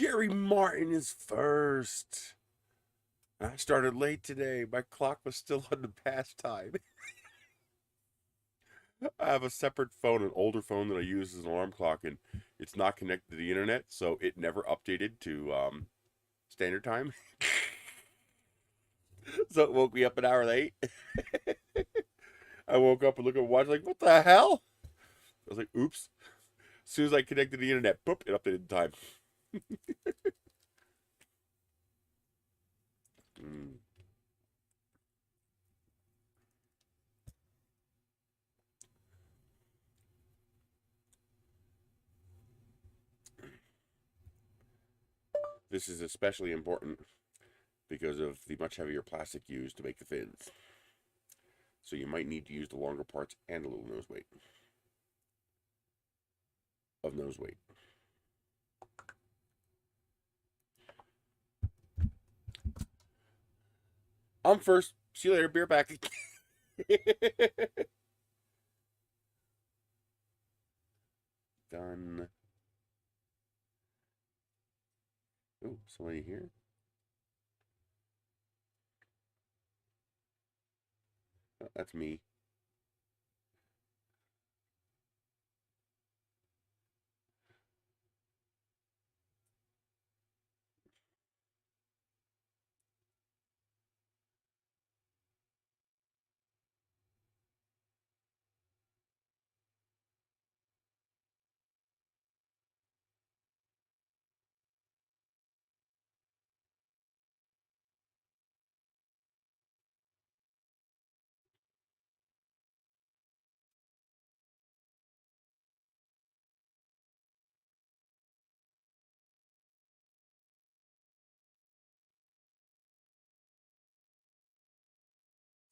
Jerry Martin is first. I started late today. My clock was still on the pastime. I have a separate phone, an older phone that I use as an alarm clock, and it's not connected to the internet, so it never updated to standard time. So it woke me up an hour late. I woke up and looked at my watch like, what the hell? I was like, oops. As soon as I connected to the internet, boop, it updated the time. Mm. This is especially important because of the much heavier plastic used to make the fins. So you might need to use the longer parts and a little nose weight. Of nose weight. I'm first. See you later. Beer back. Done. Oh, somebody here. Oh, that's me.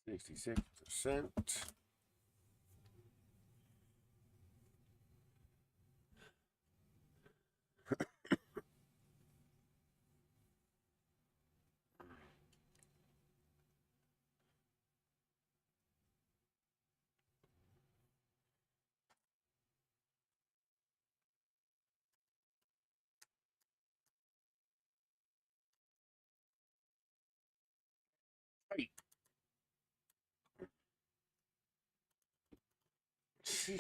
$66. Right. Jeez.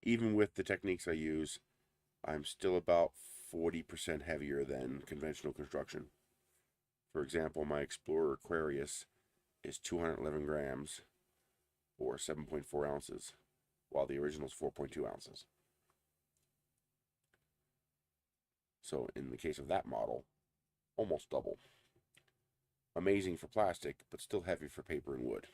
Even with the techniques I use, I'm still about 40% heavier than conventional construction. For example, my Explorer Aquarius is 211 grams or 7.4 ounces, while the original is 4.2 ounces. So in the case of that model, almost double. Amazing for plastic, but still heavy for paper and wood.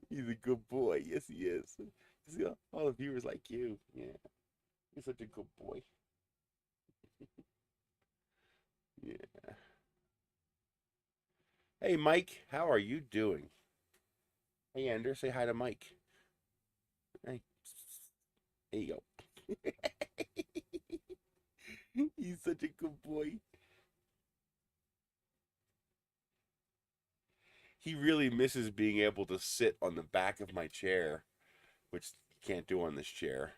He's a good boy. Yes, he is. See, all the viewers like you. Yeah, you're such a good boy. Yeah. Hey, Mike, how are you doing? Hey, Ender, say hi to Mike. Hey, there you go. He's such a good boy. He really misses being able to sit on the back of my chair, which he can't do on this chair.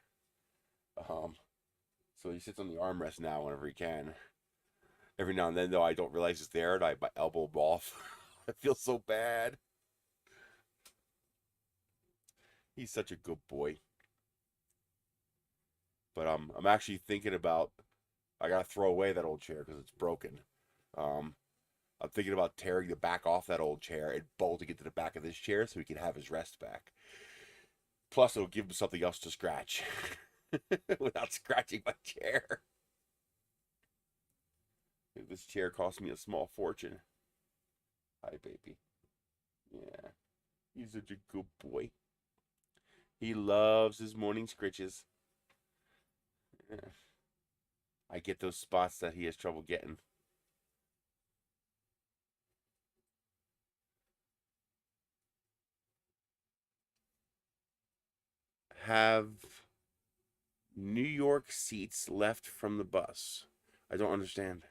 Um, so he sits on the armrest now whenever he can. Every now and then, though, I don't realize it's there, and I elbow him off. I feel so bad. He's such a good boy. But I'm actually thinking about I gotta throw away that old chair because it's broken. Um, I'm thinking about tearing the back off that old chair and bolting it to the back of this chair so he can have his rest back. Plus, it'll give him something else to scratch without scratching my chair. This chair cost me a small fortune. Hi, baby. Yeah, he's such a good boy. He loves his morning scritches. Yeah. I get those spots that he has trouble getting. Have New York seats left from the bus. I don't understand.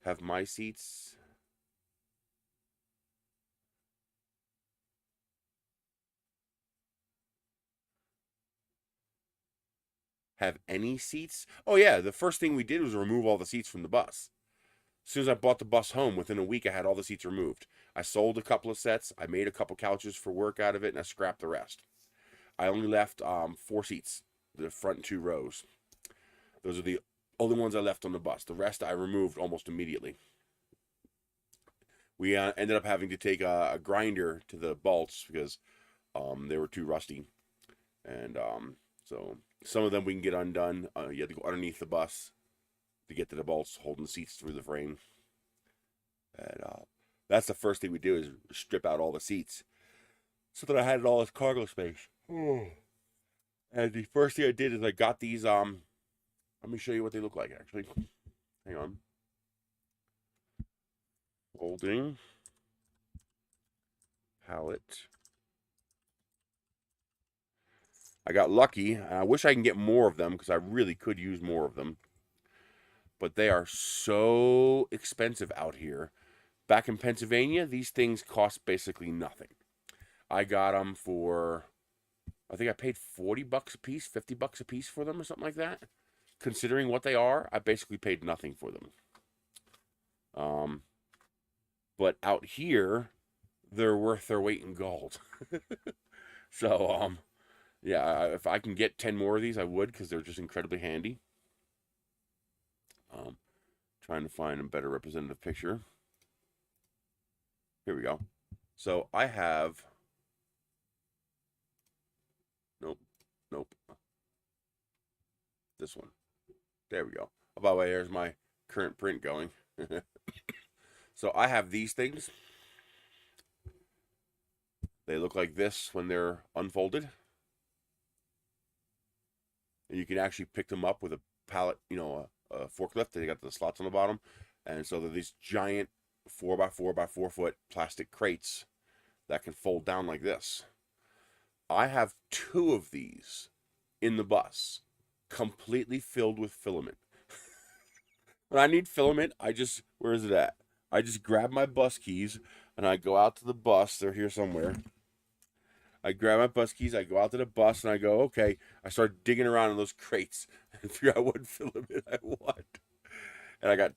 Have my seats? Have any seats? Oh yeah, the first thing we did was remove all the seats from the bus. As soon as I bought the bus home, within a week I had all the seats removed. I sold a couple of sets, I made a couple couches for work out of it, and I scrapped the rest. I only left 4 seats, the front 2 rows. Those are the only ones I left on the bus. The rest I removed almost immediately. We ended up having to take a grinder to the bolts because they were too rusty. And so some of them we can get undone. You have to go underneath the bus to get to the bolts holding the seats through the frame. And that's the first thing we do is strip out all the seats so that I had it all as cargo space. And the first thing I did is I got these, let me show you what they look like actually. Hang on. Folding pallet. I got lucky. I wish I can get more of them because I really could use more of them. But they are so expensive out here. Back in Pennsylvania, these things cost basically nothing. I got them for, I think I paid 40 bucks a piece, 50 bucks a piece for them or something like that. Considering what they are, I basically paid nothing for them. But out here, they're worth their weight in gold. So, yeah, if I can get 10 more of these, I would, because they're just incredibly handy. Trying to find a better representative picture. Here we go. So I have, nope. This one. There we go. Oh, by the way, there's my current print going. So I have these things. They look like this when they're unfolded. And you can actually pick them up with a pallet, you know, a forklift. They got the slots on the bottom. And so they're these giant 4x4 by 4 foot plastic crates that can fold down like this. I have 2 of these in the bus, completely filled with filament. When I need filament, where is it at? I just grab my bus keys and I go out to the bus. They're here somewhere. I grab my bus keys, I go out to the bus, and I go, okay. I start digging around in those crates and figure out what filament I want. And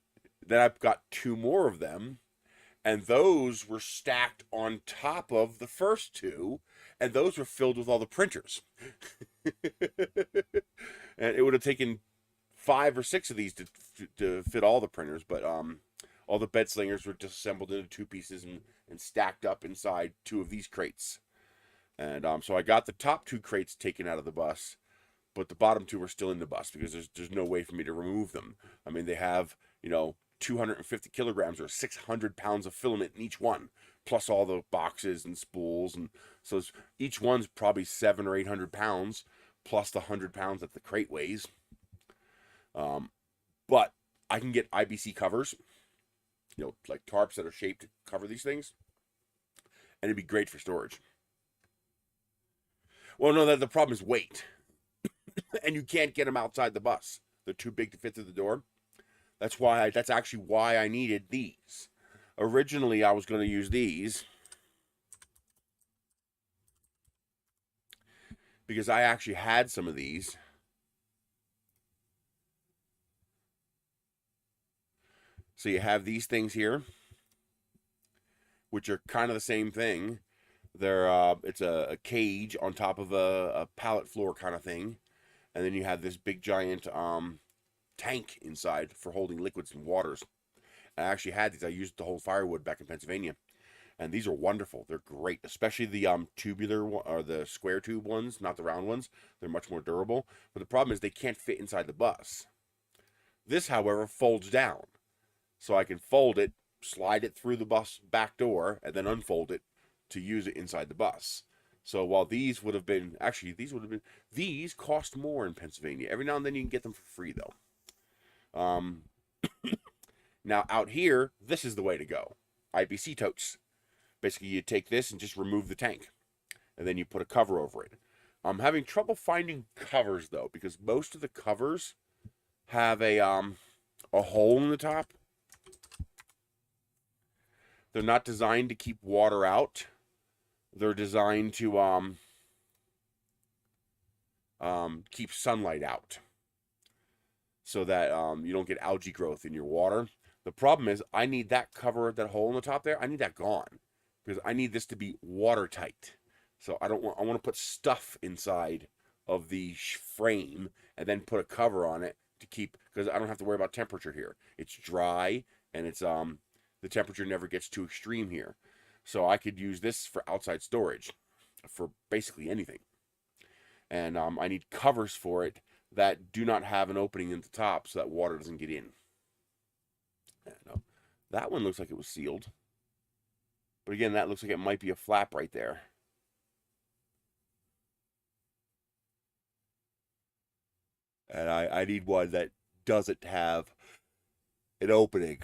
then I've got 2 more of them, and those were stacked on top of the first 2, and those were filled with all the printers. And it would have taken 5 or 6 of these to fit all the printers, but all the bed slingers were disassembled into 2 pieces and stacked up inside 2 of these crates. And so I got the top 2 crates taken out of the bus, but the bottom 2 are still in the bus because there's no way for me to remove them. I mean, they have, you know, 250 kilograms or 600 pounds of filament in each one, plus all the boxes and spools, and so each one's probably 700 or 800 pounds, plus the 100 pounds that the crate weighs. But I can get IBC covers, you know, like tarps that are shaped to cover these things, and it'd be great for storage. Well, no, the problem is weight. And you can't get them outside the bus. They're too big to fit through the door. That's actually why I needed these. Originally, I was going to use these because I actually had some of these. So you have these things here, which are kind of the same thing. It's a cage on top of a pallet floor kind of thing, and then you have this big giant tank inside for holding liquids and waters. I actually had these. I used to hold firewood back in Pennsylvania, and these are wonderful. They're great, especially the tubular or the square tube ones, not the round ones. They're much more durable. But the problem is they can't fit inside the bus. This, however, folds down, so I can fold it, slide it through the bus back door, and then unfold it to use it inside the bus. So while these cost more in Pennsylvania. Every now and then you can get them for free though. Now out here, this is the way to go. IBC totes. Basically, you take this and just remove the tank, and then you put a cover over it. I'm having trouble finding covers though, because most of the covers have a hole in the top. They're not designed to keep water out. They're designed to keep sunlight out, so that you don't get algae growth in your water. The problem is I need that cover, that hole in the top there, I need that gone, because I need this to be watertight. So I want to put stuff inside of the frame and then put a cover on it to keep, because I don't have to worry about temperature here. It's dry, and it's the temperature never gets too extreme here. So I could use this for outside storage for basically anything. And I need covers for it that do not have an opening in the top so that water doesn't get in. And, that one looks like it was sealed. But again, that looks like it might be a flap right there. And I need one that doesn't have an opening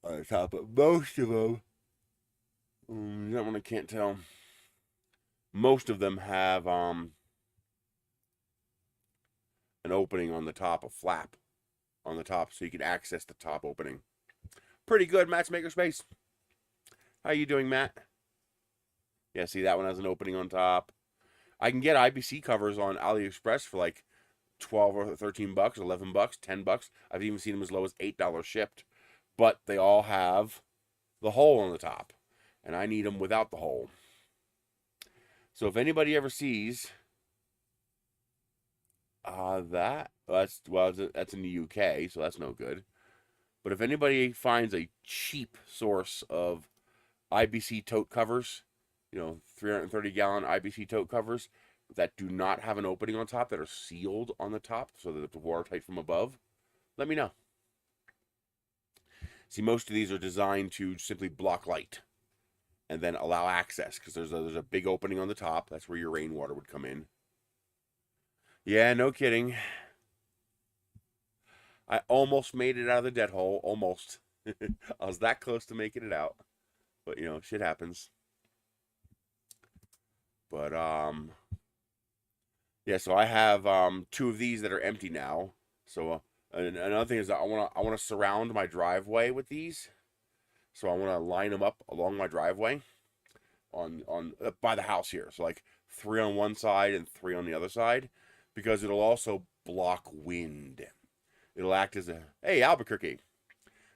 on the top. But most of them, that one I can't tell. Most of them have an opening on the top, a flap on the top, so you can access the top opening. Pretty good, Matt's Makerspace. How you doing, Matt? Yeah, see, that one has an opening on top. I can get IBC covers on AliExpress for like 12 or 13 bucks, 11 bucks, 10 bucks. I've even seen them as low as $8 shipped. But they all have the hole on the top, and I need them without the hole. So if anybody ever sees that's in the UK, so that's no good. But if anybody finds a cheap source of IBC tote covers, 330-gallon IBC tote covers that do not have an opening on top, that are sealed on the top so that it's watertight from above, let me know. See, most of these are designed to simply block light and then allow access, because there's a big opening on the top. That's where your rainwater would come in. Yeah, no kidding. I almost made it out of the dead hole. Almost. I was that close to making it out. But, shit happens. But, yeah, so I have 2 of these that are empty now. So, and another thing is that I want to surround my driveway with these. So I want to line them up along my driveway on by the house here. So like 3 on one side and 3 on the other side, because it'll also block wind. It'll act as hey, Albuquerque.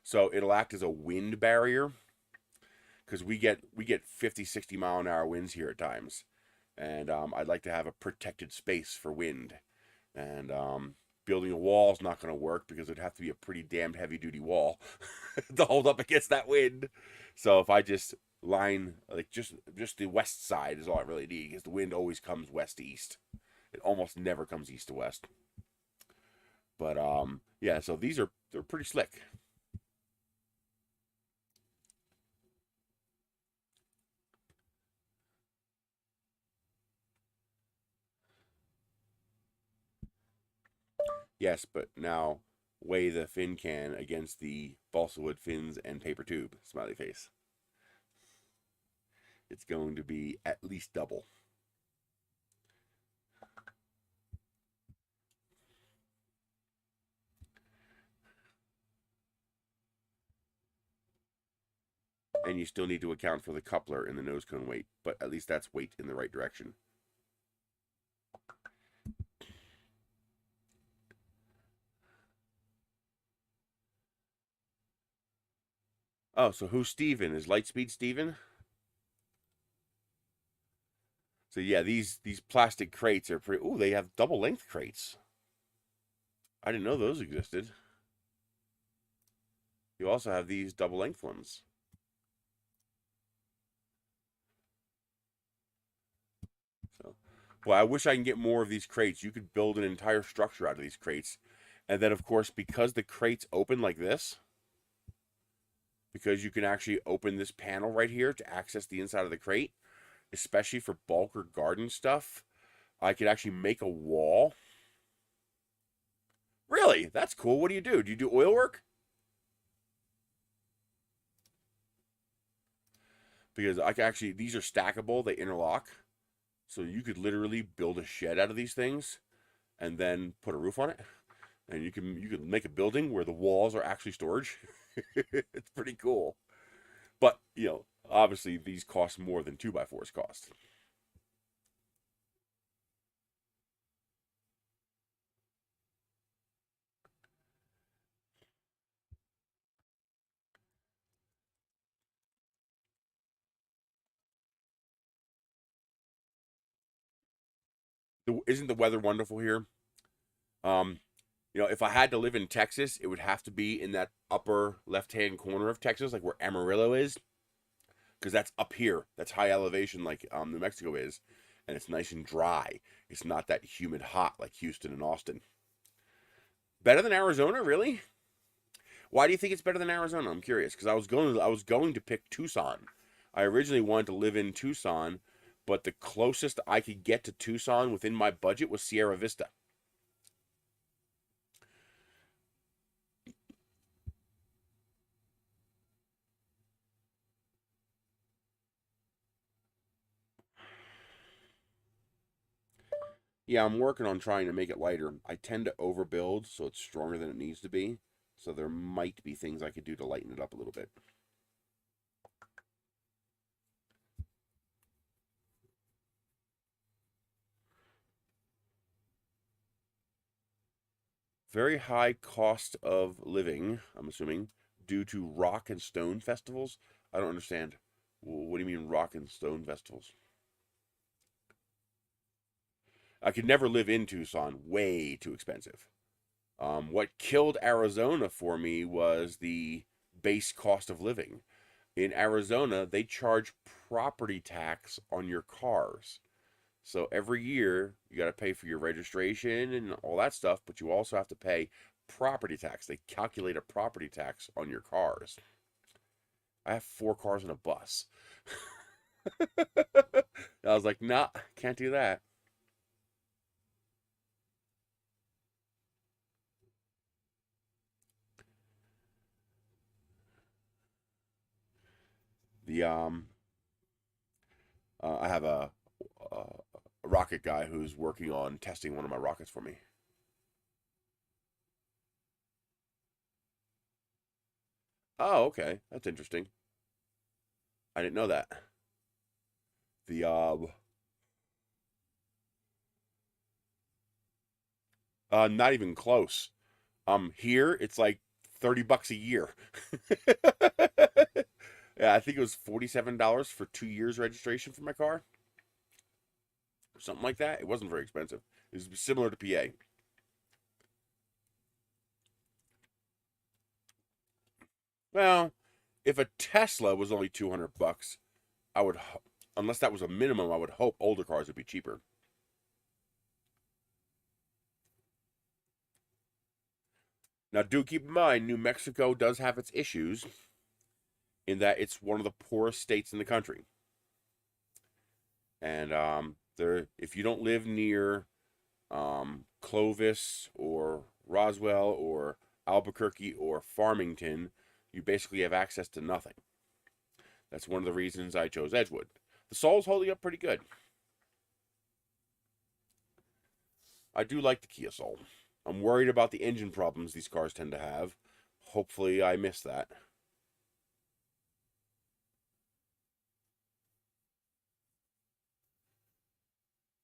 So it'll act as a wind barrier, because we get 50, 60 mile an hour winds here at times. And I'd like to have a protected space for wind. And building a wall is not going to work, because it'd have to be a pretty damned heavy duty wall to hold up against that wind. So if I just line like just the west side is all I really need, because the wind always comes west to east. It almost never comes east to west. But yeah, so they're pretty slick. Yes, but now weigh the fin can against the balsa wood fins and paper tube. Smiley face. It's going to be at least double. And you still need to account for the coupler in the nose cone weight, but at least that's weight in the right direction. Oh, so who's Steven? Is Lightspeed Steven? So yeah, these plastic crates are pretty... Ooh, they have double length crates. I didn't know those existed. You also have these double length ones. So, well, I wish I can get more of these crates. You could build an entire structure out of these crates. And then, of course, because the crates open like this, because you can actually open this panel right here to access the inside of the crate, especially for bulk or garden stuff, I could actually make a wall. Really? That's cool. What do? Do you do oil work? Because I can actually, these are stackable, they interlock. So you could literally build a shed out of these things and then put a roof on it. And you can make a building where the walls are actually storage. It's pretty cool. But, obviously these cost more than 2x4s cost. Isn't the weather wonderful here? Um, if I had to live in Texas, it would have to be in that upper left-hand corner of Texas, like where Amarillo is, because that's up here. That's high elevation, like New Mexico is, and it's nice and dry. It's not that humid hot like Houston and Austin. Better than Arizona, really? Why do you think it's better than Arizona? I'm curious because I was going to pick Tucson. I originally wanted to live in Tucson, but the closest I could get to Tucson within my budget was Sierra Vista. Yeah, I'm working on trying to make it lighter. I tend to overbuild, so it's stronger than it needs to be. So there might be things I could do to lighten it up a little bit. Very high cost of living, I'm assuming, due to rock and stone festivals. I don't understand. What do you mean rock and stone festivals? I could never live in Tucson. Way too expensive. What killed Arizona for me was the base cost of living. In Arizona, they charge property tax on your cars. So every year, you got to pay for your registration and all that stuff, but you also have to pay property tax. They calculate a property tax on your cars. I have 4 cars and a bus. I was like, nah, can't do that. The I have a rocket guy who's working on testing one of my rockets for me. Oh, okay, that's interesting. I didn't know that. The not even close. Here it's like $30 a year. Yeah, I think it was $47 for 2 years registration for my car, something like that. It wasn't very expensive. It was similar to PA. Well, if a Tesla was only $200, I would, unless that was a minimum, I would hope older cars would be cheaper. Now, do keep in mind, New Mexico does have its issues in that it's one of the poorest states in the country, and there, if you don't live near Clovis or Roswell or Albuquerque or Farmington, you basically have access to nothing. That's one of the reasons I chose Edgewood. The Soul's holding up pretty good. I do like the Kia Soul. I'm worried about the engine problems these cars tend to have. Hopefully, I miss that.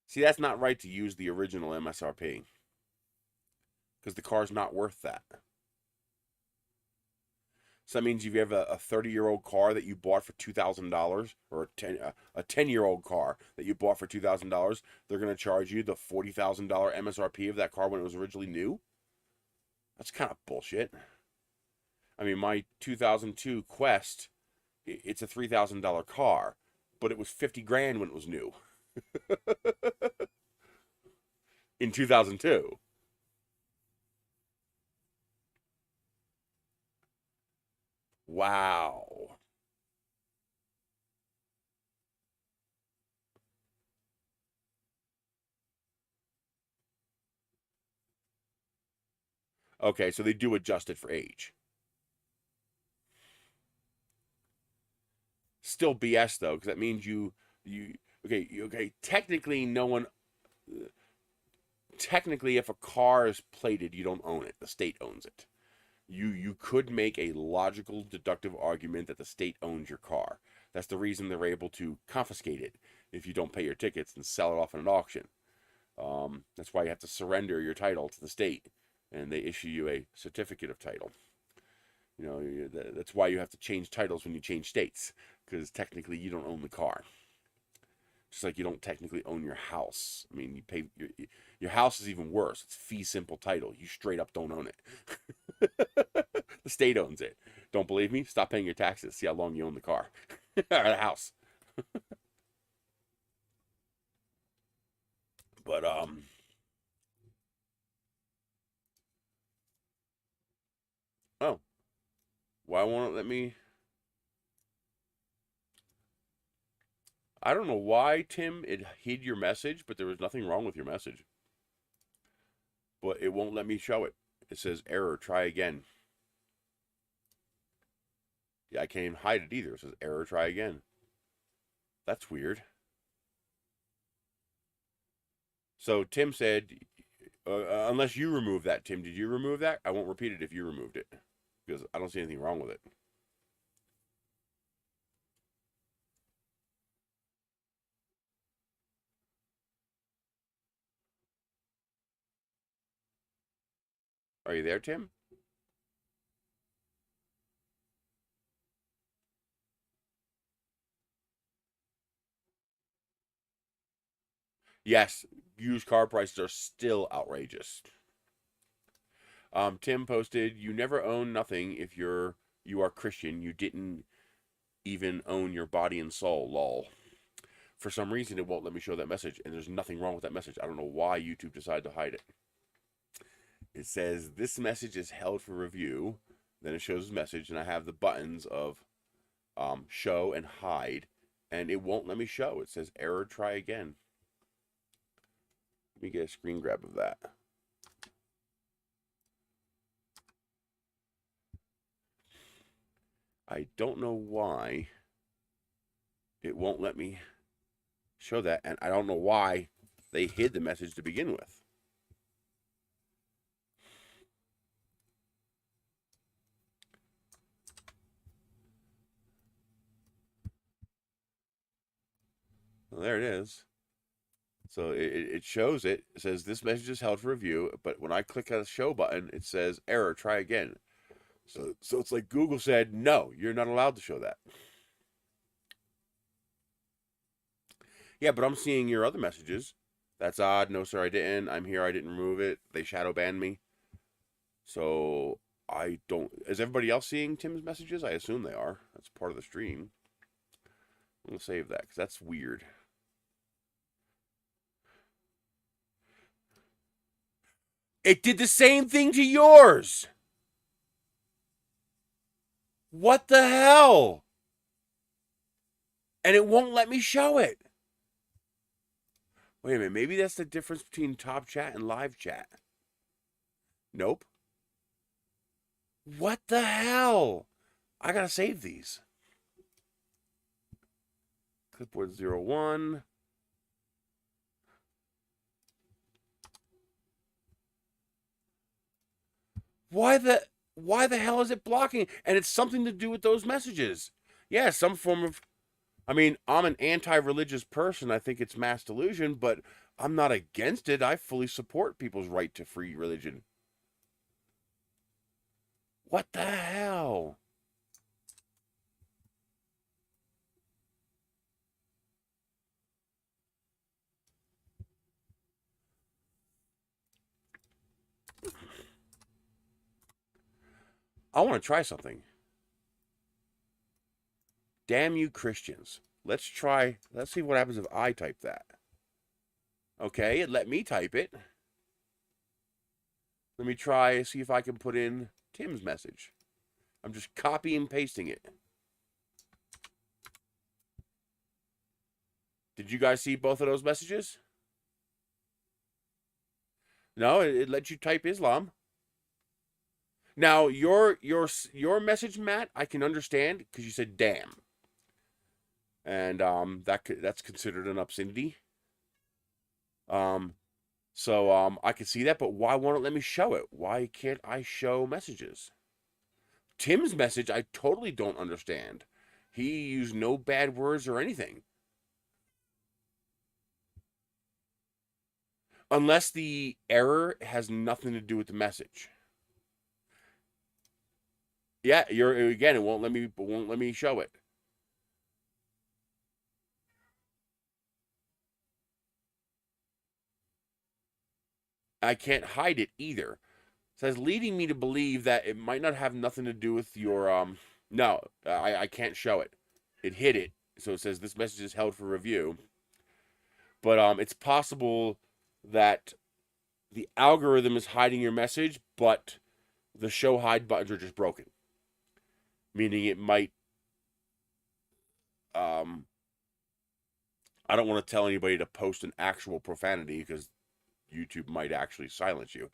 See, that's not right to use the original MSRP because the car's not worth that. So that means if you have a 30-year-old car that you bought for $2,000, or a 10-year-old car that you bought for $2,000, they're going to charge you the $40,000 MSRP of that car when it was originally new. That's kind of bullshit. I mean, my 2002 Quest, it's a $3,000 car, but it was 50 grand when it was new in 2002. Wow. Okay, so they do adjust it for age. Still BS though, because that means you Okay. Technically, no one. Technically, if a car is plated, you don't own it. The state owns it. You could make a logical, deductive argument that the state owns your car. That's the reason they're able to confiscate it if you don't pay your tickets and sell it off in an auction. That's why you have to surrender your title to the state, and they issue you a certificate of title. You know, that's why you have to change titles when you change states, because technically you don't own the car. Just like you don't technically own your house. I mean, you pay your house is even worse. It's fee simple title. You straight up don't own it. The state owns it. Don't believe me? Stop paying your taxes. See how long you own the car or the house. But oh, why won't it let me? I don't know why, Tim, it hid your message, but there was nothing wrong with your message. But it won't let me show it. It says error, try again. Yeah, I can't even hide it either. It says error, try again. That's weird. So Tim said, unless you remove that, Tim, did you remove that? I won't repeat it if you removed it, because I don't see anything wrong with it. Are you there, Tim? Yes, used car prices are still outrageous. Tim posted, "You never own nothing if you are Christian. You didn't even own your body and soul." Lol. For some reason, it won't let me show that message, and there's nothing wrong with that message. I don't know why YouTube decided to hide it. It says this message is held for review. Then it shows the message, and I have the buttons of show and hide, and it won't let me show. It says error, try again. Let me get a screen grab of that. I don't know why it won't let me show that, and I don't know why they hid the message to begin with. Well, there it is. So it shows it. It says this message is held for review, but when I click on the show button, it says error, try again. So it's like Google said, no, you're not allowed to show that. Yeah, but I'm seeing your other messages. That's odd. No, sir, I didn't. I'm here. I didn't remove it. They shadow banned me. So I don't. Is everybody else seeing Tim's messages? I assume they are. That's part of the stream. I'm going to save that because that's weird. It did the same thing to yours. What the hell? And it won't let me show it. Wait a minute. Maybe that's the difference between top chat and live chat. Nope. What the hell? I gotta save these. Clipboard 01. Why the hell is it blocking? And it's something to do with those messages. Yeah, some form of. I mean, I'm an anti-religious person. I think it's mass delusion, but I'm not against it. I fully support people's right to free religion. What the hell? I want to try something. Damn you Christians. Let's see what happens if I type that. Okay, it let me type it. Let me try, see if I can put in Tim's message. I'm just copy and pasting it. Did you guys see both of those messages? No, it let you type Islam. Now, your message, Matt, I can understand because you said damn. and that's considered an obscenity. So I can see that, but why won't it let me show it? Why can't I show messages? Tim's message, I totally don't understand. He used no bad words or anything. Unless the error has nothing to do with the message. Yeah, it won't let me show it. I can't hide it either. It says leading me to believe that it might not have nothing to do with your no, I can't show it. It hid it. So it says this message is held for review. But it's possible that the algorithm is hiding your message, but the show hide buttons are just broken. Meaning it might I don't want to tell anybody to post an actual profanity because YouTube might actually silence you.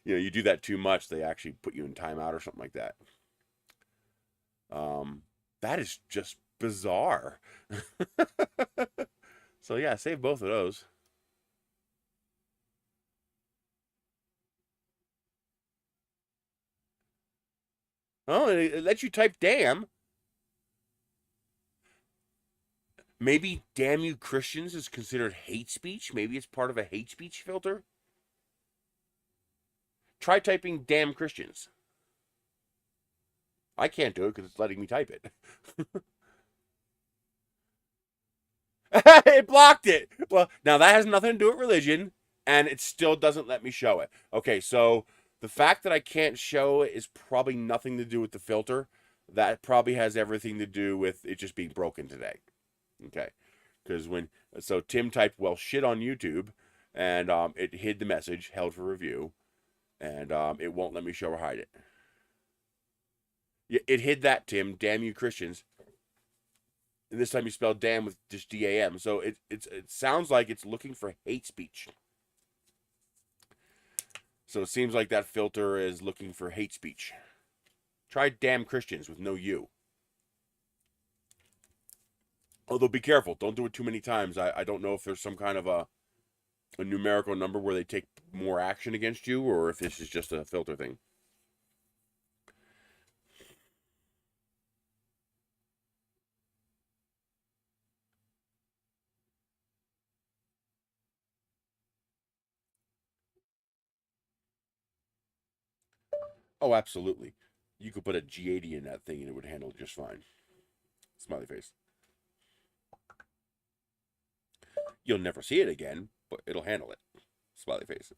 You do that too much, they actually put you in timeout or something like that. That is just bizarre. So yeah, save both of those. Oh, it lets you type damn. Maybe damn you Christians is considered hate speech. Maybe it's part of a hate speech filter. Try typing damn Christians. I can't do it because it's letting me type it. It blocked it. Well, now that has nothing to do with religion, and it still doesn't let me show it. Okay, so the fact that I can't show it is probably nothing to do with the filter. That probably has everything to do with it just being broken today. Okay, because Tim typed well shit on YouTube, and it hid the message held for review, and it won't let me show or hide it. Yeah, it hid that, Tim. Damn you Christians. And this time you spelled damn with just D-A-M. So it sounds like it's looking for hate speech. So it seems like that filter is looking for hate speech. Try damn Christians with no U. Although be careful. Don't do it too many times. I don't know if there's some kind of a numerical number where they take more action against you or if this is just a filter thing. Oh, absolutely. You could put a G80 in that thing and it would handle it just fine. Smiley face. You'll never see it again, but it'll handle it. Smiley face.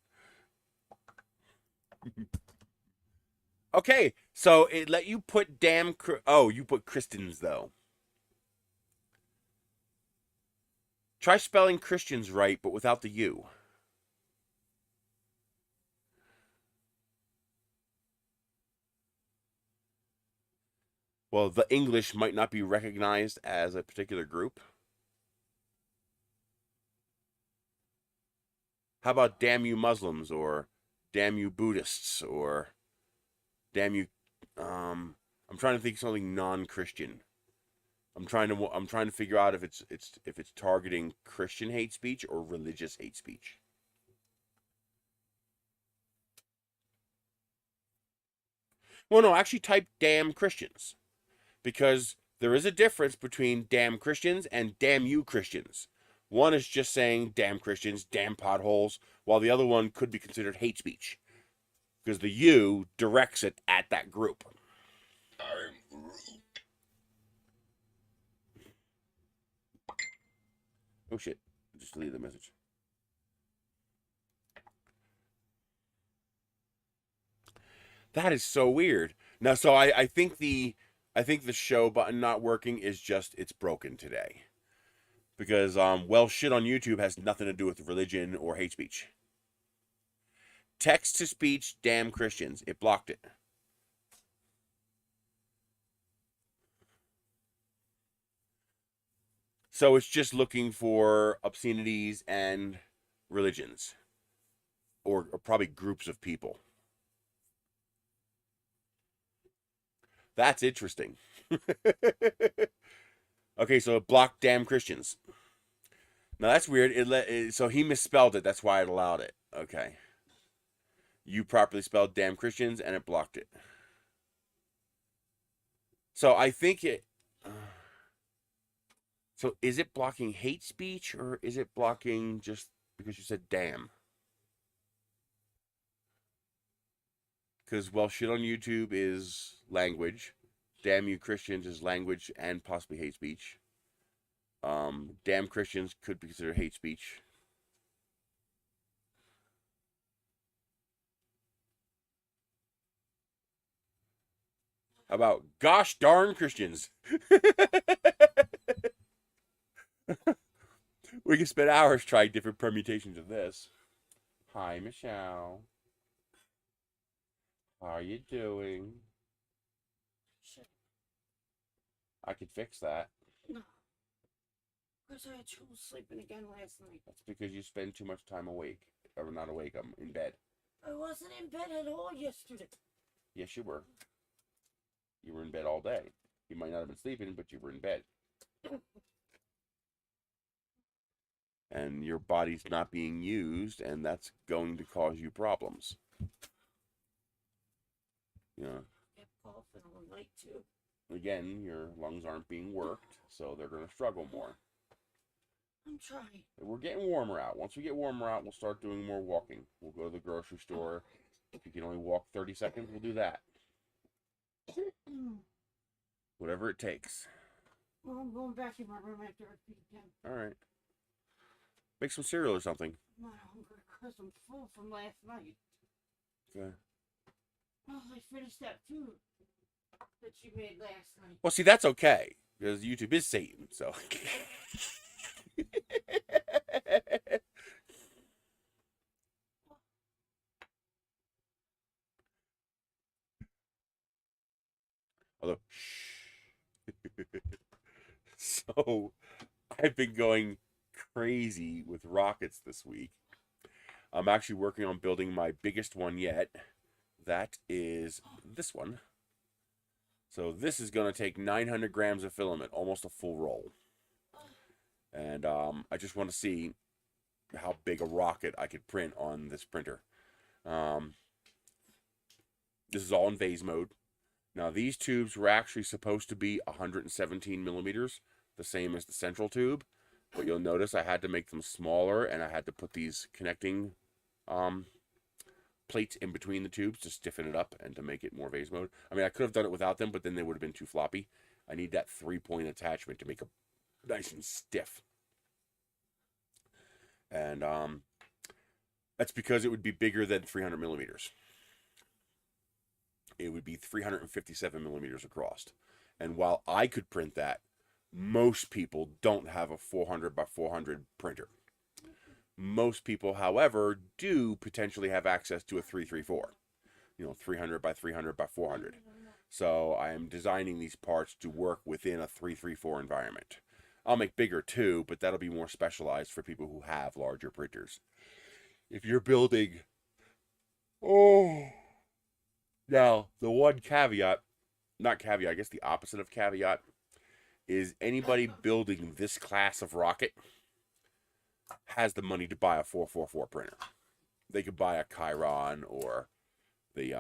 Okay, so it let you put damn. Oh, you put Christians though. Try spelling Christians right, but without the U. Well, the English might not be recognized as a particular group. How about damn you Muslims or damn you Buddhists or damn you I'm trying to think of something non-Christian. I'm trying to figure out if it's targeting Christian hate speech or religious hate speech. Well, no, actually type damn Christians because there is a difference between damn Christians and damn you Christians. One is just saying damn Christians, damn potholes, while the other one could be considered hate speech because the you directs it at that group. Oh shit! Just delete the message. That is so weird. Now, so I think the show button not working is just it's broken today because well shit on YouTube has nothing to do with religion or hate speech. Text to speech, damn Christians. It blocked it. So it's just looking for obscenities and religions or probably groups of people. That's interesting. Okay, so it blocked damn Christians. Now that's weird. So he misspelled it. That's why it allowed it. Okay. You properly spelled damn Christians, and it blocked it. So I think it. So is it blocking hate speech, or is it blocking just because you said damn? Because, well, shit on YouTube is language. Damn you Christians is language and possibly hate speech. Damn Christians could be considered hate speech. How about gosh darn Christians? We can spend hours trying different permutations of this. Hi, Michelle. How are you doing? Shit. I could fix that. No. Because I had trouble sleeping again last night. That's because you spend too much time awake. Or not awake, I'm in bed. I wasn't in bed at all yesterday. Yes, you were. You were in bed all day. You might not have been sleeping, but you were in bed. And your body's not being used, and that's going to cause you problems. Yeah. I kept coughing all night too. Again, your lungs aren't being worked, so they're going to struggle more. I'm trying. We're getting warmer out. Once we get warmer out, we'll start doing more walking. We'll go to the grocery store. If you can only walk 30 seconds, we'll do that. Whatever it takes. Well, I'm going back in my room after I feed them. All right. Make some cereal or something. I'm not hungry because I'm full from last night. Okay. Oh, I finished that food that you made last night. Well, see, that's okay, because YouTube is Satan, so. Although, so, I've been going crazy with rockets this week. I'm actually working on building my biggest one yet. That is this one. So this is going to take 900 grams of filament, almost a full roll. And I just want to see how big a rocket I could print on this printer. This is all in vase mode. Now these tubes were actually supposed to be 117 millimeters, the same as the central tube. But you'll notice I had to make them smaller, and I had to put these connecting plates in between the tubes to stiffen it up and to make it more vase mode. I mean, I could have done it without them, but then they would have been too floppy. I need that 3-point attachment to make them nice and stiff. And that's because it would be bigger than 300 millimeters. It would be 357 millimeters across. And while I could print that, most people don't have a 400 by 400 printer. Most people, however, do potentially have access to a 334. 300 by 300 by 400. So I am designing these parts to work within a 334 environment. I'll make bigger too, but that'll be more specialized for people who have larger printers. If you're building... Now, the one caveat, not caveat, I guess the opposite of caveat, is anybody building this class of rocket has the money to buy a 444 printer. They could buy a Chiron or the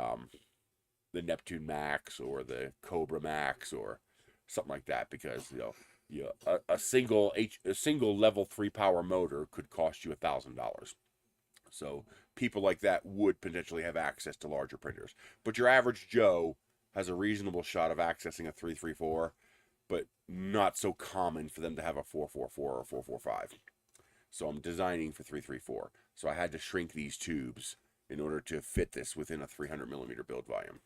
Neptune Max or the Cobra Max or something like that, because a single level 3 power motor could cost you $1,000. So people like that would potentially have access to larger printers. But your average Joe has a reasonable shot of accessing a 334, but not so common for them to have a 444 or 445. So I'm designing for 334. So I had to shrink these tubes in order to fit this within a 300 millimeter build volume.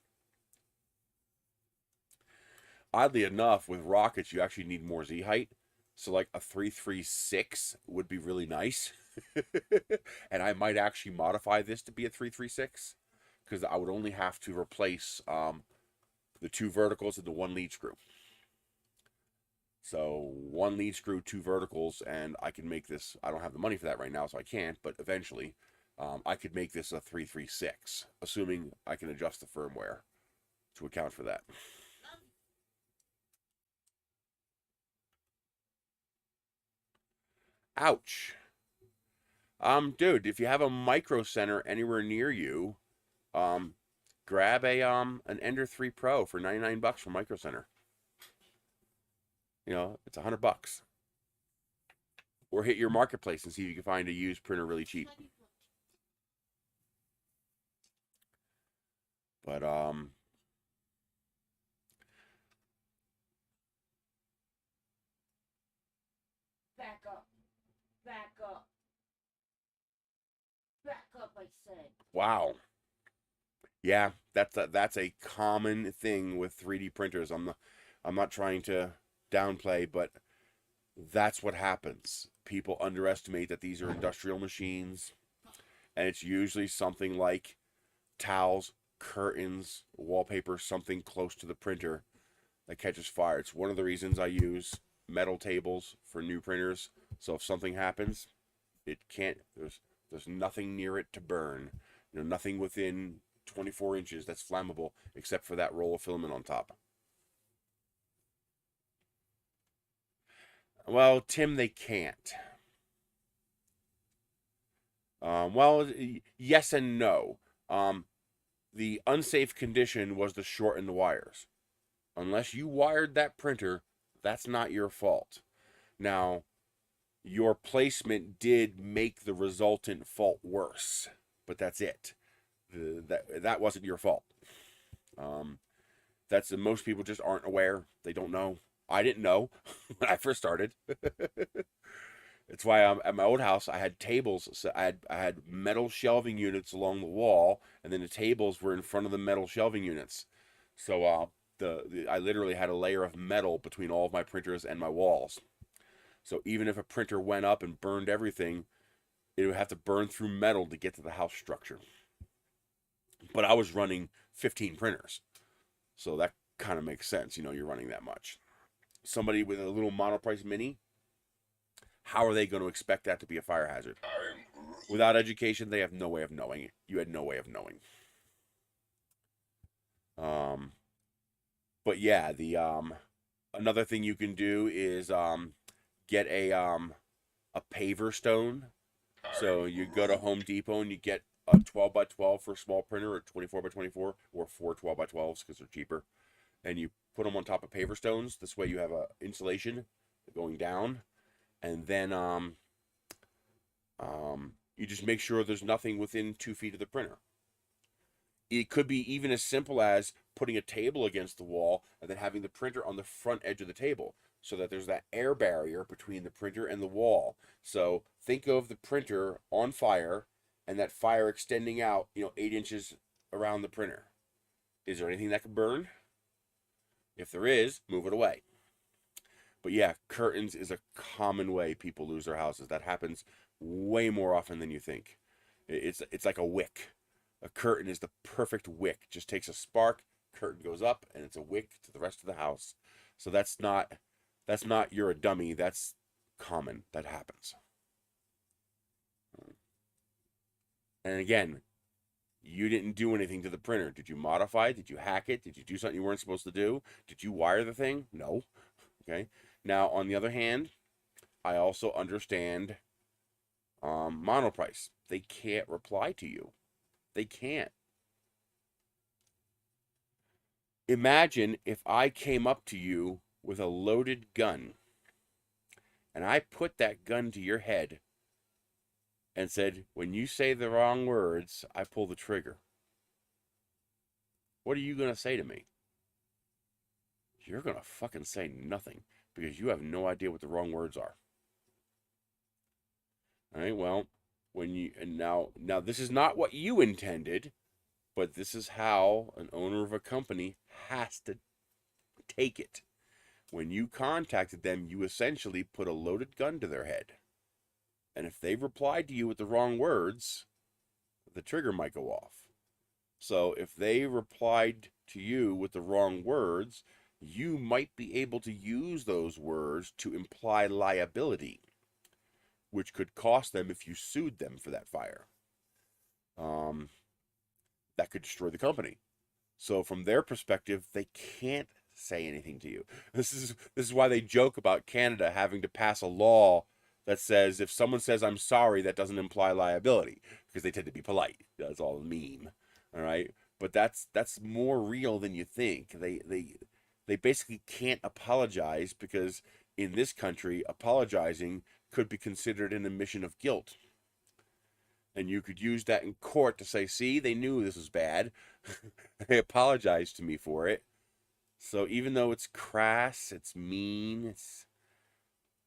Oddly enough, with rockets, you actually need more Z height. So like a 336 would be really nice. And I might actually modify this to be a 336, because I would only have to replace the 2 verticals and the 1 lead screw. So 1 lead screw, 2 verticals, and I can make this. I don't have the money for that right now, so I can't, but eventually I could make this a 336, assuming I can adjust the firmware to account for that. Ouch. Dude, if you have a micro center anywhere near you, grab an Ender 3 Pro for $99 from Micro Center. You know, it's $100. Or hit your marketplace and see if you can find a used printer really cheap. But back up. Back up. Back up, I said. wow. Yeah, that's a common thing with 3D printers. I'm not trying to downplay, but that's what happens. People underestimate that these are industrial machines, and it's usually something like towels, curtains, wallpaper, something close to the printer that catches fire. It's one of the reasons I use metal tables for new printers. So if something happens, it can't. There's nothing near it to burn. You know, nothing within 24 inches that's flammable except for that roll of filament on top. Well, Tim, they can't. Well, yes and no. The unsafe condition was to shorten the wires. Unless you wired that printer, that's not your fault. Now, your placement did make the resultant fault worse, but that's it. That wasn't your fault. Most people just aren't aware. They don't know. I didn't know when I first started. It's why at my old house I had tables. So I had metal shelving units along the wall, and then the tables were in front of the metal shelving units. So I literally had a layer of metal between all of my printers and my walls. So even if a printer went up and burned everything, it would have to burn through metal to get to the house structure. But I was running 15 printers, so that kind of makes sense. You know, you're running that much. Somebody with a little monoprice mini, how are they going to expect that to be a fire hazard? Without education, they have no way of knowing. You had no way of knowing. But yeah, the another thing you can do is get a paver stone. So you go to Home Depot and you get a 12 by 12 for a small printer, or 24 by 24, or 4 12 by 12s because they're cheaper. And you put them on top of paver stones. This way you have a insulation going down. And then you just make sure there's nothing within 2 feet of the printer. It could be even as simple as putting a table against the wall and then having the printer on the front edge of the table so that there's that air barrier between the printer and the wall. So think of the printer on fire and that fire extending out, 8 inches around the printer. Is there anything that can burn? If there is, move it away. But yeah, curtains is a common way people lose their houses. That happens way more often than you think. It's like a wick. A curtain is the perfect wick. Just takes a spark, curtain goes up, and it's a wick to the rest of the house. So that's not you're a dummy. That's common. That happens. And again, you didn't do anything to the printer. Did you modify it? Did you hack it? Did you do something you weren't supposed to do? Did you wire the thing? No. Okay. Now, on the other hand, I also understand monoprice. They can't reply to you. They can't. Imagine if I came up to you with a loaded gun and I put that gun to your head and said, when you say the wrong words, I pull the trigger. What are you going to say to me? You're going to fucking say nothing because you have no idea what the wrong words are. All right, well, now this is not what you intended, but this is how an owner of a company has to take it. When you contacted them, you essentially put a loaded gun to their head. And if they replied to you with the wrong words, the trigger might go off. So if they replied to you with the wrong words, you might be able to use those words to imply liability, which could cost them if you sued them for that fire. That could destroy the company. So from their perspective, they can't say anything to you. This is why they joke about Canada having to pass a law that says if someone says I'm sorry, that doesn't imply liability because they tend to be polite. That's all a meme, all right. But that's more real than you think. They basically can't apologize because in this country, apologizing could be considered an admission of guilt. And you could use that in court to say, see, they knew this was bad. They apologized to me for it. So even though it's crass, it's mean,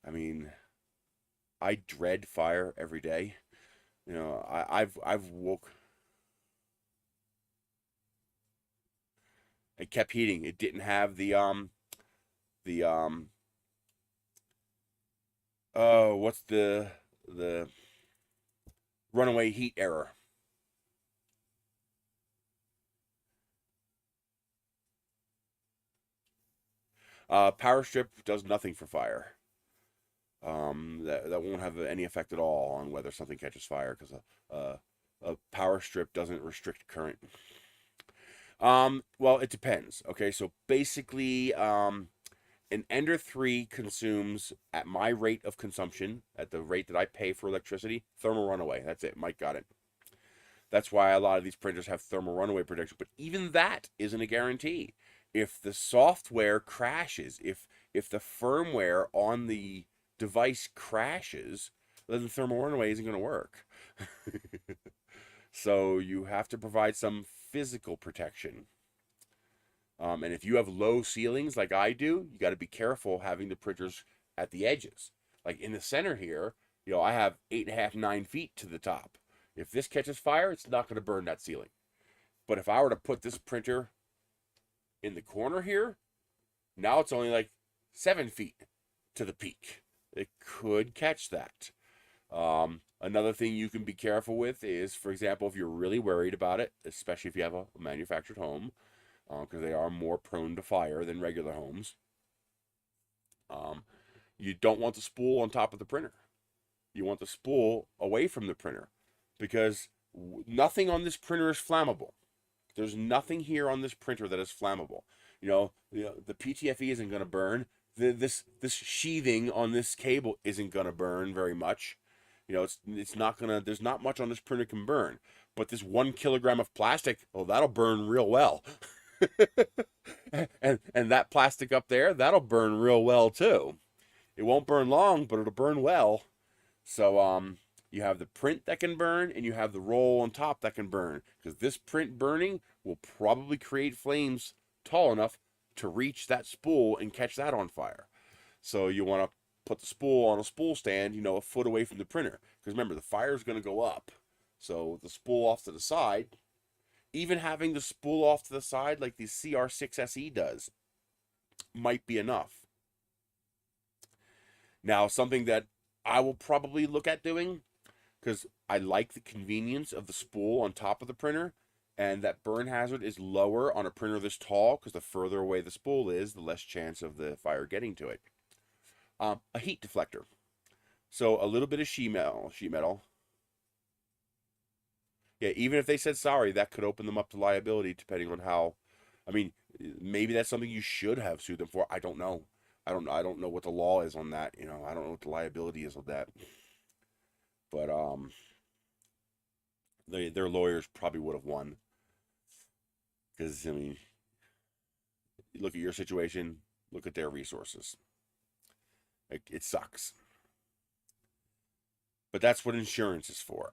I mean, I dread fire every day. You know, I've woke. It kept heating. It didn't have the what's the runaway heat error. Power strip does nothing for fire. That won't have any effect at all on whether something catches fire because a power strip doesn't restrict current. Well, it depends. Okay, so basically, an Ender 3 consumes at my rate of consumption, at the rate that I pay for electricity, thermal runaway. That's it. Mike got it. That's why a lot of these printers have thermal runaway protection. But even that isn't a guarantee. If the software crashes, if the firmware on the device crashes, then the thermal runaway isn't going to work. So you have to provide some physical protection. And if you have low ceilings like I do, you got to be careful having the printers at the edges. Like in the center here, you know, I have 8.5, 9 feet to the top. If this catches fire, it's not going to burn that ceiling. But if I were to put this printer in the corner here, now it's only like 7 feet to the peak. It could catch that. Another thing you can be careful with is, for example, if you're really worried about it, especially if you have a manufactured home, because they are more prone to fire than regular homes, you don't want the spool on top of the printer. You want the spool away from the printer because nothing on this printer is flammable. There's nothing here on this printer that is flammable. You know, the PTFE isn't going to burn. This sheathing on this cable isn't going to burn very much. You know, it's not gonna. There's not much on this printer can burn, but this 1 kilogram of plastic, oh, that'll burn real well. and that plastic up there, that'll burn real well too. It won't burn long, but it'll burn well. So you have the print that can burn, and you have the roll on top that can burn. Because this print burning will probably create flames tall enough to reach that spool and catch that on fire. So you want to put the spool on a spool stand, you know, a foot away from the printer. Because remember, the fire is going to go up. So the spool off to the side, even having the spool off to the side like the CR6SE does, might be enough. Now, something that I will probably look at doing, because I like the convenience of the spool on top of the printer, and that burn hazard is lower on a printer this tall, because the further away the spool is, the less chance of the fire getting to it. A heat deflector. So a little bit of sheet metal. Yeah, even if they said sorry, that could open them up to liability depending on how. I mean, maybe that's something you should have sued them for. I don't know. I don't know what the law is on that. You know, I don't know what the liability is on that. But their lawyers probably would have won. Because I mean, look at your situation. Look at their resources. It sucks. But that's what insurance is for.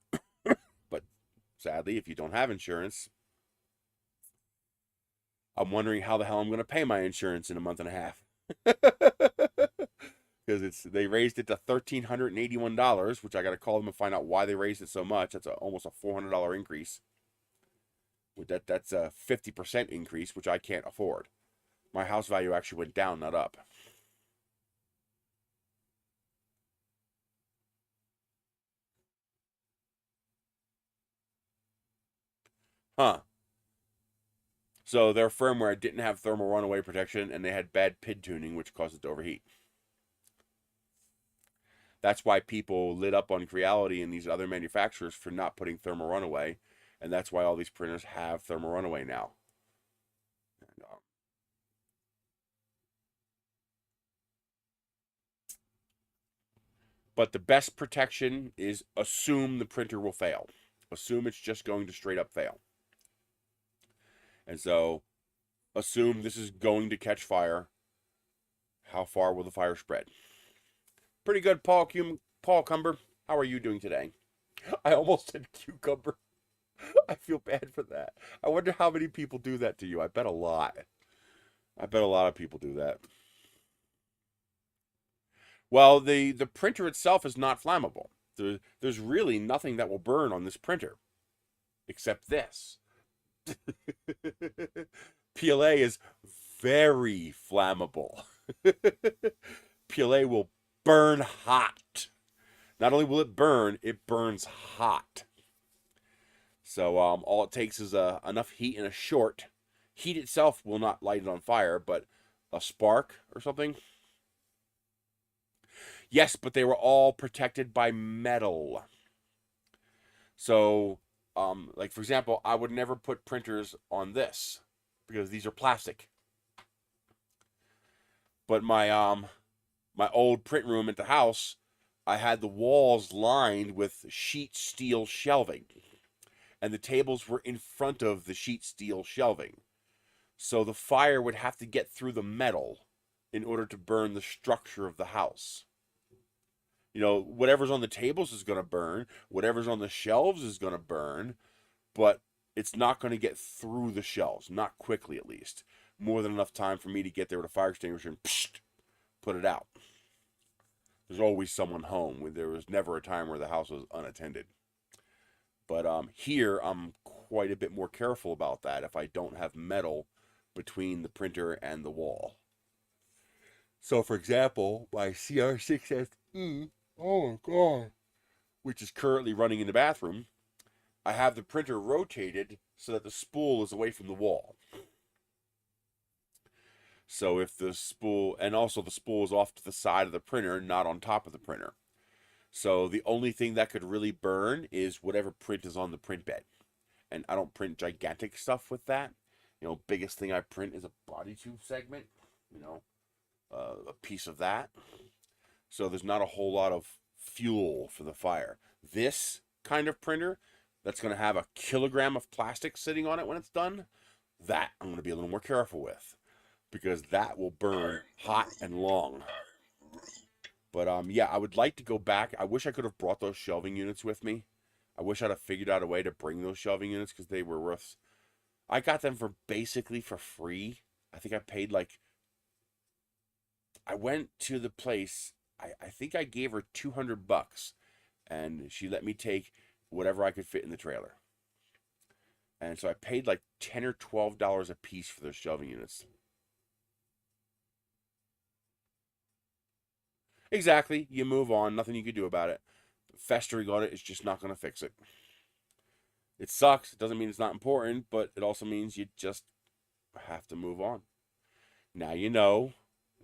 But sadly, if you don't have insurance, I'm wondering how the hell I'm going to pay my insurance in a month and a half. Because they raised it to $1,381, which I got to call them and find out why they raised it so much. That's almost a $400 increase. That's a 50% increase, which I can't afford. My house value actually went down, not up. Huh. So their firmware didn't have thermal runaway protection, and they had bad PID tuning, which caused it to overheat. That's why people lit up on Creality and these other manufacturers for not putting thermal runaway, and that's why all these printers have thermal runaway now. And, But the best protection is assume the printer will fail. Assume it's just going to straight up fail. And so assume this is going to catch fire. How far will the fire spread? Pretty good, Paul Cumber. How are you doing today? I almost said cucumber. I feel bad for that. I wonder how many people do that to you. I bet a lot. I bet a lot of people do that. Well, the printer itself is not flammable. There's really nothing that will burn on this printer. Except this. PLA is very flammable. PLA will burn hot. Not only will it burn, it burns hot. So all it takes is enough heat in a short. Heat itself will not light it on fire, but a spark or something. Yes, but they were all protected by metal. So, like for example, I would never put printers on this because these are plastic. But my my old print room at the house, I had the walls lined with sheet steel shelving, and the tables were in front of the sheet steel shelving. So the fire would have to get through the metal in order to burn the structure of the house. You know, whatever's on the tables is going to burn, whatever's on the shelves is going to burn, but it's not going to get through the shelves, not quickly at least. More than enough time for me to get there with a fire extinguisher and put it out. There's always someone home. There was never a time where the house was unattended. But here, I'm quite a bit more careful about that if I don't have metal between the printer and the wall. So, for example, my CR6SE, oh my god, which is currently running in the bathroom, I have the printer rotated so that the spool is away from the wall. So if the spool, and also the spool is off to the side of the printer, not on top of the printer. So the only thing that could really burn is whatever print is on the print bed. And I don't print gigantic stuff with that. You know, biggest thing I print is a body tube segment, you know, a piece of that. So there's not a whole lot of fuel for the fire. This kind of printer that's going to have a kilogram of plastic sitting on it when it's done, that I'm going to be a little more careful with, because that will burn hot and long. But yeah, I would like to go back. I wish I could have brought those shelving units with me. I wish I'd have figured out a way to bring those shelving units because they were worth. I got them for basically for free. I think I paid like. I went to the place. I think I gave her $200, and she let me take whatever I could fit in the trailer. And so I paid like $10 or $12 a piece for those shelving units. Exactly. You move on. Nothing you can do about it. Festering on it is just not going to fix it. It sucks. It doesn't mean it's not important, but it also means you just have to move on. Now you know.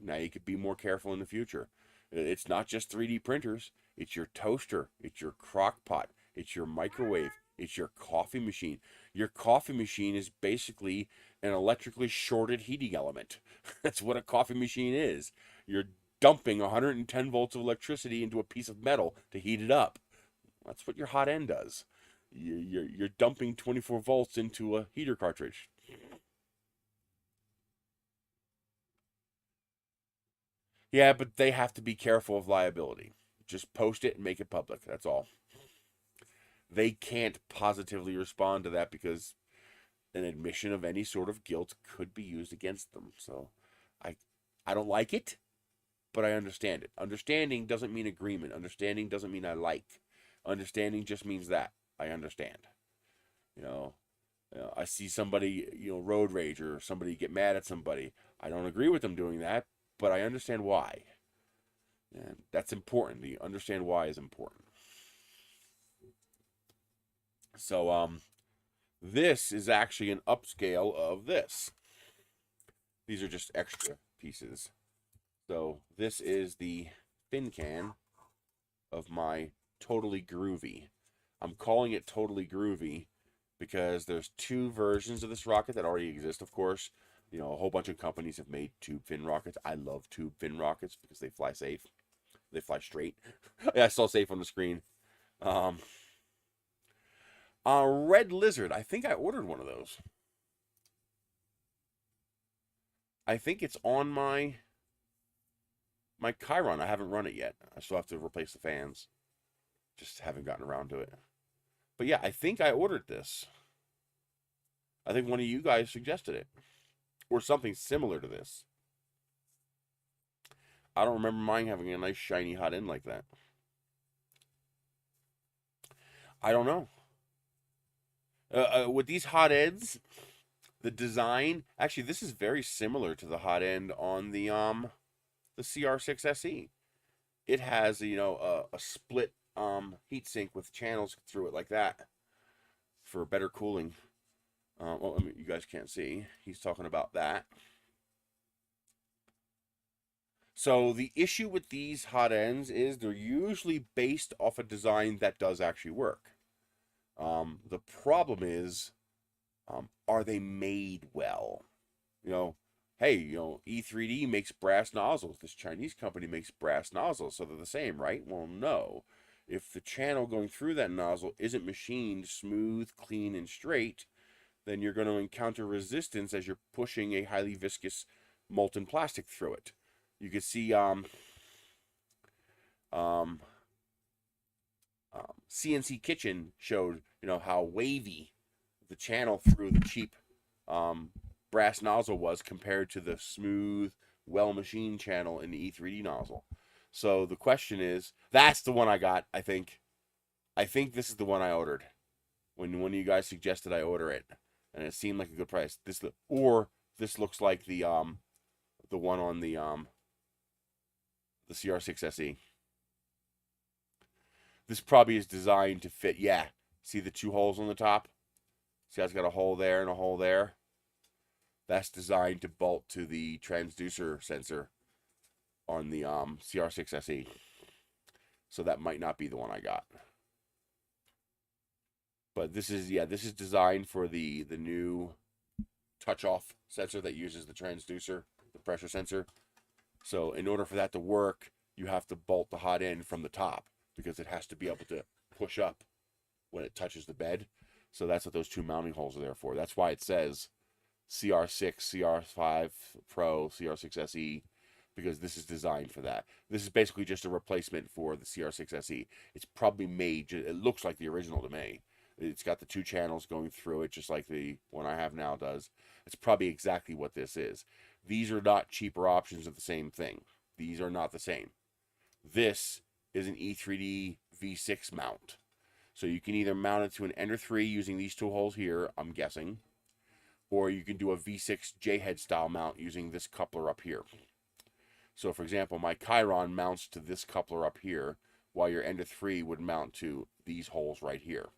Now you could be more careful in the future. It's not just 3D printers. It's your toaster. It's your crock pot. It's your microwave. It's your coffee machine. Your coffee machine is basically an electrically shorted heating element. That's what a coffee machine is. You're dumping 110 volts of electricity into a piece of metal to heat it up. That's what your hot end does. You're dumping 24 volts into a heater cartridge. Yeah, but they have to be careful of liability. Just post it and make it public. That's all. They can't positively respond to that because an admission of any sort of guilt could be used against them. So I don't like it, but I understand it. Understanding doesn't mean agreement. Understanding doesn't mean I like. Understanding just means that I understand. You know, I see somebody, road rage or somebody get mad at somebody. I don't agree with them doing that, but I understand why. And that's important. The understand why is important. So, this is actually an upscale of this. These are just extra pieces. So, this is the fin can of my Totally Groovy. I'm calling it Totally Groovy because there's two versions of this rocket that already exist, of course. A whole bunch of companies have made tube fin rockets. I love tube fin rockets because they fly safe. They fly straight. Yeah, I saw safe on the screen. Red Lizard. I think I ordered one of those. I think it's on my Chiron. I haven't run it yet. I still have to replace the fans. Just haven't gotten around to it. But yeah, I think I ordered this. I think one of you guys suggested it. Or something similar to this. I don't remember mine having a nice shiny hot end like that. I don't know. With these hot ends, the design, actually this is very similar to the hot end on the CR6 SE. It has, you know, a split heatsink with channels through it like that for better cooling. Well, I mean, you guys can't see. He's talking about that. So the issue with these hot ends is they're usually based off a design that does actually work. The problem is, are they made well? You know, hey, you know, E3D makes brass nozzles. This Chinese company makes brass nozzles, so they're the same, right? Well, no. If the channel going through that nozzle isn't machined smooth, clean, and straight, then you're going to encounter resistance as you're pushing a highly viscous molten plastic through it. You can see CNC Kitchen showed, you know, how wavy the channel through the cheap brass nozzle was compared to the smooth, well-machined channel in the E3D nozzle. So the question is, that's the one I got, I think. I think this is the one I ordered. When one of you guys suggested I order it, and it seemed like a good price. This looks like the one on the CR6 SE. This probably is designed to fit. Yeah, see the two holes on the top? See how it's got a hole there and a hole there? That's designed to bolt to the transducer sensor on the CR6 SE. So that might not be the one I got. But this is, yeah, this is designed for the new touch-off sensor that uses the transducer, the pressure sensor. So in order for that to work, you have to bolt the hot end from the top because it has to be able to push up when it touches the bed. So that's what those two mounting holes are there for. That's why it says CR6, CR5 Pro, CR6 SE, because this is designed for that. This is basically just a replacement for the CR6 SE. It's probably made, it looks like the original to me. It's got the two channels going through it, just like the one I have now does. It's probably exactly what this is. These are not cheaper options of the same thing. These are not the same. This is an E3D V6 mount. So you can either mount it to an Ender 3 using these two holes here, I'm guessing, or you can do a V6 J-head style mount using this coupler up here. So for example, my Chiron mounts to this coupler up here, while your Ender 3 would mount to these holes right here.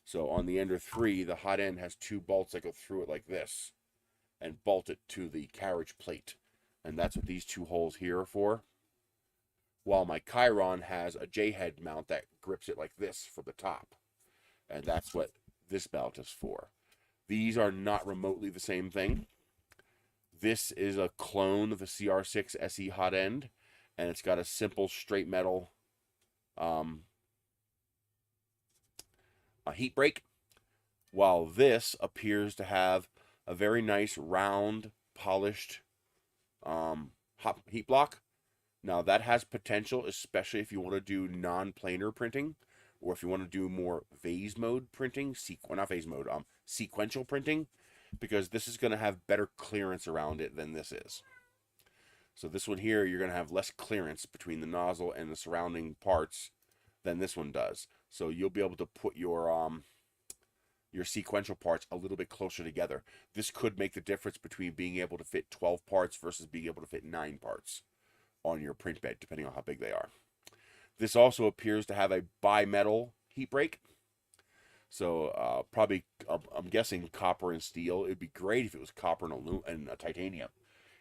So on the Ender 3, the hot end has two bolts that go through it like this and bolt it to the carriage plate. And that's what these two holes here are for. While my Chiron has a J-head mount that grips it like this from the top. And that's what this mount is for. These are not remotely the same thing. This is a clone of the CR6 SE hot end, and it's got a simple straight metal a heat break, while this appears to have a very nice round polished hot heat block. Now that has potential, especially if you want to do non-planar printing, or if you want to do more vase mode printing, not vase mode, sequential printing, because this is going to have better clearance around it than this is. So this one here, you're going to have less clearance between the nozzle and the surrounding parts than this one does. So you'll be able to put your sequential parts a little bit closer together. This could make the difference between being able to fit 12 parts versus being able to fit 9 parts on your print bed, depending on how big they are. This also appears to have a bimetal heat break. So probably, I'm guessing copper and steel. It'd be great if it was copper and titanium.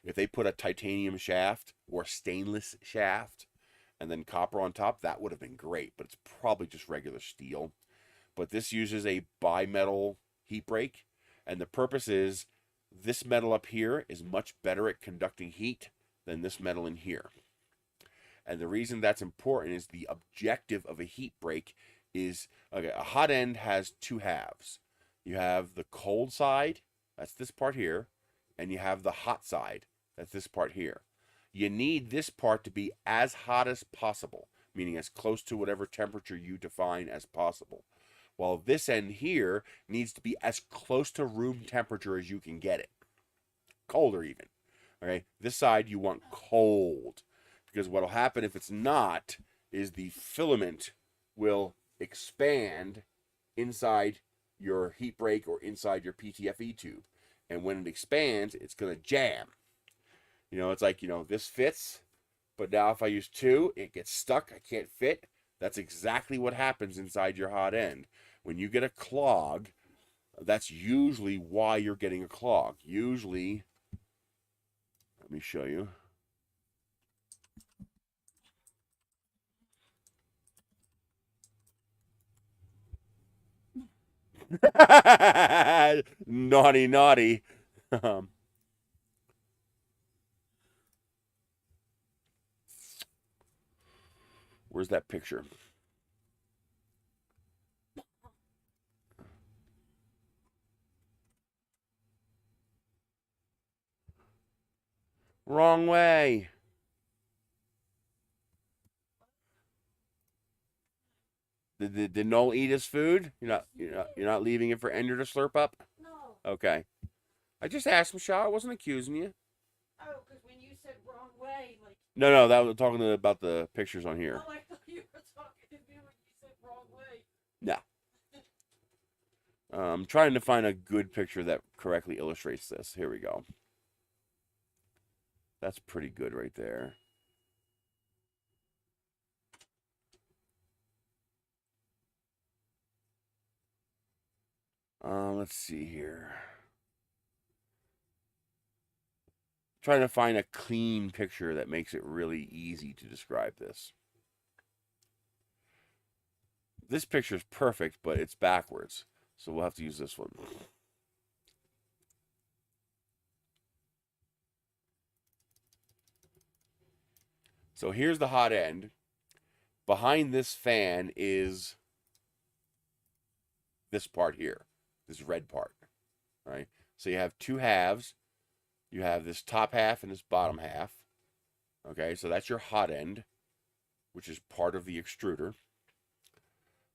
If they put a titanium shaft or stainless shaft and then copper on top, that would have been great, but it's probably just regular steel. But this uses a bimetal heat break, and the purpose is this metal up here is much better at conducting heat than this metal in here. And the reason that's important is the objective of a heat break is, okay, a hot end has two halves. You have the cold side, that's this part here, and you have the hot side, that's this part here. You need this part to be as hot as possible, meaning as close to whatever temperature you define as possible. While this end here needs to be as close to room temperature as you can get it. Colder even. Okay, this side you want cold, because what will happen if it's not is the filament will expand inside your heat break or inside your PTFE tube. And when it expands, it's going to jam. You know, it's like, you know, this fits, but now if I use two, it gets stuck. I can't fit. That's exactly what happens inside your hot end. When you get a clog, that's usually why you're getting a clog. Usually, let me show you. Naughty, naughty. Where's that picture? Wrong way. Did Noel eat his food? You're not leaving it for Ender to slurp up? No. Okay. I just asked Michelle. I wasn't accusing you. Oh, because when you said wrong way, like. No, that was talking about the pictures on here. Oh, I thought you were talking to me when you said wrong way. No. I'm trying to find a good picture that correctly illustrates this. Here we go. That's pretty good right there. Let's see here. Trying to find a clean picture that makes it really easy to describe this. This picture is perfect, but it's backwards. So we'll have to use this one. So here's the hot end. Behind this fan is this part here, this red part, right? So you have two halves. You have this top half and this bottom half. Okay, so that's your hot end, which is part of the extruder.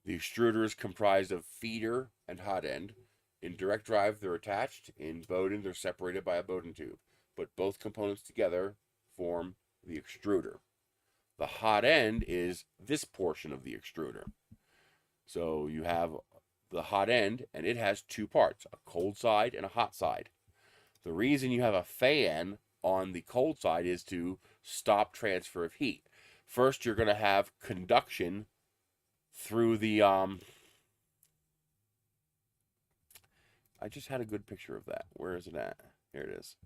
The extruder is comprised of feeder and hot end. In direct drive, they're attached. In Bowden, they're separated by a Bowden tube. But both components together form the extruder. The hot end is this portion of the extruder. So you have the hot end, and it has two parts, a cold side and a hot side. The reason you have a fan on the cold side is to stop transfer of heat. First, you're going to have conduction through the... I just had a good picture of that. Where is it at? Here it is.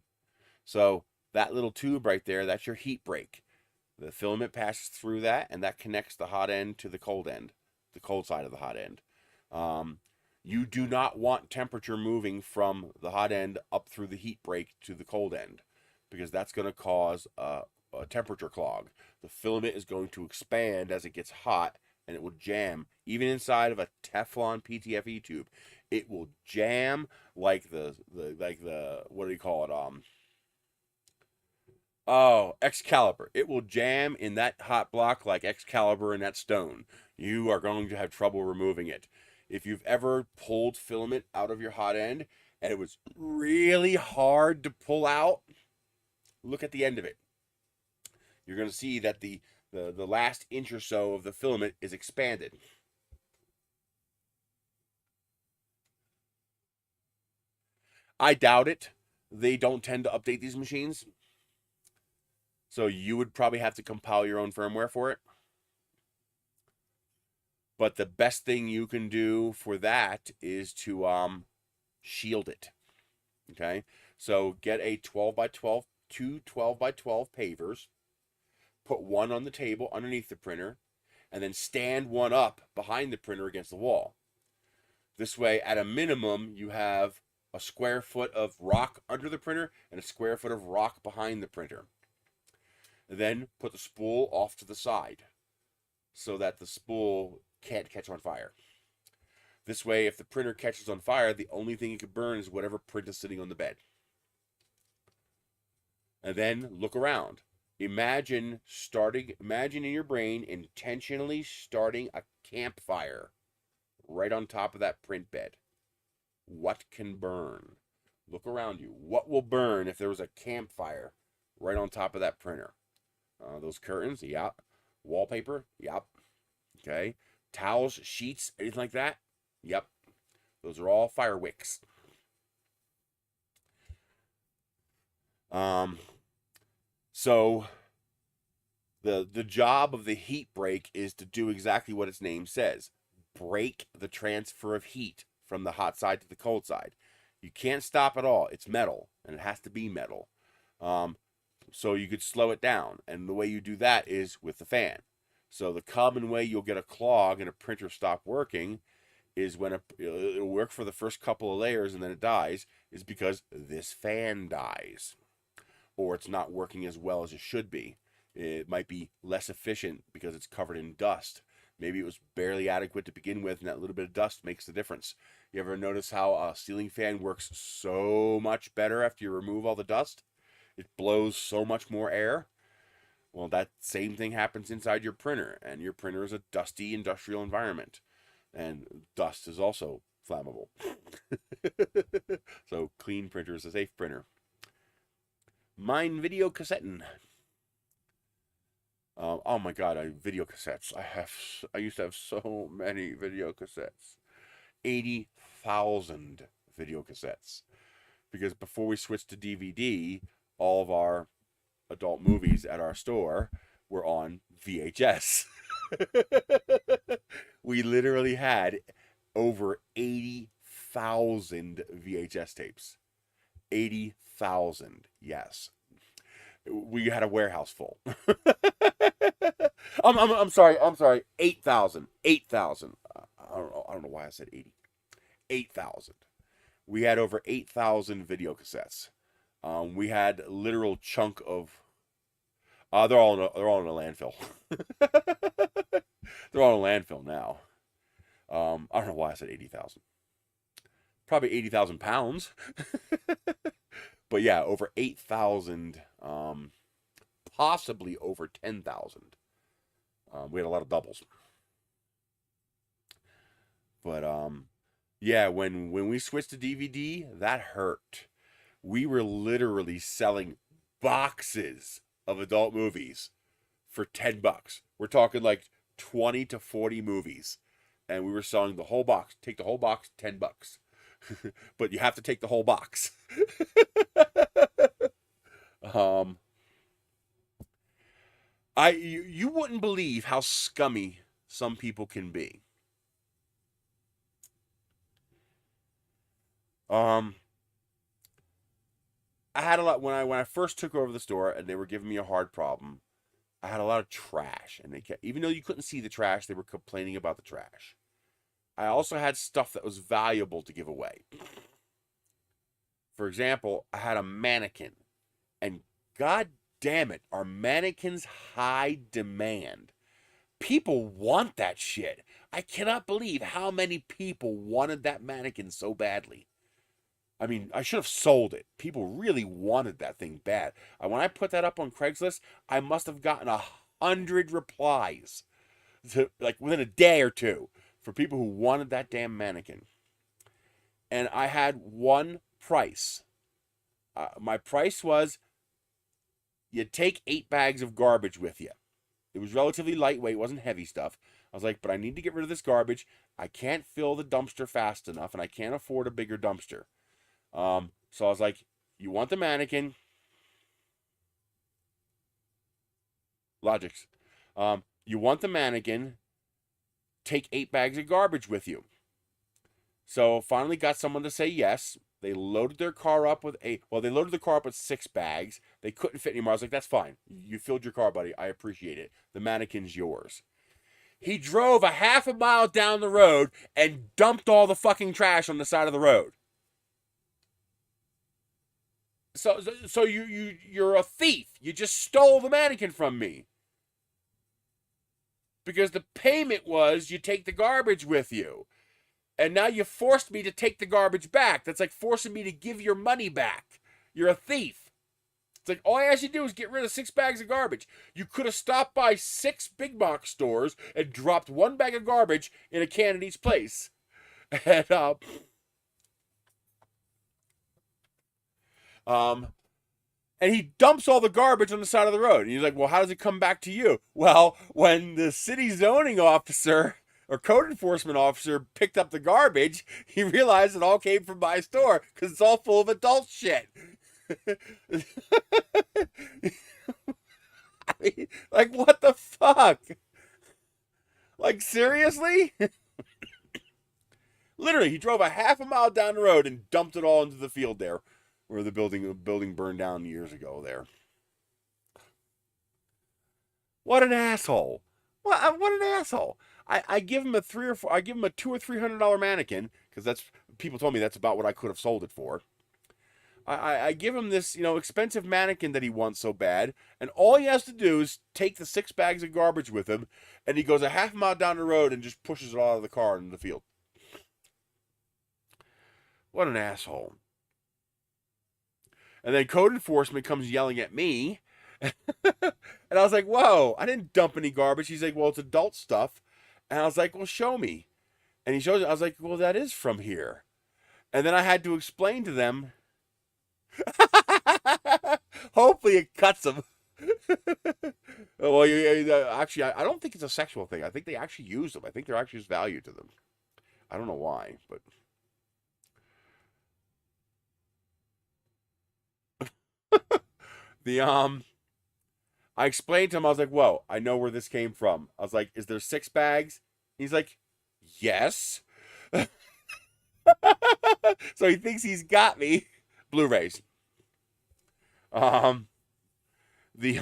So that little tube right there, that's your heat break. The filament passes through that, and that connects the hot end to the cold end, the cold side of the hot end. You do not want temperature moving from the hot end up through the heat break to the cold end, because that's going to cause a temperature clog. The filament is going to expand as it gets hot, and it will jam. Even inside of a Teflon PTFE tube, it will jam like the what do you call it? Excalibur. It will jam in that hot block like Excalibur in that stone. You are going to have trouble removing it. If you've ever pulled filament out of your hot end and it was really hard to pull out, look at the end of it. You're going to see that the last inch or so of the filament is expanded. I doubt it. They don't tend to update these machines. So you would probably have to compile your own firmware for it. But the best thing you can do for that is to shield it. Okay? So get a 12x12, two 12x12 pavers, put one on the table underneath the printer, and then stand one up behind the printer against the wall. This way, at a minimum, you have a square foot of rock under the printer and a square foot of rock behind the printer. And then put the spool off to the side so that the spool can't catch on fire. This way, if the printer catches on fire, the only thing it could burn is whatever print is sitting on the bed. And then look around. Imagine in your brain intentionally starting a campfire right on top of that print bed. What can burn? Look around you. What will burn if there was a campfire right on top of that printer? Those curtains, yep. Wallpaper, yep. Okay. Towels, sheets, anything like that, yep. Those are all fire wicks. So the job of the heat break is to do exactly what its name says. Break the transfer of heat from the hot side to the cold side. You can't stop it all. It's metal, and it has to be metal. So you could slow it down, and the way you do that is with the fan. So the common way you'll get a clog and a printer stop working is when it'll work for the first couple of layers and then it dies, is because this fan dies, or it's not working as well as it should be. It might be less efficient because it's covered in dust. Maybe it was barely adequate to begin with, and that little bit of dust makes the difference. You ever notice how a ceiling fan works so much better after you remove all the dust? It blows so much more air. Well, that same thing happens inside your printer, and your printer is a dusty industrial environment, and dust is also flammable. So clean printer is a safe printer. Mine video cassetting. Oh my god, video cassettes. I used to have so many video cassettes. 80,000 video cassettes. Because before we switched to DVD, all of our adult movies at our store were on VHS. We literally had over 80,000 VHS tapes. 80,000, yes. We had a warehouse full. I'm sorry. 8,000. I don't know why I said 80. 8,000. We had over 8,000 video cassettes. We had a literal chunk of. They're all in a landfill. They're all in a landfill now. I don't know why I said 80,000. Probably 80,000 pounds. But yeah, over 8,000. Possibly over 10,000. We had a lot of doubles. But yeah, when we switched to DVD, that hurt. We were literally selling boxes of adult movies for $10. We're talking like 20 to 40 movies, and we were selling the whole box. Take the whole box, $10. But you have to take the whole box. You wouldn't believe how scummy some people can be. I had a lot when I first took over the store and they were giving me a hard problem. I had a lot of trash, and they kept, even though you couldn't see the trash, they were complaining about the trash. I also had stuff that was valuable to give away. For example, I had a mannequin, and god damn it, are mannequins high demand. People want that shit. I cannot believe how many people wanted that mannequin so badly. I mean, I should have sold it. People really wanted that thing bad. When I put that up on Craigslist, I must have gotten 100 replies, like within a day or two, for people who wanted that damn mannequin. And I had one price. My price was, you take 8 bags of garbage with you. It was relatively lightweight, it wasn't heavy stuff. I was like, but I need to get rid of this garbage. I can't fill the dumpster fast enough, and I can't afford a bigger dumpster. So I was like, you want the mannequin? Logics. You want the mannequin? Take 8 bags of garbage with you. So finally got someone to say yes. They loaded their car up with they loaded the car up with 6 bags. They couldn't fit anymore. I was like, that's fine. You filled your car, buddy. I appreciate it. The mannequin's yours. He drove a half a mile down the road and dumped all the fucking trash on the side of the road. So you're a thief. You just stole the mannequin from me. Because the payment was you take the garbage with you. And now you forced me to take the garbage back. That's like forcing me to give your money back. You're a thief. It's like, all I asked you to do is get rid of 6 bags of garbage. You could have stopped by 6 big box stores and dropped 1 bag of garbage in a can at each place. And, and he dumps all the garbage on the side of the road. And he's like, well, how does it come back to you? Well, when the city zoning officer or code enforcement officer picked up the garbage, he realized it all came from my store because it's all full of adult shit. I mean, like, what the fuck? Like, seriously? Literally, he drove a half a mile down the road and dumped it all into the field there, where the building burned down years ago there. What an asshole! What an asshole! I give him a $200 or $300 mannequin because that's people told me that's about what I could have sold it for. I give him this, expensive mannequin that he wants so bad, and all he has to do is take the 6 bags of garbage with him, and he goes a half mile down the road and just pushes it all out of the car into the field. What an asshole. And then code enforcement comes yelling at me, and I was like, whoa, I didn't dump any garbage. He's like, well, it's adult stuff. And I was like, well, show me. And he shows it. I was like, well, that is from here. And then I had to explain to them. Hopefully it cuts them. Well, actually, I don't think it's a sexual thing. I think they actually use them. I think there actually is value to them. I don't know why, but I explained to him. I was like, "Whoa, I know where this came from." I was like, "Is there 6 bags?" He's like, "Yes." So he thinks he's got me. Blu-rays. Um, the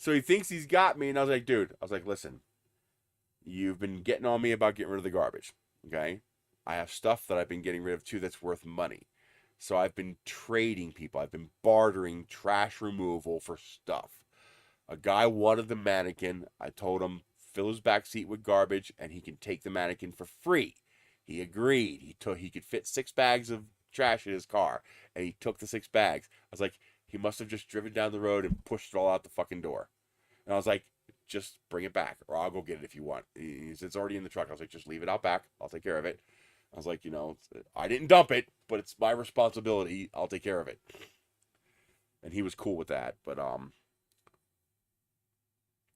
So he thinks he's got me, and I was like, dude, listen, you've been getting on me about getting rid of the garbage, okay? I have stuff that I've been getting rid of too that's worth money. So I've been trading people. I've been bartering trash removal for stuff. A guy wanted the mannequin. I told him fill his back seat with garbage and he can take the mannequin for free. He agreed. He could fit 6 bags of trash in his car, and he took the 6 bags. I was like, he must have just driven down the road and pushed it all out the fucking door. And I was like, just bring it back, or I'll go get it if you want. He said, it's already in the truck. I was like, just leave it out back. I'll take care of it. I was like, I didn't dump it, but it's my responsibility. I'll take care of it. And he was cool with that. But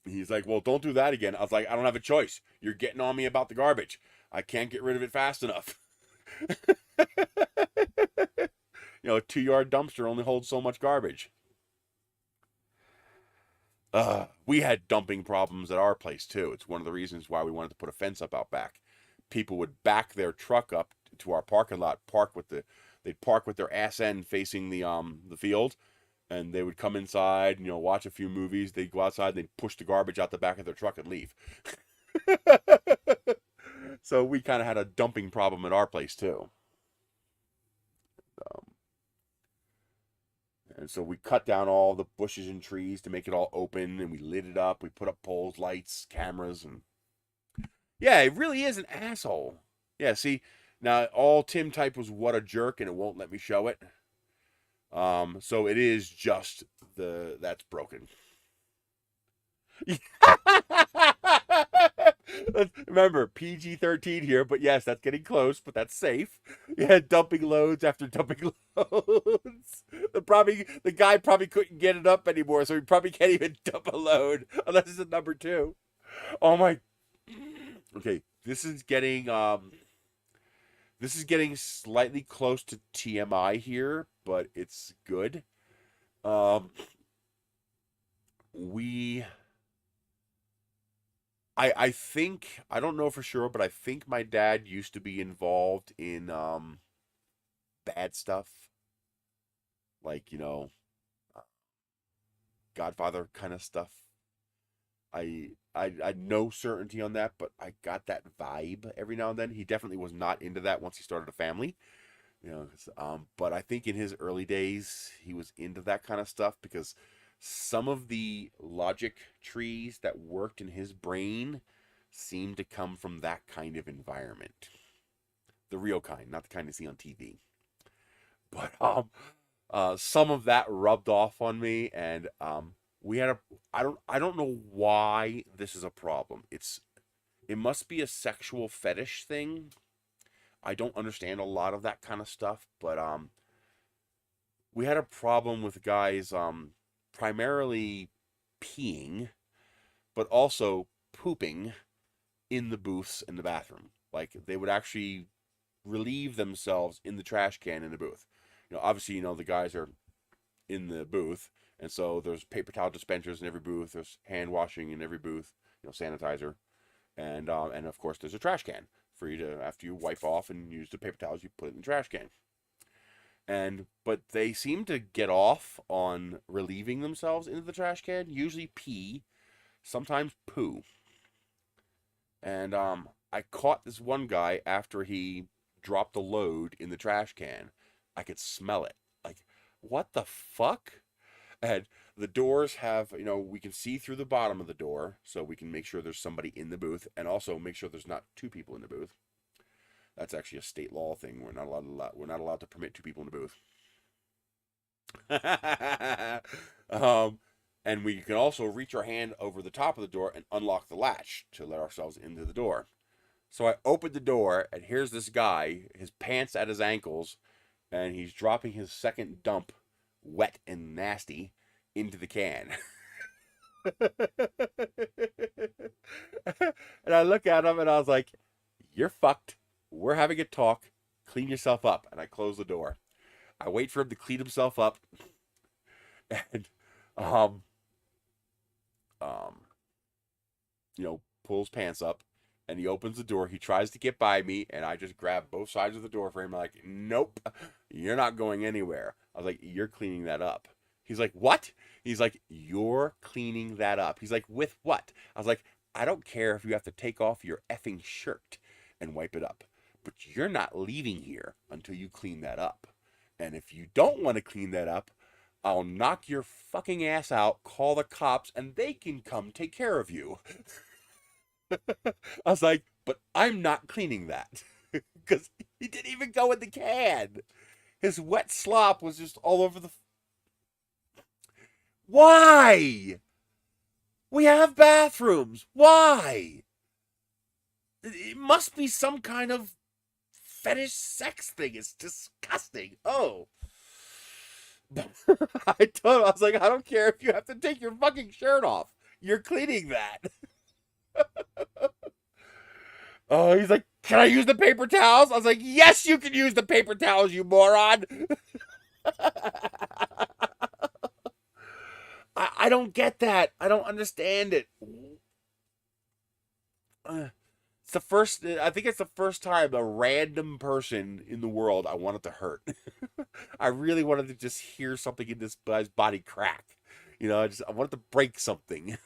he's like, well, don't do that again. I was like, I don't have a choice. You're getting on me about the garbage. I can't get rid of it fast enough. A 2-yard dumpster only holds so much garbage. We had dumping problems at our place too. It's one of the reasons why we wanted to put a fence up out back. People would back their truck up to our parking lot, they'd park with their ass end facing the field, and they would come inside, watch a few movies. They'd go outside, and they'd push the garbage out the back of their truck and leave. So we kind of had a dumping problem at our place too. And so we cut down all the bushes and trees to make it all open, and we lit it up. We put up poles, lights, cameras, and yeah, it really is an asshole. Yeah, see, now all Tim typed was what a jerk, and it won't let me show it. So it is just that's broken. Remember, PG-13 here, but yes, that's getting close, but that's safe. Yeah, dumping loads after dumping loads. The guy probably couldn't get it up anymore, so he probably can't even dump a load unless it's a number 2. Oh my. Okay, this is getting slightly close to TMI here, but it's good. I think, I don't know for sure, but I think my dad used to be involved in bad stuff. Like, Godfather kind of stuff. I no certainty on that, but I got that vibe every now and then. He definitely was not into that once he started a family. You know, but I think in his early days he was into that kind of stuff because some of the logic trees that worked in his brain seemed to come from that kind of environment. The real kind, not the kind you see on TV. But some of that rubbed off on me, and we had a. I don't know why this is a problem. It must be a sexual fetish thing. I don't understand a lot of that kind of stuff, but we had a problem with guys primarily peeing, but also pooping in the booths in the bathroom. Like they would actually relieve themselves in the trash can in the booth. Obviously, the guys are in the booth, and so there's paper towel dispensers in every booth. There's hand washing in every booth, sanitizer, and of course there's a trash can for you to, after you wipe off and use the paper towels, you put it in the trash can. But they seem to get off on relieving themselves into the trash can, usually pee, sometimes poo. And I caught this one guy after he dropped a load in the trash can. I could smell it. Like, what the fuck? And the doors have, we can see through the bottom of the door, so we can make sure there's somebody in the booth, and also make sure there's not two people in the booth. That's actually a state law thing. We're not allowed to permit two people in the booth. And we can also reach our hand over the top of the door and unlock the latch to let ourselves into the door. So I opened the door, and here's this guy, his pants at his ankles, and he's dropping his second dump, wet and nasty, into the can. And I look at him, and I was like, "You're fucked. We're having a talk. Clean yourself up." And I close the door. I wait for him to clean himself up, and pulls pants up, and he opens the door. He tries to get by me, and I just grab both sides of the door frame. I'm like, "Nope, you're not going anywhere." I was like, "You're cleaning that up." He's like, "What?" He's like, "You're cleaning that up." He's like, "With what?" I was like, "I don't care if you have to take off your effing shirt and wipe it up, but you're not leaving here until you clean that up. And if you don't want to clean that up, I'll knock your fucking ass out, call the cops, and they can come take care of you." I was like, "But I'm not cleaning that." Because he didn't even go in the can. His wet slop was just all over the... Why? We have bathrooms. Why? It must be some kind of fetish sex thing. It's disgusting. Oh. I was like, "I don't care if you have to take your fucking shirt off. You're cleaning that." Oh, he's like, "Can I use the paper towels?" I was like, "Yes, you can use the paper towels, you moron." I don't get that. I don't understand it. It's the first. I think it's the first time a random person in the world I wanted to hurt. I really wanted to just hear something in this guy's body crack. I wanted to break something.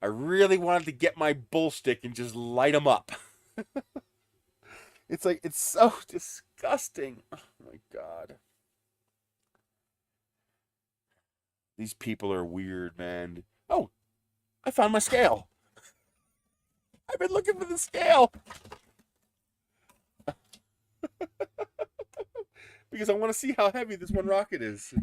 I really wanted to get my bull stick and just light him up. It's like, it's so disgusting. Oh my God. These people are weird, man. Oh, I found my scale. I've been looking for the scale. Because I want to see how heavy this one rocket is.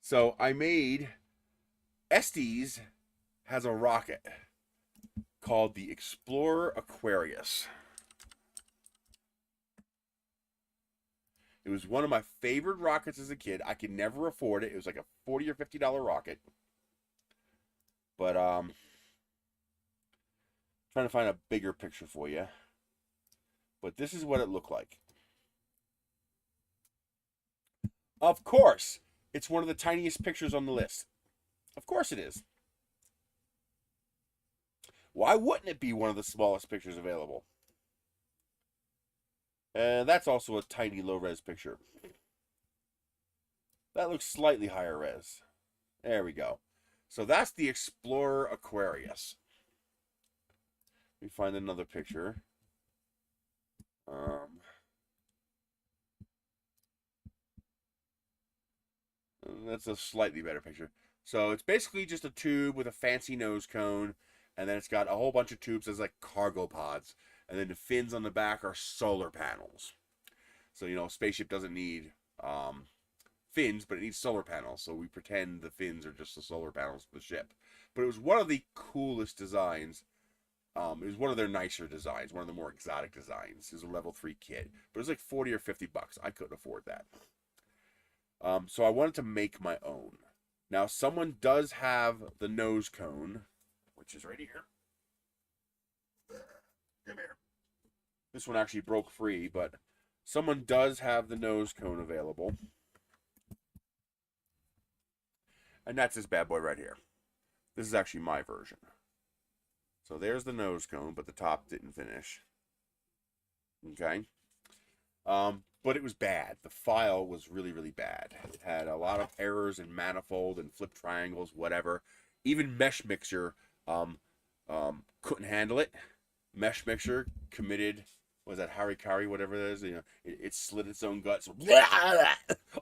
So I made... Estes has a rocket called the Explorer Aquarius. It was one of my favorite rockets as a kid. I could never afford it. It was like a $40 or $50 rocket. But trying to find a bigger picture for you. But this is what it looked like. Of course, it's one of the tiniest pictures on the list. Of course it is. Why wouldn't it be one of the smallest pictures available? And that's also a tiny low-res picture. That looks slightly higher res. There we go. So that's the Explorer Aquarius. Let me find another picture. That's a slightly better picture. So it's basically just a tube with a fancy nose cone, and then it's got a whole bunch of tubes as like cargo pods, and then the fins on the back are solar panels. So you know, spaceship doesn't need fins, but it needs solar panels. So we pretend the fins are just the solar panels of the ship. But it was one of the coolest designs. It was one of their nicer designs, one of the more exotic designs. It was a level 3 kit, but it was like 40 or 50 bucks. I couldn't afford that. So I wanted to make my own. Now, someone does have the nose cone, which is right here. Come here. This one actually broke free, but someone does have the nose cone available. And that's this bad boy right here. This is actually my version. So there's the nose cone, but the top didn't finish. Okay. But it was bad. The file was really, really bad. It had a lot of errors in manifold and flip triangles, whatever. Even Mesh Mixer couldn't handle it. Mesh Mixer committed, was that harikari, whatever it is? You know, it slit its own guts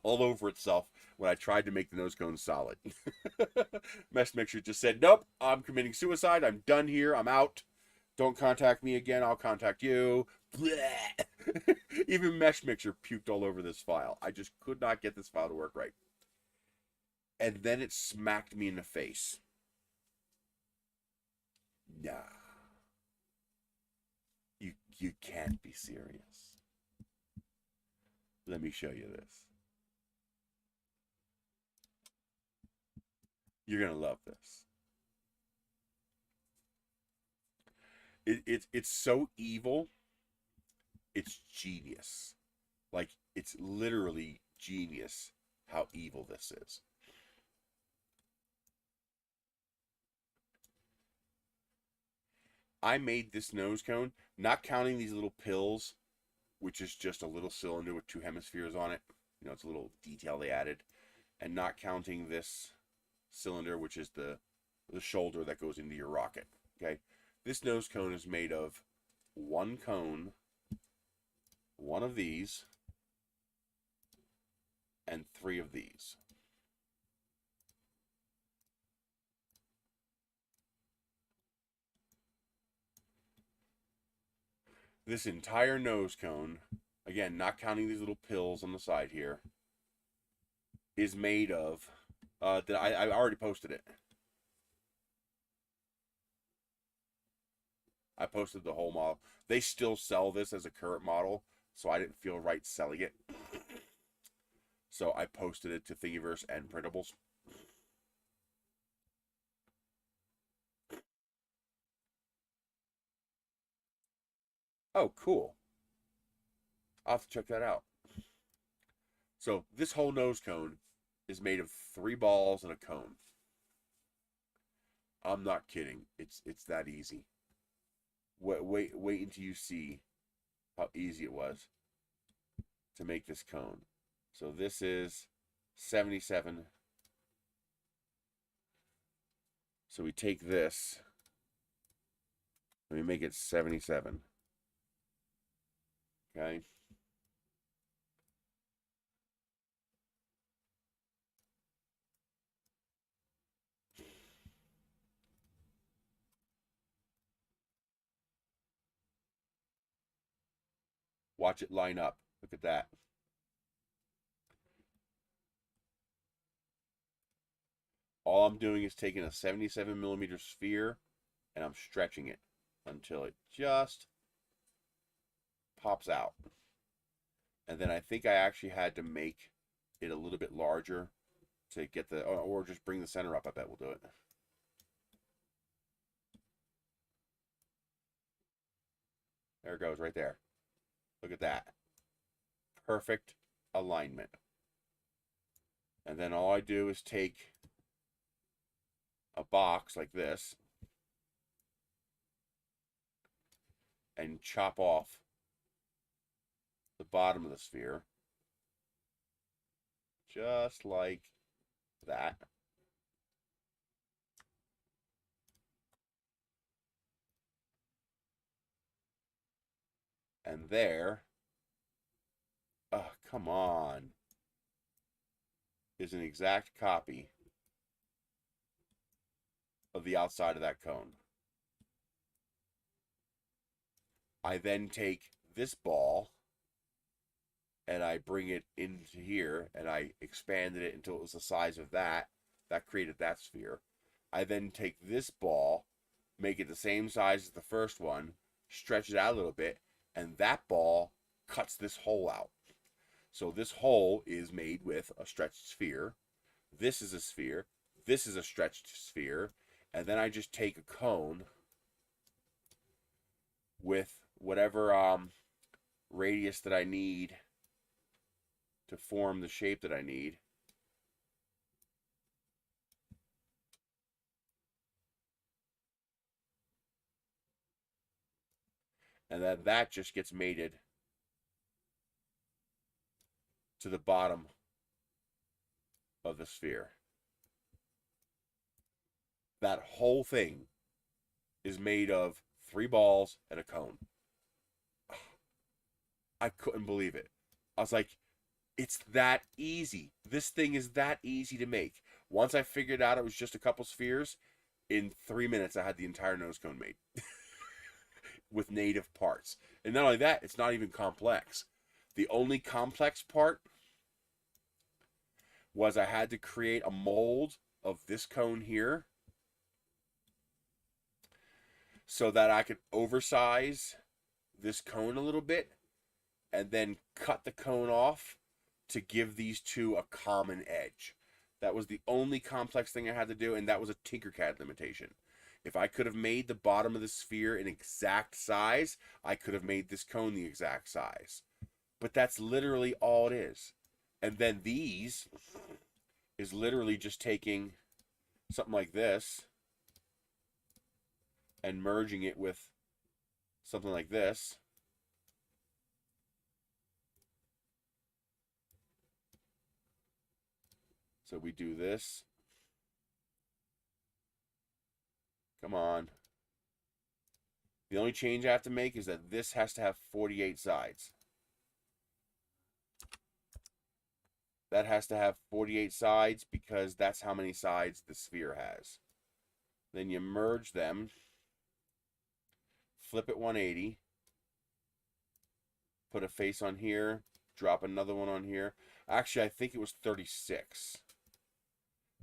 all over itself when I tried to make the nose cone solid. Mesh Mixer just said, nope, I'm committing suicide. I'm done here. I'm out. Don't contact me again. I'll contact you. Even Mesh Mixer puked all over this file. I just could not get this file to work right. And then it smacked me in the face. Nah. You can't be serious. Let me show you this. You're going to love this. It's so evil. It's genius. Like, it's literally genius how evil this is. I made this nose cone, not counting these little pills, which is just a little cylinder with 2 hemispheres on it. You know, it's a little detail they added. And not counting this cylinder, which is the shoulder that goes into your rocket. Okay? This nose cone is made of 1 cone, 1 of these, and 3 of these. This entire nose cone, again, not counting these little pills on the side here, is made of, I already posted it. I posted the whole model. They still sell this as a current model, so I didn't feel right selling it. So I posted it to Thingiverse and Printables. Oh, cool. I'll have to check that out. So this whole nose cone is made of 3 balls and a cone. I'm not kidding. It's that easy. Wait until you see how easy it was to make this cone. So this is 77. So we take this and we make it 77. Okay. Watch it line up. Look at that. All I'm doing is taking a 77 millimeter sphere and I'm stretching it until it just pops out. And then I think I actually had to make it a little bit larger to get the, or just bring the center up. I bet we'll do it. There it goes right there. Look at that. Perfect alignment. And then all I do is take a box like this and chop off the bottom of the sphere. Just like that. And there, oh, come on, is an exact copy of the outside of that cone. I then take this ball and I bring it into here and I expanded it until it was the size of that. That created that sphere. I then take this ball, make it the same size as the first one, stretch it out a little bit, and that ball cuts this hole out. So this hole is made with a stretched sphere. This is a sphere. This is a stretched sphere. And then I just take a cone with whatever radius that I need to form the shape that I need. And then that just gets mated to the bottom of the sphere. That whole thing is made of 3 balls and a cone. I couldn't believe it. I was like, it's that easy. This thing is that easy to make. Once I figured out it was just a couple spheres, in 3 minutes I had the entire nose cone made. With native parts. And not only that, it's not even complex. The only complex part was I had to create a mold of this cone here so that I could oversize this cone a little bit and then cut the cone off to give these two a common edge. That was the only complex thing I had to do, and that was a Tinkercad limitation. If I could have made the bottom of the sphere an exact size, I could have made this cone the exact size. But that's literally all it is. And then these is literally just taking something like this and merging it with something like this. So we do this. Come on. The only change I have to make is that this has to have 48 sides. That has to have 48 sides because that's how many sides the sphere has. Then you merge them, flip it 180, put a face on here, drop another one on here. Actually, I think it was 36.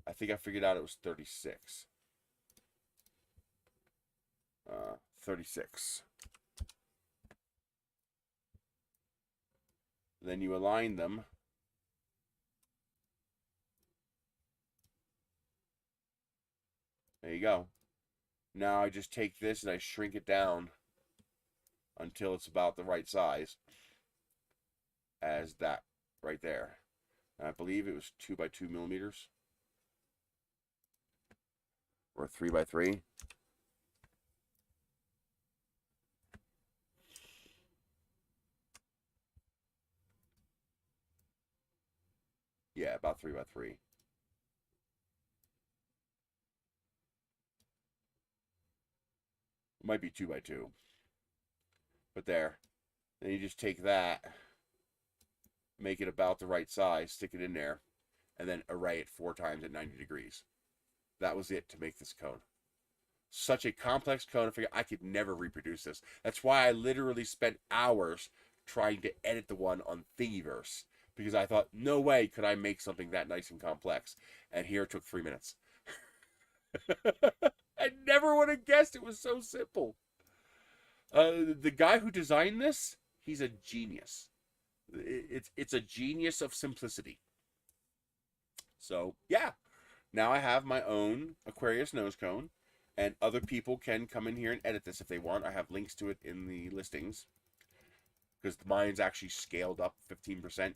I think I figured out it was 36. 36. Then you align them. There you go. Now I just take this and I shrink it down until it's about the right size as that right there. And I believe it was 2 by 2 millimeters or 3 by 3. Yeah, about 3 by 3. It might be 2 by 2. But there. Then you just take that, make it about the right size, stick it in there, and then array it 4 times at 90 degrees. That was it to make this cone. Such a complex cone, I figured I could never reproduce this. That's why I literally spent hours trying to edit the one on Thingiverse. Because I thought, no way could I make something that nice and complex. And here it took 3 minutes. I never would have guessed it was so simple. The guy who designed this, he's a genius. It's a genius of simplicity. So, yeah. Now I have my own Aquarius nose cone. And other people can come in here and edit this if they want. I have links to it in the listings. Because mine's actually scaled up 15%.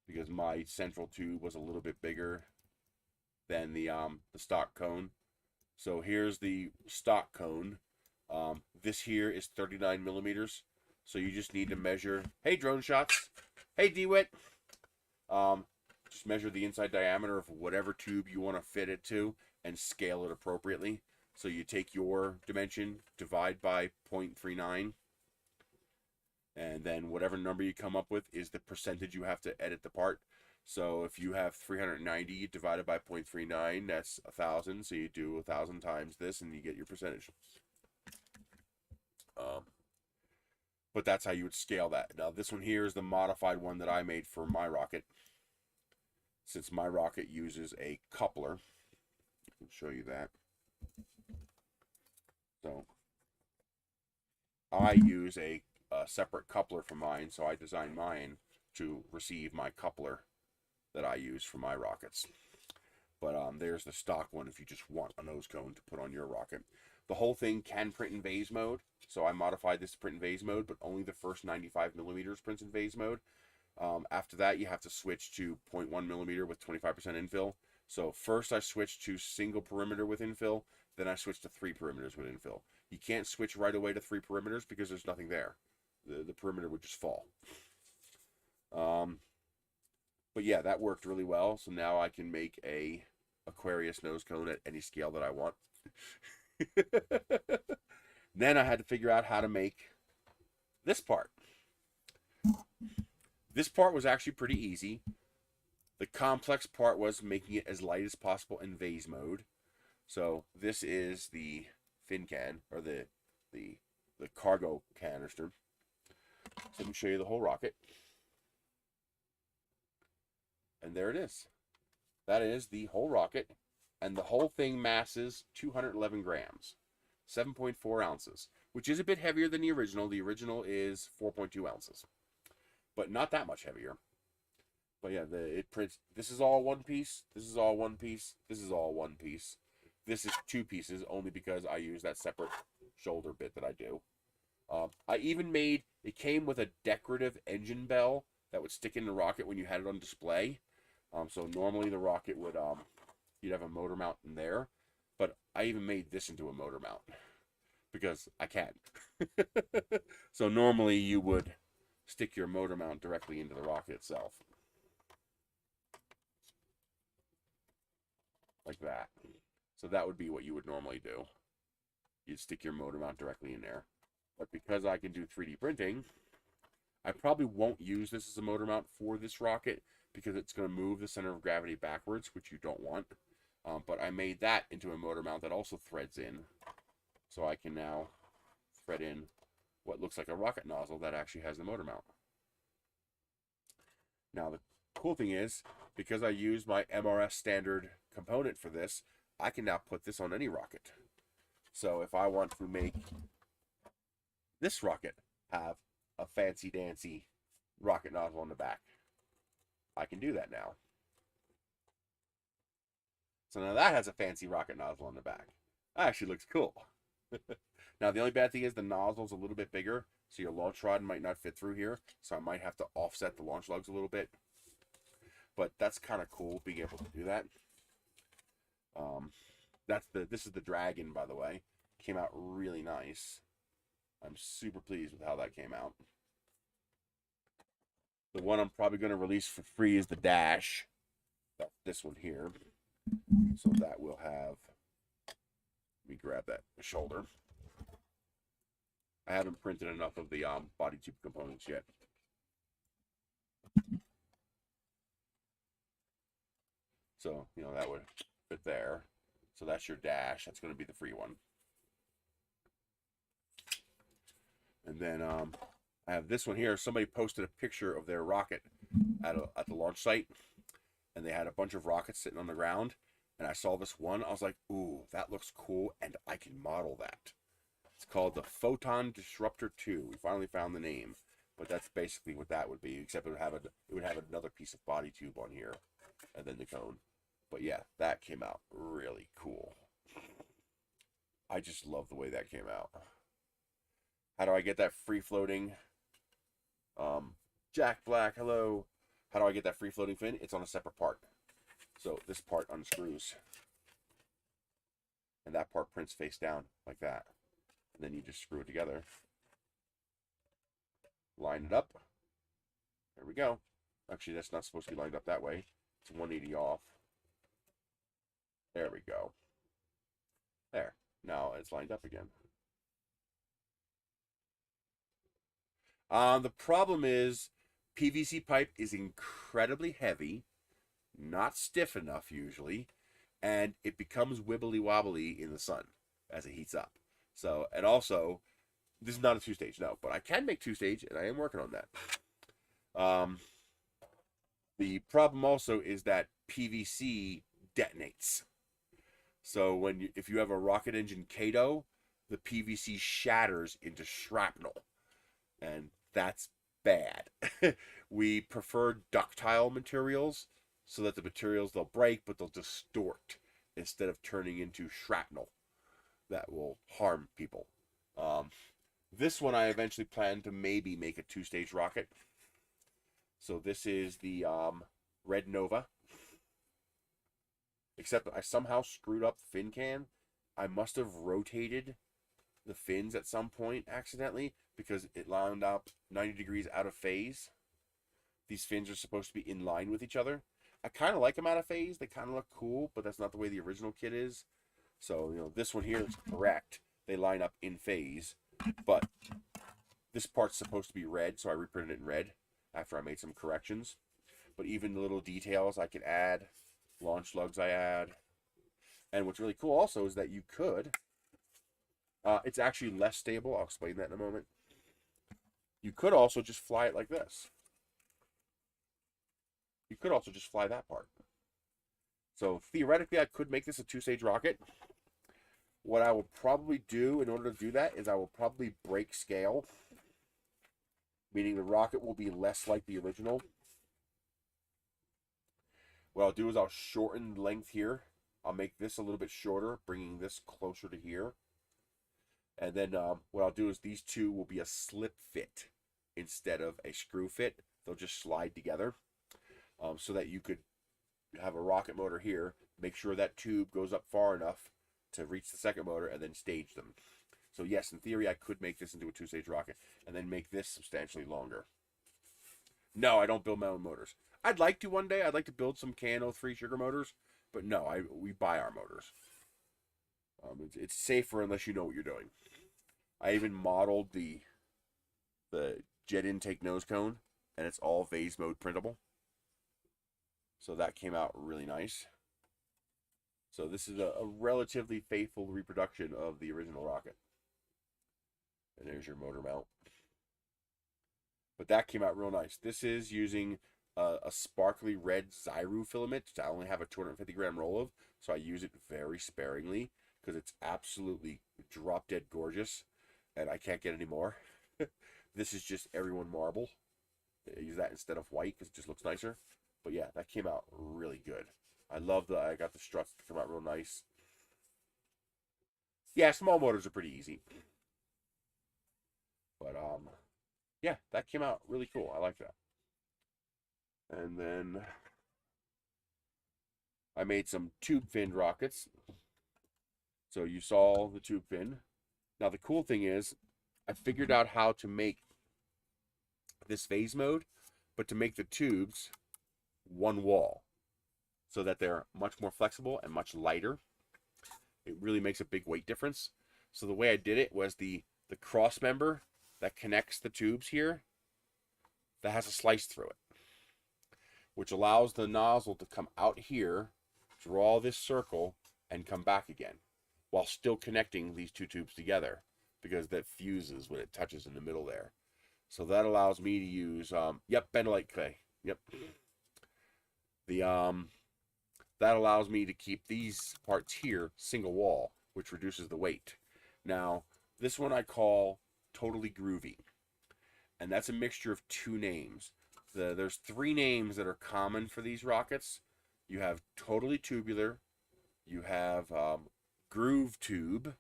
Because my central tube was a little bit bigger than the stock cone. So here's the stock cone. This here is 39 millimeters. So you just need to measure. Hey, drone shots. Hey, DeWitt. Just measure the inside diameter of whatever tube you want to fit it to and scale it appropriately. So you take your dimension, divide by 0.39. And then whatever number you come up with is the percentage you have to edit the part. So if you have 390 divided by 0.39, that's 1,000. So you do 1,000 times this, and you get your percentage. But that's how you would scale that. Now this one here is the modified one that I made for my rocket. Since my rocket uses a coupler, I can show you that. So I use a separate coupler for mine, so I designed mine to receive my coupler that I use for my rockets. But there's the stock one if you just want a nose cone to put on your rocket. The whole thing can print in vase mode, so I modified this to print in vase mode, but only the first 95 millimeters prints in vase mode. After that, you have to switch to 0.1 millimeter with 25% infill. So first I switched to single perimeter with infill, then I switched to 3 perimeters with infill. You can't switch right away to 3 perimeters because there's nothing there. The perimeter would just fall. But yeah, that worked really well. So now I can make a Aquarius nose cone at any scale that I want. Then I had to figure out how to make this part. This part was actually pretty easy. The complex part was making it as light as possible in vase mode. So this is the fin can, or the cargo canister. So let me show you the whole rocket. And there it is. That is the whole rocket. And the whole thing masses 211 grams, 7.4 ounces, which is a bit heavier than the original. The original is 4.2 ounces, but not that much heavier. But yeah, it prints. This is all one piece. This is all one piece. This is all one piece. This is 2 pieces only because I use that separate shoulder bit that I do. I even made, it came with a decorative engine bell that would stick in the rocket when you had it on display. So normally the rocket would, you'd have a motor mount in there, but I even made this into a motor mount because I can. So normally you would stick your motor mount directly into the rocket itself. Like that. So that would be what you would normally do. You'd stick your motor mount directly in there. But because I can do 3D printing, I probably won't use this as a motor mount for this rocket because it's going to move the center of gravity backwards, which you don't want. But I made that into a motor mount that also threads in. So I can now thread in what looks like a rocket nozzle that actually has the motor mount. Now the cool thing is, because I use my MRS standard component for this, I can now put this on any rocket. So if I want to make this rocket have a fancy dancy rocket nozzle on the back, I can do that now. So now that has a fancy rocket nozzle on the back. That actually looks cool. Now the only bad thing is the nozzle's a little bit bigger, so your launch rod might not fit through here, so I might have to offset the launch lugs a little bit. But that's kind of cool being able to do that. This is the Dragon, by the way. Came out really nice. I'm super pleased with how that came out. The one I'm probably going to release for free is the Dash. That's this one here. So that will have, let me grab that shoulder. I haven't printed enough of the body tube components yet. So, you know, that would fit there. So that's your Dash. That's going to be the free one. And then I have this one here. Somebody posted a picture of their rocket at the launch site. And they had a bunch of rockets sitting on the ground. And I saw this one. I was like, ooh, that looks cool. And I can model that. It's called the Photon Disruptor 2. We finally found the name. But that's basically what that would be. Except it would have another piece of body tube on here. And then the cone. But yeah, that came out really cool. I just love the way that came out. How do I get that free floating? Jack Black, hello. How do I get that free floating fin? It's on a separate part. So this part unscrews. And that part prints face down like that. And then you just screw it together. Line it up. There we go. Actually, that's not supposed to be lined up that way. It's 180 off. There we go. There. Now it's lined up again. The problem is PVC pipe is incredibly heavy, not stiff enough usually, and it becomes wibbly wobbly in the sun as it heats up. So, and also, this is not a two-stage, no, but I can make two-stage, and I am working on that. The problem also is that PVC detonates. So if you have a rocket engine Kato, the PVC shatters into shrapnel, and that's bad. We prefer ductile materials so that the materials, they'll break, but they'll distort instead of turning into shrapnel that will harm people. This one I eventually plan to maybe make a two-stage rocket. So this is the Red Nova. Except I somehow screwed up the fin can. I must have rotated the fins at some point accidentally because it lined up 90 degrees out of phase. These fins are supposed to be in line with each other. I kind of like them out of phase. They kind of look cool, but that's not the way the original kit is. So, you know, this one here is correct. They line up in phase, but this part's supposed to be red, so I reprinted it in red after I made some corrections. But even the little details I can add, launch lugs I add. And what's really cool also is that you could, it's actually less stable. I'll explain that in a moment. You could also just fly it like this. You could also just fly that part. So theoretically, I could make this a two-stage rocket. What I will probably do in order to do that is I will probably break scale, meaning the rocket will be less like the original. What I'll do is I'll shorten the length here. I'll make this a little bit shorter, bringing this closer to here. And then what I'll do is these two will be a slip fit instead of a screw fit. They'll just slide together so that you could have a rocket motor here. Make sure that tube goes up far enough to reach the second motor and then stage them. So yes, in theory, I could make this into a two-stage rocket and then make this substantially longer. No, I don't build my own motors. I'd like to one day. I'd like to build some KN03 sugar motors, but no, we buy our motors. It's safer unless you know what you're doing. I even modeled the jet intake nose cone, and it's all vase mode printable. So that came out really nice. So this is a relatively faithful reproduction of the original rocket. And there's your motor mount. But that came out real nice. This is using a sparkly red Eryone filament. I only have a 250 gram roll of, so I use it very sparingly because it's absolutely drop dead gorgeous, and I can't get any more. This is just Eryone marble. I use that instead of white because it just looks nicer. But yeah, that came out really good. I got the struts to come out real nice. Yeah, small motors are pretty easy. But yeah, that came out really cool. I like that. And then I made some tube finned rockets. So you saw the tube fin. Now the cool thing is I figured out how to make this phase mode, but to make the tubes one wall so that they're much more flexible and much lighter. It really makes a big weight difference. So the way I did it was the cross member that connects the tubes here, that has a slice through it, which allows the nozzle to come out here, draw this circle, and come back again, while still connecting these two tubes together, because that fuses when it touches in the middle there. So that allows me to use, bentonite clay. Yep. That allows me to keep these parts here single wall, which reduces the weight. Now, this one I call Totally Groovy, and that's a mixture of two names. There's three names that are common for these rockets. You have Totally Tubular, you have Groove Tube.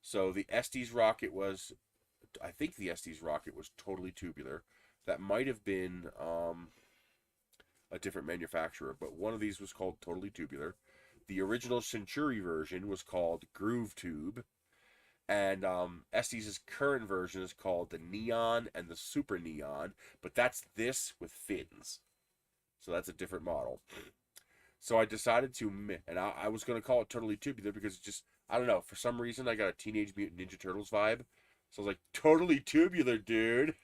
So the Estes rocket was, I think the Estes rocket was Totally Tubular. That might have been a different manufacturer, but one of these was called Totally Tubular. The original Century version was called Groove Tube, and Estes' current version is called the Neon and the Super Neon, but that's this with fins. So that's a different model. So I decided to, and I was going to call it Totally Tubular because it just, I don't know, for some reason I got a Teenage Mutant Ninja Turtles vibe. So I was like, totally tubular, dude.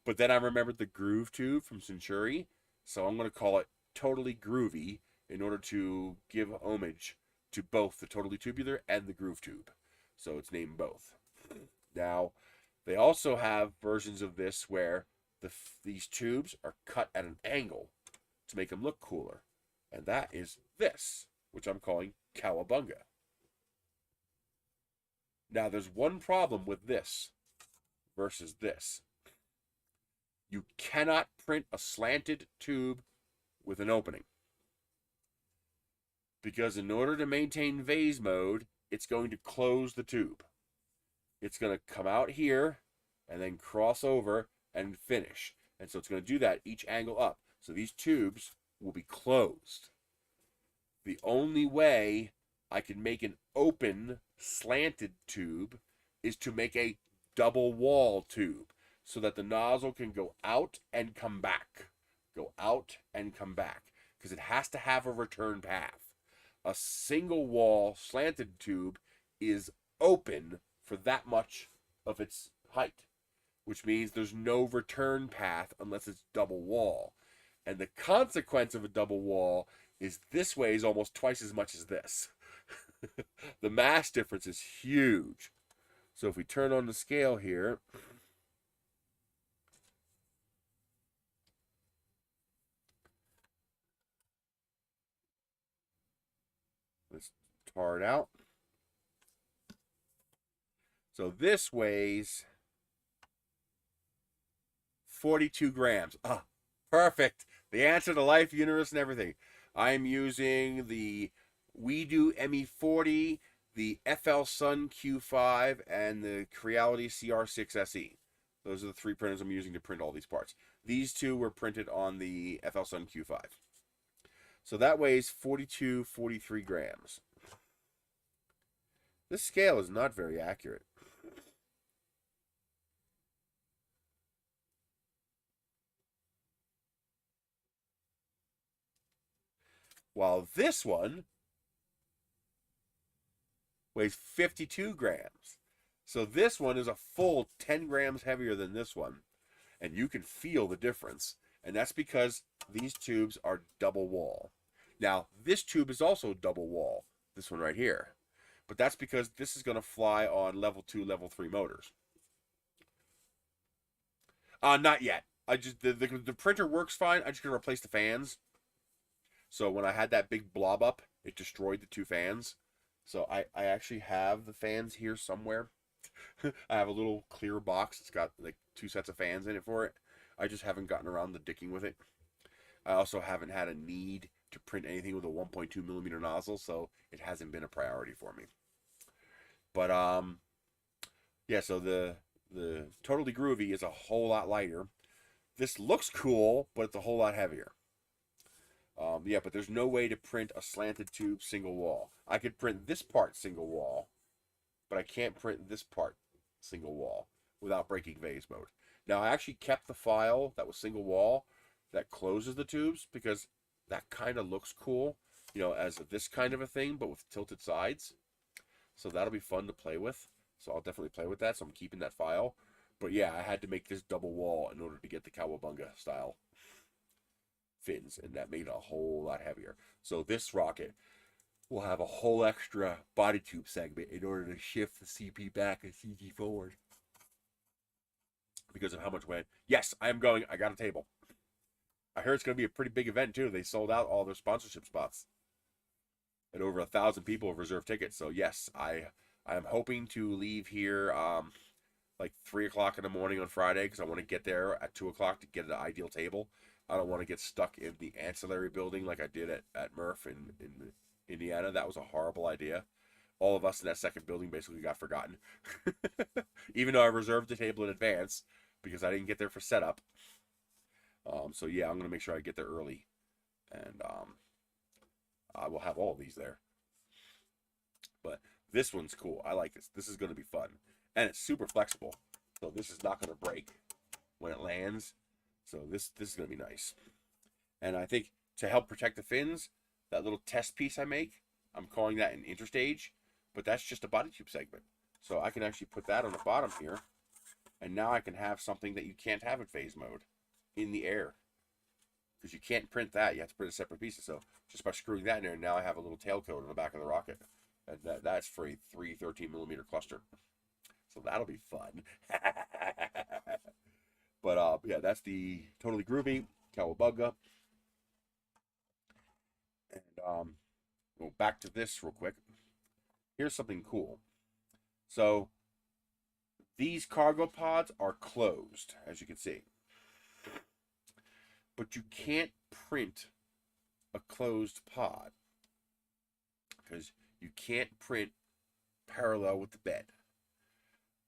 But then I remembered the groove tube from Century, so I'm going to call it totally groovy in order to give homage to both the totally tubular and the groove tube. So it's named both. Now, they also have versions of this where these tubes are cut at an angle to make them look cooler. And that is this, which I'm calling Cowabunga. Now, there's one problem with this versus this. You cannot print a slanted tube with an opening. Because in order to maintain vase mode, it's going to close the tube. It's going to come out here and then cross over and finish. And so it's going to do that each angle up. So these tubes will be closed. The only way I can make an open slanted tube is to make a double wall tube so that the nozzle can go out and come back. Go out and come back. Because it has to have a return path. A single wall slanted tube is open for that much of its height, which means there's no return path unless it's double wall. And the consequence of a double wall is this weighs almost twice as much as this. The mass difference is huge. So if we turn on the scale here, let's tar it out. So this weighs 42 grams. Ah, perfect. The answer to life, universe, and everything. I'm using the WeDo ME40, the FL Sun Q5, and the Creality CR6 SE. Those are the three printers I'm using to print all these parts. These two were printed on the FL Sun Q5. So that weighs 43 grams. This scale is not very accurate. While this one weighs 52 grams. So this one is a full 10 grams heavier than this one. And you can feel the difference. And that's because these tubes are double wall. Now, this tube is also double wall. This one right here. But that's because this is going to fly on level 2, level 3 motors. Not yet. The printer works fine. I just got to replace the fans. So when I had that big blob up, it destroyed the two fans. So I actually have the fans here somewhere. I have a little clear box. It's got like 2 sets of fans in it for it. I just haven't gotten around to dicking with it. I also haven't had a need to print anything with a 1.2 millimeter nozzle, so it hasn't been a priority for me. But yeah, so the Totally Groovy is a whole lot lighter. This looks cool, but it's a whole lot heavier. Yeah, but there's no way to print a slanted tube single wall. I could print this part single wall, but I can't print this part single wall without breaking vase mode. Now, I actually kept the file that was single wall that closes the tubes because that kind of looks cool, you know, as this kind of a thing, but with tilted sides. So that'll be fun to play with. So I'll definitely play with that. So I'm keeping that file. But yeah, I had to make this double wall in order to get the Cowabunga style fins, and that made it a whole lot heavier. So this rocket will have a whole extra body tube segment in order to shift the CP back and CG forward because of how much weight. Yes, I am going. I got a table. I heard it's going to be a pretty big event too. They sold out all their sponsorship spots, and over 1,000 people have reserved tickets. So yes, I am hoping to leave here like 3 o'clock in the morning on Friday because I want to get there at 2 o'clock to get an ideal table. I don't want to get stuck in the ancillary building like I did at Murph in Indiana. That was a horrible idea. All of us in that second building basically got forgotten. Even though I reserved the table in advance because I didn't get there for setup. So yeah, I'm going to make sure I get there early. And I will have all of these there. But this one's cool. I like this. This is going to be fun. And it's super flexible. So this is not going to break when it lands. So this is going to be nice. And I think to help protect the fins, that little test piece I make, I'm calling that an interstage, but that's just a body tube segment. So I can actually put that on the bottom here. And now I can have something that you can't have in phase mode in the air. Because you can't print that. You have to print a separate piece. So just by screwing that in there, now I have a little tail cone on the back of the rocket. And that's for a 13mm cluster. So that'll be fun. But yeah, that's the Totally Groovy Cowabunga. And go back to this real quick. Here's something cool. So these cargo pods are closed, as you can see. But you can't print a closed pod because you can't print parallel with the bed,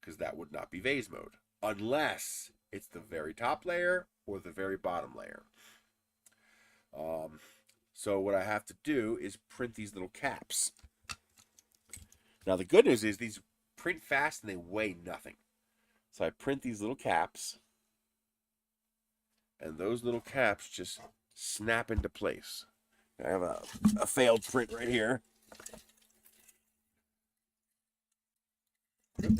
because that would not be vase mode unless it's the very top layer or the very bottom layer. So what I have to do is print these little caps. Now the good news is these print fast and they weigh nothing. So I print these little caps, and those little caps just snap into place. I have a failed print right here. Come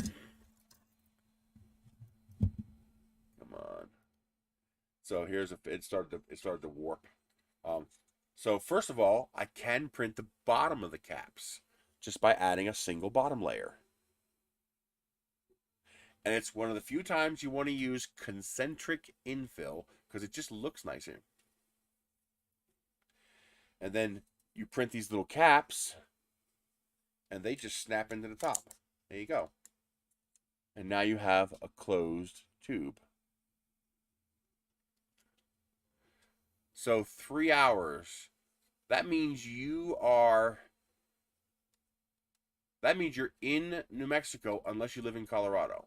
on. So here's it started to warp. So first of all, I can print the bottom of the caps just by adding a single bottom layer. And it's one of the few times you want to use concentric infill because it just looks nicer. And then you print these little caps and they just snap into the top. There you go. And now you have a closed tube. So 3 hours. That means you're in New Mexico unless you live in Colorado.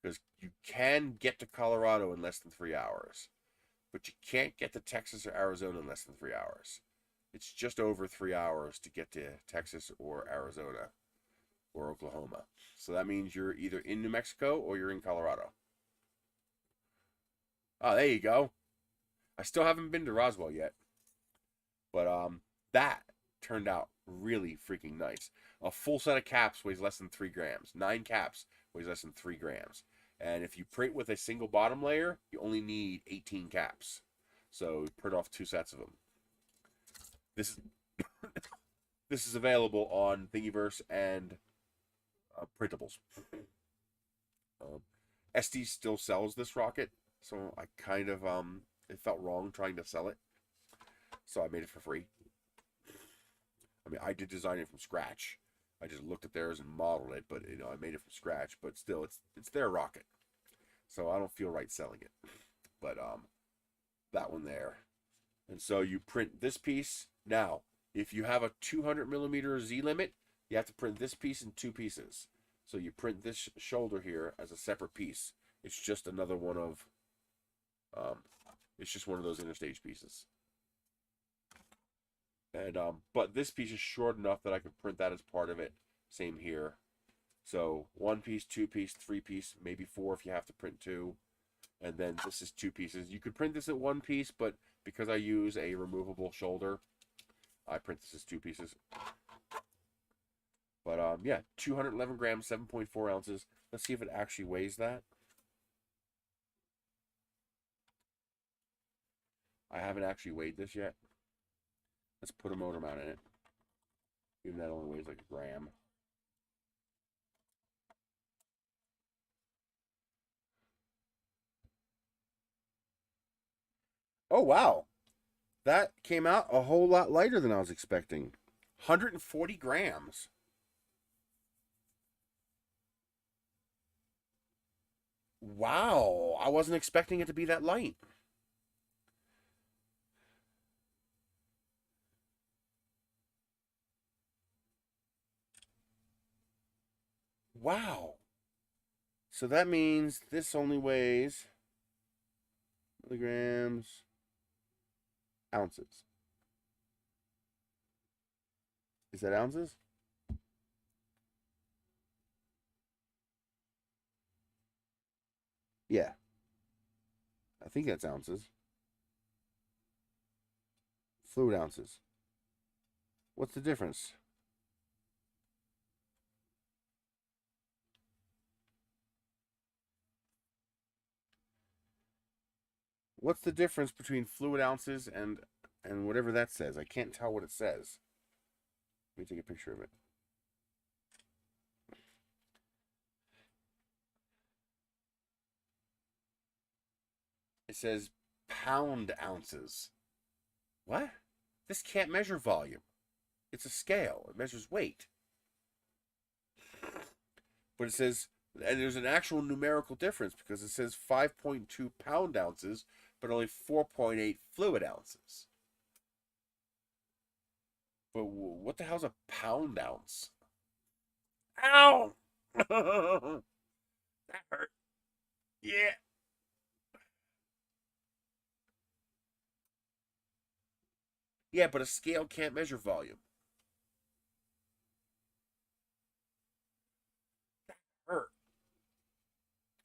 Because you can get to Colorado in less than 3 hours. But you can't get to Texas or Arizona in less than 3 hours. It's just over 3 hours to get to Texas or Arizona or Oklahoma. So that means you're either in New Mexico or you're in Colorado. Oh, there you go. I still haven't been to Roswell yet. But that turned out really freaking nice. A full set of caps weighs less than 3 grams. 9 caps weighs less than 3 grams. And if you print with a single bottom layer, you only need 18 caps. So print off 2 sets of them. This is available on Thingiverse and Printables. SD still sells this rocket, so I kind of it felt wrong trying to sell it, so I made it for free. I mean, I did design it from scratch. I just looked at theirs and modeled it, but you know, I made it from scratch. But still, it's their rocket, so I don't feel right selling it. But that one there, and so you print this piece. Now, if you have a 200mm Z limit, you have to print this piece in 2 pieces. So you print this shoulder here as a separate piece. It's just another one of, it's just one of those interstage pieces. And but this piece is short enough that I can print that as part of it. Same here. So 1 piece, 2 piece, 3 piece, maybe 4 if you have to print 2. And then this is 2 pieces. You could print this at 1 piece, but because I use a removable shoulder, I print this as 2 pieces. But yeah, 211 grams, 7.4 ounces. Let's see if it actually weighs that. I haven't actually weighed this yet. Let's put a motor mount in it. Even that only weighs like a gram. Oh, wow. That came out a whole lot lighter than I was expecting. 140 grams. Wow. I wasn't expecting it to be that light. Wow. So that means this only weighs milligrams, ounces. Is that ounces? Yeah. I think that's ounces. Fluid ounces. What's the difference? What's the difference between fluid ounces and whatever that says? I can't tell what it says. Let me take a picture of it. It says pound ounces. What? This can't measure volume. It's a scale. It measures weight. But it says, and there's an actual numerical difference because it says 5.2 pound ounces, but only 4.8 fluid ounces. But what the hell's a pound ounce? Ow! That hurt. Yeah. Yeah, but a scale can't measure volume. That hurt.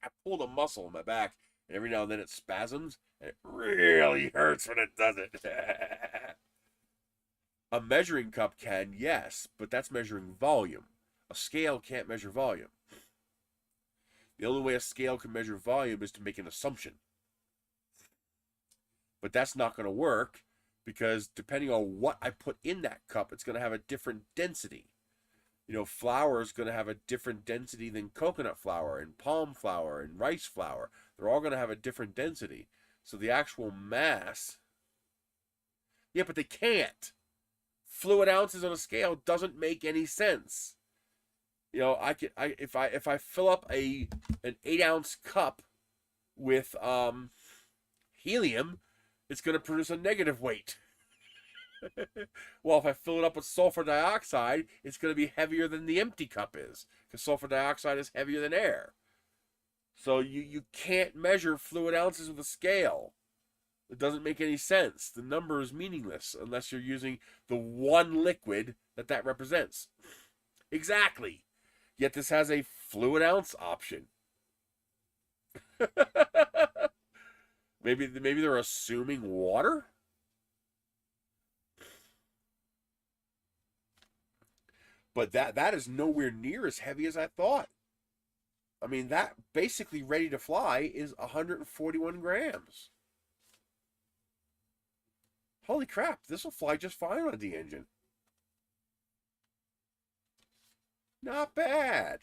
I pulled a muscle in my back, and every now and then it spasms, and it really hurts when it does it. A measuring cup can, yes, but that's measuring volume. A scale can't measure volume. The only way a scale can measure volume is to make an assumption. But that's not going to work because depending on what I put in that cup, it's going to have a different density. You know, flour is going to have a different density than coconut flour and palm flour and rice flour. They're all going to have a different density. So the actual mass... Yeah, but they can't. Fluid ounces on a scale doesn't make any sense. You know, if I fill up an 8-ounce cup with helium, it's going to produce a negative weight. Well, if I fill it up with sulfur dioxide, it's going to be heavier than the empty cup is, because sulfur dioxide is heavier than air. So you can't measure fluid ounces with a scale. It doesn't make any sense. The number is meaningless unless you're using the one liquid that represents. Exactly. Yet this has a fluid ounce option. Maybe they're assuming water? But that is nowhere near as heavy as I thought. I mean, that basically ready to fly is 141 grams. Holy crap, this will fly just fine on a D engine. Not bad.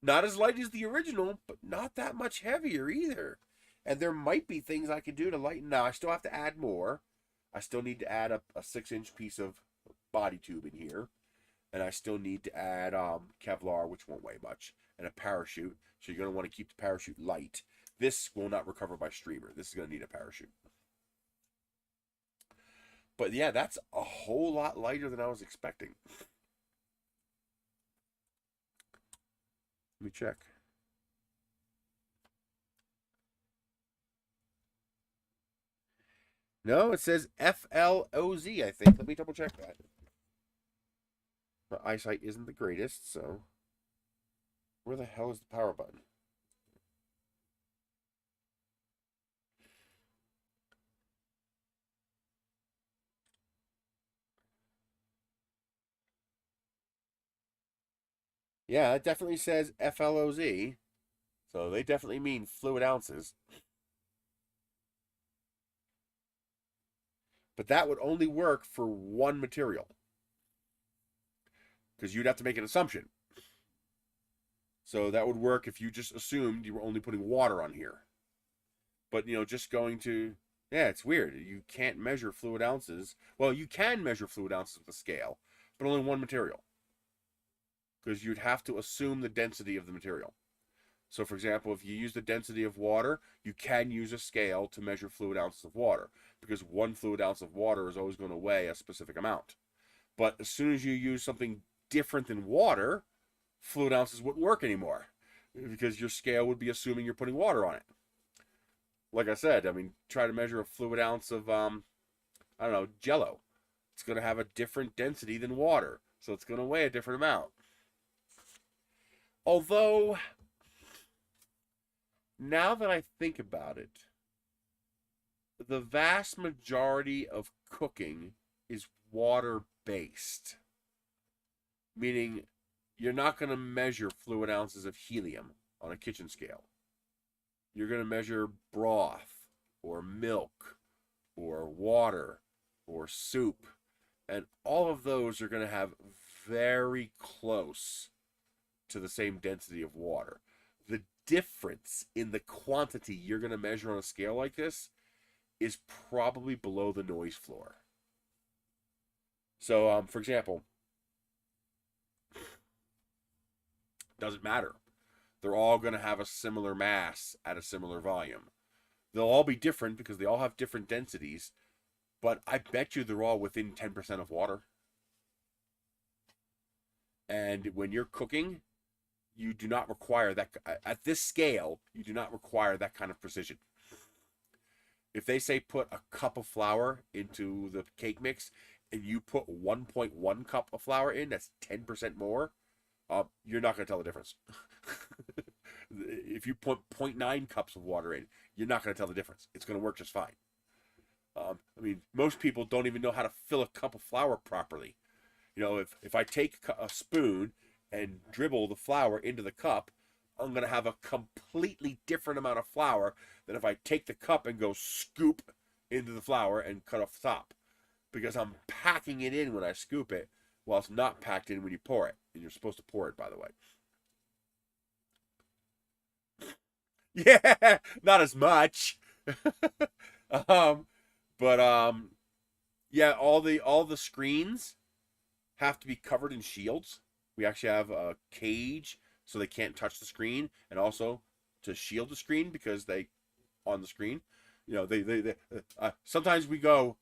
Not as light as the original, but not that much heavier either. And there might be things I can do to lighten. Now, I still have to add more. I still need to add a 6-inch piece of body tube in here. And I still need to add Kevlar, which won't weigh much, and a parachute. So you're going to want to keep the parachute light. This will not recover by streamer. This is going to need a parachute. But yeah, that's a whole lot lighter than I was expecting. Let me check. No, it says FLOZ, I think. Let me double check that. My eyesight isn't the greatest, so... Where the hell is the power button? Yeah, it definitely says FLOZ. So they definitely mean fluid ounces. But that would only work for one material. Because you'd have to make an assumption. So that would work if you just assumed you were only putting water on here. But, you know, just going to... Yeah, it's weird. You can't measure fluid ounces. Well, you can measure fluid ounces with a scale, but only one material. Because you'd have to assume the density of the material. So, for example, if you use the density of water, you can use a scale to measure fluid ounces of water. Because one fluid ounce of water is always going to weigh a specific amount. But as soon as you use something different than water, fluid ounces wouldn't work anymore. Because your scale would be assuming you're putting water on it. Like I said, I mean, try to measure a fluid ounce of, I don't know, Jello. It's going to have a different density than water. So it's going to weigh a different amount. Although, now that I think about it, the vast majority of cooking is water-based, meaning you're not going to measure fluid ounces of helium on a kitchen scale. You're going to measure broth or milk or water or soup, and all of those are going to have very close to the same density of water. The difference in the quantity you're going to measure on a scale like this is probably below the noise floor. So, for example, doesn't matter. They're all going to have a similar mass at a similar volume. They'll all be different because they all have different densities, but I bet you they're all within 10% of water. And when you're cooking, you do not require that. At this scale, you do not require that kind of precision. If they say put a cup of flour into the cake mix and you put 1.1 cup of flour in, that's 10% more, you're not going to tell the difference. If you put 0.9 cups of water in, you're not going to tell the difference. It's going to work just fine. I mean, most people don't even know how to fill a cup of flour properly. You know, if I take a spoon and dribble the flour into the cup, I'm going to have a completely different amount of flour than if I take the cup and go scoop into the flour and cut off the top. Because I'm packing it in when I scoop it, while it's not packed in when you pour it. And you're supposed to pour it, by the way. Yeah, not as much. Yeah, all the screens have to be covered in shields. We actually have a cage so they can't touch the screen, and also to shield the screen because they on the screen, you know, they sometimes we go,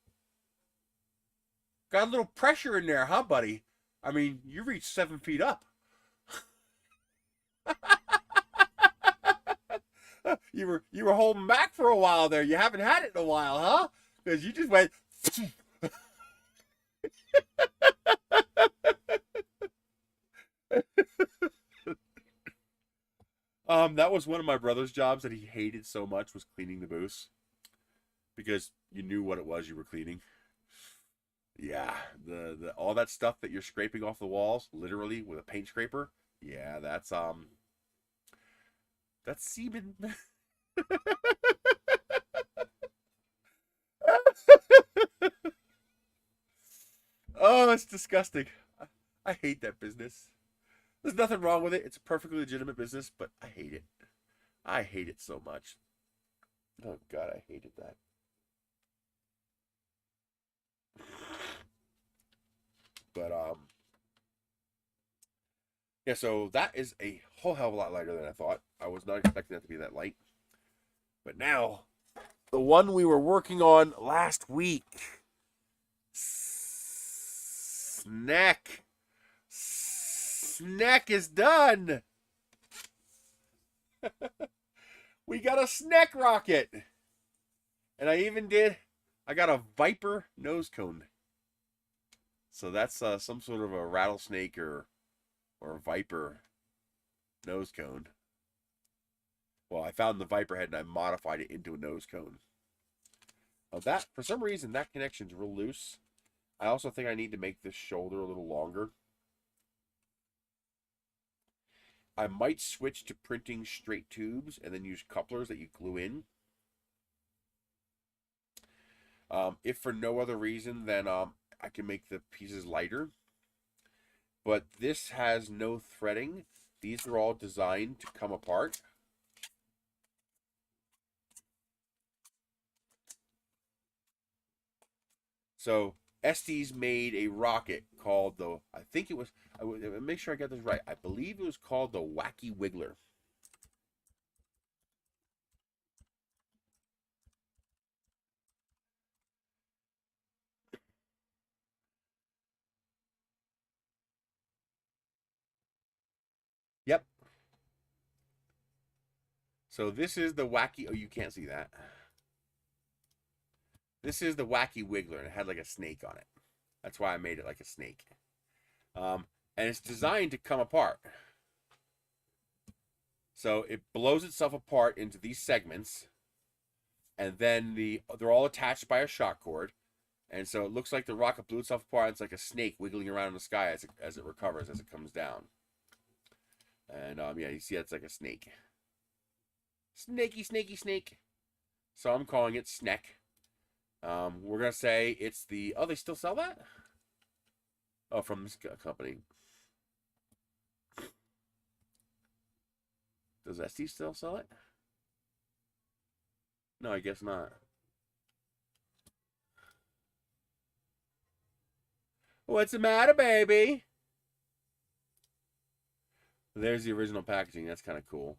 got a little pressure in there, huh, buddy? I mean, you reach 7 feet up. You were holding back for a while there. You haven't had it in a while, huh? Because you just went. That was one of my brother's jobs that he hated so much, was cleaning the booths, because you knew what it was you were cleaning. Yeah, the all that stuff that you're scraping off the walls, literally with a paint scraper. Yeah, that's semen. Oh, it's disgusting. I hate that business. There's nothing wrong with it. It's a perfectly legitimate business, but I hate it. I hate it so much. Oh God, I hated that. But yeah, so that is a whole hell of a lot lighter than I thought. I was not expecting that to be that light. But now, the one we were working on last week, snek is done. We got a snek rocket. And I got a Viper nose cone. So that's some sort of a rattlesnake or a viper nose cone. Well, I found the viper head and I modified it into a nose cone. That, for some reason, that connection's real loose. I also think I need to make this shoulder a little longer. I might switch to printing straight tubes and then use couplers that you glue in. If for no other reason than I can make the pieces lighter. But this has no threading. These are all designed to come apart. So Estes made a rocket called the, I think it was, make sure I get this right. I believe it was called the Wacky Wiggler. Yep. So this is the Wacky, oh, you can't see that. This is the Wacky Wiggler, and it had like a snake on it. That's why I made it like a snake. And it's designed to come apart. So it blows itself apart into these segments, and then they're all attached by a shock cord, And so it looks like the rocket blew itself apart. It's like a snake wiggling around in the sky as it recovers, as it comes down. And yeah, you see it's like a snake. Snaky, snaky, snake. So I'm calling it snek. We're going to say it's the... Oh, they still sell that? Oh, from this company. Does Estes still sell it? No, I guess not. What's the matter, baby? There's the original packaging. That's kind of cool.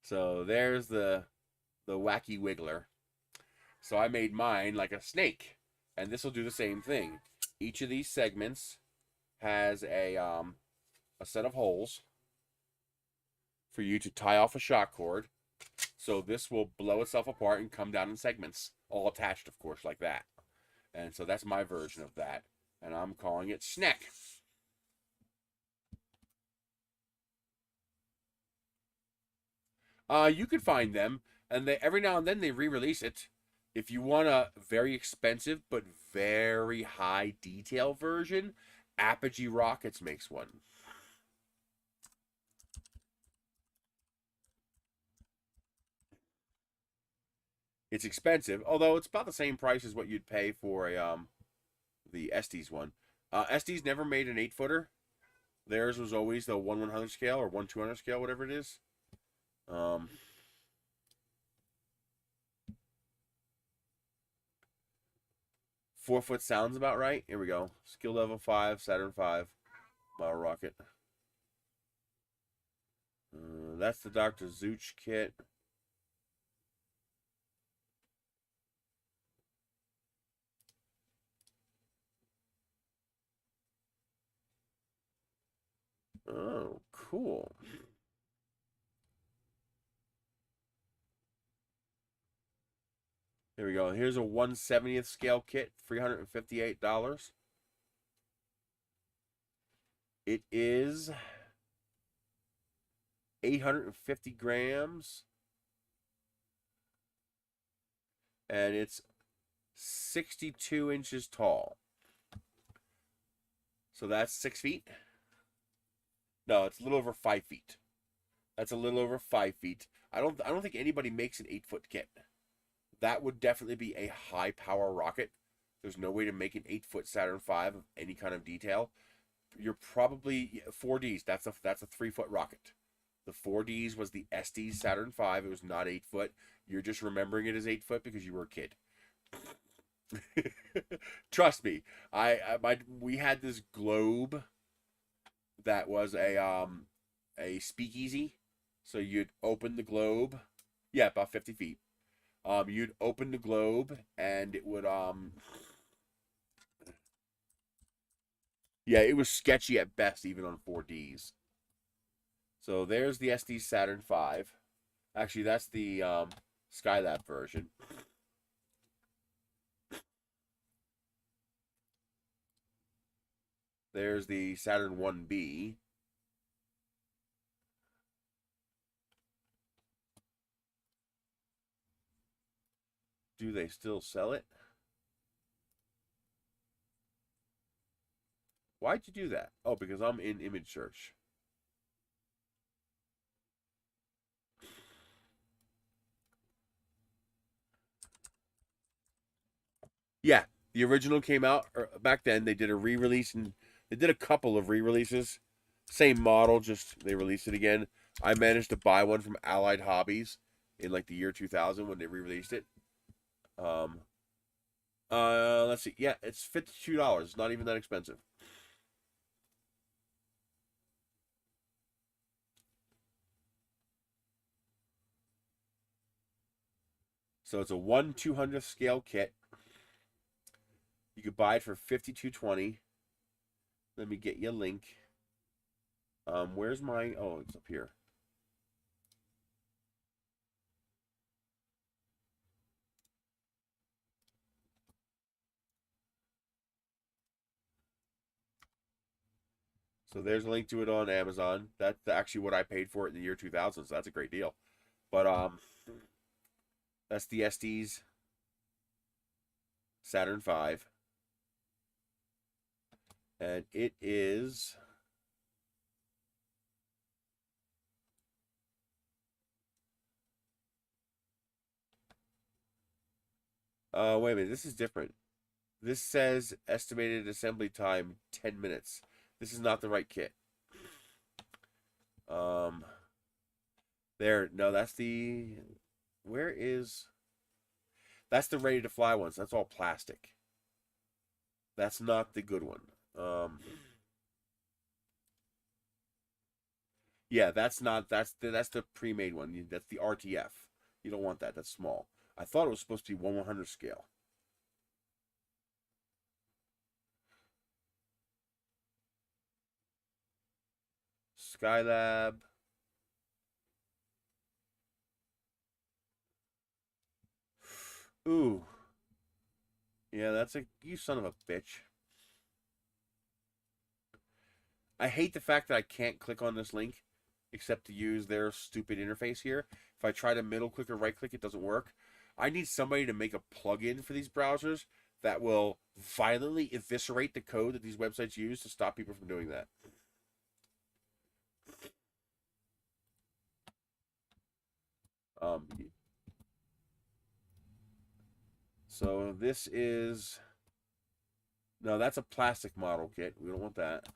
So there's the wacky wiggler. So I made mine like a snake, and this will do the same thing. Each of these segments has a set of holes for you to tie off a shock cord. So this will blow itself apart and come down in segments, all attached, of course, like that. And so that's my version of that, and I'm calling it snek. You can find them, and they every now and then they re-release it. If you want a very expensive but very high detail version, Apogee Rockets makes one. It's expensive, although it's about the same price as what you'd pay for a the Estes one. Estes never made an 8-footer. Theirs was always the 1/100 scale or 1/200 scale, whatever it is. 4-foot sounds about right. Here we go. Skill level 5, Saturn 5, model rocket. That's the Dr. Zooch kit. Oh, cool. Here we go. Here's a 1/70th scale kit, $358. It is 850 grams. And it's 62 inches tall. So that's 6 feet. No, it's a little over 5 feet. That's a little over 5 feet. I don't think anybody makes an 8-foot kit. That would definitely be a high power rocket. There's no way to make an 8-foot Saturn V of any kind of detail. You're probably 4Ds. That's a 3-foot rocket. The 4Ds was the Estes Saturn V. It was not 8-foot. You're just remembering it as 8-foot because you were a kid. Trust me. We had this globe that was a speakeasy. So you'd open the globe. Yeah, about 50 feet. You'd open the globe and it would yeah, it was sketchy at best even on 4Ds. So there's the SD Saturn V. Actually, that's the Skylab version. There's the Saturn 1B. Do they still sell it? Why'd you do that? Oh, because I'm in image search. Yeah, the original came out back then. They did a re-release, and they did a couple of re-releases. Same model, just they released it again. I managed to buy one from Allied Hobbies in like the year 2000 when they re-released it. Let's see. Yeah, it's $52. It's not even that expensive. So it's a 1/200th scale kit. You could buy it for $52.20. Let me get you a link. Where's my... Oh, it's up here. So there's a link to it on Amazon. That's actually what I paid for it in the year 2000, so that's a great deal. But that's the Estes Saturn V. And it is... wait a minute. This is different. This says estimated assembly time 10 minutes. This is not the right kit. There. No, that's the... Where is... That's the ready to fly ones. That's all plastic. That's not the good one. Yeah, that's not... That's the pre-made one. That's the RTF. You don't want that. That's small. I thought it was supposed to be 1/100 scale. Skylab. Ooh. Yeah, that's a... You son of a bitch. I hate the fact that I can't click on this link except to use their stupid interface here. If I try to middle click or right click, it doesn't work. I need somebody to make a plugin for these browsers that will violently eviscerate the code that these websites use to stop people from doing that. So this is... No, that's a plastic model kit. We don't want that.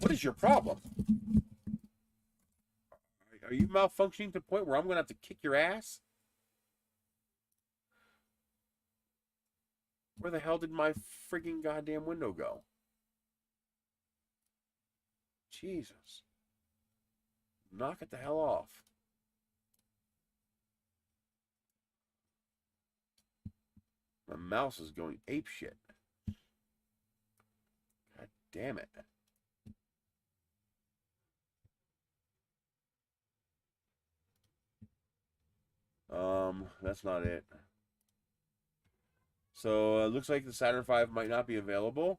What is your problem? Are you malfunctioning to the point where I'm going to have to kick your ass? Where the hell did my freaking goddamn window go? Jesus. Knock it the hell off. My mouse is going apeshit. God damn it. That's not it. So, looks like the Saturn V might not be available,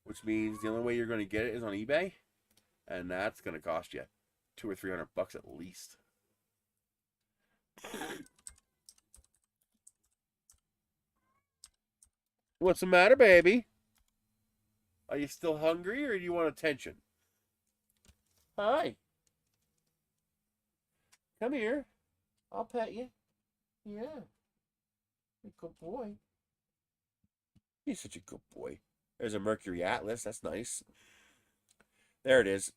which means the only way you're going to get it is on eBay, and that's going to cost you $200 or $300 at least. What's the matter, baby? Are you still hungry, or do you want attention? Hi. Come here. I'll pet you. Yeah. You're a good boy. He's such a good boy. There's a Mercury Atlas. That's nice. There it is.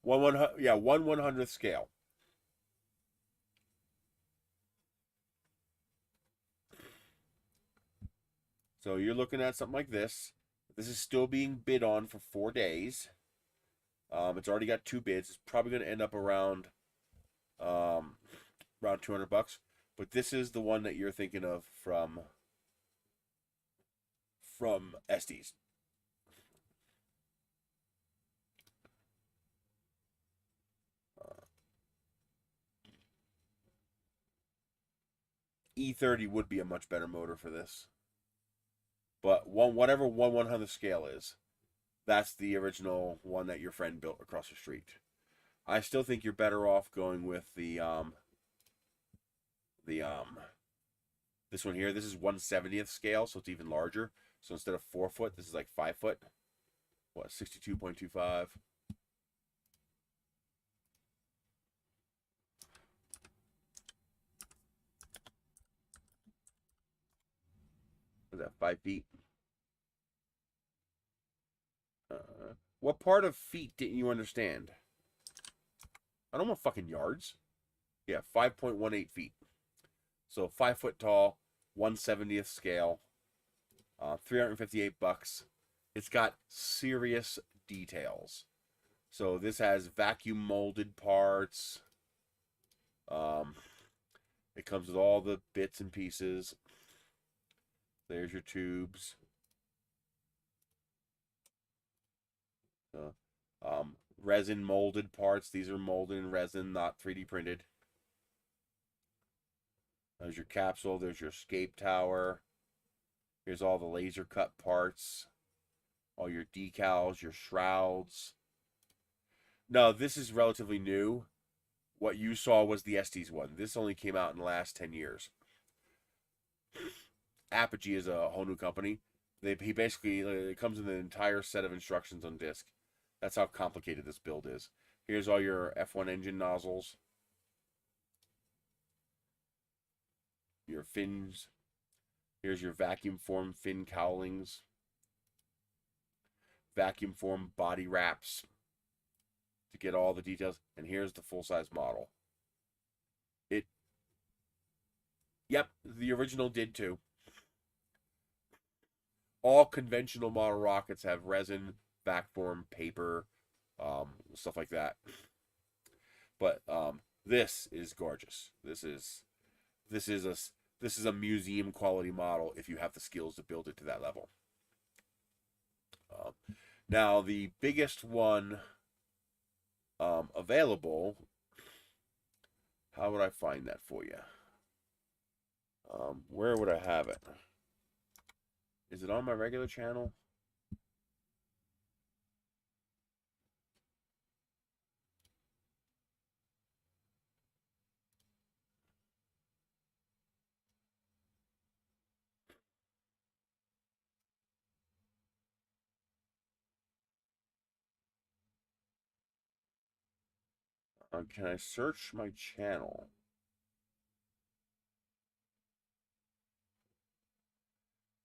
1/100th scale. So you're looking at something like this. This is still being bid on for 4 days. It's already got 2 bids. It's probably going to end up around $200. But this is the one that you're thinking of from Estes. E30 would be a much better motor for this. But whatever 1/100th scale is, that's the original one that your friend built across the street. I still think you're better off going with this one here. This is 1/70th scale, so it's even larger. So instead of 4 foot, this is like 5 foot. What, 62.25? Is that 5 feet? What part of feet didn't you understand? I don't want fucking yards. Yeah, 5.18 feet. So 5 foot tall, 1/70th scale, $358. It's got serious details. So this has vacuum molded parts. It comes with all the bits and pieces. There's your tubes. Resin molded parts. These are molded in resin, not 3D printed. There's your capsule. There's your escape tower. Here's all the laser cut parts. All your decals, your shrouds. No, this is relatively new. what you saw was the Estes one. This only came out in the last 10 years. Apogee is a whole new company. He basically, it comes in an entire set of instructions on disc. That's how complicated this build is. Here's all your F1 engine nozzles. Your fins. Here's your vacuum form fin cowlings. Vacuum form body wraps to get all the details. And here's the full-size model. Yep, the original did too. All conventional model rockets have resin, back form, paper, stuff like that. But this is gorgeous. This is a museum quality model if you have the skills to build it to that level. Now the biggest one available. How would I find that for you? Where would I have it? Is it on my regular channel? Can I search my channel?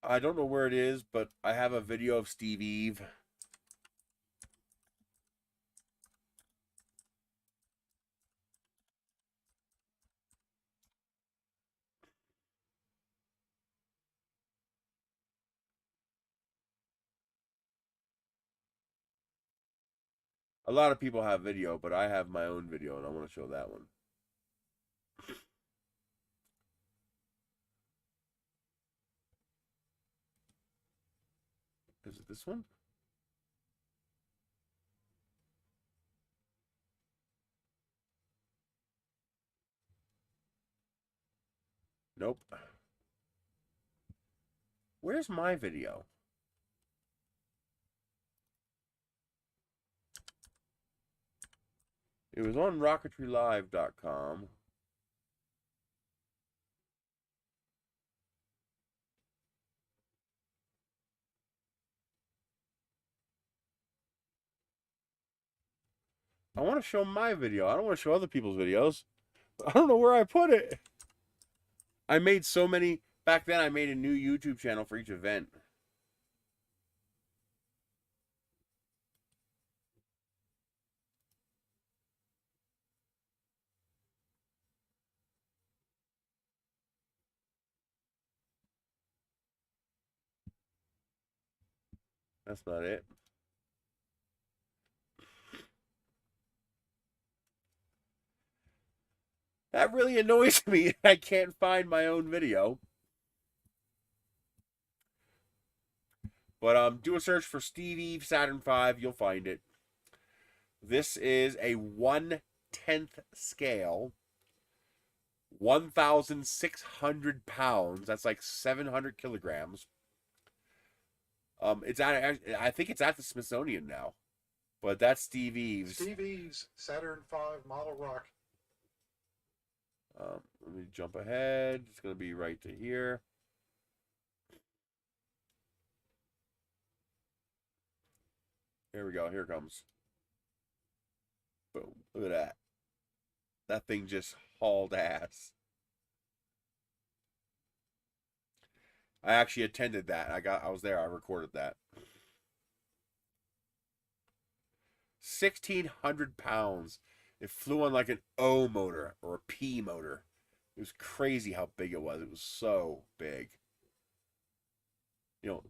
I don't know where it is, but I have a video of Steve Eve. A lot of people have video, but I have my own video, and I want to show that one. Is it this one? Nope. Where's my video? It was on rocketrylive.com. I want to show my video. I don't want to show other people's videos. I don't know where I put it. I made so many. Back then, I made a new YouTube channel for each event. That's not it. That really annoys me. I can't find my own video. But do a search for Steve Eve Saturn V. You'll find it. This is a 1/10 scale. 1,600 pounds. That's like 700 kilograms. It's at. I think it's at the Smithsonian now. But that's Steve Eve's. Steve Eve's Saturn V model rocket. Let me jump ahead. It's going to be right to here. Here we go. Here it comes. Boom. Look at that. That thing just hauled ass. I actually attended that. I was there. I recorded that. 1,600 pounds. It flew on like an O motor or a P motor. It was crazy how big it was. It was so big. You know,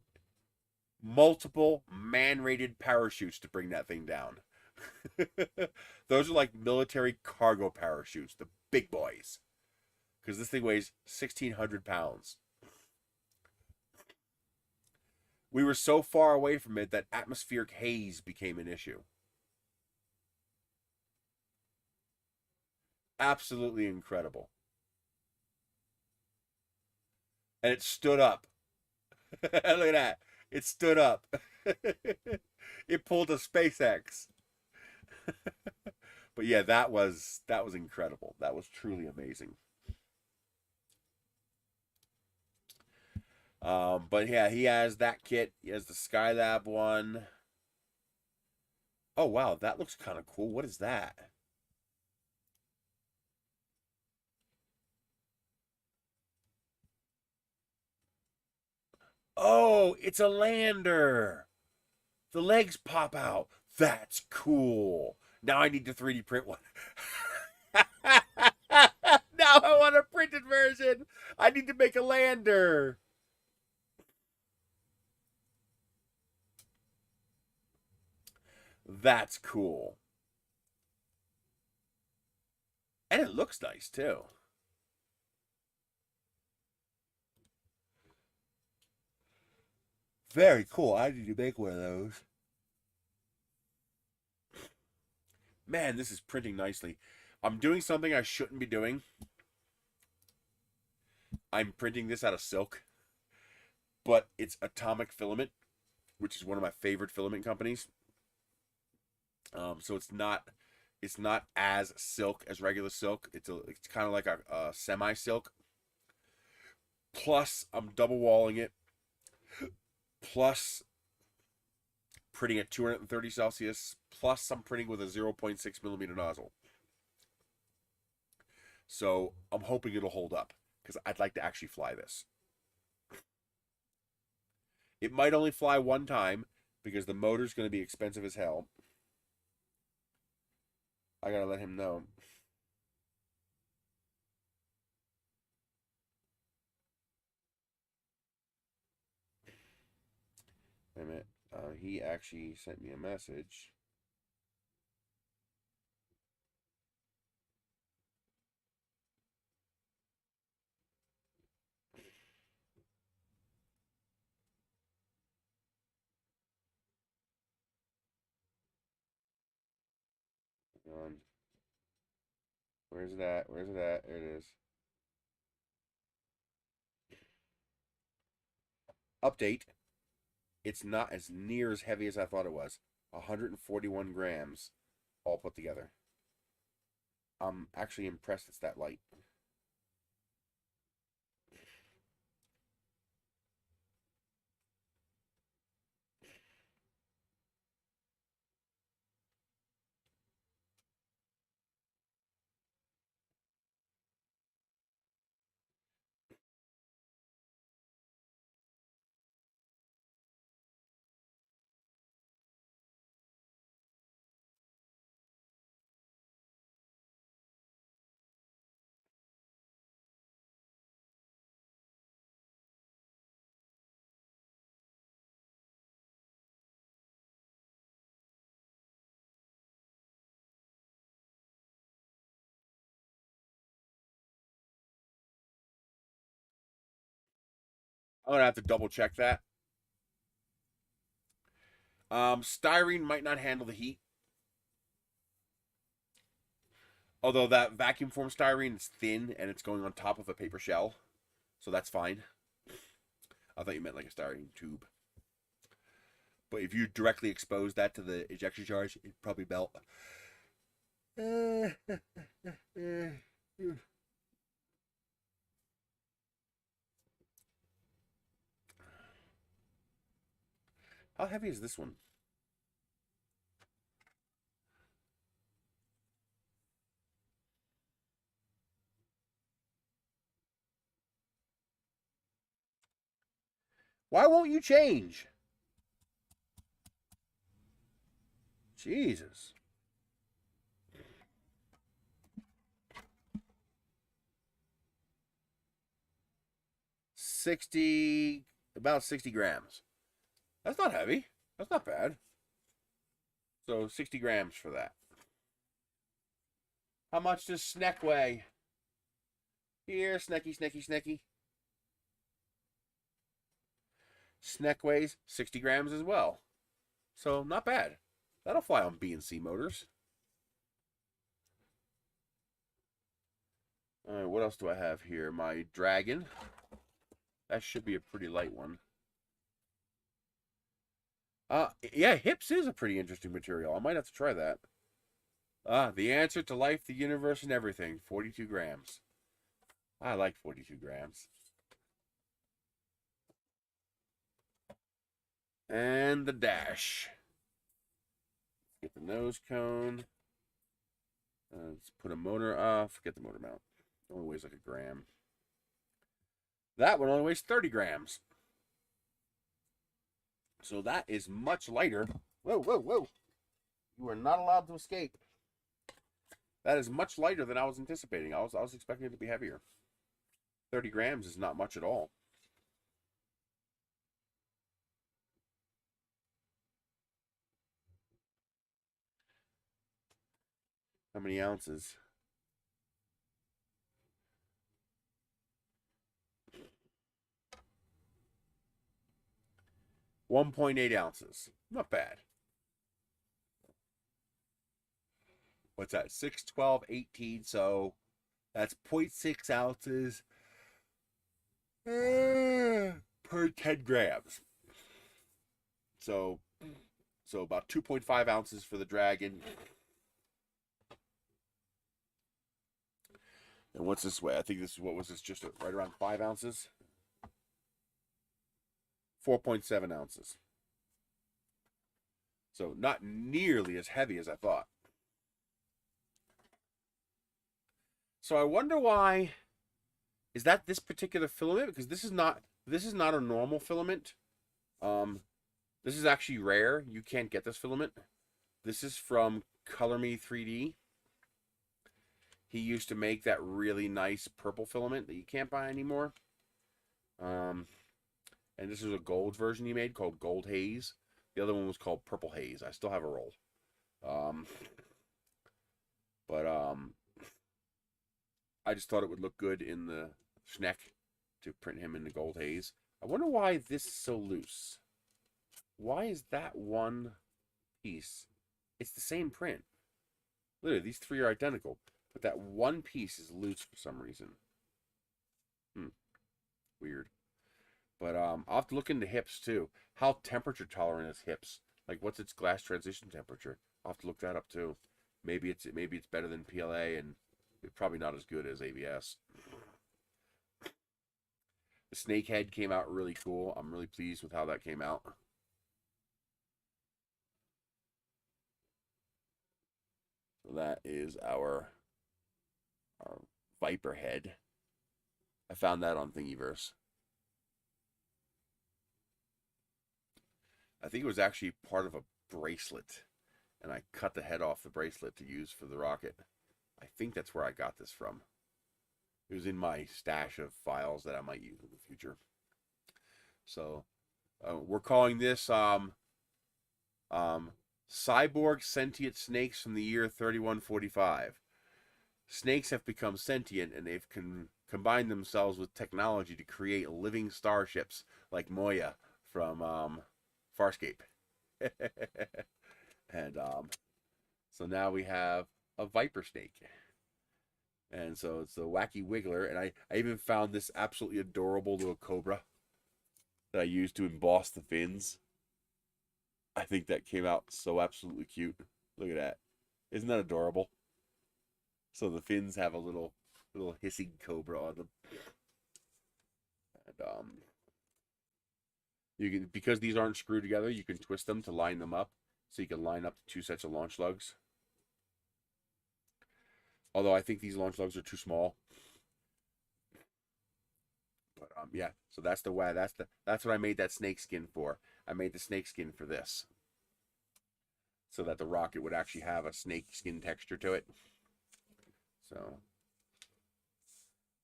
multiple man-rated parachutes to bring that thing down. Those are like military cargo parachutes, the big boys. Because this thing weighs 1,600 pounds. We were so far away from it that atmospheric haze became an issue. Absolutely incredible. And it stood up. Look at that. It stood up. It pulled a SpaceX. But yeah, that was incredible. That was truly amazing. But yeah, he has that kit. He has the Skylab one. Oh wow, that looks kind of cool. What is that? Oh, it's a lander. The legs pop out. That's cool. Now I need to 3D print one. Now I want a printed version. I need to make a lander. That's cool. And it looks nice too. Very cool. I need to make one of those. Man, this is printing nicely. I'm doing something I shouldn't be doing. I'm printing this out of silk, but it's Atomic Filament, which is one of my favorite filament companies. So it's not as silk as regular silk. It's kind of like a semi silk. Plus, I'm double walling it. Plus, printing at 230 Celsius. Plus, I'm printing with a 0.6 millimeter nozzle. So I'm hoping it'll hold up because I'd like to actually fly this. It might only fly one time because the motor's going to be expensive as hell. I gotta let him know. Wait a minute. He actually sent me a message. Hang on. Where's it at? Where's it at? There it is. Update. It's not as near as heavy as I thought it was. 141 grams all put together. I'm actually impressed it's that light. I'm gonna have to double check that. Styrene might not handle the heat. Although that vacuum form styrene is thin and it's going on top of a paper shell. So that's fine. I thought you meant like a styrene tube. But if you directly expose that to the ejection charge, it'd probably melt. How heavy is this one? Why won't you change? Jesus. About 60 grams. That's not heavy. That's not bad. So 60 grams for that. How much does snek weigh? Here, sneky, sneky, sneky. Snek weighs 60 grams as well. So not bad. That'll fly on B and C motors. Alright, what else do I have here? My Dragon. That should be a pretty light one. Yeah, Hips is a pretty interesting material. I might have to try that. The answer to life, the universe, and everything. 42 grams. I like 42 grams. And the dash. Get the nose cone. Let's put a motor off. Forget the motor mount. It only weighs like a gram. That one only weighs 30 grams. So that is much lighter. Whoa, whoa, whoa. You are not allowed to escape. That is much lighter than I was anticipating. I was expecting it to be heavier. 30 grams is not much at all. How many ounces? .8 ounces. Not bad. What's that? 6, 12, 18. So that's 0.6 ounces per 10 grams. So about 2.5 ounces for the dragon. And what's this weigh? I think this is, what was this? Just right around 5 ounces? 4.7 ounces. So not nearly as heavy as I thought. So I wonder why. Is that this particular filament? Because this is not a normal filament. This is actually rare. You can't get this filament. This is from Color Me 3D. He used to make that really nice purple filament that you can't buy anymore. And this is a gold version he made called Gold Haze. The other one was called Purple Haze. I still have a roll. I just thought it would look good in the snek to print him in the Gold Haze. I wonder why this is so loose. Why is that one piece? It's the same print. Literally, these three are identical. But that one piece is loose for some reason. Weird. But I'll have to look into hips too. How temperature tolerant is hips? Like, what's its glass transition temperature? I'll have to look that up too. Maybe it's better than PLA, and it's probably not as good as ABS. The snake head came out really cool. I'm really pleased with how that came out. So that is our viper head. I found that on Thingiverse. I think it was actually part of a bracelet, and I cut the head off the bracelet to use for the rocket. I think that's where I got this from. It was in my stash of files that I might use in the future. So we're calling this Cyborg Sentient Snakes from the year 3145. Snakes have become sentient, and they've combined themselves with technology to create living starships like Moya from Farscape. And so now we have a viper snake. And so it's the Wacky Wiggler. And I even found this absolutely adorable little cobra that I used to emboss the fins. I think that came out so absolutely cute. Look at that. Isn't that adorable? So the fins have a little hissing cobra on them. And you can, because these aren't screwed together, you can twist them to line them up. So you can line up the two sets of launch lugs. Although I think these launch lugs are too small. But yeah, so that's the way. That's what I made that snake skin for. I made the snake skin for this, so that the rocket would actually have a snake skin texture to it. So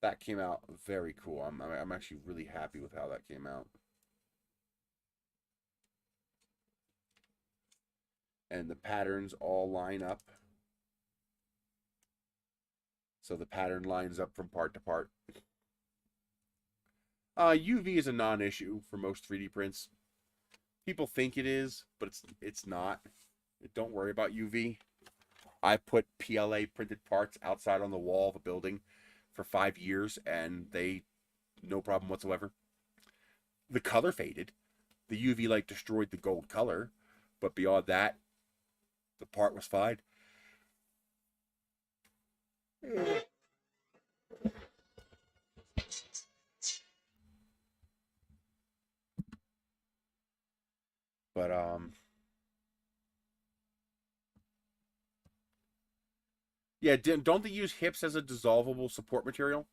that came out very cool. I'm actually really happy with how that came out. And the patterns all line up. So the pattern lines up from part to part. UV is a non-issue for most 3D prints. People think it is, but it's not. Don't worry about UV. I put PLA printed parts outside on the wall of a building for 5 years, and no problem whatsoever. The color faded. The UV light destroyed the gold color, but beyond that, the part was fine. But yeah, don't they use hips as a dissolvable support material?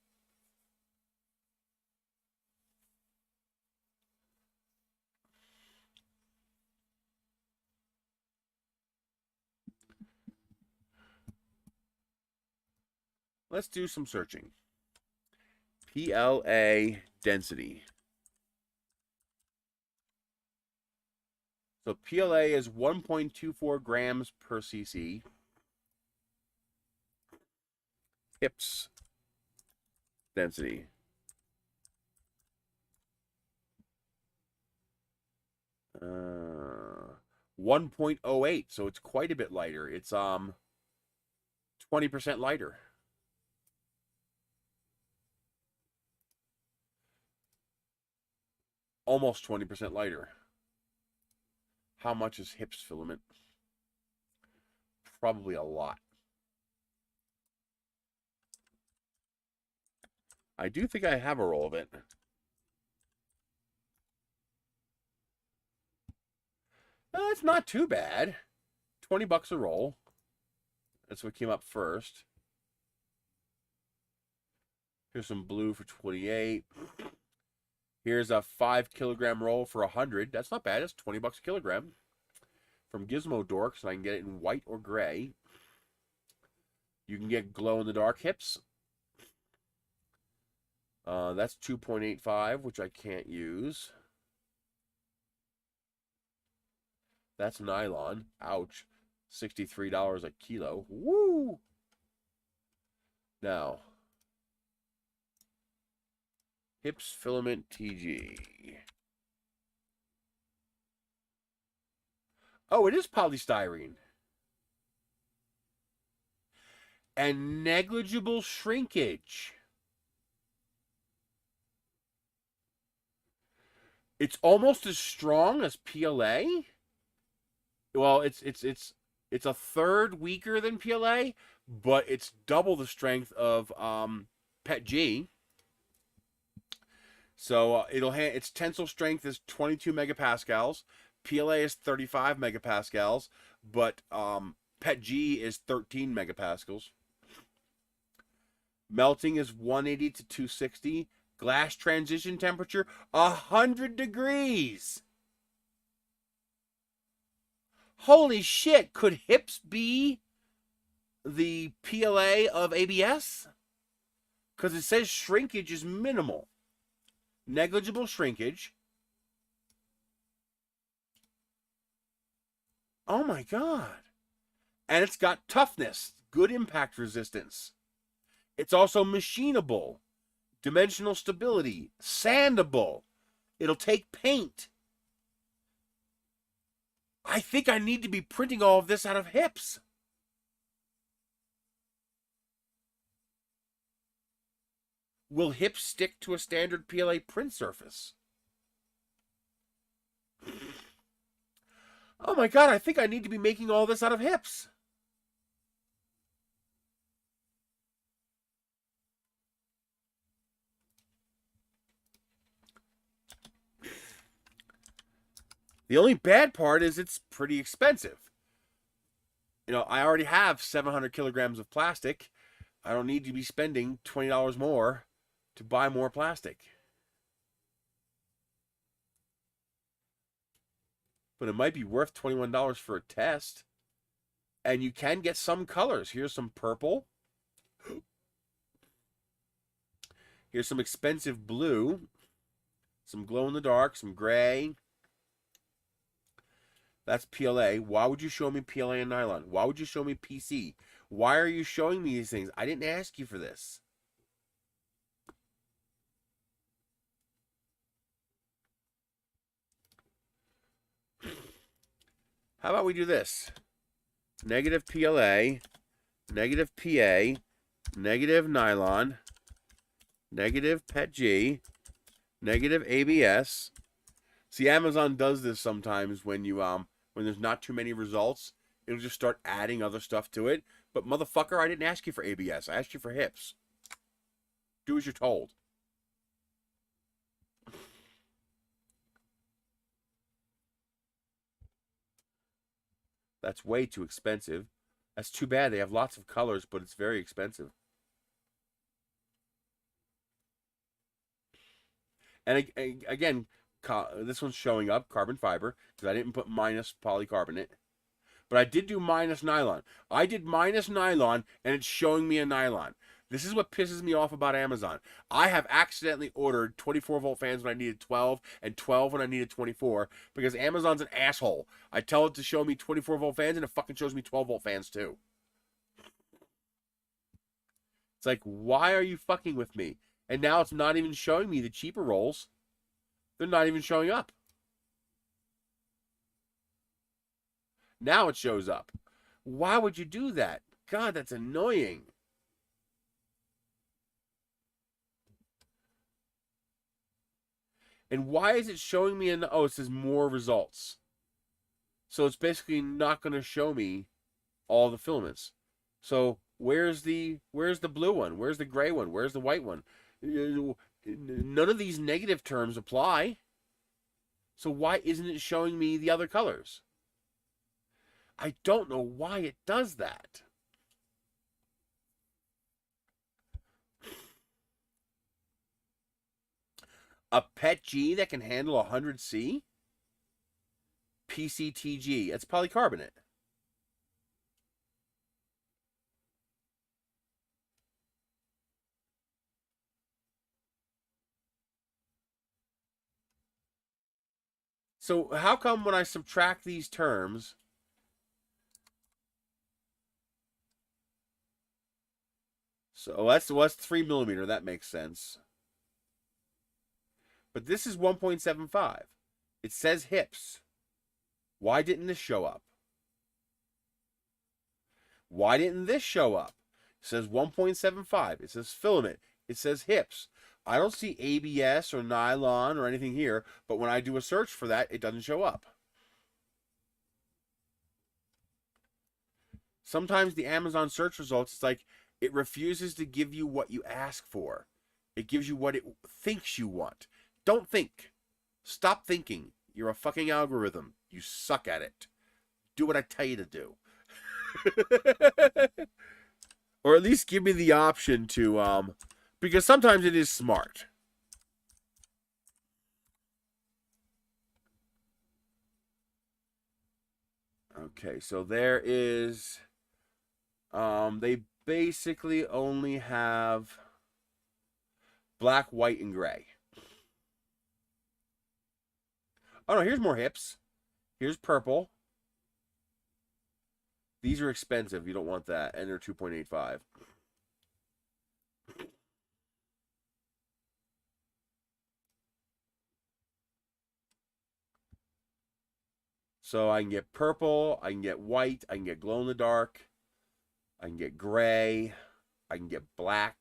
Let's do some searching. PLA density. So PLA is 1.24 grams per cc. Hips density. 1.08, so it's quite a bit lighter. It's 20% lighter. Almost 20% lighter. How much is hips filament? Probably a lot. I do think I have a roll of it. It's not too bad. 20 bucks a roll. That's what came up first. Here's some blue for 28. Here's a 5 kilogram roll for 100. That's not bad. That's 20 bucks a kilogram. From Gizmo Dorks, and I can get it in white or gray. You can get glow-in-the-dark hips. That's 2.85, which I can't use. That's nylon. Ouch. $63 a kilo. Woo! Now, hips filament TG. Oh, it is polystyrene. And negligible shrinkage. It's almost as strong as PLA. Well, it's a third weaker than PLA, but it's double the strength of PETG. So its tensile strength is 22 megapascals. PLA is 35 megapascals, but PETG is 13 megapascals. Melting is 180 to 260. Glass transition temperature 100 degrees. Holy shit, could hips be the PLA of ABS? Because it says shrinkage is minimal. Negligible shrinkage. Oh my god. And it's got toughness, good impact resistance. It's also machinable, dimensional stability, sandable. It'll take paint. I think I need to be printing all of this out of hips. Will hips stick to a standard PLA print surface? Oh my god, I think I need to be making all this out of hips. The only bad part is it's pretty expensive. You know, I already have 700 kilograms of plastic. I don't need to be spending $20 more to buy more plastic. But it might be worth $21 for a test. And you can get some colors. Here's some purple. Here's some expensive blue. Some glow-in-the-dark, some gray. That's PLA. Why would you show me PLA and nylon? Why would you show me PC? Why are you showing me these things? I didn't ask you for this. How about we do this? Negative PLA, negative PA, negative nylon, negative PETG, negative ABS. See, Amazon does this sometimes when you when there's not too many results. It'll just start adding other stuff to it. But motherfucker, I didn't ask you for ABS. I asked you for hips. Do as you're told. That's way too expensive. That's too bad. They have lots of colors, but it's very expensive. And again, this one's showing up carbon fiber because I didn't put minus polycarbonate. But I did do minus nylon. I did minus nylon, and it's showing me a nylon. This is what pisses me off about Amazon. I have accidentally ordered 24-volt fans when I needed 12 and 12 when I needed 24 because Amazon's an asshole. I tell it to show me 24-volt fans, and it fucking shows me 12-volt fans too. It's like, why are you fucking with me? And now it's not even showing me the cheaper rolls. They're not even showing up. Now it shows up. Why would you do that? God, that's annoying. And why is it showing me oh, it says more results. So it's basically not going to show me all the filaments. So where's the blue one? Where's the gray one? Where's the white one? None of these negative terms apply. So why isn't it showing me the other colors? I don't know why it does that. A PET G that can handle 100C? PCTG. It's polycarbonate. So how come when I subtract these terms, so that's 3 millimeter, that makes sense. But this is 1.75. It says hips. Why didn't this show up? Why didn't this show up? It says 1.75. It says filament. It says hips. I don't see ABS or nylon or anything here, but when I do a search for that, it doesn't show up. Sometimes the Amazon search results, it's like it refuses to give you what you ask for. It gives you what it thinks you want. Don't think. Stop thinking. You're a fucking algorithm. You suck at it. Do what I tell you to do. Or at least give me the option to, because sometimes it is smart. Okay, so there is, they basically only have black, white, and gray. Oh no, here's more hips. Here's purple. These are expensive. You don't want that. And they're 2.85. So I can get purple, I can get white, I can get glow in the dark, I can get gray, I can get black.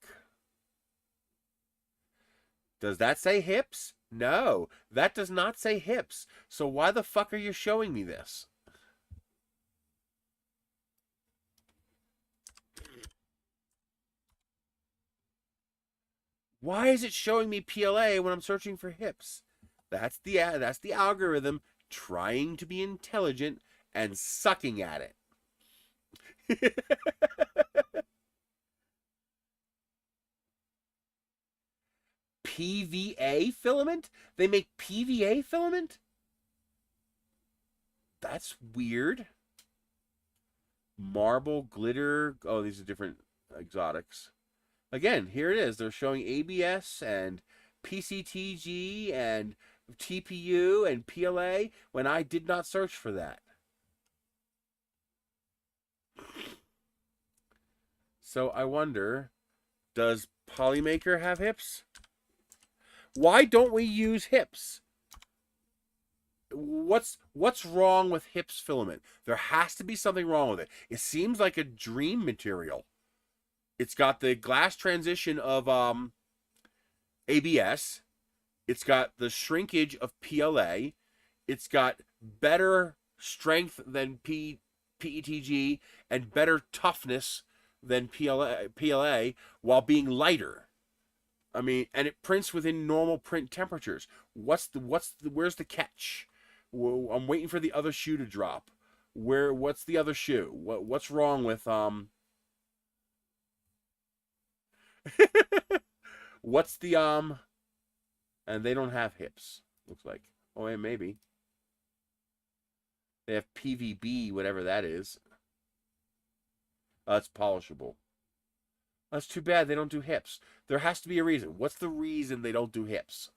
Does that say hips? No, that does not say hips. So why the fuck are you showing me this? Why is it showing me PLA when I'm searching for hips? That's the algorithm trying to be intelligent and sucking at it. PVA filament? They make PVA filament? That's weird. Marble, glitter. Oh, these are different exotics. Again, here it is. They're showing ABS and PCTG and TPU and PLA when I did not search for that. So I wonder, does Polymaker have hips? Why don't we use hips? What's wrong with hips filament? There has to be something wrong with it. It seems like a dream material. It's got the glass transition of ABS. It's got the shrinkage of PLA. It's got better strength than PETG and better toughness than PLA while being lighter. I mean, and it prints within normal print temperatures. Where's the catch? I'm waiting for the other shoe to drop. What's the other shoe? What's wrong with what's the and they don't have hips, looks like. Oh, yeah, maybe. They have PVB, whatever that is. It's polishable. That's too bad they don't do hips. There has to be a reason. What's the reason they don't do hips?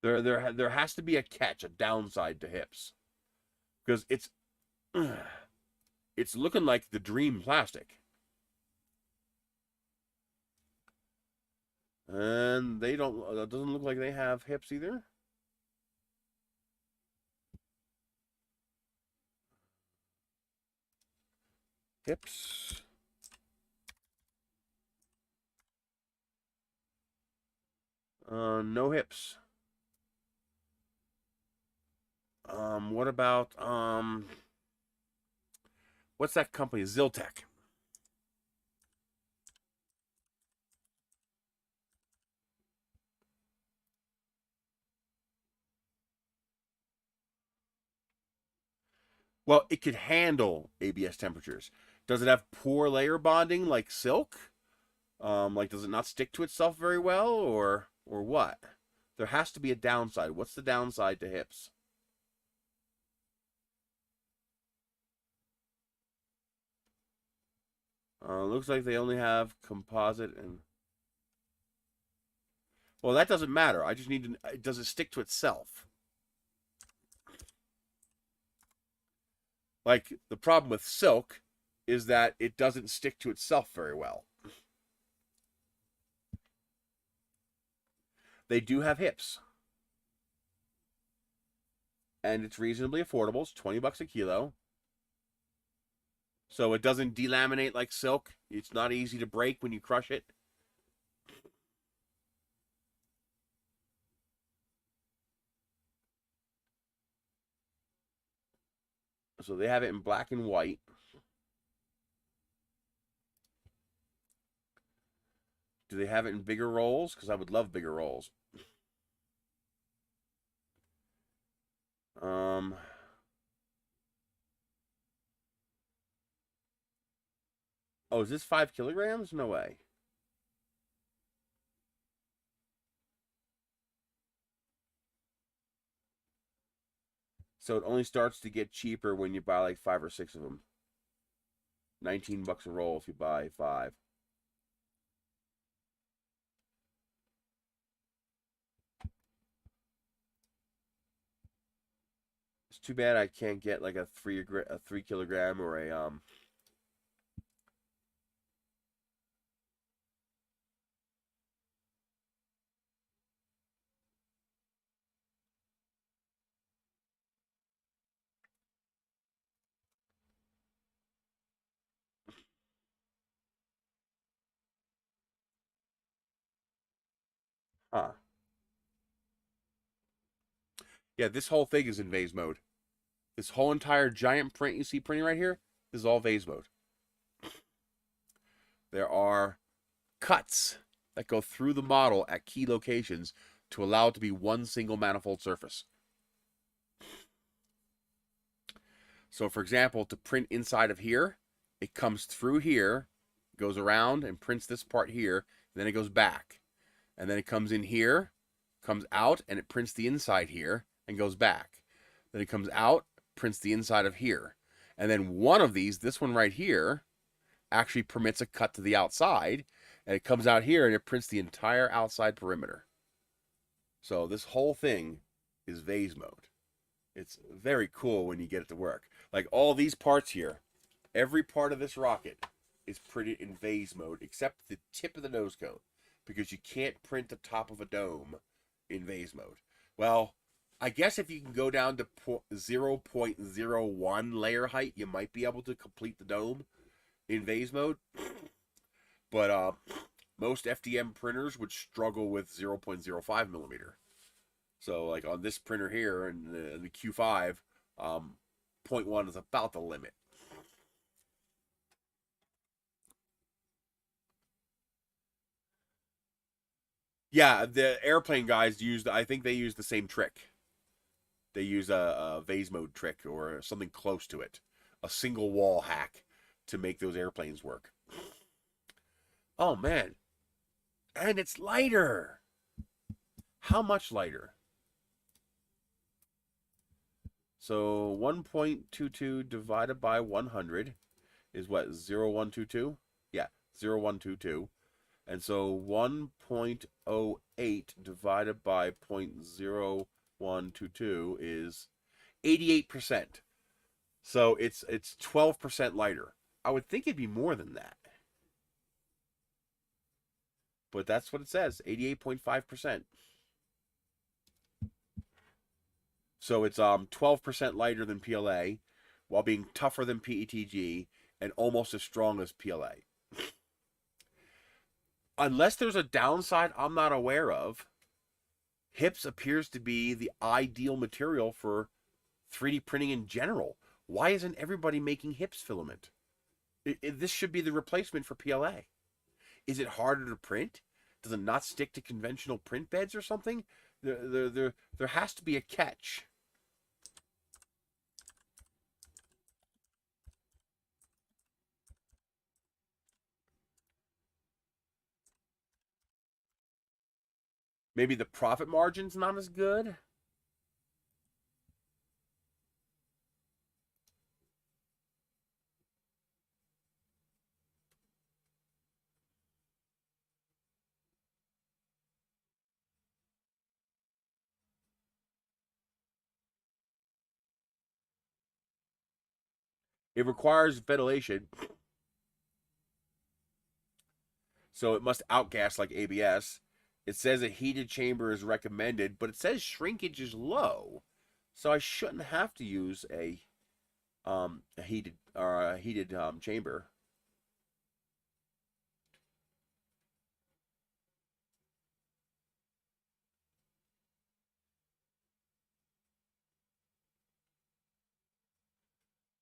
There has to be a catch, a downside to hips. Because it's looking like the Dream plastic. And they don't, it doesn't look like they have hips either. Hips. No hips. What about, what's that company? Ziltech. Well, it could handle ABS temperatures. Does it have poor layer bonding like silk? Like, does it not stick to itself very well, or what? There has to be a downside. What's the downside to hips? Looks like they only have composite and... Well, that doesn't matter. I just need to... Does it stick to itself? Like, the problem with silk is that it doesn't stick to itself very well. They do have hips. And it's reasonably affordable. It's $20 a kilo. So it doesn't delaminate like silk. It's not easy to break when you crush it. So they have it in black and white. Do they have it in bigger rolls? Because I would love bigger rolls. Oh, is this 5 kilograms? No way. So it only starts to get cheaper when you buy like 5 or 6 of them. $19 a roll if you buy 5. It's too bad I can't get like a 3 kilogram or a Huh. Yeah, this whole thing is in vase mode. This whole entire giant print you see printing right here, this is all vase mode. There are cuts that go through the model at key locations to allow it to be one single manifold surface. So for example, to print inside of here, it comes through here, goes around and prints this part here, and then it goes back. And then it comes in here, comes out, and it prints the inside here and goes back. Then it comes out, prints the inside of here. And then one of these, this one right here, actually permits a cut to the outside, and it comes out here and it prints the entire outside perimeter. So this whole thing is vase mode. It's very cool when you get it to work. Like all these parts here, every part of this rocket is printed in vase mode except the tip of the nose cone, because you can't print the top of a dome in vase mode. Well, I guess if you can go down to 0.01 layer height, you might be able to complete the dome in vase mode. But most FDM printers would struggle with 0.05 millimeter. So like on this printer here and the Q5, 0.1 is about the limit. Yeah, the airplane guys I think they use the same trick. They use a vase mode trick or something close to it. A single wall hack to make those airplanes work. Oh man. And it's lighter. How much lighter? So 1.22 divided by 100 is what, 0.122? Yeah, 0.122. And so 1.08 divided by 0.0122 is 88%. So it's 12% lighter. I would think it'd be more than that. But that's what it says, 88.5%. So it's 12% lighter than PLA while being tougher than PETG and almost as strong as PLA. Unless there's a downside I'm not aware of, HIPS appears to be the ideal material for 3D printing in general. Why isn't everybody making HIPS filament? This should be the replacement for PLA. Is it harder to print? Does it not stick to conventional print beds or something? There has to be a catch. Maybe the profit margin's not as good? It requires ventilation, so it must outgas like ABS. It says a heated chamber is recommended, but it says shrinkage is low, so I shouldn't have to use a heated chamber.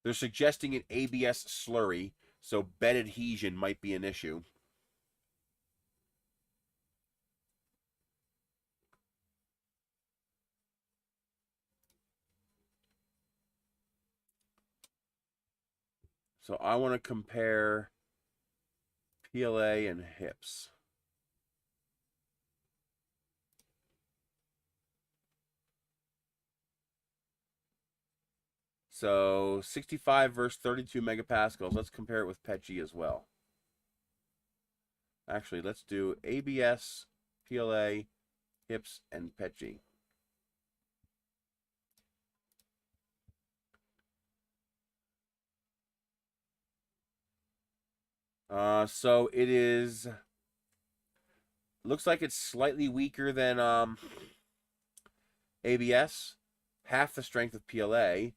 They're suggesting an ABS slurry, so bed adhesion might be an issue. So I want to compare PLA and HIPS. So 65 versus 32 megapascals. Let's compare it with PETG as well. Actually, let's do ABS, PLA, HIPS, and PETG. So it is, looks like it's slightly weaker than ABS, half the strength of PLA,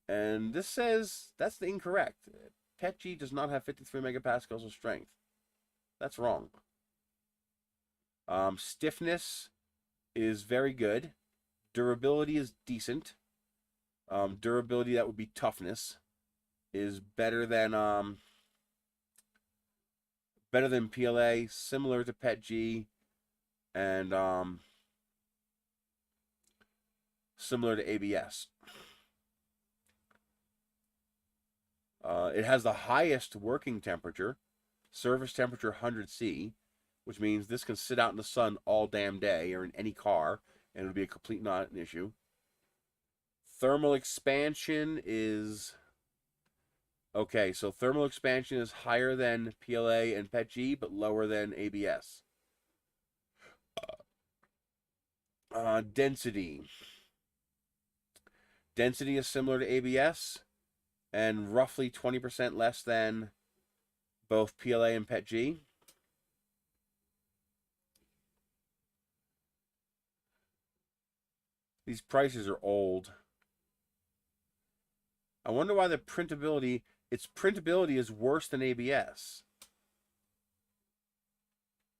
and this says that's incorrect. PETG does not have 53 megapascals of strength. That's wrong. Stiffness is very good. Durability is decent. Durability, that would be toughness, is better than PLA, similar to PETG, and similar to ABS. It has the highest working temperature, service temperature 100°C, which means this can sit out in the sun all damn day or in any car, and it'll be a complete not an issue. Thermal expansion is okay. So thermal expansion is higher than PLA and PETG, but lower than ABS. Density. Density is similar to ABS and roughly 20% less than both PLA and PETG. These prices are old. I wonder why the printability, its printability is worse than ABS.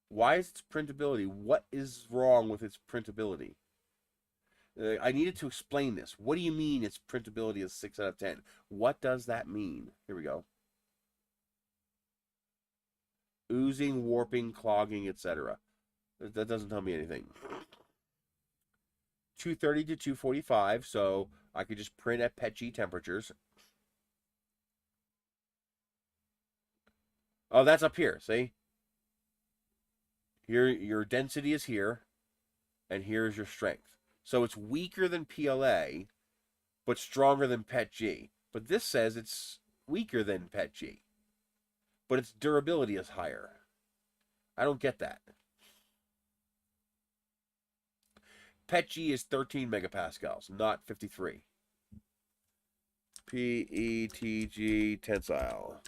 Why is its printability? What is wrong with its printability? I needed to explain this. What do you mean its printability is 6 out of 10? What does that mean? Here we go. Oozing, warping, clogging, etc. That doesn't tell me anything. 230 to 245, so I could just print at PETG temperatures. Oh, that's up here, see? Here, your density is here, and here's your strength. So it's weaker than PLA, but stronger than PETG. But this says it's weaker than PETG, but its durability is higher. I don't get that. PETG is 13 megapascals, not 53. PETG tensile.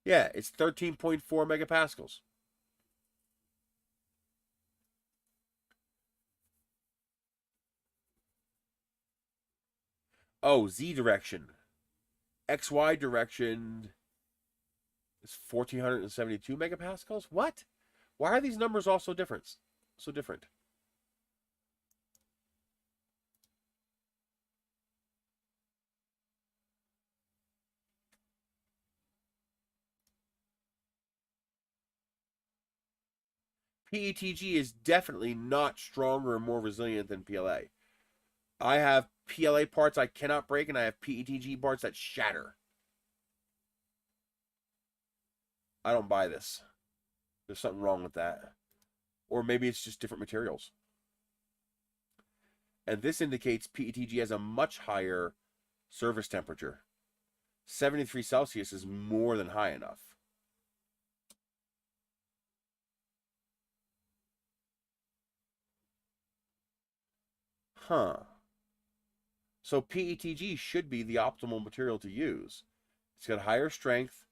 Yeah, it's 13.4 megapascals. Oh, Z direction. XY direction is 1472 megapascals? What? Why are these numbers all so different? So different. PETG is definitely not stronger and more resilient than PLA. I have PLA parts I cannot break, and I have PETG parts that shatter. I don't buy this. There's something wrong with that. Or maybe it's just different materials. And this indicates PETG has a much higher surface temperature. 73 Celsius is more than high enough. Huh. So PETG should be the optimal material to use. It's got higher strength,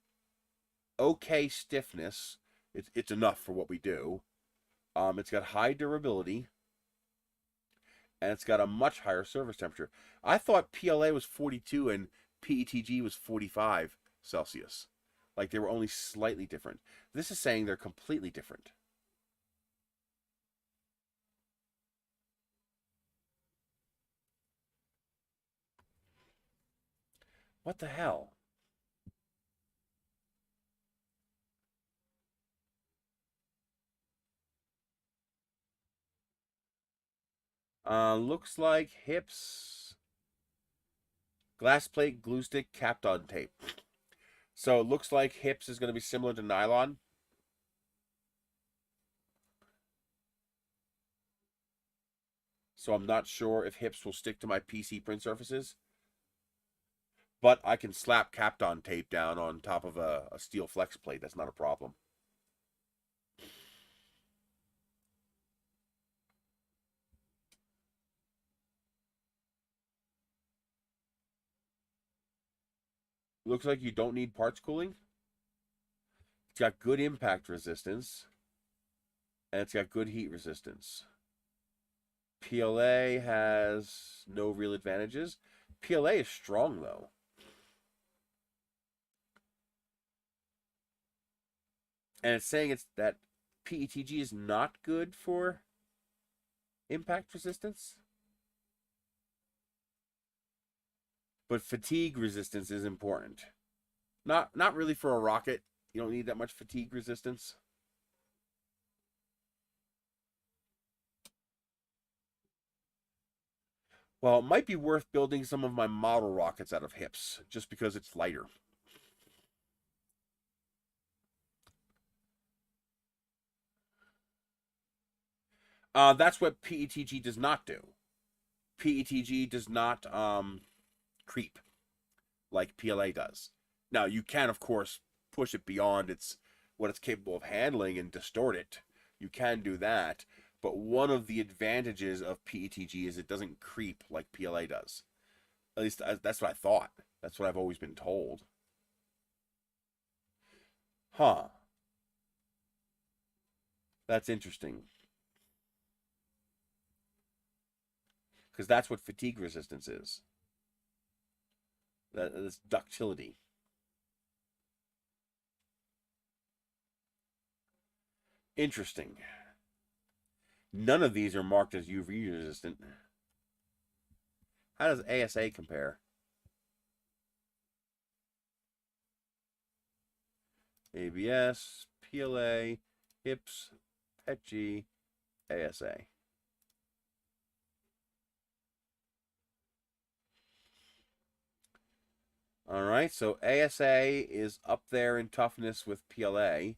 okay stiffness. It's enough for what we do. It's got high durability, and it's got a much higher surface temperature. I thought PLA was 42 and PETG was 45 Celsius. Like they were only slightly different. This is saying they're completely different. What the hell? Looks like hips, glass plate, glue stick, capped on tape. So it looks like hips is going to be similar to nylon. So I'm not sure if hips will stick to my PC print surfaces. But I can slap capped on tape down on top of a steel flex plate. That's not a problem. Looks like you don't need parts cooling. It's got good impact resistance. And it's got good heat resistance. PLA has no real advantages. PLA is strong, though. And it's saying it's that PETG is not good for impact resistance. But fatigue resistance is important. Not really for a rocket. You don't need that much fatigue resistance. Well, it might be worth building some of my model rockets out of hips, just because it's lighter. That's what PETG does not do. PETG does not creep like PLA does. Now, you can, of course, push it beyond what it's capable of handling and distort it. You can do that. But one of the advantages of PETG is it doesn't creep like PLA does. At least that's what I thought. That's what I've always been told. Huh. That's interesting. Because that's what fatigue resistance is. That's ductility. Interesting. None of these are marked as UV resistant. How does ASA compare? ABS, PLA, HIPS, PETG, ASA. All right, so ASA is up there in toughness with PLA.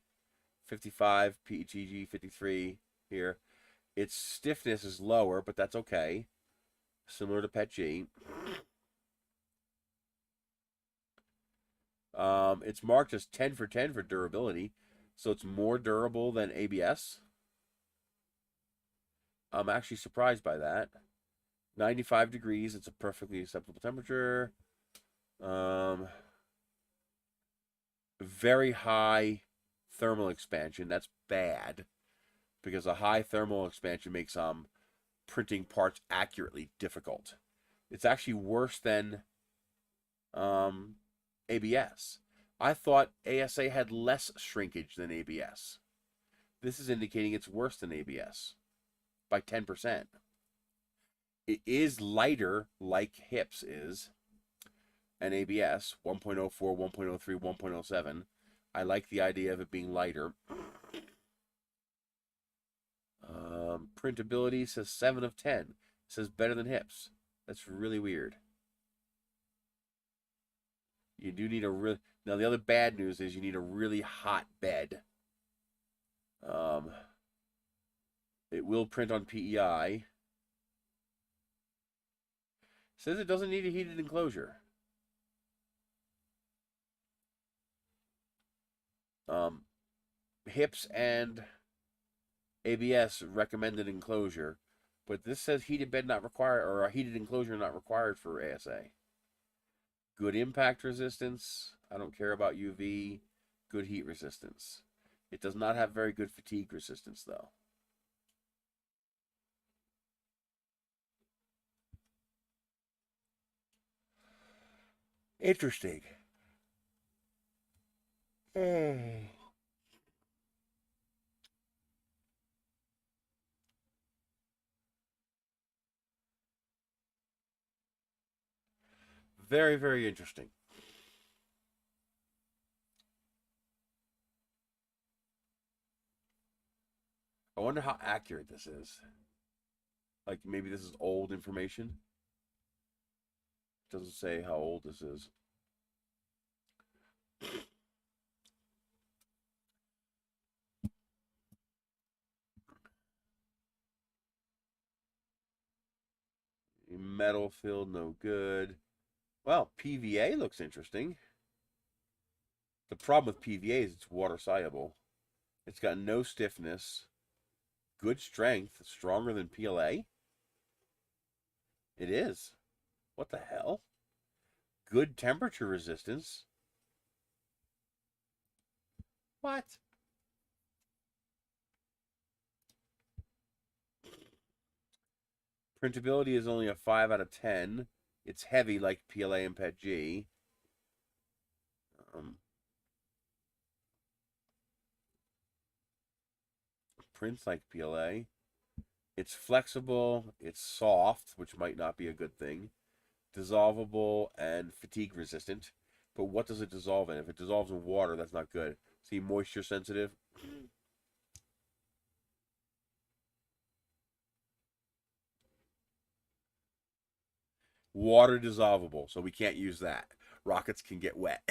55, PETG 53 here. Its stiffness is lower, but that's okay. Similar to PETG. It's marked as 10 for 10 for durability, so it's more durable than ABS. I'm actually surprised by that. 95 degrees, it's a perfectly acceptable temperature. Very high thermal expansion. That's bad, because a high thermal expansion makes printing parts accurately difficult. It's actually worse than ABS. I thought ASA had less shrinkage than ABS. This is indicating it's worse than ABS by 10%. It is lighter, like HIPS is, and ABS, 1.04, 1.03, 1.07. I like the idea of it being lighter. Printability says 7 of 10. It says better than HIPS. That's really weird. You do need a real... Now, the other bad news is you need a really hot bed. It will print on PEI. Says it doesn't need a heated enclosure. HIPS and ABS recommended enclosure, but this says heated bed not required, or a heated enclosure not required for ASA. Good impact resistance. I don't care about UV. Good heat resistance. It does not have very good fatigue resistance, though. Interesting. Very, very interesting. I wonder how accurate this is. Like, maybe this is old information. It doesn't say how old this is. Metal filled, no good. Well, PVA looks interesting. The problem with PVA is it's water soluble. It's got no stiffness. Good strength. Stronger than PLA. It is. What the hell? Good temperature resistance. What? Printability is only a 5 out of 10. It's heavy like PLA and PETG. Prints like PLA. It's flexible. It's soft, which might not be a good thing. Dissolvable and fatigue resistant. But what does it dissolve in? If it dissolves in water, that's not good. See, moisture sensitive. Water dissolvable, so we can't use that. Rockets can get wet.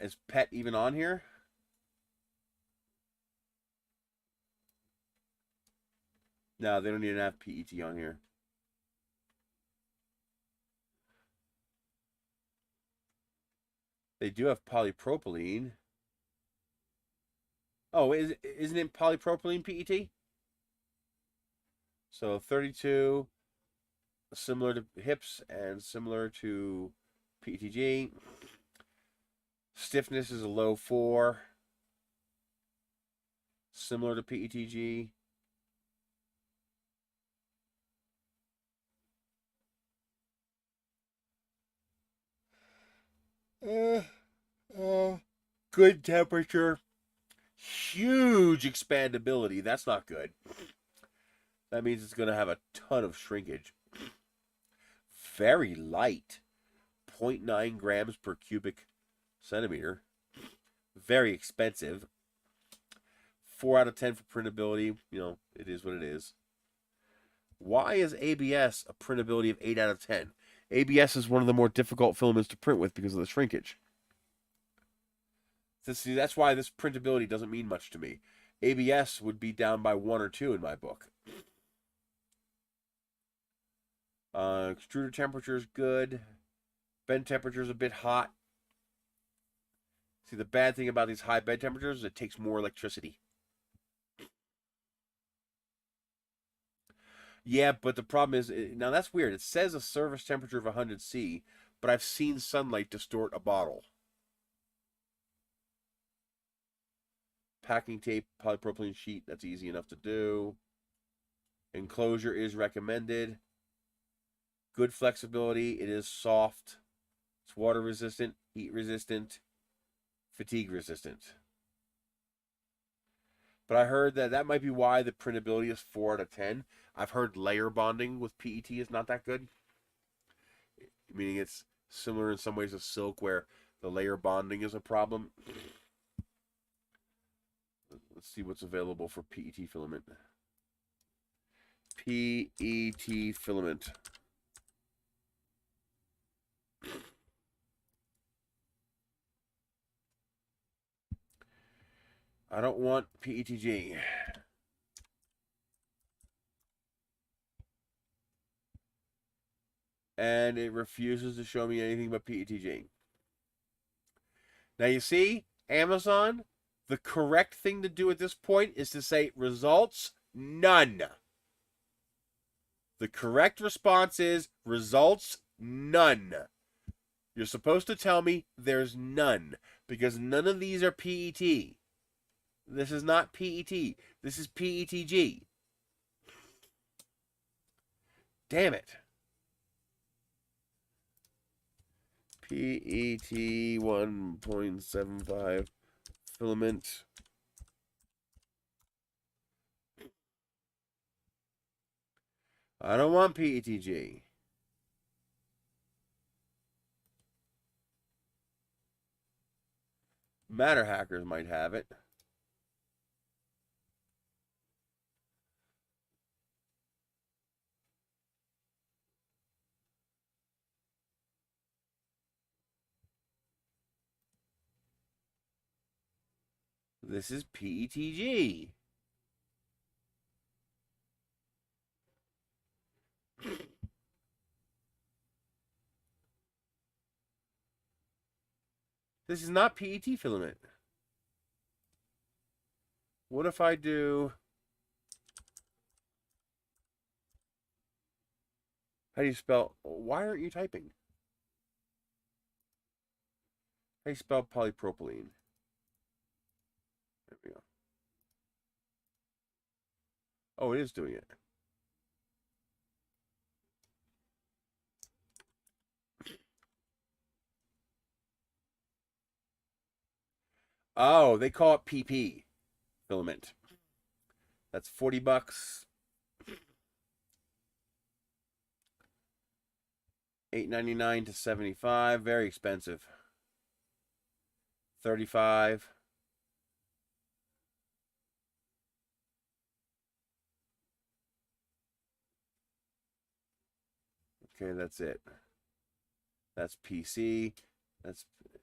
Is PET even on here? No, they don't even have PET on here. They do have polypropylene. Oh, isn't it polypropylene PET? So 32, similar to HIPS and similar to PETG. Stiffness is a low 4, similar to PETG. Good temperature. Huge expandability. That's not good. That means it's going to have a ton of shrinkage. Very light. 0.9 grams per cubic centimeter. Very expensive. 4 out of 10 for printability. You know, it is what it is. Why is ABS a printability of 8 out of 10? ABS is one of the more difficult filaments to print with because of the shrinkage. So see, that's why this printability doesn't mean much to me. ABS would be down by 1 or 2 in my book. Extruder temperature is good. Bed temperature is a bit hot. See, the bad thing about these high bed temperatures is it takes more electricity. Yeah, but the problem is, now that's weird. It says a service temperature of 100 C, but I've seen sunlight distort a bottle. Packing tape, polypropylene sheet, that's easy enough to do. Enclosure is recommended. Good flexibility. It is soft. It's water resistant, heat resistant, fatigue resistant. But I heard that might be why the printability is 4 out of 10. I've heard layer bonding with PET is not that good. Meaning it's similar in some ways to silk where the layer bonding is a problem. Let's see what's available for PET filament. PET filament. I don't want PETG. And it refuses to show me anything but PETG. Now you see, Amazon, the correct thing to do at this point is to say results, none. The correct response is results, none. You're supposed to tell me there's none, because none of these are PET. This is not PET. This is PETG. Damn it. PET 1.75 filament. I don't want PETG. Matter hackers might have it. This is PETG. This is not PET filament. What if I do... How do you spell... Why aren't you typing? How do you spell polypropylene? There we go. Oh, it is doing it. Oh, they call it PP filament. That's $40. $8.99 to $75. Very expensive. $35. Okay, that's it. That's PC.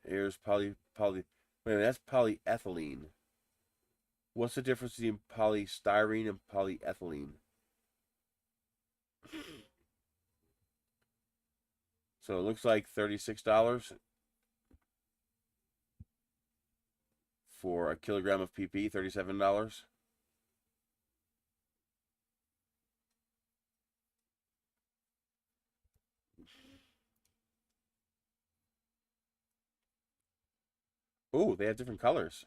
Here's wait a minute, that's polyethylene. What's the difference between polystyrene and polyethylene? So it looks like $36 for a kilogram of PP, $37. Oh, they have different colors.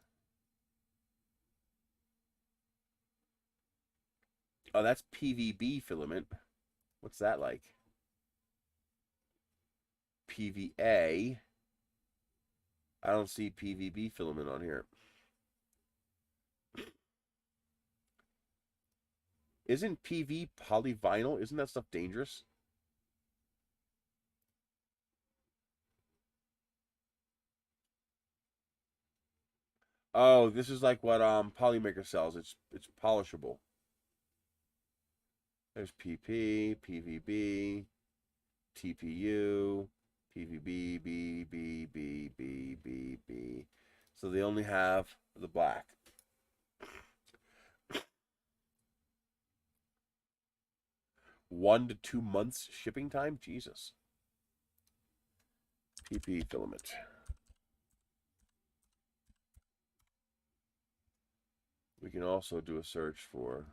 Oh, that's PVB filament. What's that like? PVA. I don't see PVB filament on here. Isn't PV polyvinyl? Isn't that stuff dangerous? Oh, this is like what Polymaker sells. It's polishable. There's PP, PVB, TPU, PVB, B, B, B, B, B, B. So they only have the black. 1 to 2 months shipping time? Jesus. PP filament. We can also do a search for...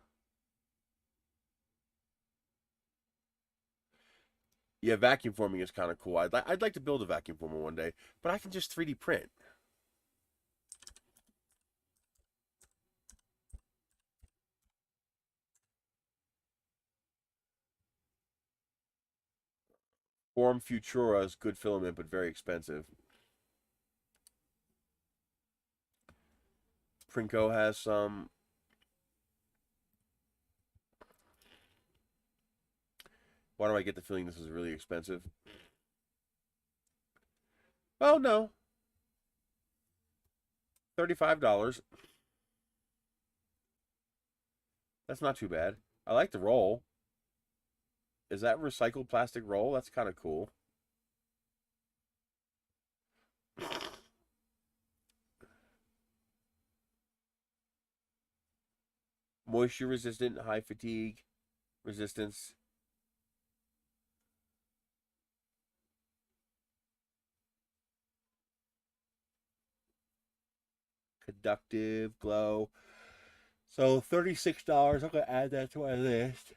Yeah, vacuum forming is kind of cool. I'd like to build a vacuum former one day, but I can just 3D print. Form Futura is good filament, but very expensive. Prinko has some. Why do I get the feeling this is really expensive? Oh, no. $35. That's not too bad. I like the roll. Is that recycled plastic roll? That's kind of cool. Moisture resistant, high fatigue resistance. Conductive glow. So $36. I'm going to add that to my list.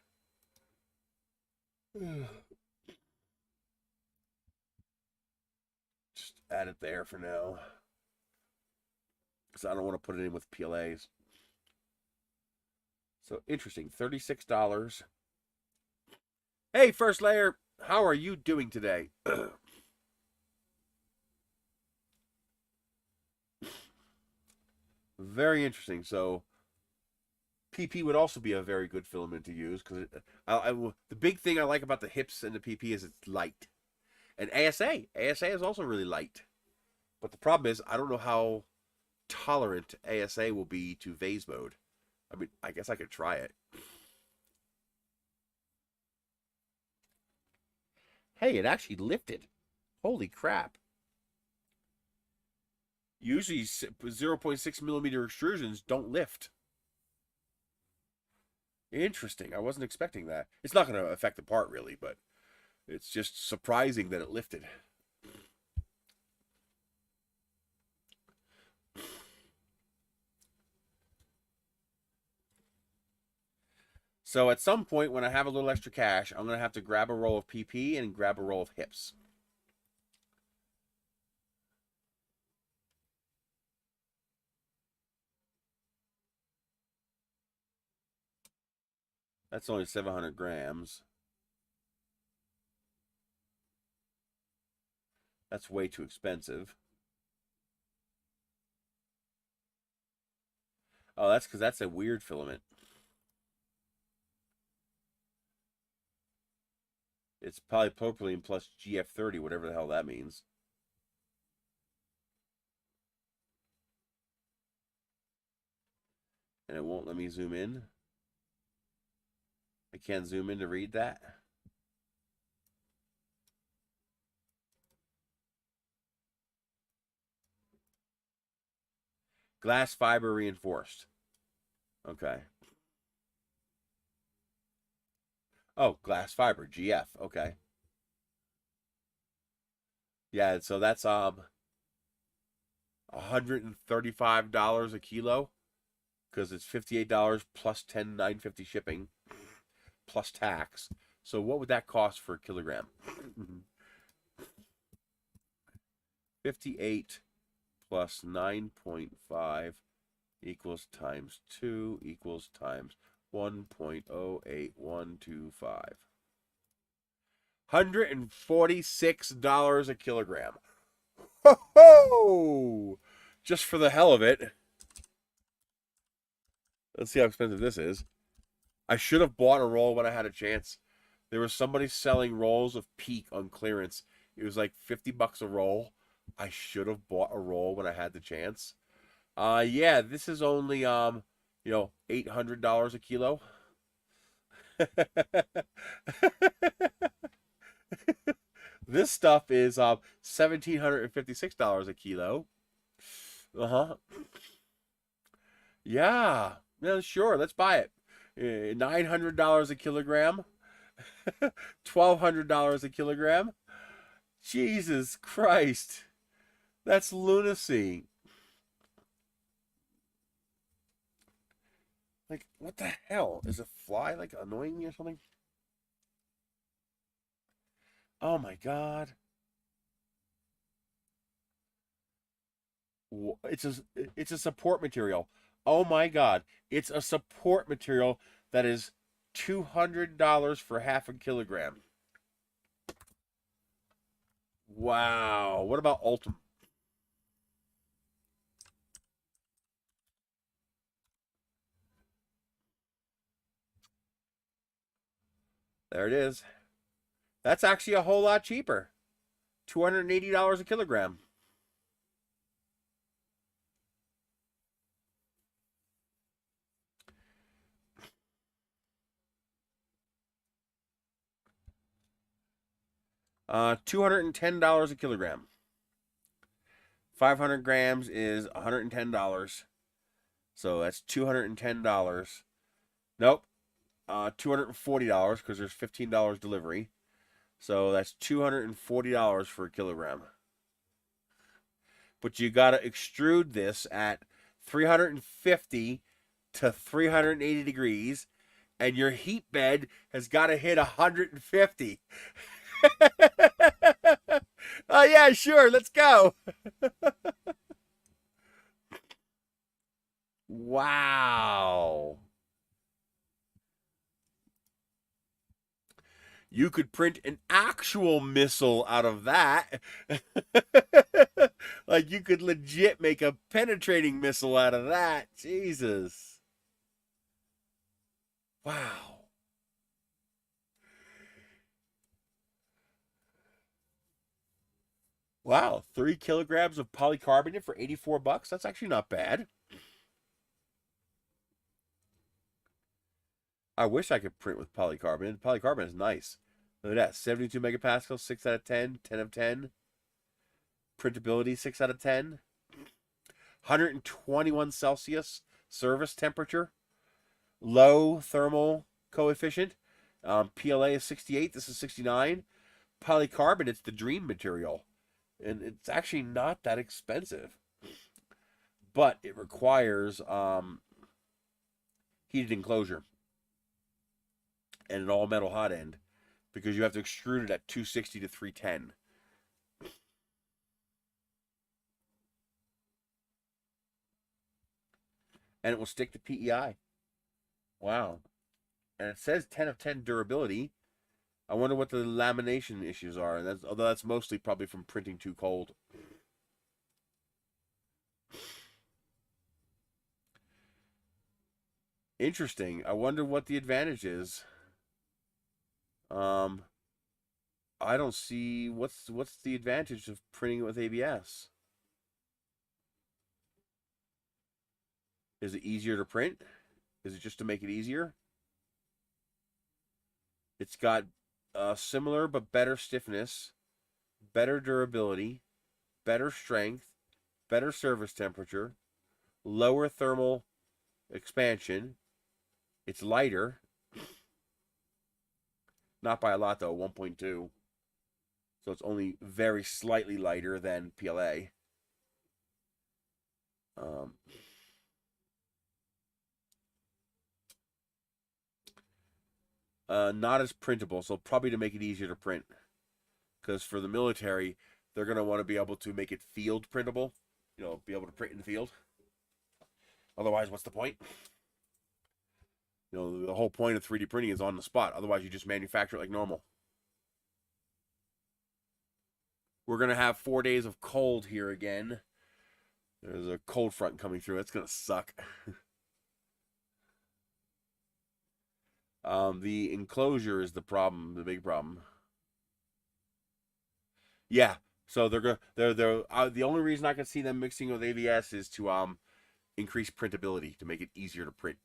Just add it there for now. Because I don't want to put it in with PLAs. So interesting. $36. Hey, First Layer. How are you doing today? Very interesting. So PP would also be a very good filament to use because the big thing I like about the hips and the PP is it's light. And ASA is also really light. But the problem is I don't know how tolerant ASA will be to vase mode. I mean, I guess I could try it. Hey, it actually lifted. Holy crap. Usually 0.6 millimeter extrusions don't lift. Interesting. I wasn't expecting that. It's not going to affect the part really, but it's just surprising that it lifted. So at some point when I have a little extra cash, I'm going to have to grab a roll of PP and grab a roll of hips. That's only 700 grams. That's way too expensive. Oh, that's because that's a weird filament. It's polypropylene plus GF30, whatever the hell that means. And it won't let me zoom in. I can't zoom in to read that. Glass fiber reinforced. Okay. Oh, glass fiber, GF. Okay. Yeah, so that's $135 a kilo because it's $58 plus $10,950 shipping plus tax. So what would that cost for a kilogram? 58 plus 9.5 equals times 2 equals times 1.08125. $146 a kilogram. Ho ho! Just for the hell of it. Let's see how expensive this is. I should have bought a roll when I had a chance. There was somebody selling rolls of Peak on clearance. It was like $50 a roll. I should have bought a roll when I had the chance. Yeah, this is only $800 a kilo. This stuff is $1,756 a kilo. Uh-huh. Yeah. Yeah, sure. Let's buy it. $900 a kilogram. $1,200 a kilogram. Jesus Christ. That's lunacy. Like, what the hell? Is a fly like annoying me or something? Oh my God. It's a support material. Oh my God. It's a support material that is $200 for half a kilogram. Wow. What about Ultim? There it is. That's actually a whole lot cheaper. $280 a kilogram. $210 a kilogram. 500 grams is $110. So that's $210. Nope. $240 because there's $15 delivery. So that's $240 for a kilogram. But you got to extrude this at 350 to 380 degrees, and your heat bed has got to hit 150. Oh, yeah, sure. Let's go. Wow. You could print an actual missile out of that. Like, you could legit make a penetrating missile out of that. Jesus. Wow. Wow. 3 kilograms of polycarbonate for $84. That's actually not bad. I wish I could print with polycarbonate. Polycarbonate is nice. Look at that. 72 megapascals, 6 out of 10, 10 of 10. Printability, 6 out of 10. 121 Celsius service temperature. Low thermal coefficient. PLA is 68. This is 69. Polycarbonate's the dream material. And it's actually not that expensive. But it requires heated enclosure. And an all metal hot end. Because you have to extrude it at 260 to 310. And it will stick to PEI. Wow. And it says 10 of 10 durability. I wonder what the lamination issues are. Although that's mostly probably from printing too cold. Interesting. I wonder what the advantage is. I don't see what's the advantage of printing it with ABS. Is it easier to print? Is it just to make it easier? It's got similar but better stiffness, better durability, better strength, better surface temperature, lower thermal expansion. It's lighter. Not by a lot, though, 1.2. So it's only very slightly lighter than PLA. Not as printable, so probably to make it easier to print. Because for the military, they're going to want to be able to make it field printable. You know, be able to print in the field. Otherwise, what's the point? You know, the whole point of 3D printing is on the spot. Otherwise, you just manufacture it like normal. We're going to have 4 days of cold here again. There's a cold front coming through. It's going to suck. The enclosure is the problem, the big problem. Yeah, so they're the only reason I can see them mixing with ABS is to increase printability, to make it easier to print.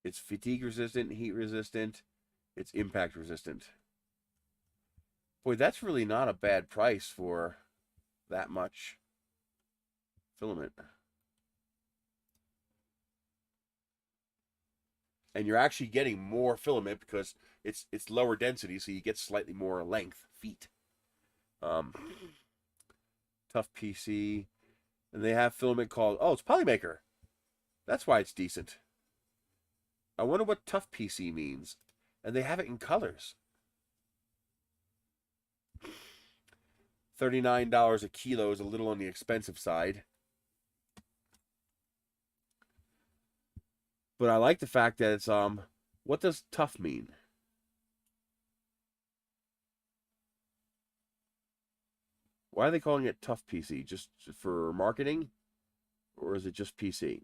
It's fatigue resistant, heat resistant, it's impact resistant. Boy, that's really not a bad price for that much filament. And you're actually getting more filament because it's lower density, so you get slightly more length, feet. Tough PC. And they have filament called, oh, it's Polymaker. That's why it's decent. I wonder what tough PC means. And they have it in colors. $39 a kilo is a little on the expensive side. But I like the fact that it's, what does tough mean? Why are they calling it tough PC? Just for marketing? Or is it just PC?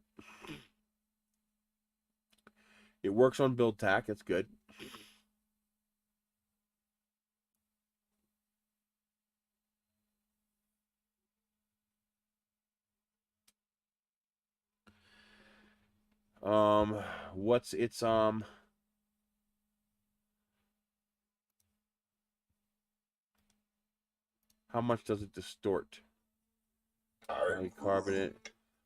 It works on build tack. That's good. What's its how much does it distort? Polycarbonate.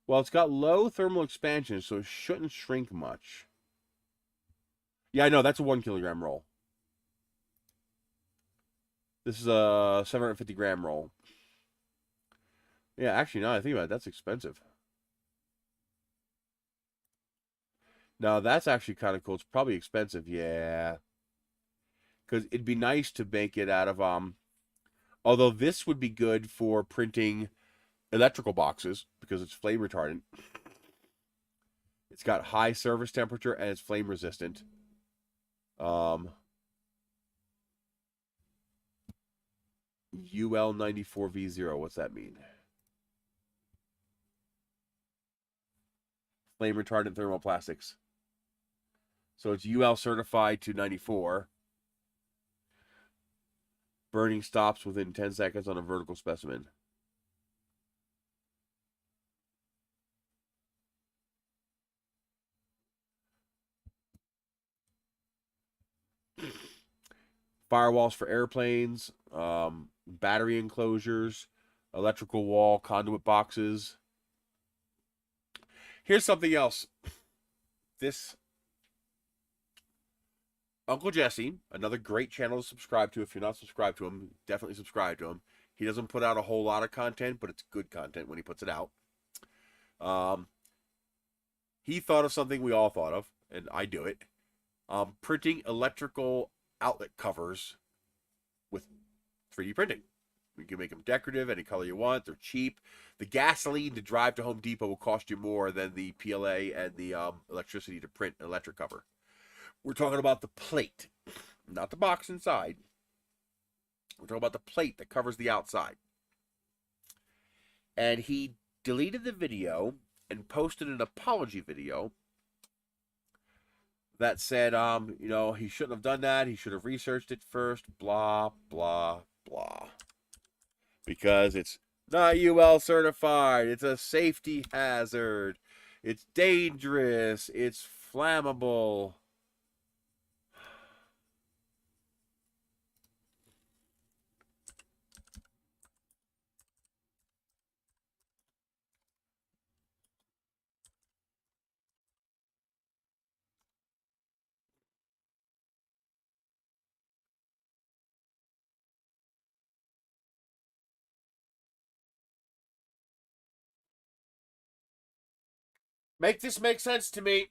Well, it's got low thermal expansion, so it shouldn't shrink much. Yeah, I know, that's a 1 kilogram roll. This is a 750 gram roll. Yeah, actually, now I think about it, that's expensive. Now, that's actually kind of cool. It's probably expensive, yeah. Because it'd be nice to make it out of, although this would be good for printing electrical boxes, because it's flame retardant. It's got high surface temperature, and it's flame resistant. UL94V0, what's that mean? Flame retardant thermoplastics. So it's UL certified to 94. Burning stops within 10 seconds on a vertical specimen. Firewalls for airplanes, battery enclosures, electrical wall, conduit boxes. Here's something else. This Uncle Jesse, another great channel to subscribe to. If you're not subscribed to him, definitely subscribe to him. He doesn't put out a whole lot of content, but it's good content when he puts it out. He thought of something we all thought of, and I do it. Printing electrical outlet covers with 3D printing. You can make them decorative, any color you want. They're cheap. The gasoline to drive to Home Depot will cost you more than the PLA and the electricity to print an electric cover. We're talking about the plate, not the box inside. We're talking about the plate that covers the outside. And he deleted the video and posted an apology video that said, you know, he shouldn't have done that. He should have researched it first. Blah, blah, blah. Because it's not UL certified. It's a safety hazard. It's dangerous. It's flammable. Make this make sense to me.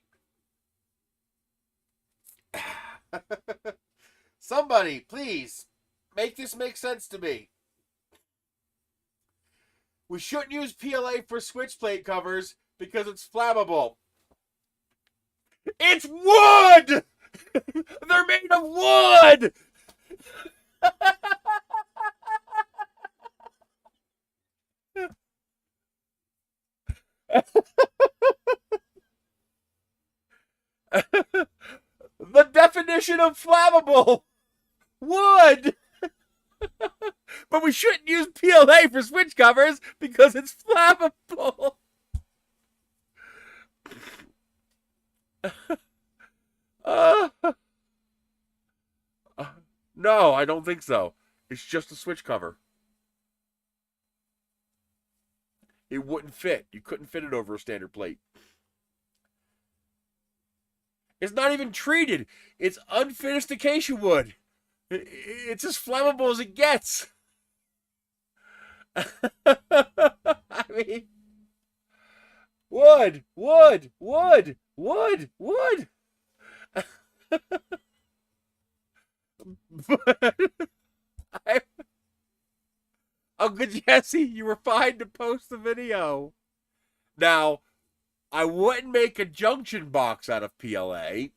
Somebody, please, make this make sense to me. We shouldn't use PLA for switch plate covers because it's flammable. It's wood! They're made of wood! definition of flammable? Wood! But we shouldn't use PLA for switch covers because it's flammable. Uh, no, I don't think so. It's just a switch cover. It wouldn't fit. You couldn't fit it over a standard plate. It's not even treated. It's unfinished acacia wood. It's as flammable as it gets. I mean, wood. But Uncle Jesse, you were fine to post the video. Now, I wouldn't make a junction box out of PLA.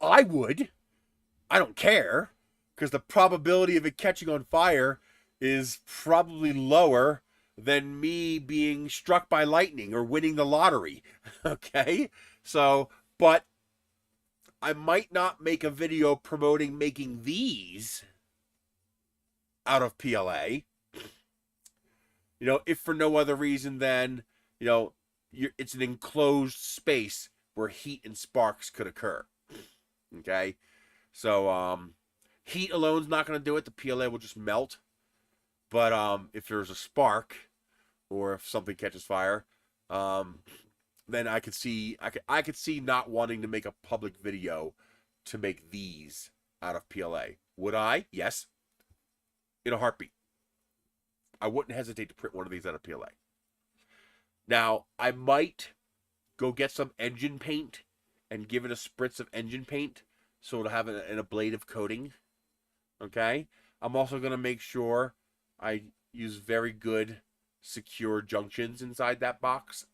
I would. I don't care, because the probability of it catching on fire is probably lower than me being struck by lightning or winning the lottery. Okay? So, but I might not make a video promoting making these out of PLA. You know, if for no other reason than, you know, it's an enclosed space where heat and sparks could occur. Okay? So, heat alone's not going to do it. The PLA will just melt. But if there's a spark or if something catches fire, then I could see not wanting to make a public video to make these out of PLA. Would I? Yes. In a heartbeat. I wouldn't hesitate to print one of these out of PLA. Now, I might go get some engine paint and give it a spritz of engine paint so it'll have an ablative coating. Okay? I'm also going to make sure I use very good secure junctions inside that box.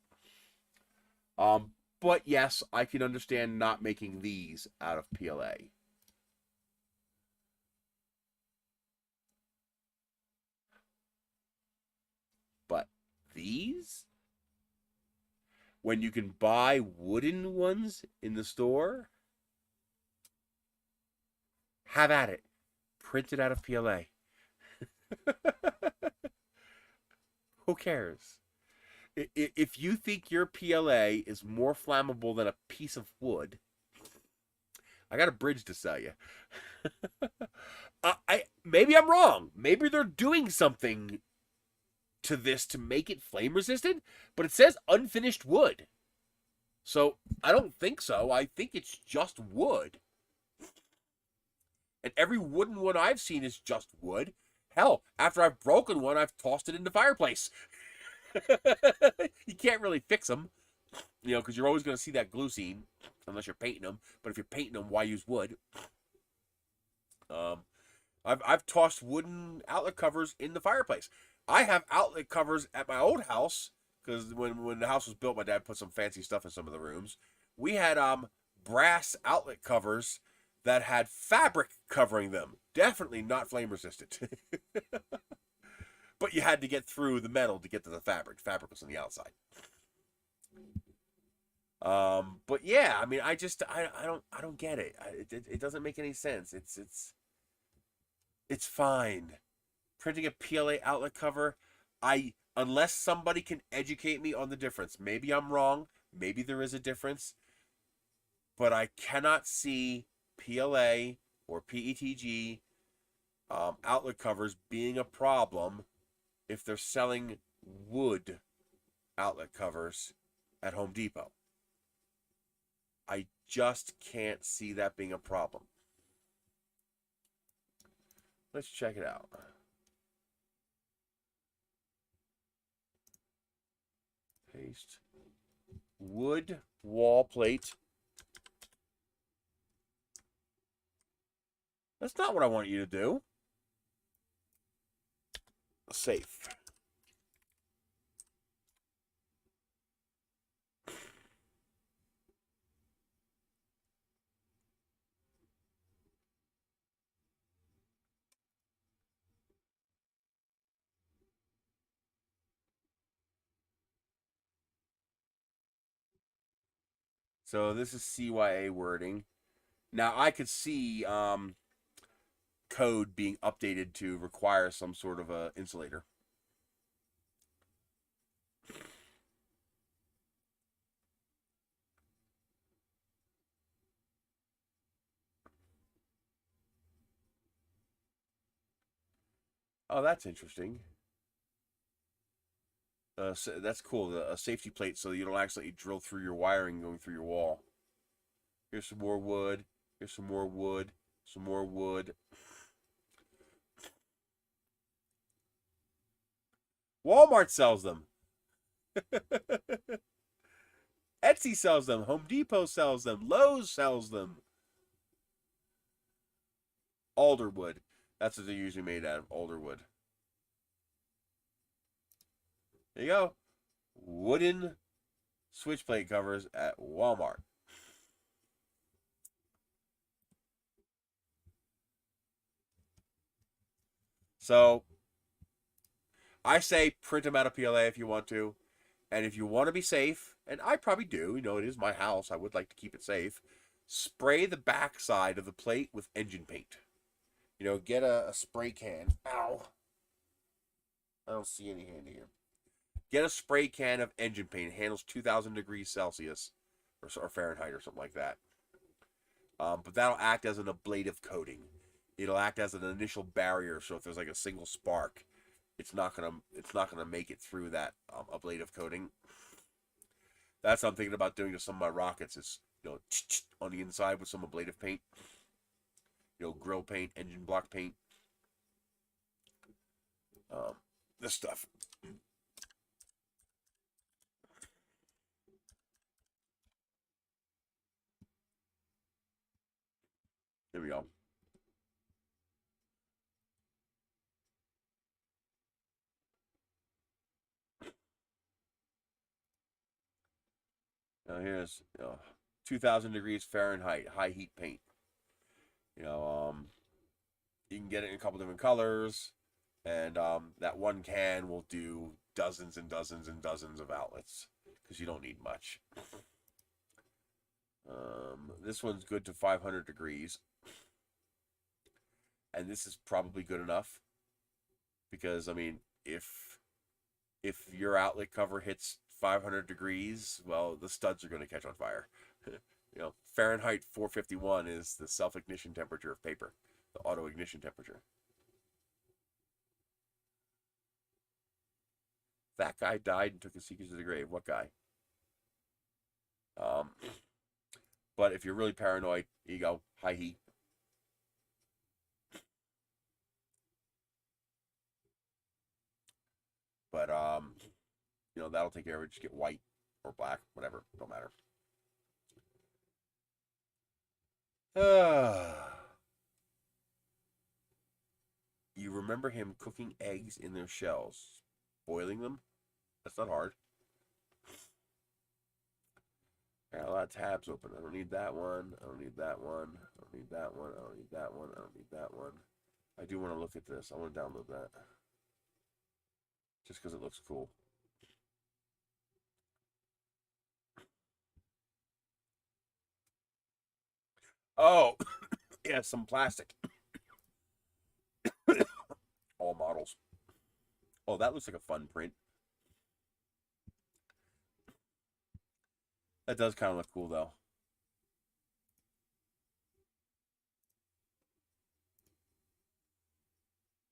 But yes, I can understand not making these out of PLA. But these? When you can buy wooden ones in the store, have at it. Print it out of PLA. Who cares? If you think your PLA is more flammable than a piece of wood, I got a bridge to sell you. Maybe I'm wrong. Maybe they're doing something to this to make it flame resistant, but it says unfinished wood. So I don't think so. I think it's just wood. And every wooden one I've seen is just wood. Hell, after I've broken one, I've tossed it in the fireplace. You can't really fix them, you know, because you're always going to see that glue scene unless you're painting them. But if you're painting them, why use wood? I've tossed wooden outlet covers in the fireplace. I have outlet covers at my old house because when the house was built, my dad put some fancy stuff in some of the rooms. We had brass outlet covers that had fabric covering them. Definitely not flame resistant. But you had to get through the metal to get to the fabric. Fabric was on the outside. But yeah, I mean, I don't get it. It doesn't make any sense. It's fine. Printing a PLA outlet cover, unless somebody can educate me on the difference. Maybe I'm wrong. Maybe there is a difference. But I cannot see PLA or PETG outlet covers being a problem if they're selling wood outlet covers at Home Depot. I just can't see that being a problem. Let's check it out. Paste. Wood wall plate. That's not what I want you to do. Safe. So this is CYA wording. Now I could see code being updated to require some sort of a insulator. Oh, that's interesting. So that's cool. A safety plate so you don't actually drill through your wiring going through your wall. Here's some more wood. Here's some more wood. Some more wood. Walmart sells them. Etsy sells them. Home Depot sells them. Lowe's sells them. Alder wood. That's what they're usually made out of. Alder wood. There you go. Wooden switch plate covers at Walmart. So, I say print them out of PLA if you want to. And if you want to be safe, and I probably do, you know, it is my house. I would like to keep it safe. Spray the back side of the plate with engine paint. You know, get a spray can. Ow. I don't see any hand here. Get a spray can of engine paint. It handles 2,000 degrees Celsius or Fahrenheit or something like that. But that'll act as an ablative coating. It'll act as an initial barrier. So if there's like a single spark, it's not gonna make it through that ablative coating. That's what I'm thinking about doing to some of my rockets. Is, you know, on the inside with some ablative paint. You know, grill paint, engine block paint. This stuff. Here we go. Now here's 2,000 degrees Fahrenheit, high heat paint. You know, you can get it in a couple different colors, and that one can will do dozens and dozens and dozens of outlets because you don't need much. This one's good to 500 degrees, and this is probably good enough because I mean, if your outlet cover hits 500 degrees, well, the studs are going to catch on fire. You know, Fahrenheit 451 is the self-ignition temperature of paper, the auto-ignition temperature. That guy died and took his secrets to the grave. What guy? But if you're really paranoid, you go high heat. But you know, that'll take care of it. Just get white or black, whatever, don't matter. You remember him cooking eggs in their shells, boiling them? That's not hard. I got a lot of tabs open. I don't need that one. I don't need that one. I don't need that one. I don't need that one. I don't need that one. I do want to look at this. I want to download that. Just because it looks cool. Oh, yeah, some plastic. All models. Oh, that looks like a fun print. That does kind of look cool, though.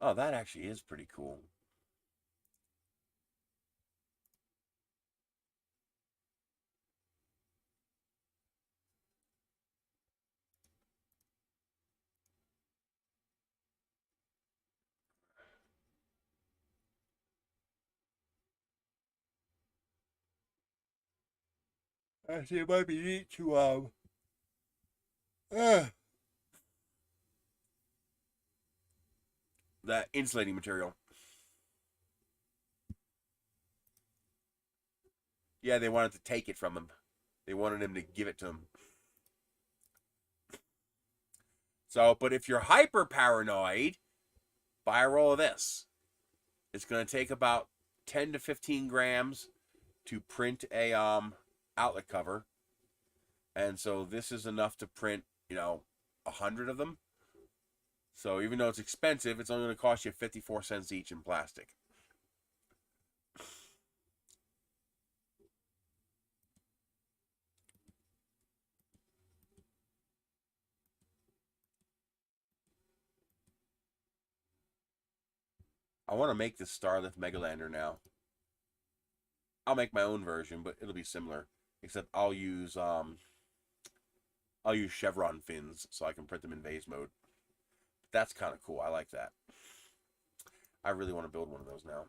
Oh, that actually is pretty cool. Actually, it might be neat to that insulating material. Yeah, they wanted to take it from him. They wanted him to give it to him. So, but if you're hyper paranoid, buy a roll of this. It's going to take about 10 to 15 grams to print a outlet cover. And so this is enough to print, 100 of them. So even though it's expensive, it's only going to cost you 54 cents each in plastic. I want to make this Starlift Megalander now. I'll make my own version, but it'll be similar, except I'll use chevron fins so I can print them in vase mode. That's kind of cool. I like that. I really want to build one of those now.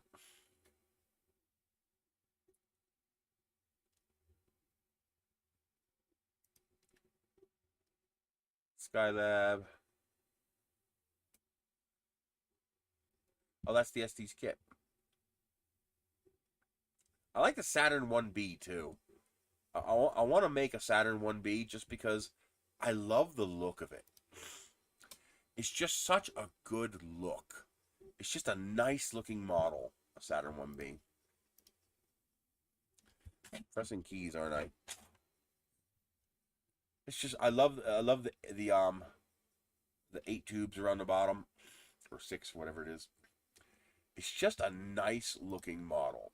Skylab. Oh, that's the Estes kit. I like the Saturn 1B too. I want to make a Saturn 1B just because I love the look of it. It's just such a good look. It's just a nice looking model, a Saturn 1B. Pressing keys, aren't I? It's just I love the 8 tubes around the bottom, or 6, whatever it is. It's just a nice looking model.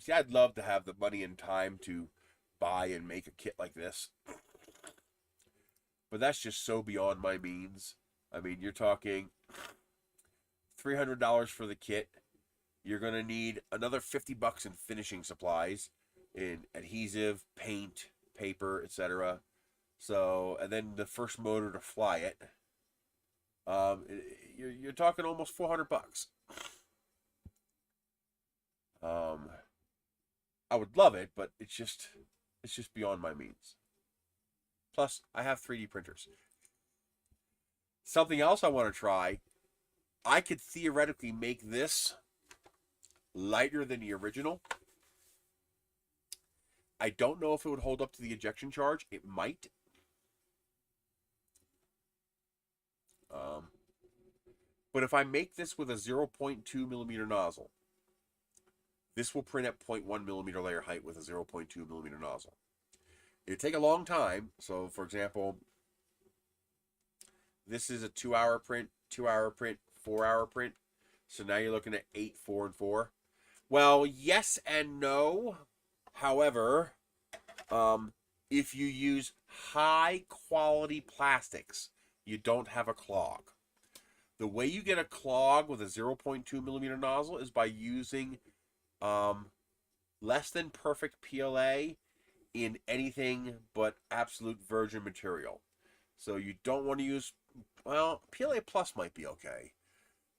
See, I'd love to have the money and time to buy and make a kit like this. But that's just so beyond my means. I mean, you're talking $300 for the kit. You're going to need another $50 in finishing supplies, in adhesive, paint, paper, etc. So, and then the first motor to fly it. You're talking almost $400. I would love it, but it's just beyond my means. Plus, I have 3D printers. Something else I want to try, I could theoretically make this lighter than the original. I don't know if it would hold up to the ejection charge. It might. But if I make this with a 0.2 millimeter nozzle, this will print at 0.1 millimeter layer height with a 0.2 millimeter nozzle. It'd take a long time. So, for example, this is a 2-hour print, 2-hour print, 4-hour print. So now you're looking at 8, 4, and 4. Well, yes and no. However, if you use high quality plastics, you don't have a clog. The way you get a clog with a 0.2 millimeter nozzle is by using less than perfect PLA in anything but absolute virgin material. So you don't want to use, well, PLA Plus might be okay,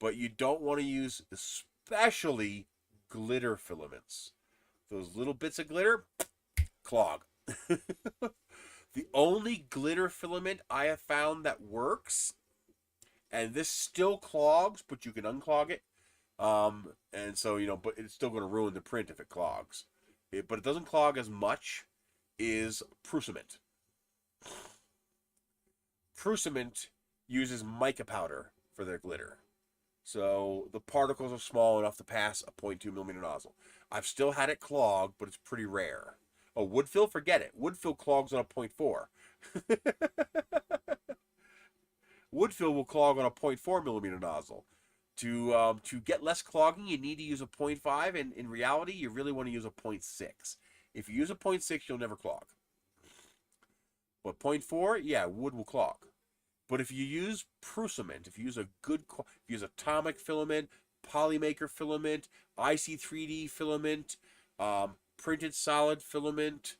but you don't want to use especially glitter filaments. Those little bits of glitter, clog. The only glitter filament I have found that works, and this still clogs, but you can unclog it. And so, but it's still going to ruin the print if it clogs. But it doesn't clog as much, is Prusament. Prusament uses mica powder for their glitter. So the particles are small enough to pass a 0.2 millimeter nozzle. I've still had it clog, but it's pretty rare. Oh, wood-fill, forget it. Wood-fill clogs on a 0.4. Wood-fill will clog on a 0.4 millimeter nozzle. To get less clogging, you need to use a 0.5, and in reality, you really want to use a 0.6. If you use a 0.6, you'll never clog. But 0.4, yeah, wood will clog. But if you use Prusament, if you use atomic filament, Polymaker filament, IC3D filament, printed solid filament,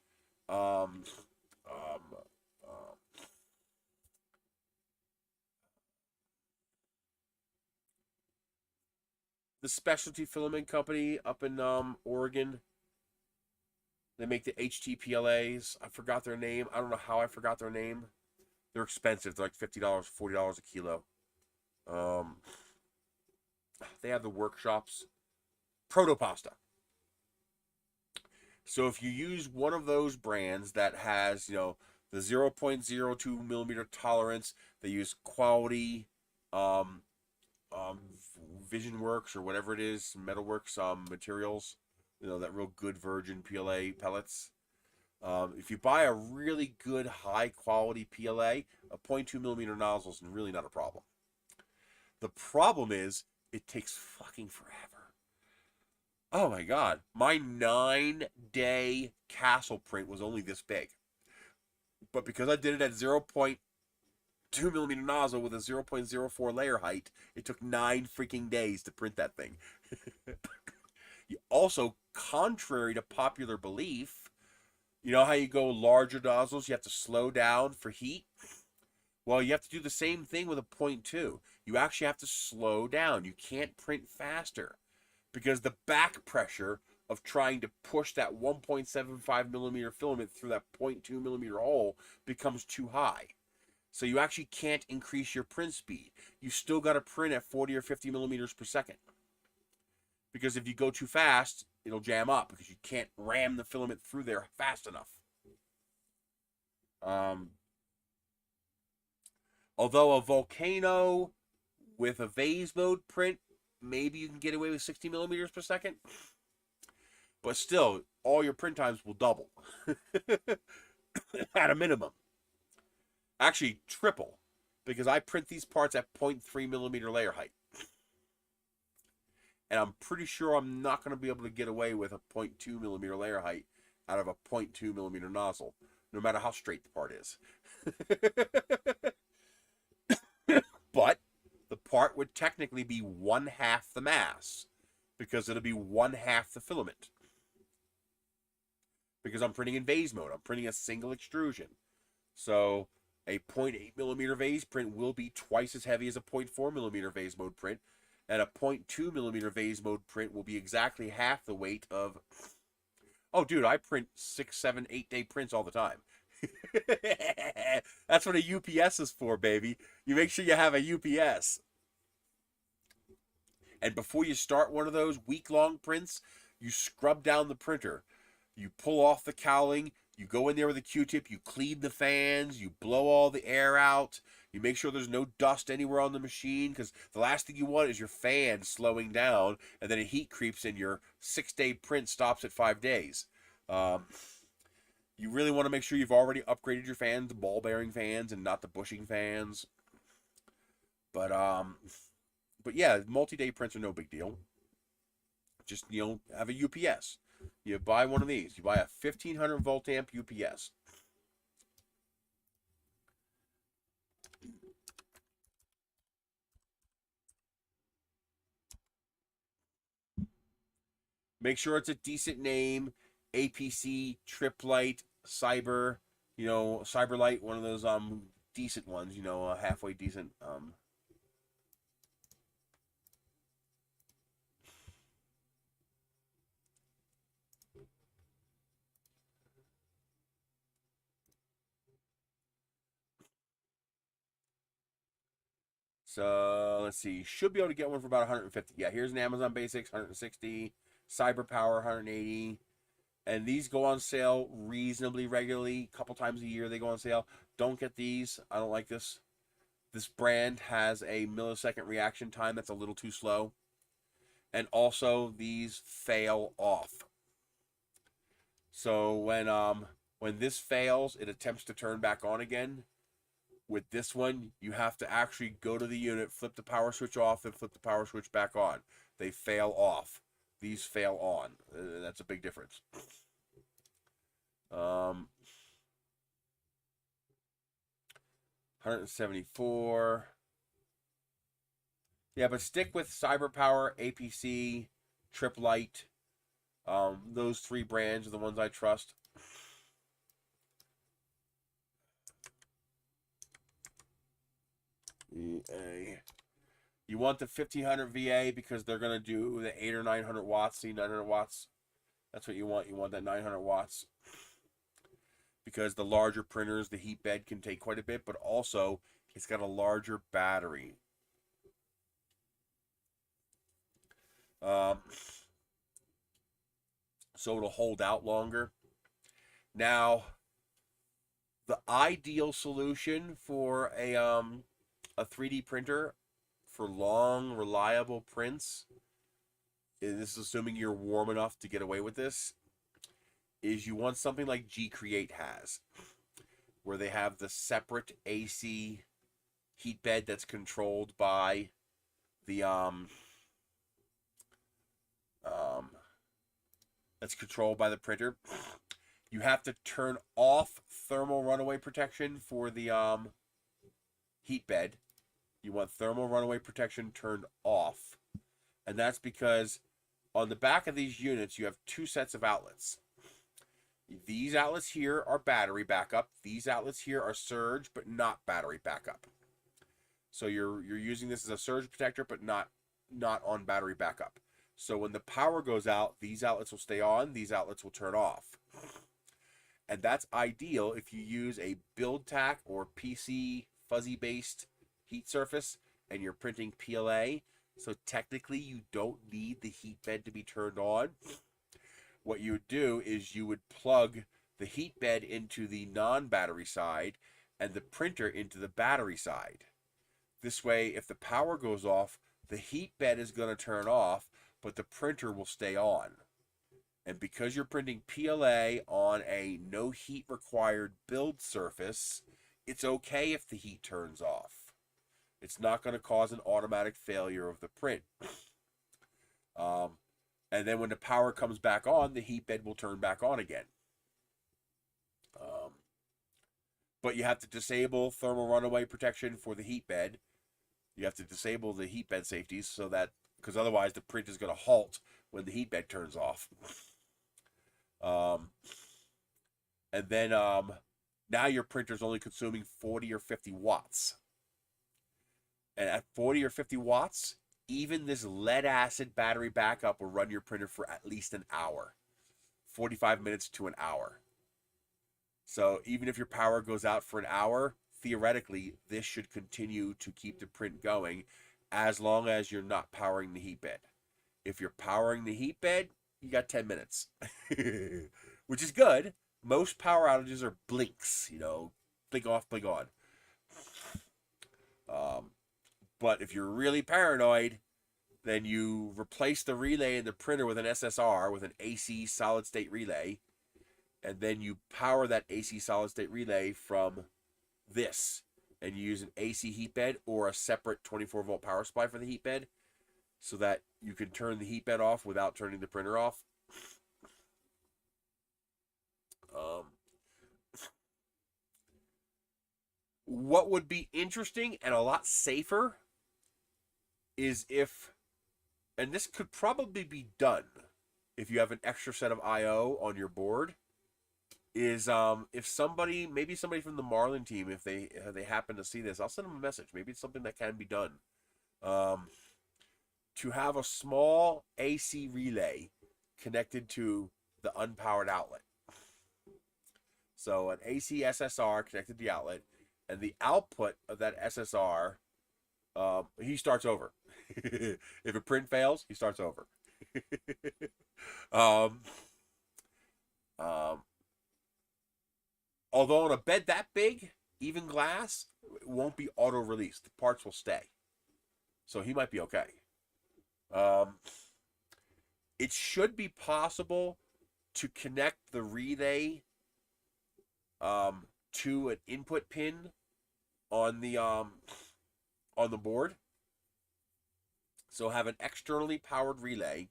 the Specialty Filament Company up in Oregon. They make the HTPLAs. I forgot their name. I don't know how I forgot their name. They're expensive. They're like $50, $40 a kilo. They have the workshops. Protopasta. So if you use one of those brands that has, the 0.02 millimeter tolerance, they use quality um, Vision Works or whatever it is, Metalworks materials, that real good virgin PLA pellets. If you buy a really good high quality PLA, a 0.2 millimeter nozzle is really not a problem. The problem is it takes fucking forever. Oh my god, my 9-day castle print was only this big. But because I did it at 0.2 millimeter nozzle with a 0.04 layer height, it took 9 freaking days to print that thing. Also, contrary to popular belief, you know how you go larger nozzles, you have to slow down for heat? Well, you have to do the same thing with a 0.2. You actually have to slow down. You can't print faster because the back pressure of trying to push that 1.75 millimeter filament through that 0.2 millimeter hole becomes too high. So you actually can't increase your print speed. You still got to print at 40 or 50 millimeters per second. Because if you go too fast, it'll jam up because you can't ram the filament through there fast enough. Although a volcano with a vase mode print, maybe you can get away with 60 millimeters per second. But still, all your print times will double. At a minimum. Actually, triple. Because I print these parts at 0.3 millimeter layer height. And I'm pretty sure I'm not going to be able to get away with a 0.2 millimeter layer height out of a 0.2 millimeter nozzle, no matter how straight the part is. But the part would technically be 1/2 the mass, because it'll be 1/2 the filament. Because I'm printing in vase mode. I'm printing a single extrusion. So a 0.8 millimeter vase print will be twice as heavy as a 0.4 millimeter vase mode print. And a 0.2 millimeter vase mode print will be exactly half the weight of... Oh, dude, I print 6, 7, 8 day prints all the time. That's what a UPS is for, baby. You make sure you have a UPS. And before you start one of those week-long prints, you scrub down the printer. You pull off the cowling. You go in there with a Q-tip. You clean the fans. You blow all the air out. You make sure there's no dust anywhere on the machine, because the last thing you want is your fan slowing down, and then a heat creeps in. Your 6-day print stops at 5 days. You really want to make sure you've already upgraded your fans to ball bearing fans and not the bushing fans. But yeah, multi-day prints are no big deal. Just, have a UPS. You buy one of these. You buy a 1500 volt amp UPS. Make sure it's a decent name. APC, Triplite, Cyber, Cyberlight, one of those decent ones, halfway decent. So let's see. Should be able to get one for about 150. Yeah, here's an Amazon Basics, 160. Cyber Power, 180. And these go on sale reasonably regularly. A couple times a year they go on sale. Don't get these. I don't like this. This brand has a millisecond reaction time that's a little too slow. And also, these fail off. So when this fails, it attempts to turn back on again. With this one, you have to actually go to the unit, flip the power switch off, and flip the power switch back on. They fail off. These fail on. That's a big difference. 174. Yeah, but stick with Cyber Power, APC, Triplite. Those 3 brands are the ones I trust. You want the 1500 VA because they're going to do the 800 or 900 watts. See, 900 watts. That's what you want. You want that 900 watts. Because the larger printers, the heat bed can take quite a bit, but also it's got a larger battery. So so it'll hold out longer. Now, the ideal solution for a 3D printer for long, reliable prints, and this is assuming you're warm enough to get away with this, is you want something like G-Create has, where they have the separate AC heat bed that's controlled by the printer. You have to turn off thermal runaway protection for the heat bed. You want thermal runaway protection turned off. And that's because on the back of these units, you have two sets of outlets. These outlets here are battery backup. These outlets here are surge, but not battery backup. So you're using this as a surge protector, but not on battery backup. So when the power goes out, these outlets will stay on, these outlets will turn off. And that's ideal if you use a BuildTak or PC fuzzy-based heat surface and you're printing PLA. So technically you don't need the heat bed to be turned on. What you would do is you would plug the heat bed into the non-battery side and the printer into the battery side. This way, if the power goes off, the heat bed is going to turn off, but the printer will stay on. And because you're printing PLA on a no heat required build surface, it's okay if the heat turns off. It's not going to cause an automatic failure of the print. And then when the power comes back on, the heat bed will turn back on again. But you have to disable thermal runaway protection for the heat bed. You have to disable the heat bed safeties so that, because otherwise the print is going to halt when the heat bed turns off. And then now your printer's only consuming 40 or 50 watts. And at 40 or 50 watts, even this lead acid battery backup will run your printer for at least an hour. 45 minutes to an hour. So even if your power goes out for an hour, theoretically, this should continue to keep the print going as long as you're not powering the heat bed. If you're powering the heat bed, you got 10 minutes, which is good. Most power outages are blinks, blink off, blink on. But if you're really paranoid, then you replace the relay in the printer with an SSR, with an AC solid-state relay, and then you power that AC solid-state relay from this, and you use an AC heat bed or a separate 24-volt power supply for the heat bed, so that you can turn the heat bed off without turning the printer off. What would be interesting and a lot safer is if, and this could probably be done if you have an extra set of I/O on your board, is if somebody, maybe somebody from the Marlin team, if they happen to see this, I'll send them a message. Maybe it's something that can be done. To have a small AC relay connected to the unpowered outlet. So an AC SSR connected to the outlet, and the output of that SSR, he starts over. If a print fails, he starts over. Although on a bed that big, even glass, it won't be auto-released. The parts will stay. So he might be okay. It should be possible to connect the relay to an input pin on the board. So have an externally powered relay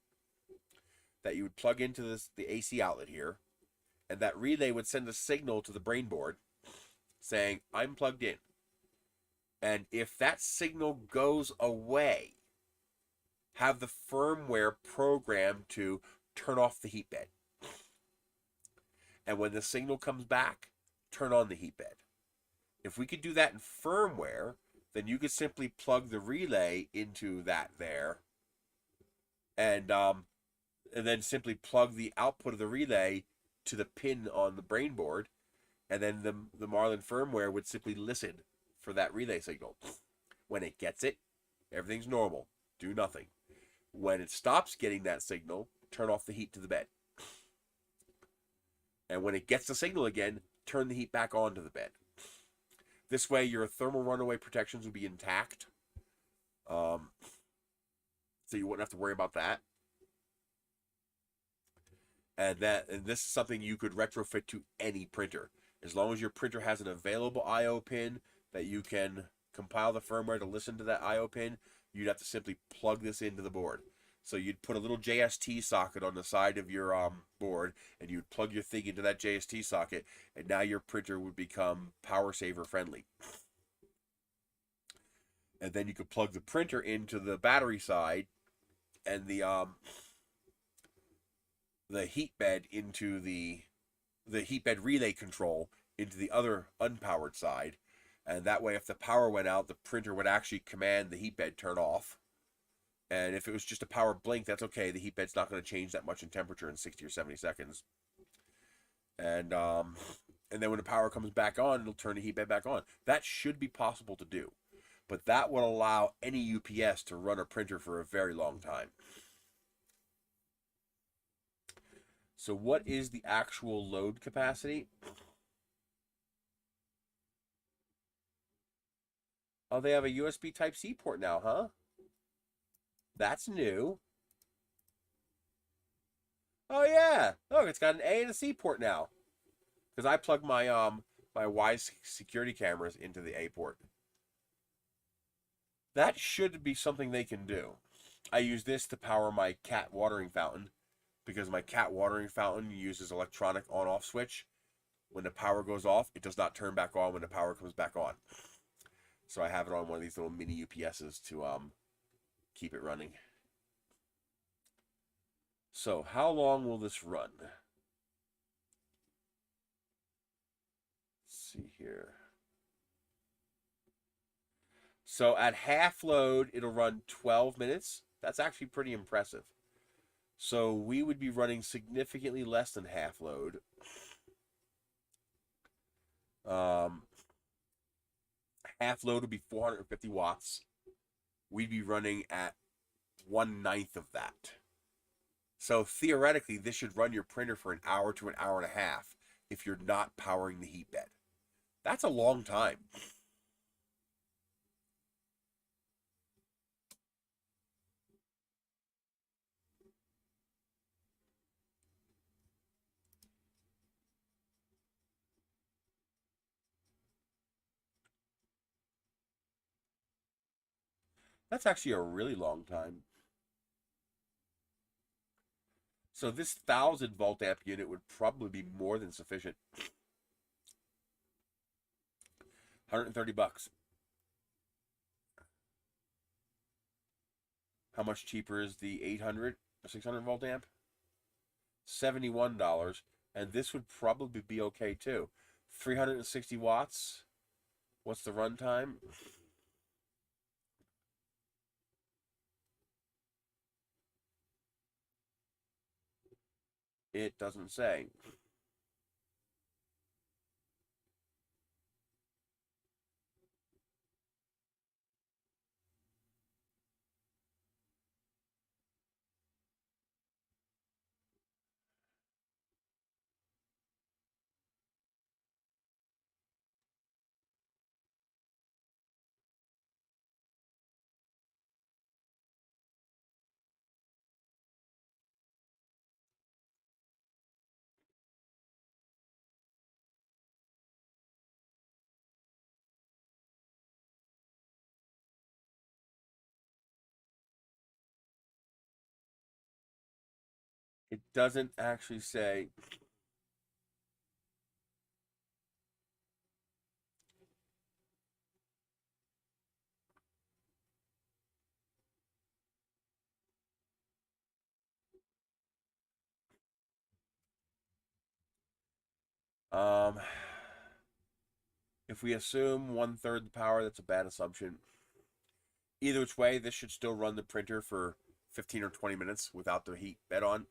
that you would plug into the AC outlet here, and that relay would send a signal to the brain board saying, I'm plugged in. And if that signal goes away, have the firmware programmed to turn off the heat bed. And when the signal comes back, turn on the heat bed. If we could do that in firmware, then you could simply plug the relay into that there, and then simply plug the output of the relay to the pin on the brain board, and then the Marlin firmware would simply listen for that relay signal. When it gets it, everything's normal. Do nothing. When it stops getting that signal, turn off the heat to the bed. And when it gets the signal again, turn the heat back onto the bed. This way, your thermal runaway protections will be intact. So you wouldn't have to worry about that. And this is something you could retrofit to any printer. As long as your printer has an available I/O pin that you can compile the firmware to listen to that I/O pin, you'd have to simply plug this into the board. So you'd put a little JST socket on the side of your board, and you'd plug your thing into that JST socket, and now your printer would become power saver friendly. And then you could plug the printer into the battery side, and the heat bed into the heat bed relay control into the other unpowered side. And that way, if the power went out, the printer would actually command the heat bed turn off. And if it was just a power blink, that's okay. The heat bed's not going to change that much in temperature in 60 or 70 seconds. And then when the power comes back on, it'll turn the heat bed back on. That should be possible to do. But that will allow any UPS to run a printer for a very long time. So what is the actual load capacity? Oh, they have a USB Type-C port now, huh? That's new. Oh yeah, look, it's got an A and a C port now. Because I plug my my Wise security cameras into the A port. That should be something they can do. I use this to power my cat watering fountain, because my cat watering fountain uses electronic on-off switch. When the power goes off, it does not turn back on when the power comes back on. So I have it on one of these little mini UPSs to keep it running. So how long will this run? Let's see here. So at half load, it'll run 12 minutes. That's actually pretty impressive. So we would be running significantly less than half load. Half load would be 450 watts. We'd be running at 1/9 of that. So theoretically, this should run your printer for an hour to an hour and a half if you're not powering the heat bed. That's a long time. That's actually a really long time. So this 1,000 volt amp unit would probably be more than sufficient. $130. How much cheaper is the 800 or 600 volt amp? $71. And this would probably be okay too. 360 watts. What's the runtime? It doesn't say. It doesn't actually say. If we assume 1/3 the power, that's a bad assumption. Either which way, this should still run the printer for 15 or 20 minutes without the heat bed on.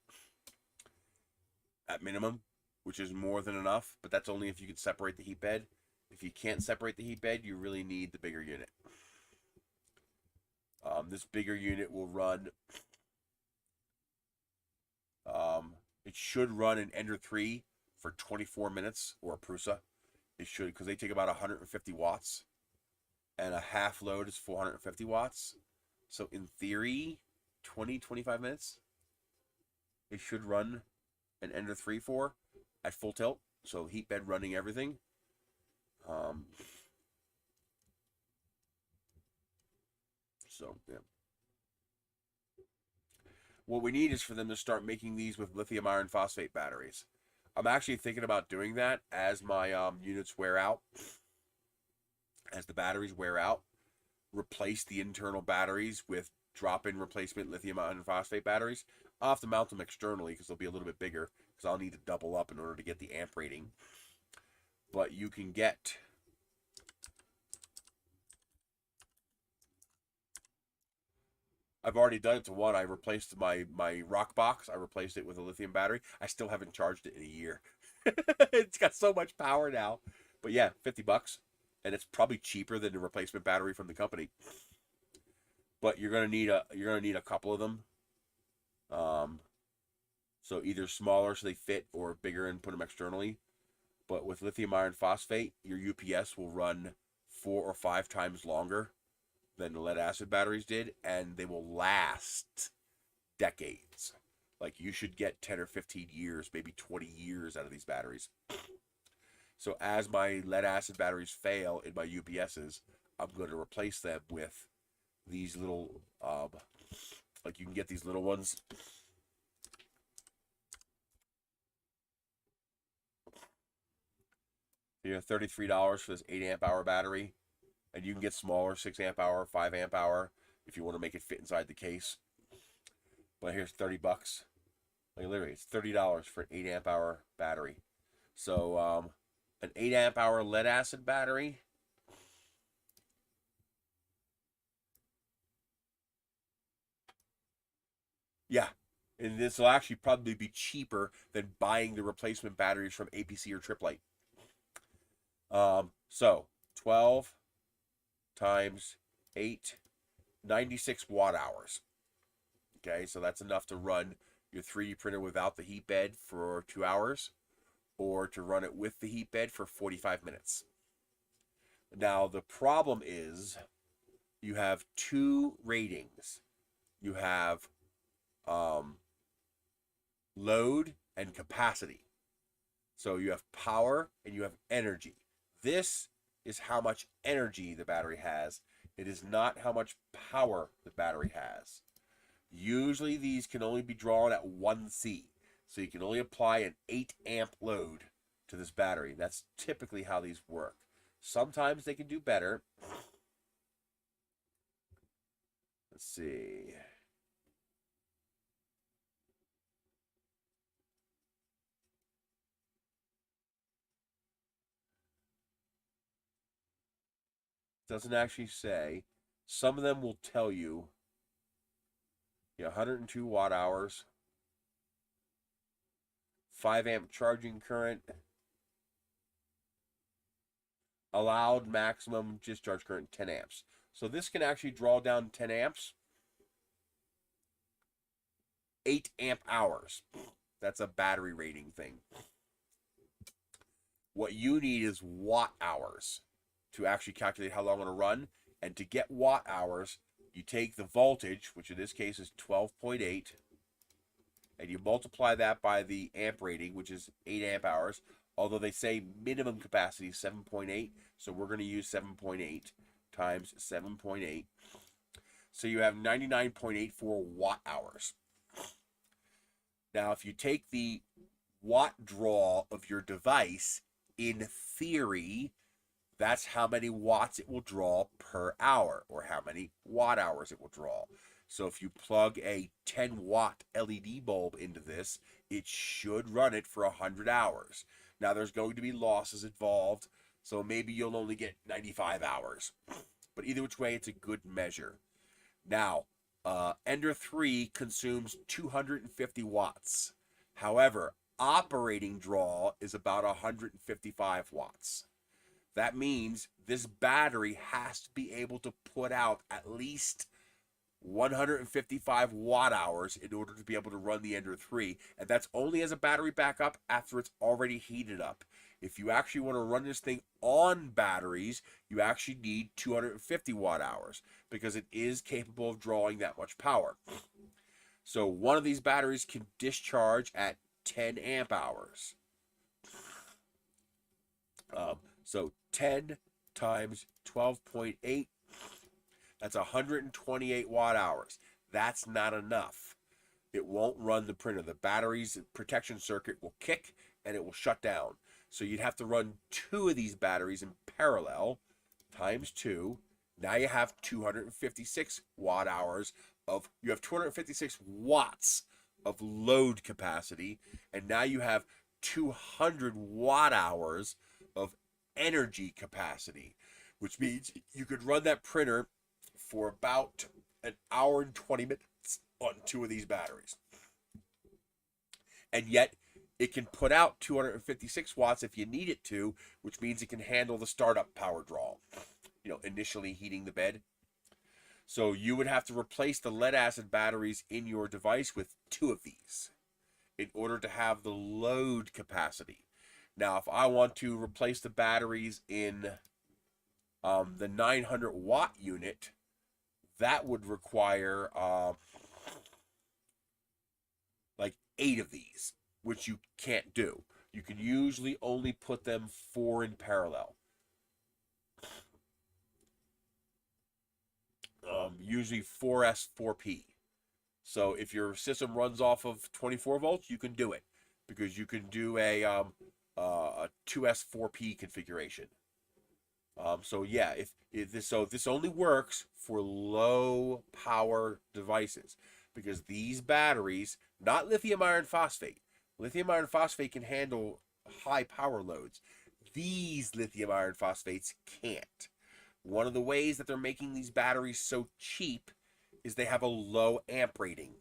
At minimum, which is more than enough, but that's only if you can separate the heat bed. If you can't separate the heat bed, you really need the bigger unit. This bigger unit will run. It should run an Ender 3 for 24 minutes, or a Prusa. It should, because they take about 150 watts, and a half load is 450 watts. So in theory, 25 minutes, it should run an Ender 3 for at full tilt. So heat bed running everything. So yeah. What we need is for them to start making these with lithium iron phosphate batteries. I'm actually thinking about doing that as my units wear out. As the batteries wear out, replace the internal batteries with drop-in replacement lithium iron phosphate batteries. I'll have to mount them externally because they'll be a little bit bigger, because I'll need to double up in order to get the amp rating. But you can get... I've already done it to one. I replaced my rock box. I replaced it with a lithium battery. I still haven't charged it in a year. It's got so much power now. But yeah, $50. And it's probably cheaper than the replacement battery from the company. But you're gonna need a couple of them. So either smaller so they fit, or bigger and put them externally. But with lithium iron phosphate, your UPS will run 4 or 5 times longer than the lead acid batteries did, and they will last decades. Like, you should get 10 or 15 years, maybe 20 years out of these batteries. So as my lead acid batteries fail in my UPSs, I'm going to replace them with these little, like, you can get these little ones. You know, $33 for this 8 amp hour battery. And you can get smaller, 6 amp hour, 5 amp hour, if you want to make it fit inside the case. But here's $30. Like, literally, it's $30 for an 8 amp hour battery. So, an 8 amp hour lead acid battery. Yeah. And this will actually probably be cheaper than buying the replacement batteries from APC or Triplite. So, 12 times 8, 96 watt hours. Okay, so that's enough to run your 3D printer without the heat bed for 2 hours, or to run it with the heat bed for 45 minutes. Now, the problem is you have 2 ratings. You have load and capacity. So you have power and you have energy. This is how much energy the battery has. It is not how much power the battery has. Usually these can only be drawn at 1C. So you can only apply an 8 amp load to this battery. That's typically how these work. Sometimes they can do better. Let's see. Doesn't actually say. Some of them will tell you, 102 watt hours, 5 amp charging current, allowed maximum discharge current 10 amps. So this can actually draw down 10 amps, 8 amp hours. That's a battery rating thing. What you need is watt hours to actually calculate how long it'll run. And to get watt hours, you take the voltage, which in this case is 12.8, and you multiply that by the amp rating, which is 8 amp hours, although they say minimum capacity is 7.8, so we're going to use 7.8 times 7.8. So you have 99.84 watt hours. Now, if you take the watt draw of your device, in theory, that's how many watts it will draw per hour, or how many watt hours it will draw. So if you plug a 10 watt LED bulb into this, it should run it for 100 hours. Now there's going to be losses involved, so maybe you'll only get 95 hours. But either which way, it's a good measure. Now, Ender 3 consumes 250 watts. However, operating draw is about 155 watts. That means this battery has to be able to put out at least 155 watt hours in order to be able to run the Ender 3, and that's only as a battery backup after it's already heated up. If you actually want to run this thing on batteries, you actually need 250 watt hours because it is capable of drawing that much power. So one of these batteries can discharge at 10 amp hours. So 10 times 12.8, that's 128 watt hours. That's not enough. It won't run the printer. The battery's protection circuit will kick and it will shut down. So you'd have to run 2 of these batteries in parallel, times 2. Now you have 256 watt hours of, you have 256 watts of load capacity, and now you have 200 watt hours of energy capacity, which means you could run that printer for about an hour and 20 minutes on 2 of these batteries. And yet it can put out 256 watts if you need it to, which means it can handle the startup power draw, initially heating the bed. So you would have to replace the lead acid batteries in your device with 2 of these in order to have the load capacity. Now, if I want to replace the batteries in the 900 watt unit, that would require like 8 of these, which you can't do. You can usually only put them 4 in parallel. Usually 4S, 4P. So if your system runs off of 24 volts, you can do it because you can do a 2S, 4P configuration. So yeah, this only works for low power devices because these batteries, not lithium iron phosphate. Lithium iron phosphate can handle high power loads. These lithium iron phosphates can't. One of the ways that they're making these batteries so cheap is they have a low amp rating.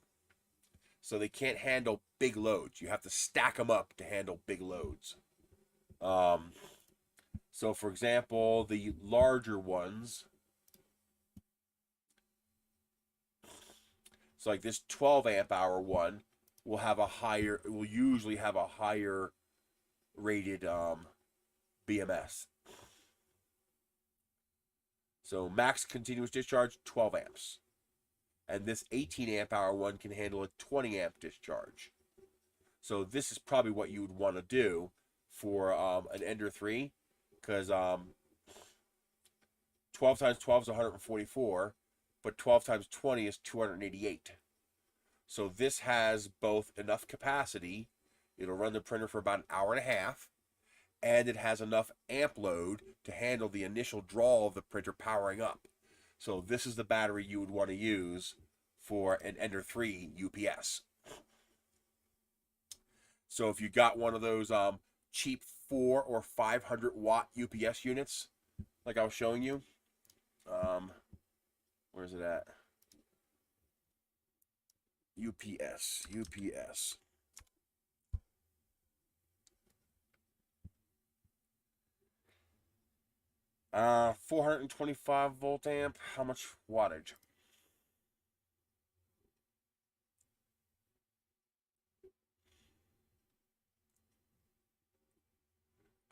So they can't handle big loads. You have to stack them up to handle big loads. So for example, the larger ones, so like this 12 amp hour one will usually have a higher rated BMS. So max continuous discharge, 12 amps. And this 18 amp hour one can handle a 20 amp discharge. So this is probably what you would want to do for an Ender 3, because 12 times 12 is 144, but 12 times 20 is 288. So this has both enough capacity, it'll run the printer for about an hour and a half, and it has enough amp load to handle the initial draw of the printer powering up. So this is the battery you would want to use for an Ender 3 UPS. So if you got one of those cheap 400 or 500 watt UPS units, like I was showing you, where's it at? UPS. 425 volt amp. How much wattage?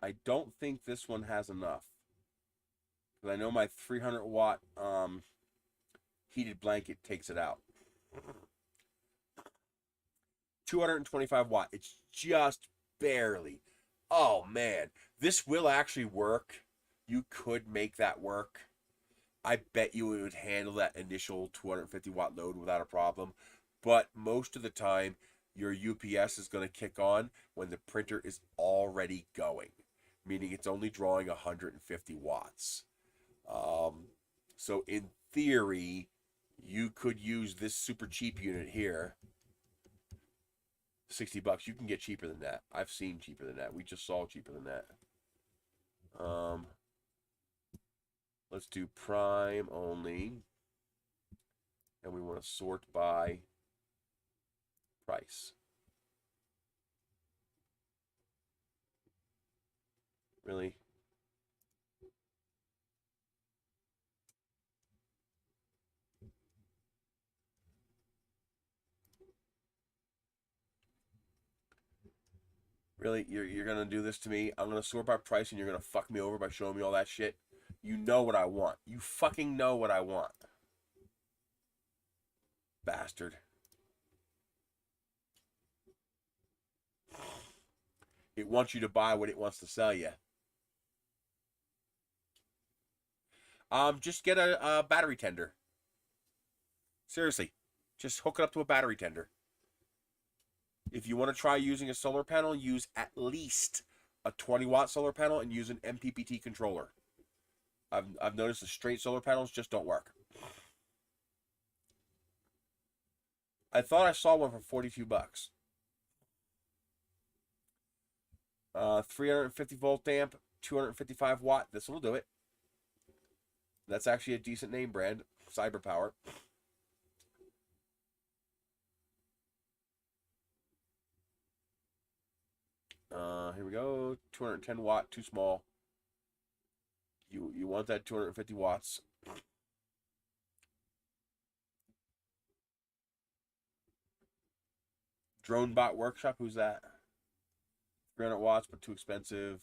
I don't think this one has enough. Because I know my 300 watt heated blanket takes it out. 225 watt. It's just barely. Oh man, this will actually work. You could make that work. I bet you it would handle that initial 250 watt load without a problem. But most of the time, your UPS is going to kick on when the printer is already going, meaning it's only drawing 150 watts. So in theory, you could use this super cheap unit here. $60. You can get cheaper than that. I've seen cheaper than that. We just saw cheaper than that. Let's do prime only. And we want to sort by price. Really? Really? You're gonna do this to me? I'm gonna sort by price and you're gonna fuck me over by showing me all that shit? You know what I want. You fucking know what I want. Bastard. It wants you to buy what it wants to sell you. Just get a battery tender. Seriously. Just hook it up to a battery tender. If you want to try using a solar panel, use at least a 20-watt solar panel and use an MPPT controller. I've noticed the straight solar panels just don't work. I thought I saw one for 42 bucks. 350 volt amp, 255 watt. This will do it. That's actually a decent name brand. Cyberpower. Here we go. 210 watt, too small. You want that 250 watts. Drone Bot Workshop, who's that? 300 watts, but too expensive.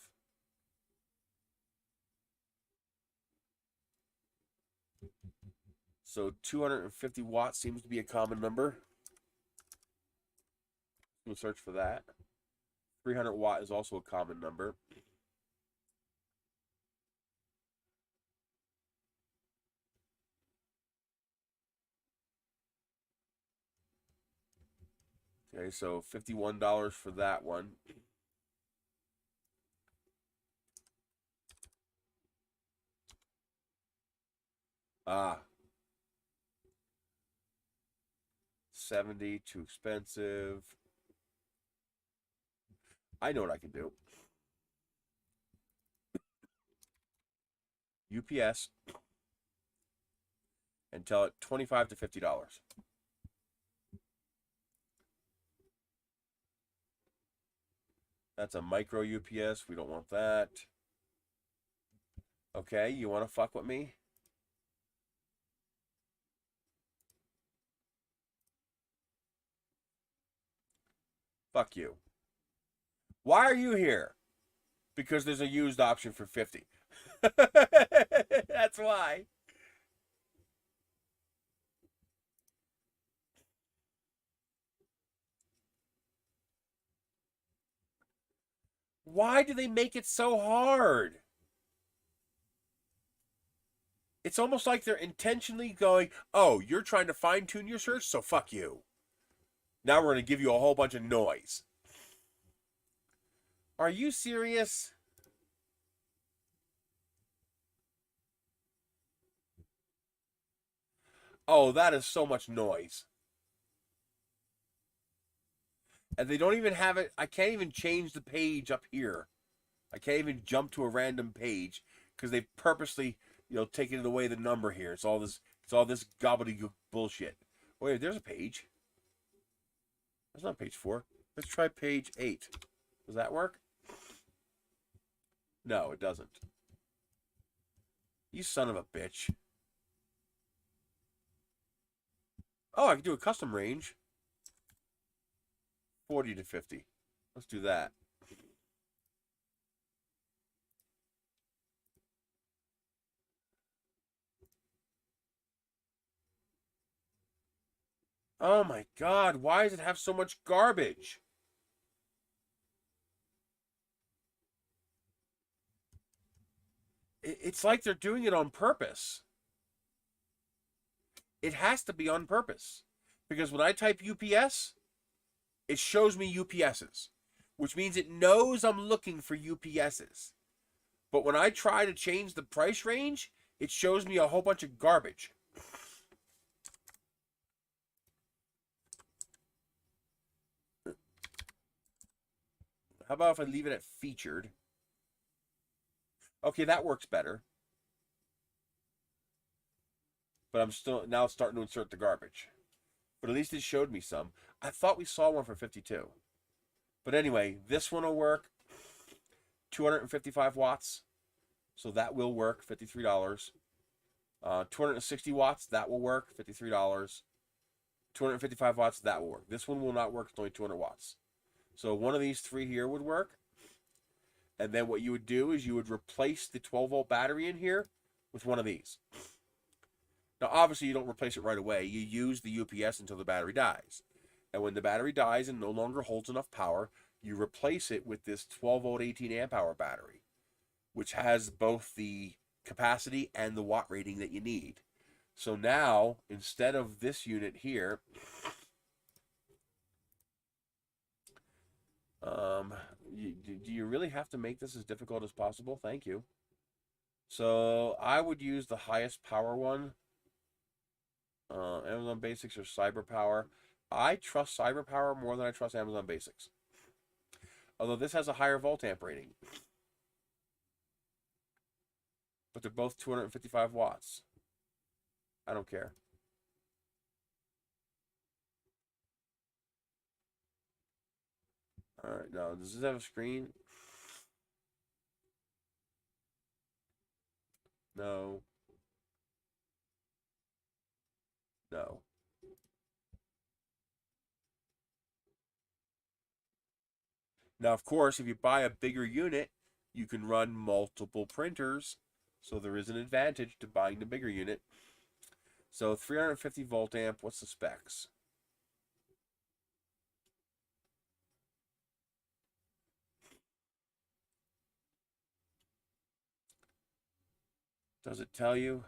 So 250 watts seems to be a common number. We'll search for that. 300 watt is also a common number. Okay, so $51 for that one. Ah. 70, too expensive. I know what I can do. UPS and tell it $25 to $50. That's a micro UPS. We don't want that. Okay, you want to fuck with me? Fuck you. Why are you here? Because there's a used option for 50. That's why. Why do they make it so hard? It's almost like they're intentionally going, oh, you're trying to fine-tune your search, so fuck you. Now we're going to give you a whole bunch of noise. Are you serious? Oh, that is so much noise. And they don't even have it. I can't even change the page up here. I can't even jump to a random page because they purposely, taken away the number here. It's all this gobbledygook bullshit. Wait, there's a page. That's not page 4. Let's try page 8. Does that work? No, it doesn't. You son of a bitch. Oh, I can do a custom range. 40 to 50. Let's do that. Oh my God, why does it have so much garbage? It's like they're doing it on purpose. It has to be on purpose. Because when I type UPS, it shows me UPSs, which means it knows I'm looking for UPSs. But when I try to change the price range, it shows me a whole bunch of garbage. How about if I leave it at featured? Okay, that works better. But I'm still now starting to insert the garbage. But at least it showed me some. I thought we saw one for 52. But anyway, this one will work. 255 watts. So that will work, $53. 260 watts, that will work, $53. 255 watts, that will work. This one will not work, it's only 200 watts. So one of these three here would work. And then what you would do is you would replace the 12-volt battery in here with one of these. Now, obviously, you don't replace it right away. You use the UPS until the battery dies. And when the battery dies and no longer holds enough power, you replace it with this 12-volt 18 amp hour battery, which has both the capacity and the watt rating that you need. So now, instead of this unit here, do you really have to make this as difficult as possible? Thank you. So I would use the highest power one. Amazon Basics or Cyber Power. I trust Cyber Power more than I trust Amazon Basics. Although this has a higher volt amp rating. But they're both 255 watts. I don't care. Alright, now, does this have a screen? No. No. Now, of course, if you buy a bigger unit, you can run multiple printers. So there is an advantage to buying the bigger unit. So 350 volt amp, what's the specs? Does it tell you?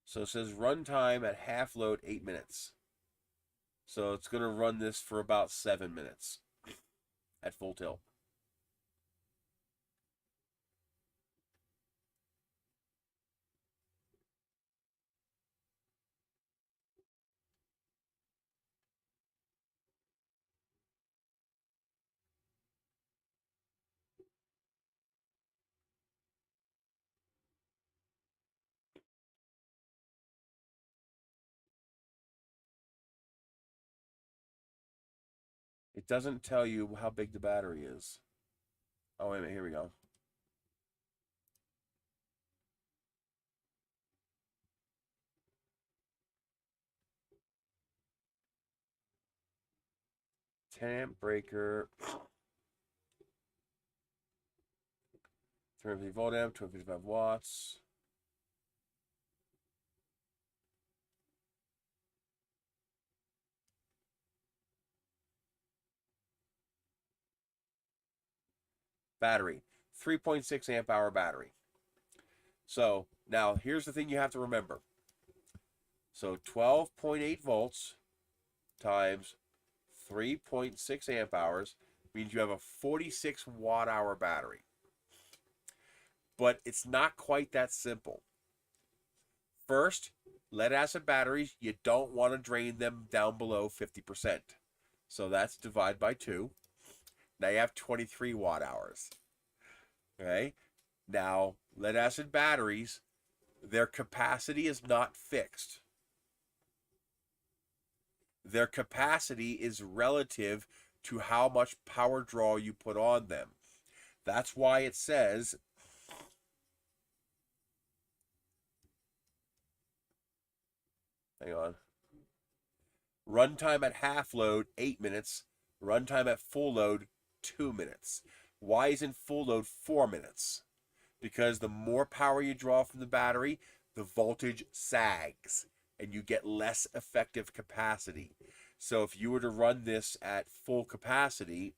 So it says runtime at half load 8 minutes. So it's going to run this for about 7 minutes at full tilt. It doesn't tell you how big the battery is. Oh, wait a minute. Here we go. Amp breaker. 350 volt amp, 255 watts. Battery. 3.6 amp hour battery. So now here's the thing you have to remember. So 12.8 volts times 3.6 amp hours means you have a 46 watt hour battery. But it's not quite that simple. First, lead acid batteries, you don't want to drain them down below 50%. So that's divide by 2. Now you have 23 watt hours. Okay? Now, lead acid batteries, their capacity is not fixed. Their capacity is relative to how much power draw you put on them. That's why it says hang on. Runtime at half load 8 minutes, runtime at full load 2 minutes. Why isn't full load 4 minutes? Because the more power you draw from the battery, the voltage sags and you get less effective capacity. So if you were to run this at full capacity,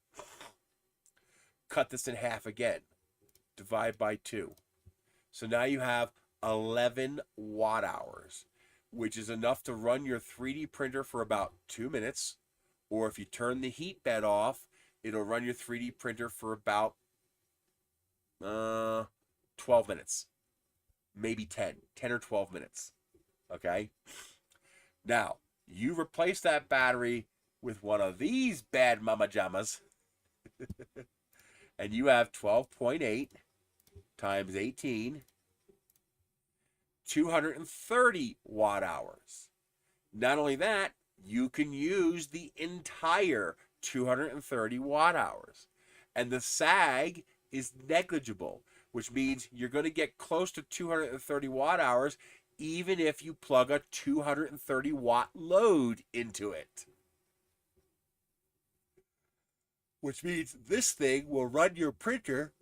cut this in half again, divide by 2. So now you have 11 watt hours, which is enough to run your 3D printer for about 2 minutes. Or if you turn the heat bed off, it'll run your 3D printer for about 12 minutes. Maybe 10 or 12 minutes. Okay? Now, you replace that battery with one of these bad mama jammas. And you have 12.8 times 18, 230 watt hours. Not only that, you can use the entire 230 watt hours. And the sag is negligible, which means you're going to get close to 230 watt hours even if you plug a 230 watt load into it. Which means this thing will run your printer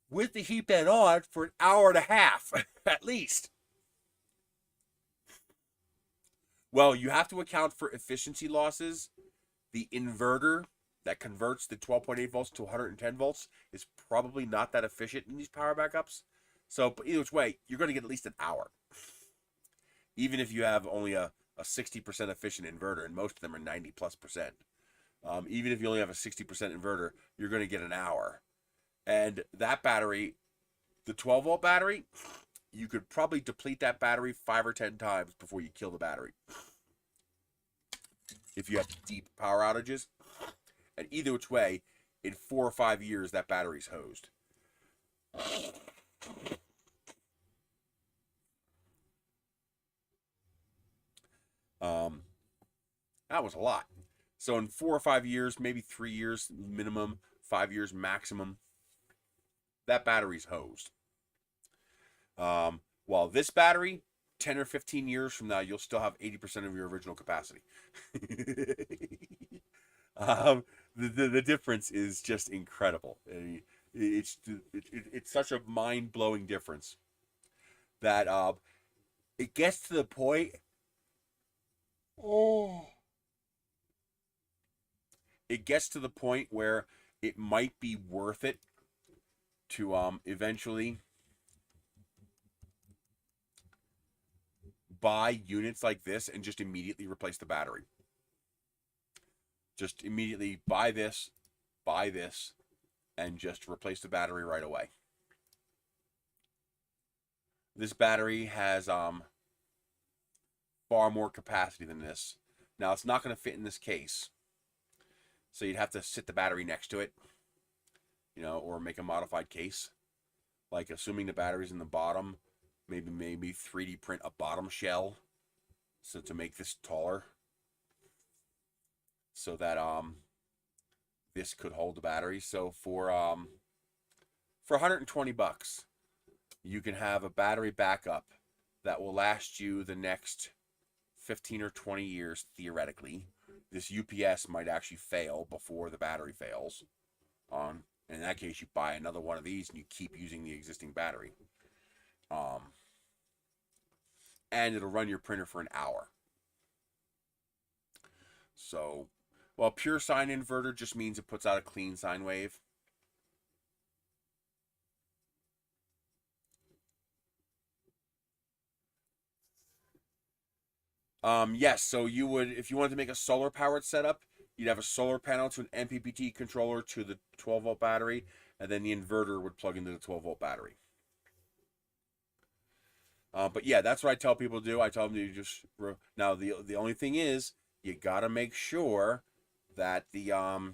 with the heat bed on for an hour and a half, at least. Well, you have to account for efficiency losses. The inverter that converts the 12.8 volts to 110 volts is probably not that efficient in these power backups. So, but either way, you're going to get at least an hour. Even if you have only a 60% efficient inverter, and most of them are 90+%. Even if you only have a 60% inverter, you're going to get an hour. And that battery, the 12 volt battery, you could probably deplete that battery 5 or 10 times before you kill the battery. If you have deep power outages. And either which way, in 4 or 5 years, that battery's hosed. That was a lot. So in 4 or 5 years, maybe 3 years minimum, 5 years maximum, that battery's hosed. While this battery, 10 or 15 years from now, you'll still have 80% of your original capacity. The difference is just incredible. It's such a mind-blowing difference that it gets to the point. It gets to the point where it might be worth it to eventually buy units like this and just immediately replace the battery. Just immediately buy this, and just replace the battery right away. This battery has far more capacity than this. Now, it's not going to fit in this case, so you'd have to sit the battery next to it, you know, or make a modified case. Like, assuming the battery's in the bottom, maybe 3D print a bottom shell, so to make this taller, so that this could hold the battery. So for $120, you can have a battery backup that will last you the next 15 or 20 years theoretically. This UPS might actually fail before the battery fails. In that case, you buy another one of these and you keep using the existing battery. And it'll run your printer for an hour. So, well, pure sine inverter just means it puts out a clean sine wave. Yes, so you would, if you wanted to make a solar powered setup, you'd have a solar panel to an MPPT controller to the 12 volt battery, and then the inverter would plug into the 12 volt battery. But yeah, that's what I tell people to do. I tell them to just, now the only thing is, you gotta make sure that the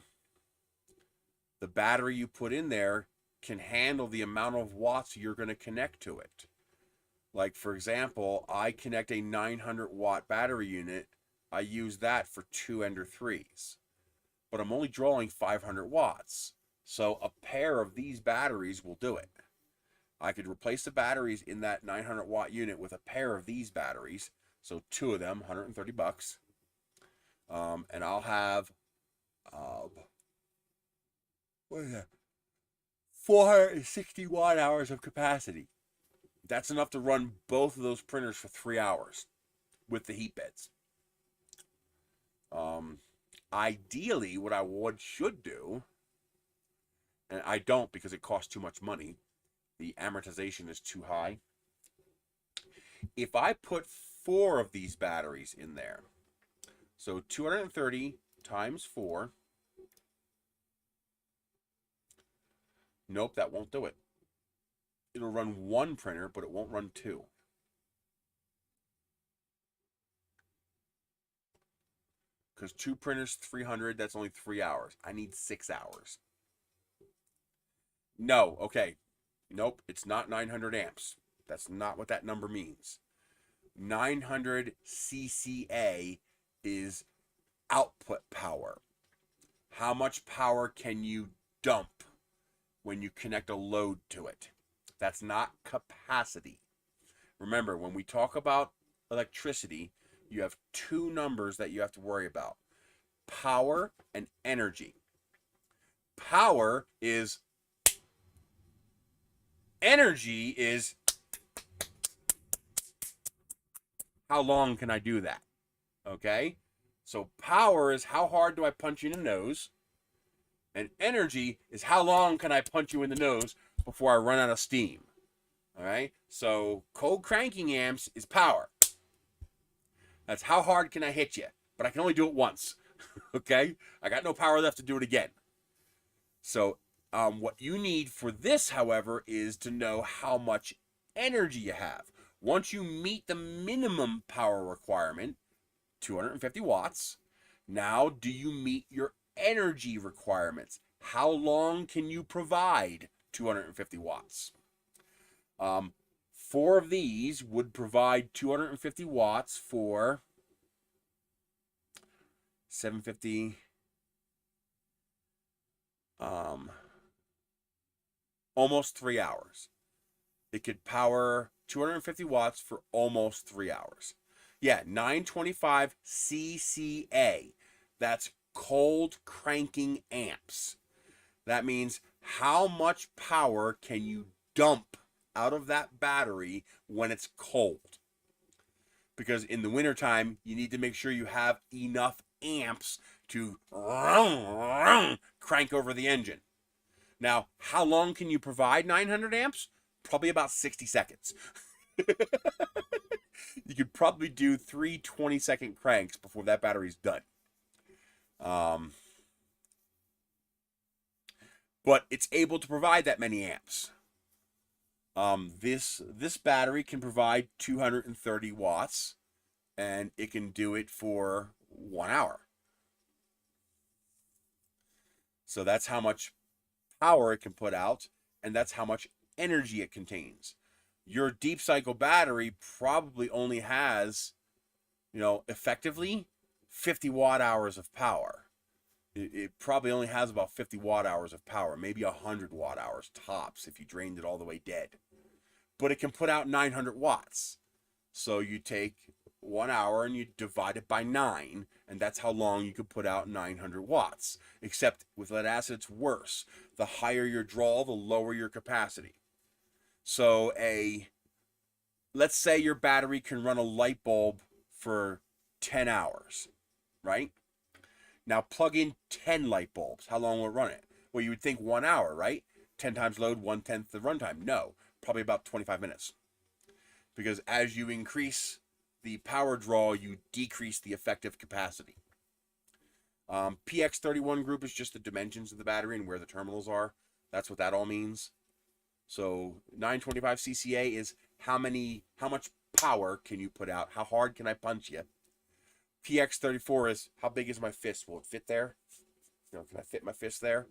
battery you put in there can handle the amount of watts you're going to connect to it. Like, for example, I connect a 900 watt battery unit. I use that for 2 Ender 3s, but I'm only drawing 500 watts. So a pair of these batteries will do it. I could replace the batteries in that 900 watt unit with a pair of these batteries. So 2 of them, $130. And I'll have, what is that? 460 watt hours of capacity. That's enough to run both of those printers for 3 hours with the heat beds. Ideally, what I should do, and I don't because it costs too much money, the amortization is too high. If I put 4 of these batteries in there, so 230 times 4, nope, that won't do it. It'll run 1 printer, but it won't run 2. Because 2 printers, 300, that's only 3 hours. I need 6 hours. No, okay. Nope, it's not 900 amps. That's not what that number means. 900 CCA is output power. How much power can you dump when you connect a load to it? That's not capacity. Remember, when we talk about electricity, you have two numbers that you have to worry about: power and energy. Power is energy is how long can I do that? Okay? So power is how hard do I punch you in the nose? And energy is how long can I punch you in the nose before I run out of steam? All right? So cold cranking amps is power. That's how hard can I hit you? But I can only do it once. Okay? I got no power left to do it again. So what you need for this, however, is to know how much energy you have. Once you meet the minimum power requirement, 250 watts, now do you meet your energy requirements? How long can you provide 250 watts? 4 of these would provide 250 watts for 750, almost 3 hours. It could power 250 watts for almost 3 hours. Yeah, 925 CCA. That's cold cranking amps. That means how much power can you dump out of that battery when it's cold? Because in the wintertime, you need to make sure you have enough amps to crank over the engine. Now, how long can you provide 900 amps? Probably about 60 seconds. You could probably do 3 20-second cranks before that battery's done. But it's able to provide that many amps. This battery can provide 230 watts, and it can do it for 1 hour. So that's how much power it can put out, and that's how much energy it contains. Your deep cycle battery probably only has, effectively 50 watt hours of power. It probably only has about 50 watt hours of power, maybe 100 watt hours tops if you drained it all the way dead. But it can put out 900 watts. So you take 1 hour and you divide it by 9, and that's how long you could put out 900 watts. Except with lead acid, it's worse. The higher your draw, the lower your capacity. So let's say your battery can run a light bulb for 10 hours, right? Now plug in 10 light bulbs. How long will it run it? Well, you would think 1 hour, right? 10 times load, 1/10 the runtime. No, probably about 25 minutes. Because as you increase the power draw, you decrease the effective capacity. PX31 group is just the dimensions of the battery and where the terminals are. That's what that all means. So 925 CCA is how much power can you put out? How hard can I punch you? PX34 is how big is my fist? Will it fit there? Can I fit my fist there?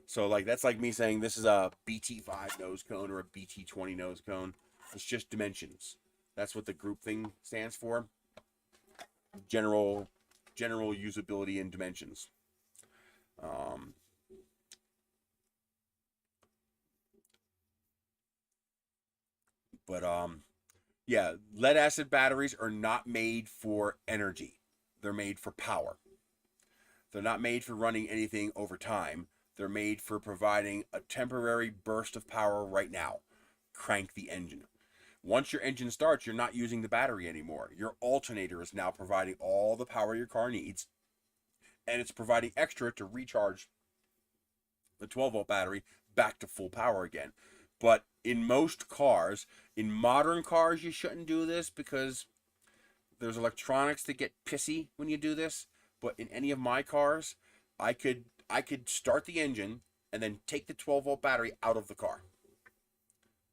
So that's like me saying this is a BT5 nose cone or a BT20 nose cone. It's just dimensions. That's what the group thing stands for. General usability and dimensions. Yeah, lead acid batteries are not made for energy. They're made for power. They're not made for running anything over time. They're made for providing a temporary burst of power right now. Crank the engine. Once your engine starts, you're not using the battery anymore. Your alternator is now providing all the power your car needs, and it's providing extra to recharge the 12-volt battery back to full power again. But in most cars, in modern cars, you shouldn't do this because there's electronics that get pissy when you do this. But in any of my cars, I could start the engine and then take the 12-volt battery out of the car.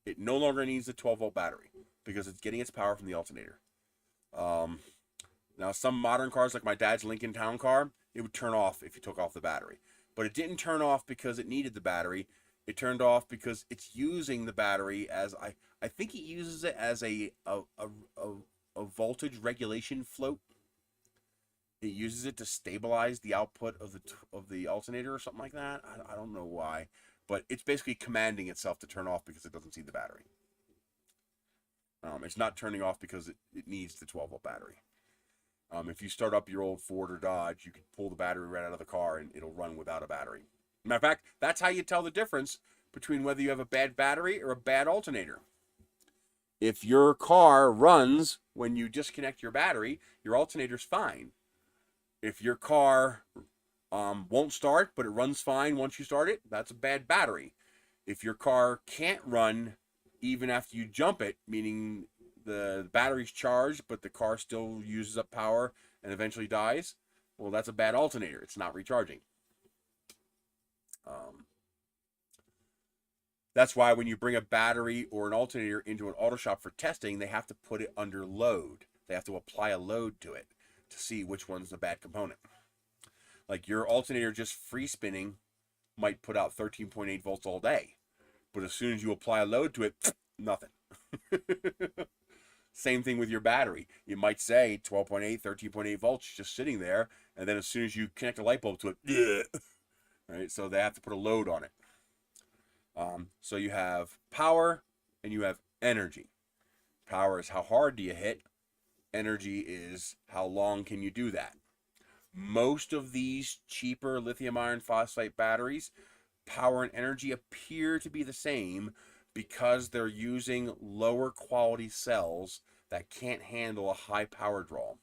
It no longer needs the 12-volt battery because it's getting its power from the alternator. Now, some modern cars, like my dad's Lincoln Town car, it would turn off if you took off the battery. But it didn't turn off because it needed the battery. It turned off because it's using the battery as I think it uses it as a voltage regulation float. It uses it to stabilize the output of the alternator or something like that. I don't know why, but it's basically commanding itself to turn off because it doesn't see the battery. It's not turning off because it needs the 12-volt battery. If you start up your old Ford or Dodge, you can pull the battery right out of the car and it'll run without a battery. Matter of fact, that's how you tell the difference between whether you have a bad battery or a bad alternator. If your car runs when you disconnect your battery, your alternator's fine. If your car won't start, but it runs fine once you start it, that's a bad battery. If your car can't run even after you jump it, meaning the battery's charged, but the car still uses up power and eventually dies, well, that's a bad alternator. It's not recharging. That's why when you bring a battery or an alternator into an auto shop for testing, they have to put it under load. They have to apply a load to it to see which one's the bad component. Like your alternator just free spinning might put out 13.8 volts all day, but as soon as you apply a load to it, nothing. Same thing with your battery. You might say 12.8, 13.8 volts just sitting there, and then as soon as you connect a light bulb to it, right? So they have to put a load on it. So you have power and you have energy. Power is how hard do you hit. Energy is how long can you do that. Most of these cheaper lithium iron phosphate batteries, power and energy appear to be the same because they're using lower quality cells that can't handle a high power draw.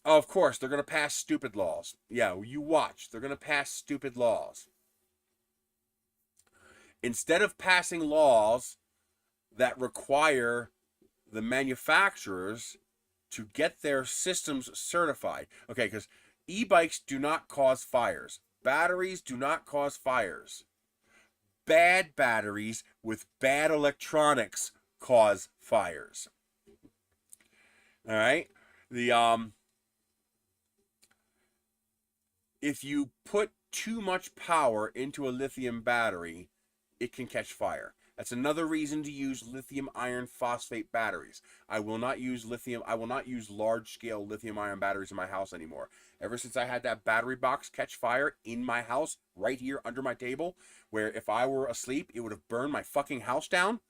Oh, of course, they're going to pass stupid laws. Yeah, you watch. They're going to pass stupid laws. Instead of passing laws that require the manufacturers to get their systems certified. Okay, because e-bikes do not cause fires. Batteries do not cause fires. Bad batteries with bad electronics cause fires. All right? If you put too much power into a lithium battery, it can catch fire. That's another reason to use lithium iron phosphate batteries. I will not use large-scale lithium iron batteries in my house anymore. Ever since I had that battery box catch fire in my house, right here under my table, where if I were asleep, it would have burned my fucking house down.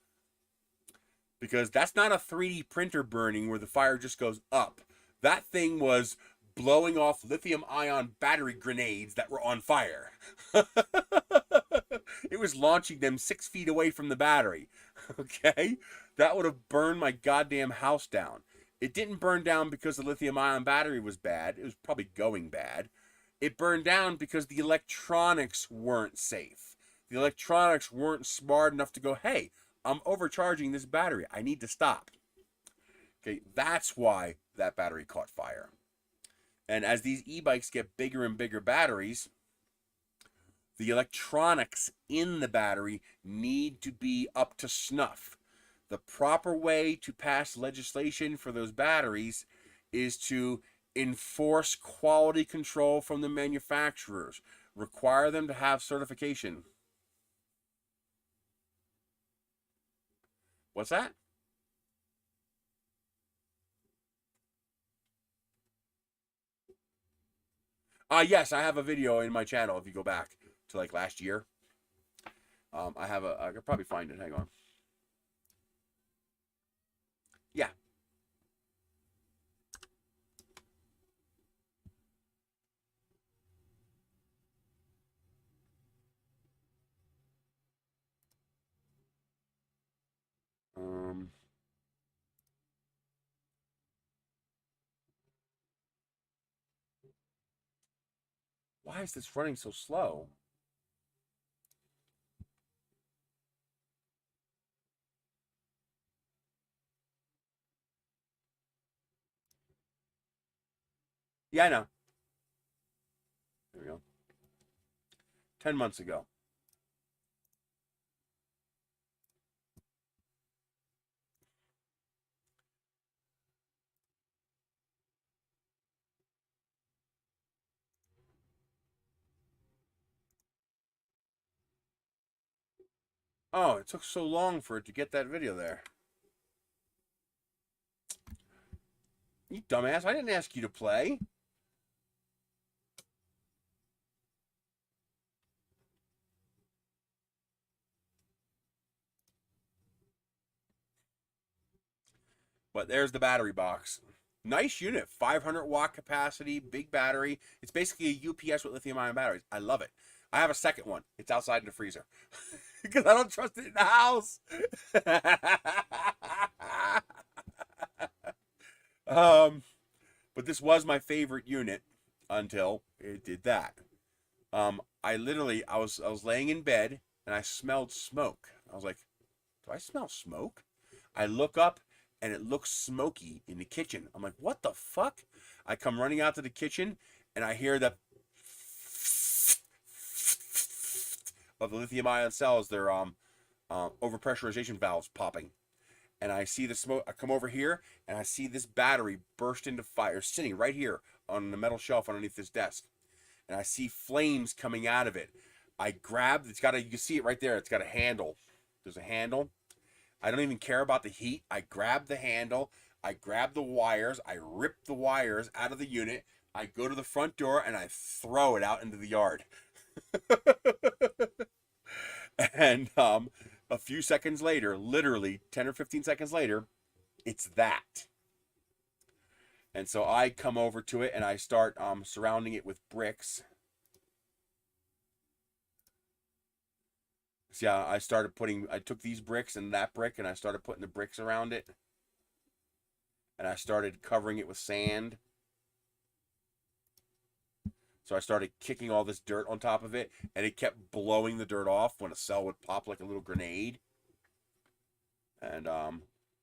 Because that's not a 3D printer burning where the fire just goes up. That thing was blowing off lithium-ion battery grenades that were on fire. It was launching them 6 feet away from the battery. Okay? That would have burned my goddamn house down. It didn't burn down because the lithium-ion battery was bad. It was probably going bad. It burned down because the electronics weren't safe. The electronics weren't smart enough to go, hey, I'm overcharging this battery. I need to stop. Okay, that's why that battery caught fire. And as these e-bikes get bigger and bigger batteries, the electronics in the battery need to be up to snuff. The proper way to pass legislation for those batteries is to enforce quality control from the manufacturers. Require them to have certification. What's that? Yes, I have a video in my channel if you go back to like last year. I could probably find it. Hang on. Yeah. Why is this running so slow? Yeah, I know. There we go. 10 months ago. Oh, it took so long for it to get that video there. You dumbass, I didn't ask you to play. But there's the battery box. Nice unit, 500 watt capacity, big battery. It's basically a UPS with lithium ion batteries. I love it. I have a second one. It's outside in the freezer because I don't trust it in the house. But this was my favorite unit until it did that. I was laying in bed and I smelled smoke. I was like, do I smell smoke? I look up and it looks smoky in the kitchen. I'm like, what the fuck? I come running out to the kitchen and I hear the of the lithium ion cells, their overpressurization valves popping. And I see the smoke. I come over here and I see this battery burst into fire, sitting right here on the metal shelf underneath this desk. And I see flames coming out of it. I grab, you can see it right there. It's got a handle. There's a handle. I don't even care about the heat. I grab the handle. I grab the wires. I rip the wires out of the unit. I go to the front door and I throw it out into the yard. And a few seconds later, literally 10 or 15 seconds later, it's that. And so I come over to it and I start surrounding it with bricks. So yeah, I took these bricks and that brick and I started putting the bricks around it. And I started covering it with sand. So I started kicking all this dirt on top of it, and it kept blowing the dirt off when a cell would pop like a little grenade. And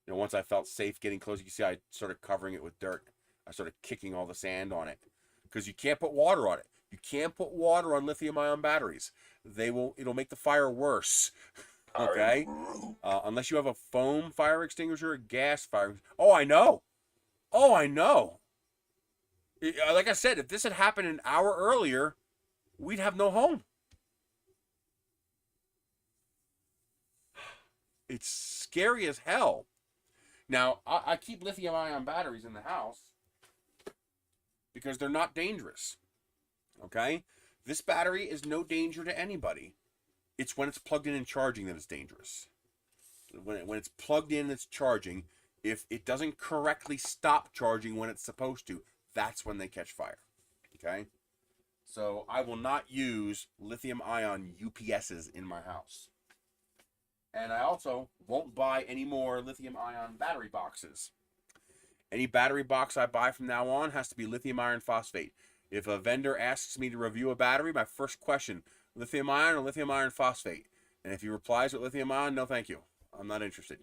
once I felt safe getting close, you can see I started covering it with dirt. I started kicking all the sand on it because you can't put water on it. You can't put water on lithium-ion batteries. It'll make the fire worse. Okay, unless you have a foam fire extinguisher, a gas fire. Oh, I know. Like I said, if this had happened an hour earlier, we'd have no home. It's scary as hell. Now, I keep lithium-ion batteries in the house because they're not dangerous. Okay? This battery is no danger to anybody. It's when it's plugged in and charging that it's dangerous. When it's plugged in and it's charging, if it doesn't correctly stop charging when it's supposed to, that's when they catch fire. Okay? So I will not use lithium-ion UPSs in my house. And I also won't buy any more lithium-ion battery boxes. Any battery box I buy from now on has to be lithium iron phosphate. If a vendor asks me to review a battery, my first question, lithium ion or lithium iron phosphate? And if he replies with lithium ion, no thank you. I'm not interested.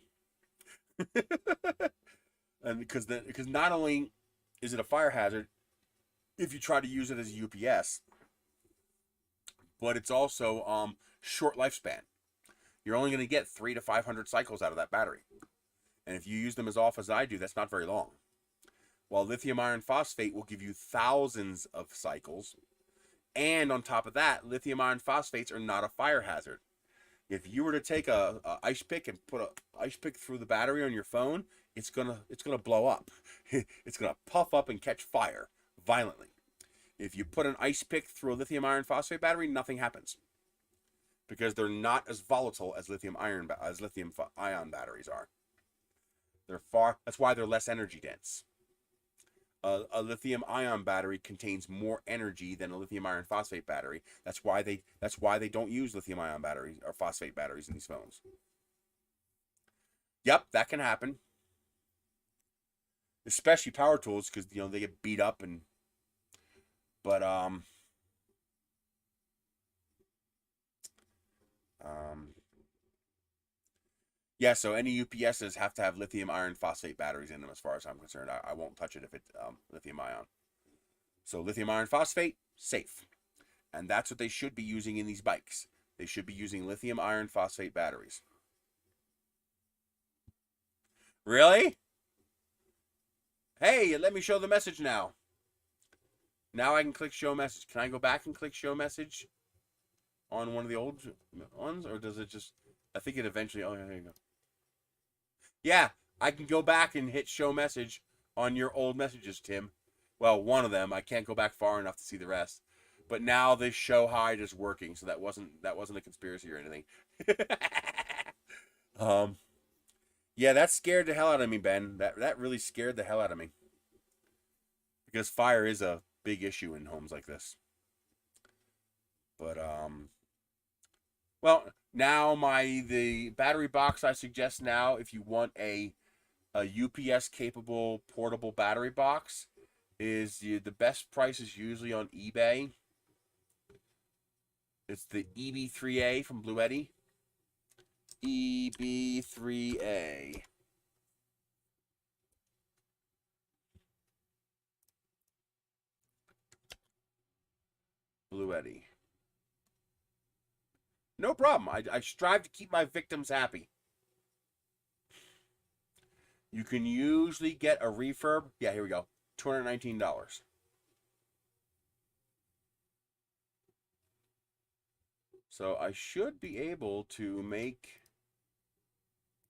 And because not only is it a fire hazard if you try to use it as a UPS, but it's also short lifespan. You're only going to get 300 to 500 cycles out of that battery. And if you use them as often as I do, that's not very long. While lithium iron phosphate will give you thousands of cycles. And on top of that, lithium iron phosphates are not a fire hazard. If you were to take a ice pick and put an ice pick through the battery on your phone, it's gonna blow up. It's gonna puff up and catch fire violently. If you put an ice pick through a lithium iron phosphate battery, nothing happens, because they're not as volatile as lithium ion batteries are. That's why they're less energy dense. A lithium ion battery contains more energy than a lithium iron phosphate battery. That's why they don't use lithium ion batteries or phosphate batteries in these phones. Yep, that can happen. Especially power tools, because they get beat up yeah, so any UPSs have to have lithium iron phosphate batteries in them as far as I'm concerned. I won't touch it if it's lithium ion. So lithium iron phosphate, safe. And that's what they should be using in these bikes. They should be using lithium iron phosphate batteries. Really? Hey, let me show the message now. Now I can click show message. Can I go back and click show message on one of the old ones? Or does it just... I think it eventually... Oh, there you go. Yeah, I can go back and hit show message on your old messages, Tim. Well, one of them. I can't go back far enough to see the rest. But now this show hide is working, so that wasn't a conspiracy or anything. Yeah, that scared the hell out of me, Ben. That really scared the hell out of me. Because fire is a big issue in homes like this. But well, now the battery box I suggest now, if you want a UPS capable portable battery box, is the best price is usually on eBay. It's the EB3A from Bluetti. EB3A. Bluetti. No problem. I strive to keep my victims happy. You can usually get a refurb. Yeah, here we go. $219. So I should be able to make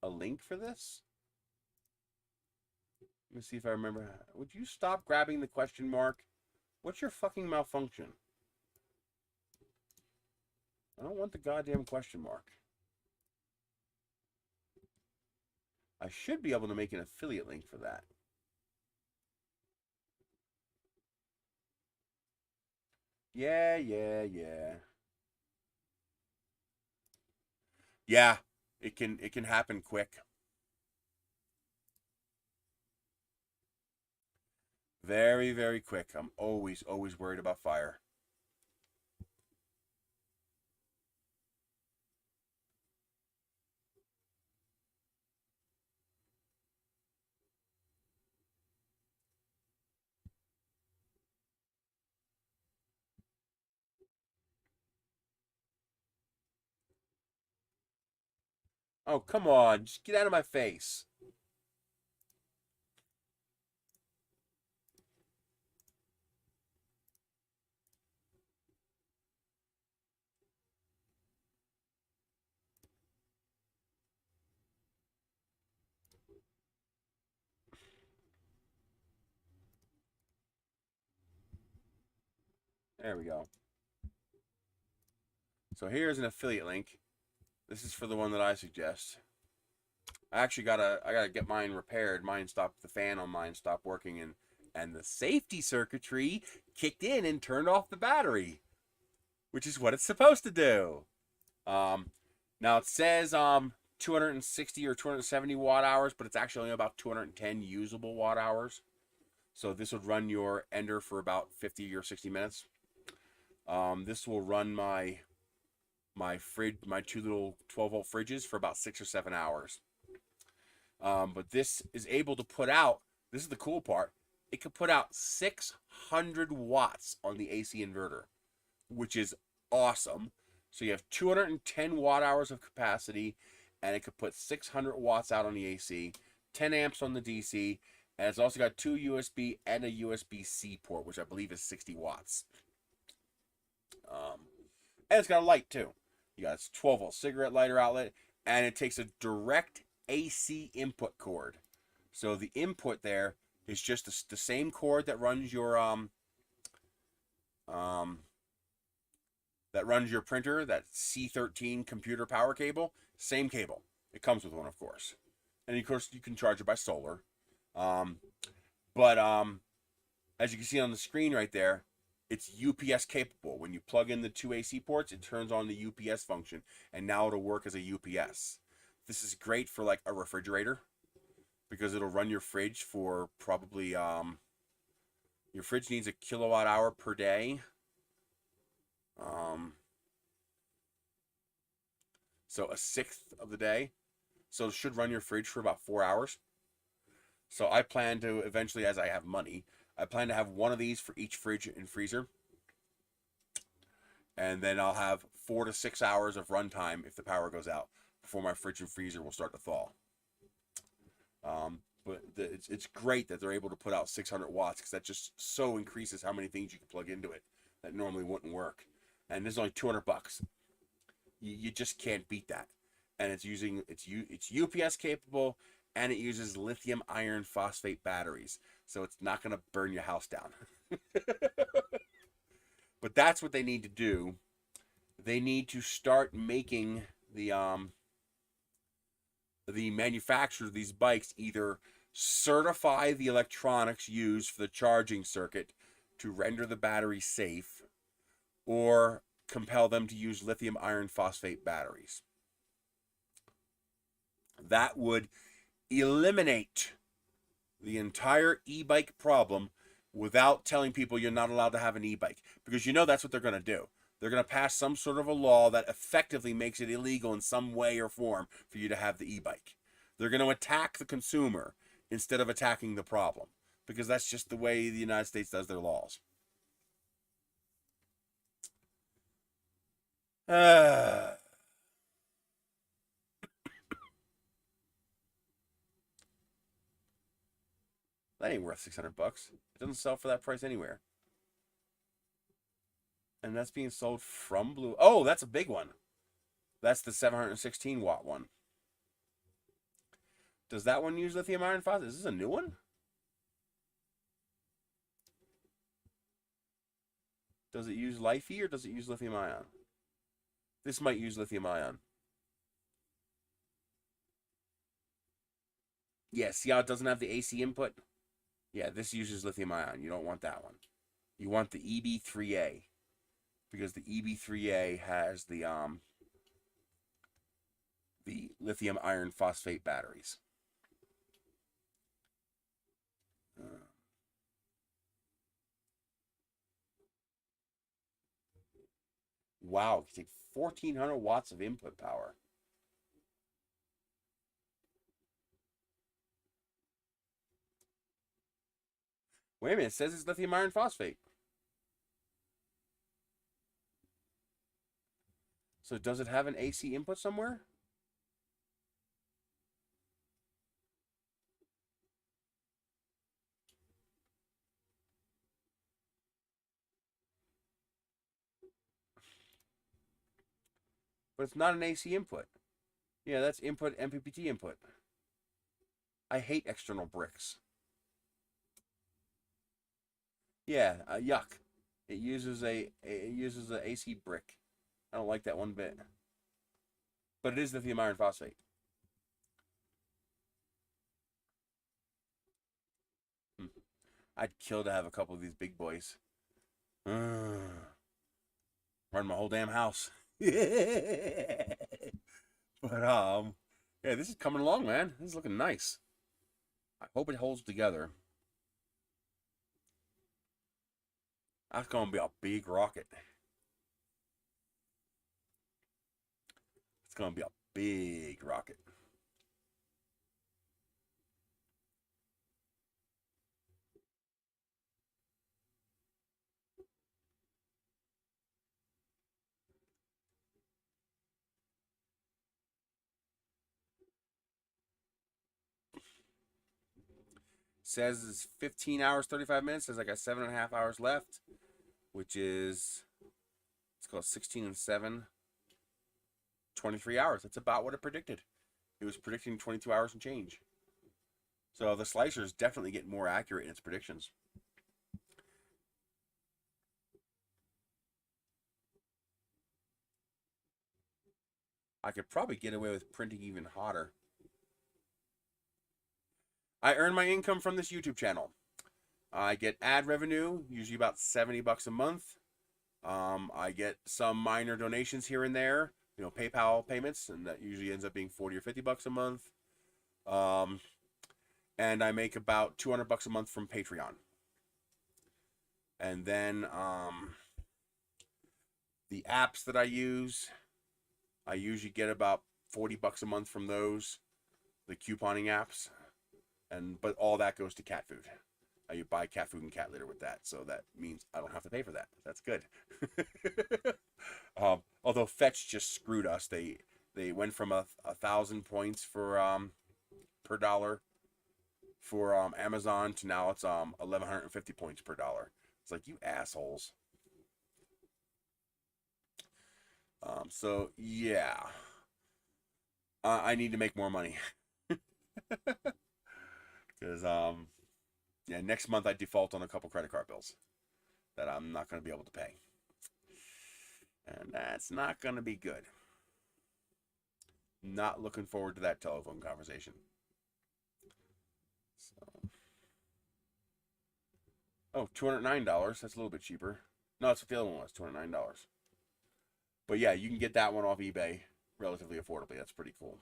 a link for this. Let me see if I remember. Would you stop grabbing the question mark? What's your fucking malfunction? I don't want the goddamn question mark. I should be able to make an affiliate link for that. Yeah. Yeah, it can happen quick. Very, very quick. I'm always worried about fire. Oh, come on. Just get out of my face. There we go. So here's an affiliate link. This is for the one that I suggest. I actually gotta get mine repaired. The fan on mine stopped working, and the safety circuitry kicked in and turned off the battery, which is what it's supposed to do. Now it says 260 or 270 watt hours, but it's actually only about 210 usable watt hours. So this would run your Ender for about 50 or 60 minutes. This will run my fridge, my two little 12-volt fridges for about 6 or 7 hours. But this is able to put out, this is the cool part, it can put out 600 watts on the AC inverter, which is awesome. So you have 210 watt hours of capacity, and it could put 600 watts out on the AC, 10 amps on the DC, and it's also got 2 USB and a USB-C port, which I believe is 60 watts. And it's got a light too. You got a 12-volt cigarette lighter outlet, and it takes a direct AC input cord. So the input there is just the same cord that runs your printer, that C13 computer power cable. Same cable. It comes with one, of course, and of course you can charge it by solar. But as you can see on the screen right there, it's UPS capable. When you plug in the 2 AC ports, it turns on the UPS function, and now it'll work as a UPS. This is great for like a refrigerator, because it'll run your fridge for probably your fridge needs a kilowatt hour per day. So a sixth of the day. So it should run your fridge for about 4 hours. So I plan to eventually, as I have money, I plan to have one of these for each fridge and freezer. And then I'll have 4 to 6 hours of runtime if the power goes out before my fridge and freezer will start to thaw. But it's great that they're able to put out 600 watts, because that just so increases how many things you can plug into it that normally wouldn't work. And this is only $200. You just can't beat that. And it's UPS capable, and it uses lithium iron phosphate batteries, so it's not going to burn your house down. But that's what they need to do. They need to start making the the manufacturers of these bikes either certify the electronics used for the charging circuit to render the battery safe, or compel them to use lithium iron phosphate batteries. That would eliminate the entire e-bike problem without telling people you're not allowed to have an e-bike. Because you know that's what they're going to do. They're going to pass some sort of a law that effectively makes it illegal in some way or form for you to have the e-bike. They're going to attack the consumer instead of attacking the problem, because that's just the way the United States does their laws. That ain't worth $600. It doesn't sell for that price anywhere. And that's being sold from Blue. Oh, that's a big one. That's the 716 watt one. Does that one use lithium iron phosphate? Is this a new one? Does it use Li-Fi or does it use lithium ion? This might use lithium ion. Yeah, see how it doesn't have the AC input? Yeah, this uses lithium ion. You don't want that one. You want the EB3A, because the EB3A has the lithium iron phosphate batteries. Wow, you take 1,400 watts of input power. Wait a minute, it says it's lithium iron phosphate. So does it have an AC input somewhere? But it's not an AC input. Yeah, that's input, MPPT input. I hate external bricks. Yeah, yuck. It uses a AC brick. I don't like that one bit. But it is lithium iron phosphate. I'd kill to have a couple of these big boys. Run my whole damn house. But yeah, this is coming along, man. This is looking nice. I hope it holds together. That's gonna be a big rocket. It's gonna be a big rocket. Says it's 15 hours, 35 minutes. Says I got 7.5 hours left, which is, it's called 16 and 7, 23 hours. That's about what it predicted. It was predicting 22 hours and change. So the slicer is definitely getting more accurate in its predictions. I could probably get away with printing even hotter. I earn my income from this YouTube channel. I get ad revenue, usually about $70 a month. I get some minor donations here and there, you know, PayPal payments, and that usually ends up being $40 or $50 a month. And I make about $200 a month from Patreon. And then the apps that I usually get about $40 a month from those, the couponing apps. But all that goes to cat food. You buy cat food and cat litter with that, so that means I don't have to pay for that. That's good. Although Fetch just screwed us. They went from 1,000 points for per dollar for Amazon to now it's 1,150 points per dollar. It's like, you assholes. So yeah, I need to make more money. Because yeah, next month I default on a couple credit card bills that I'm not going to be able to pay, and that's not going to be good. Not looking forward to that telephone conversation. So. Oh, $209. That's a little bit cheaper. No, that's what the other one was, $209. But yeah, you can get that one off eBay relatively affordably. That's pretty cool.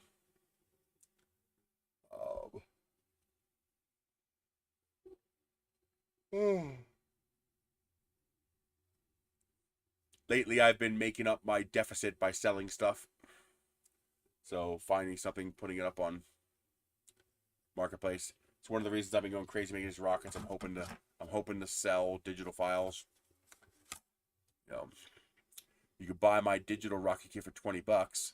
Lately, I've been making up my deficit by selling stuff. So finding something, putting it up on Marketplace. It's one of the reasons I've been going crazy making these rockets. I'm hoping to sell digital files. You could buy my digital rocket kit for $20,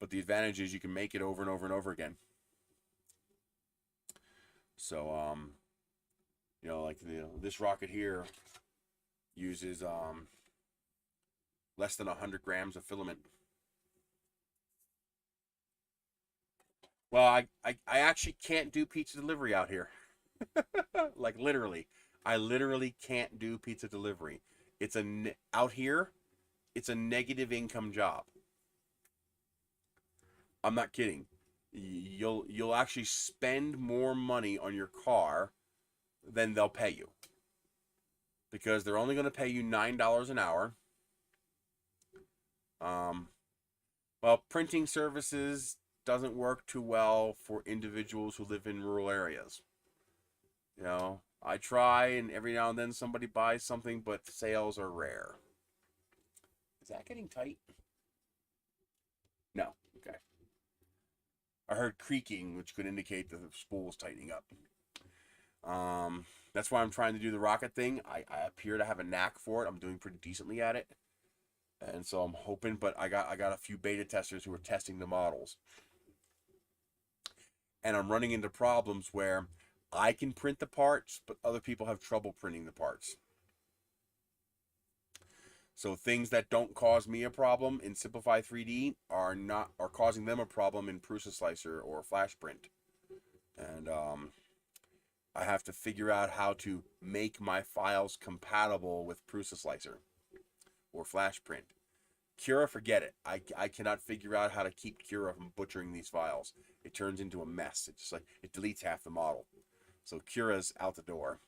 but the advantage is you can make it over and over and over again. So like this rocket here uses less than 100 grams of filament. Well, I actually can't do pizza delivery out here. Like literally, I literally can't do pizza delivery. Out here, it's a negative income job. I'm not kidding. You'll actually spend more money on your car than they'll pay you, because they're only going to pay you $9 an hour. Well, printing services doesn't work too well for individuals who live in rural areas. I try, and every now and then somebody buys something, but sales are rare. Is that getting tight? No. Okay. I heard creaking, which could indicate that the spool is tightening up. That's why I'm trying to do the rocket thing. I appear to have a knack for it. I'm doing pretty decently at it. And so I'm hoping, but I got a few beta testers who are testing the models. And I'm running into problems where I can print the parts, but other people have trouble printing the parts. So things that don't cause me a problem in Simplify 3D are causing them a problem in Prusa Slicer or Flash Print. And I have to figure out how to make my files compatible with Prusa Slicer or Flash Print. Cura, forget it. I cannot figure out how to keep Cura from butchering these files. It turns into a mess. It's just like it deletes half the model. So Cura's out the door.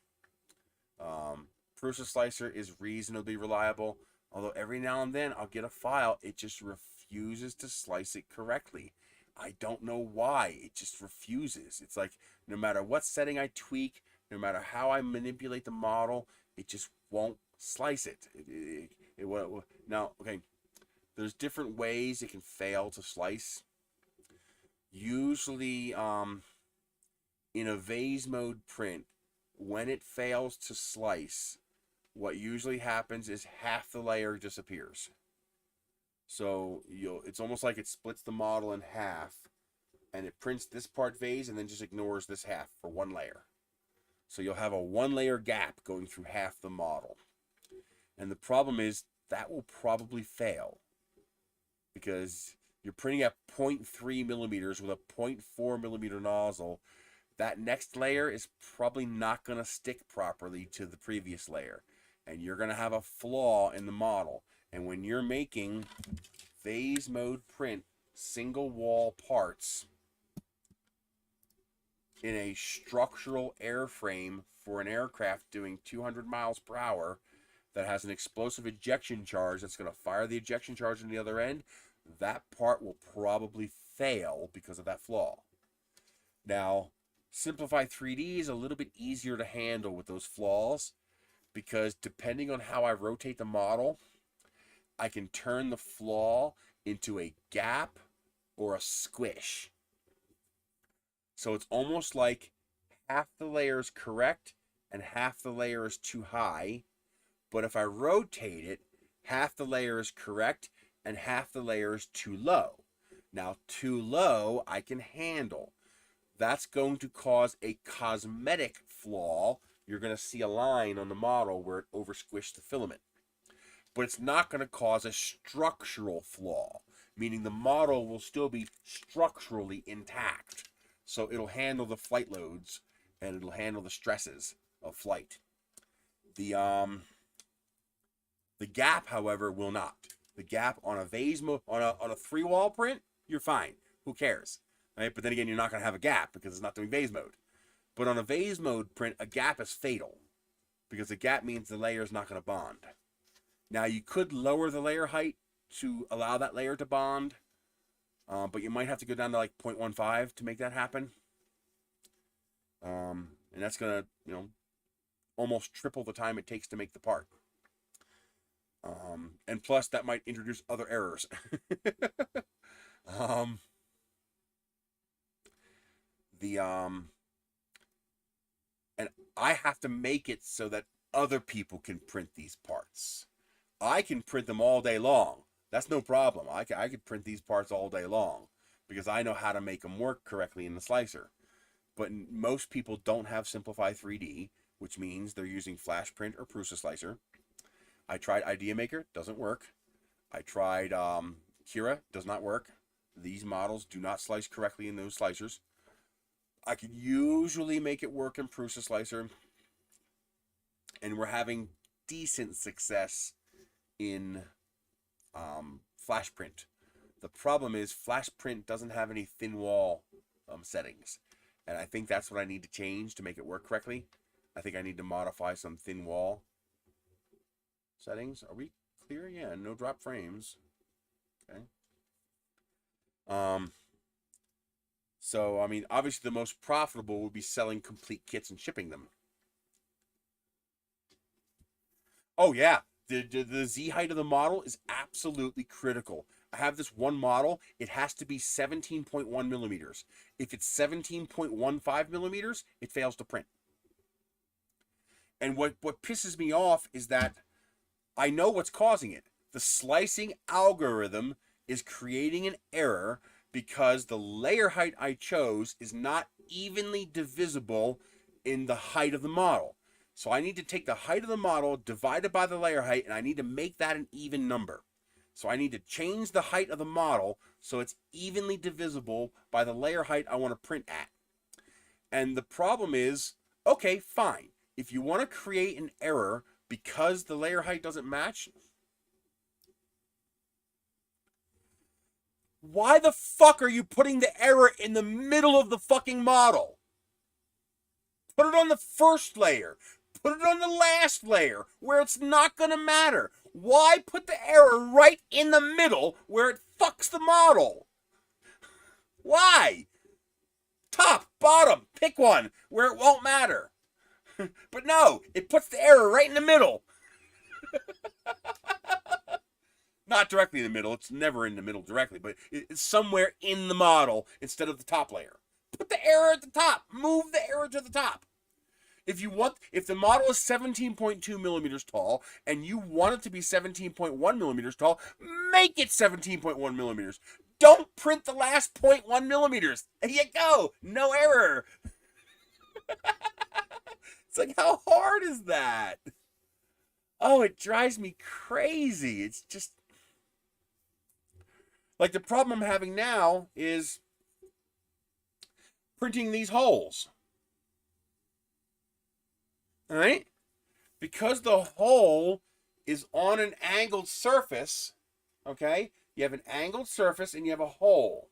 Prusa Slicer is reasonably reliable, although every now and then I'll get a file, it just refuses to slice it correctly. I don't know why. It just refuses. It's like no matter what setting I tweak, no matter how I manipulate the model, it just won't slice it. Now, okay, there's different ways it can fail to slice. Usually, in a vase mode print, when it fails to slice, what usually happens is half the layer disappears. So it's almost like it splits the model in half, and it prints this part vase and then just ignores this half for one layer. So you'll have a one layer gap going through half the model. And the problem is that will probably fail, because you're printing at 0.3 millimeters with a 0.4 millimeter nozzle. That next layer is probably not going to stick properly to the previous layer, and you're going to have a flaw in the model. And when you're making vase mode print single wall parts in a structural airframe for an aircraft doing 200 miles per hour that has an explosive ejection charge that's going to fire the ejection charge on the other end, that part will probably fail because of that flaw. Now, Simplify 3D is a little bit easier to handle with those flaws, because depending on how I rotate the model, I can turn the flaw into a gap or a squish. So it's almost like half the layer is correct and half the layer is too high. But if I rotate it, half the layer is correct and half the layer is too low. Now, too low, I can handle. That's going to cause a cosmetic flaw. You're going to see a line on the model where it over squished the filament. But it's not going to cause a structural flaw, meaning the model will still be structurally intact. So it'll handle the flight loads and it'll handle the stresses of flight. The gap, however, will not. The gap on a vase on a 3-wall print, you're fine. Who cares? Right? But then again, you're not going to have a gap because it's not doing vase mode. But on a vase mode print, a gap is fatal because a gap means the layer is not going to bond. Now, you could lower the layer height to allow that layer to bond, but you might have to go down to like 0.15 to make that happen. And that's going to, almost triple the time it takes to make the part. And plus, that might introduce other errors. And I have to make it so that other people can print these parts. I can print them all day long. That's no problem. I could print these parts all day long because I know how to make them work correctly in the slicer. But most people don't have Simplify 3D, which means they're using Flash Print or Prusa Slicer. I tried Idea Maker, doesn't work. I tried Kira, does not work. These models do not slice correctly in those slicers. I could usually make it work in Prusa Slicer, and we're having decent success in Flash Print. The problem is Flash Print doesn't have any thin wall settings, and I think that's what I need to change to make it work correctly. I think I need to modify some thin wall settings. Are we clear? Yeah, no drop frames. Okay. So, I mean, obviously the most profitable would be selling complete kits and shipping them. Oh, yeah. The Z height of the model is absolutely critical. I have this one model. It has to be 17.1 millimeters. If it's 17.15 millimeters, it fails to print. And what pisses me off is that I know what's causing it. The slicing algorithm is creating an error because the layer height I chose is not evenly divisible in the height of the model. So I need to take the height of the model divided by the layer height, and I need to make that an even number. So I need to change the height of the model so it's evenly divisible by the layer height I want to print at. And the problem is, okay, fine. If you want to create an error because the layer height doesn't match, why the fuck are you putting the error in the middle of the fucking model? Put it on the first layer. Put it on the last layer where it's not going to matter. Why put the error right in the middle where it fucks the model? Why? Top, bottom, pick one where it won't matter. But no, it puts the error right in the middle. Not directly in the middle. It's never in the middle directly, but it's somewhere in the model instead of the top layer. Put the error at the top. Move the error to the top. If the model is 17.2 millimeters tall and you want it to be 17.1 millimeters tall, make it 17.1 millimeters. Don't print the last 0.1 millimeters. There you go. No error. It's like, how hard is that? Oh, it drives me crazy. It's just like the problem I'm having now is printing these holes. All right? Because the hole is on an angled surface, okay? You have an angled surface and you have a hole.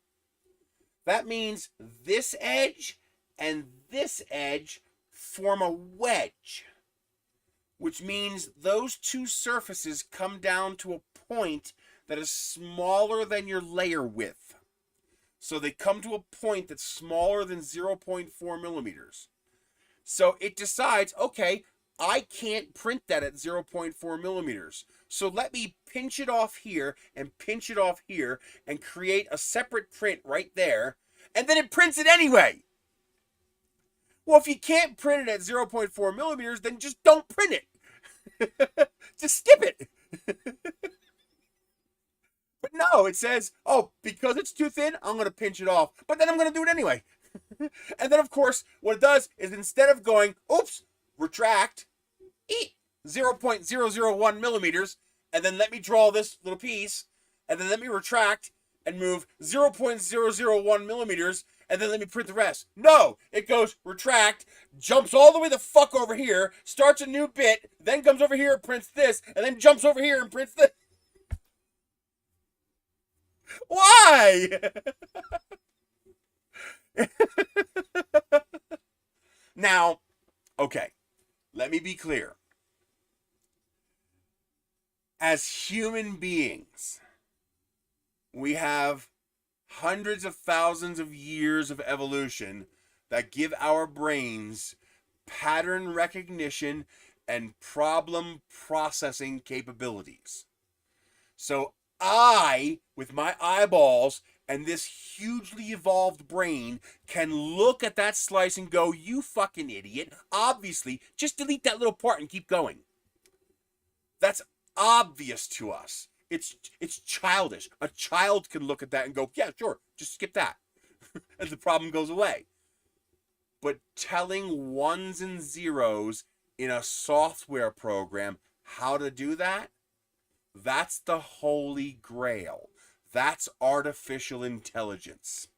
That means this edge and this edge form a wedge, which means those two surfaces come down to a point that is smaller than your layer width. So they come to a point that's smaller than 0.4 millimeters. So it decides, okay, I can't print that at 0.4 millimeters. So let me pinch it off here and pinch it off here and create a separate print right there. And then it prints it anyway. Well, if you can't print it at 0.4 millimeters, then just don't print it. Just skip it. But no, it says, oh, because it's too thin, I'm going to pinch it off. But then I'm going to do it anyway. And then, of course, what it does is instead of going, oops, retract, 0.001 millimeters, and then let me draw this little piece, and then let me retract and move 0.001 millimeters, and then let me print the rest. No, it goes retract, jumps all the way the fuck over here, starts a new bit, then comes over here and prints this, and then jumps over here and prints this. Why? Now, okay, let me be clear. As human beings, we have hundreds of thousands of years of evolution that give our brains pattern recognition and problem processing capabilities. So I, with my eyeballs and this hugely evolved brain, can look at that slice and go, you fucking idiot. Obviously, just delete that little part and keep going. That's obvious to us. It's childish. A child can look at that and go, yeah, sure, just skip that. And the problem goes away. But telling ones and zeros in a software program how to do that, that's the holy grail. That's artificial intelligence.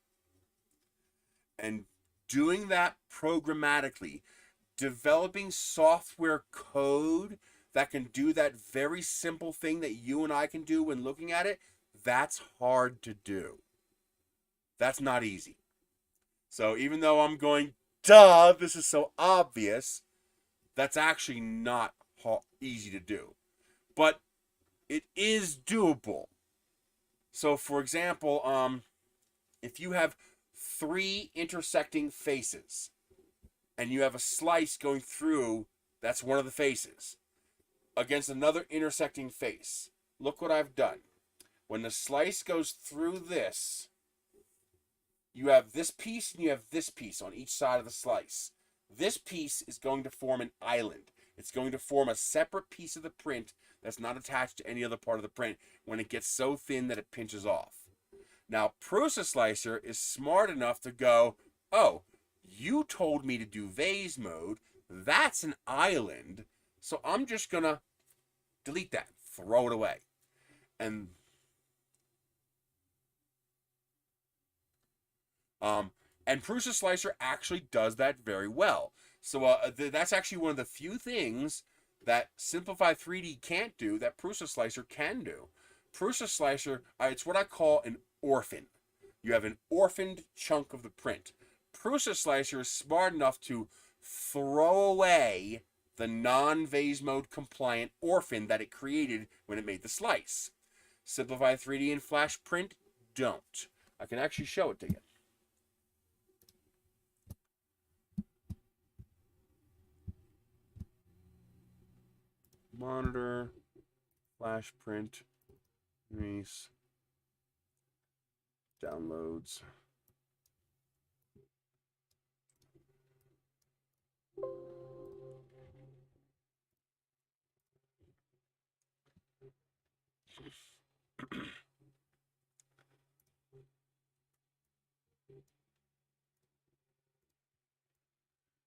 And doing that programmatically, developing software code that can do that very simple thing that you and I can do when looking at it, that's hard to do. That's not easy. So even though I'm going, duh, this is so obvious, that's actually not easy to do. But it is doable. So for example, if you have 3 intersecting faces and you have a slice going through, that's one of the faces, against another intersecting face. Look what I've done. When the slice goes through this, you have this piece and you have this piece on each side of the slice. This piece is going to form an island. It's going to form a separate piece of the print that's not attached to any other part of the print when it gets so thin that it pinches off. Now, Prusa Slicer is smart enough to go, oh, you told me to do vase mode. That's an island. So I'm just going to delete that, throw it away. And Prusa Slicer actually does that very well. So that's actually one of the few things that Simplify 3D can't do that Prusa Slicer can do. Prusa Slicer, it's what I call an orphan. You have an orphaned chunk of the print. Prusa Slicer is smart enough to throw away the non-vase mode compliant orphan that it created when it made the slice. Simplify 3D and Flash Print don't. I can actually show it to you. Monitor, Flash Print, nice, downloads.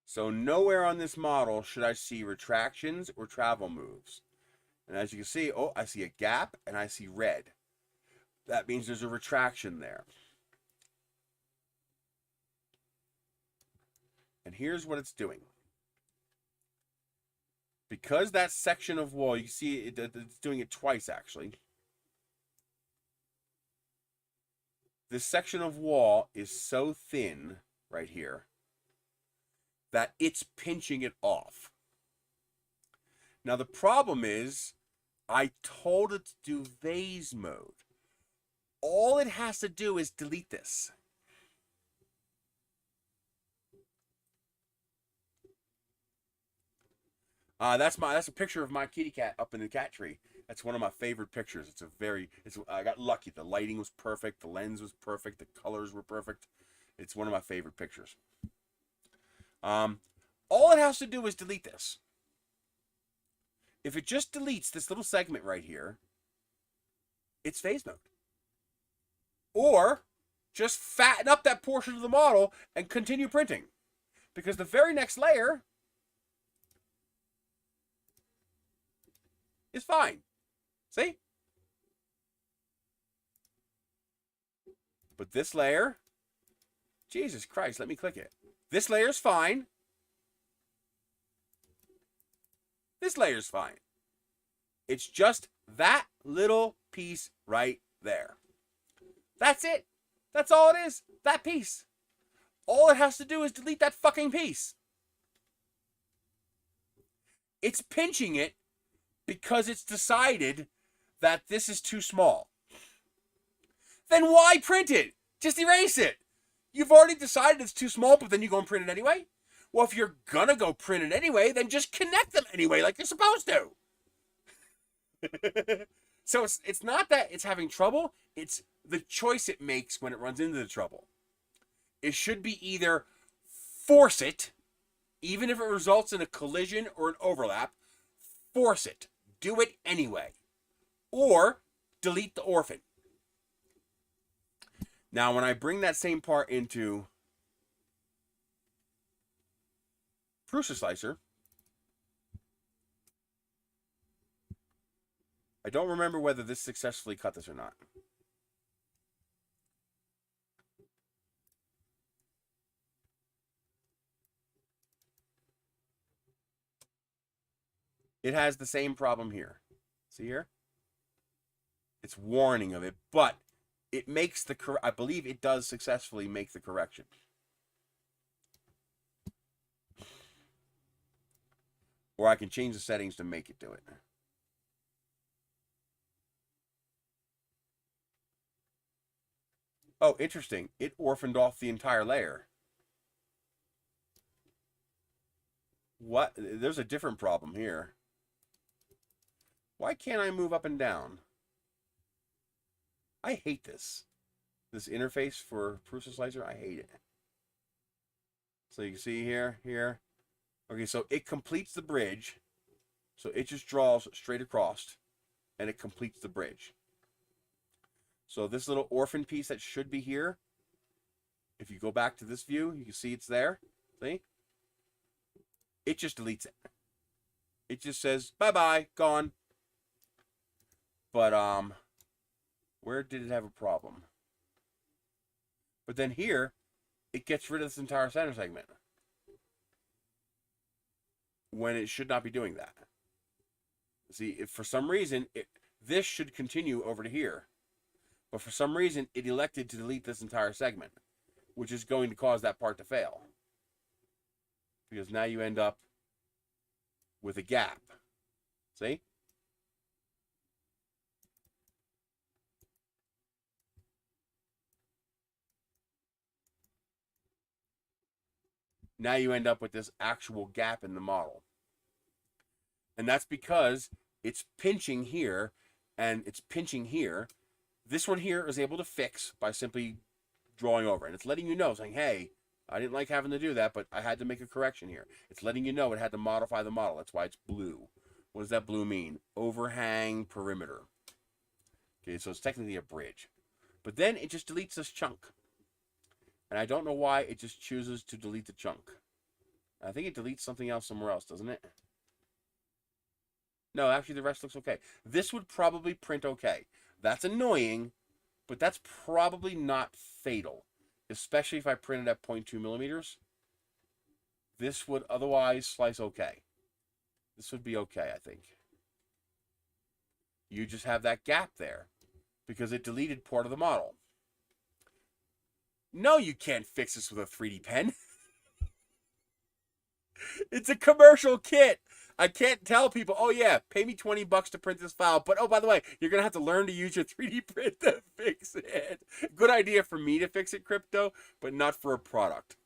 So nowhere on this model should I see retractions or travel moves. And as you can see, oh, I see a gap and I see red. That means there's a retraction there. And here's what it's doing. Because that section of wall, you see it's doing it twice actually. This section of wall is so thin right here that it's pinching it off. Now the problem is, I told it to do vase mode. All it has to do is delete this. That's a picture of my kitty cat up in the cat tree. That's one of my favorite pictures. I got lucky. The lighting was perfect. The lens was perfect. The colors were perfect. It's one of my favorite pictures. All it has to do is delete this. If it just deletes this little segment right here, it's vase mode. Or just fatten up that portion of the model and continue printing. Because the very next layer is fine. See? But this layer, Jesus Christ, let me click it. This layer's fine. This layer's fine. It's just that little piece right there. That's it. That's all it is. That piece. All it has to do is delete that fucking piece. It's pinching it because it's decided that this is too small. Then why print it? Just erase it. You've already decided it's too small, but then you go and print it anyway? Well, if you're gonna go print it anyway, then just connect them anyway like you're supposed to. So it's not that it's having trouble, it's the choice it makes when it runs into the trouble. It should be either force it, even if it results in a collision or an overlap, force it. Do it anyway. Or delete the orphan. Now, when I bring that same part into Prusa Slicer, I don't remember whether this successfully cut this or not. It has the same problem here. See here? It's warning of it, but it makes the I believe it does successfully make the correction. Or I can change the settings to make it do it. Oh, interesting. It orphaned off the entire layer. What? There's a different problem here. Why can't I move up and down? I hate this. This interface for Prusa Slicer, I hate it. So you can see here. Okay, so it completes the bridge. So it just draws straight across, and it completes the bridge. So this little orphan piece that should be here, if you go back to this view, you can see it's there. See? It just deletes it. It just says, bye-bye, gone. But, where did it have a problem? But then here, it gets rid of this entire center segment. When it should not be doing that. See, if for some reason, this should continue over to here. But for some reason, it elected to delete this entire segment, which is going to cause that part to fail. Because now you end up with a gap. See? Now you end up with this actual gap in the model. And that's because it's pinching here and it's pinching here. This one here is able to fix by simply drawing over. And it's letting you know, saying, hey, I didn't like having to do that, but I had to make a correction here. It's letting you know it had to modify the model. That's why it's blue. What does that blue mean? Overhang perimeter. Okay, so it's technically a bridge. But then it just deletes this chunk. And I don't know why it just chooses to delete the chunk. I think it deletes something else somewhere else, doesn't it? No, actually the rest looks okay. This would probably print okay. That's annoying, but that's probably not fatal. Especially if I printed at 0.2 millimeters. This would otherwise slice okay. This would be okay, I think. You just have that gap there because it deleted part of the model. No, you can't fix this with a 3D pen. It's a commercial kit. I can't tell people, oh yeah, pay me $20 to print this file. But oh, by the way, you're going to have to learn to use your 3D print to fix it. Good idea for me to fix it, Crypto, but not for a product.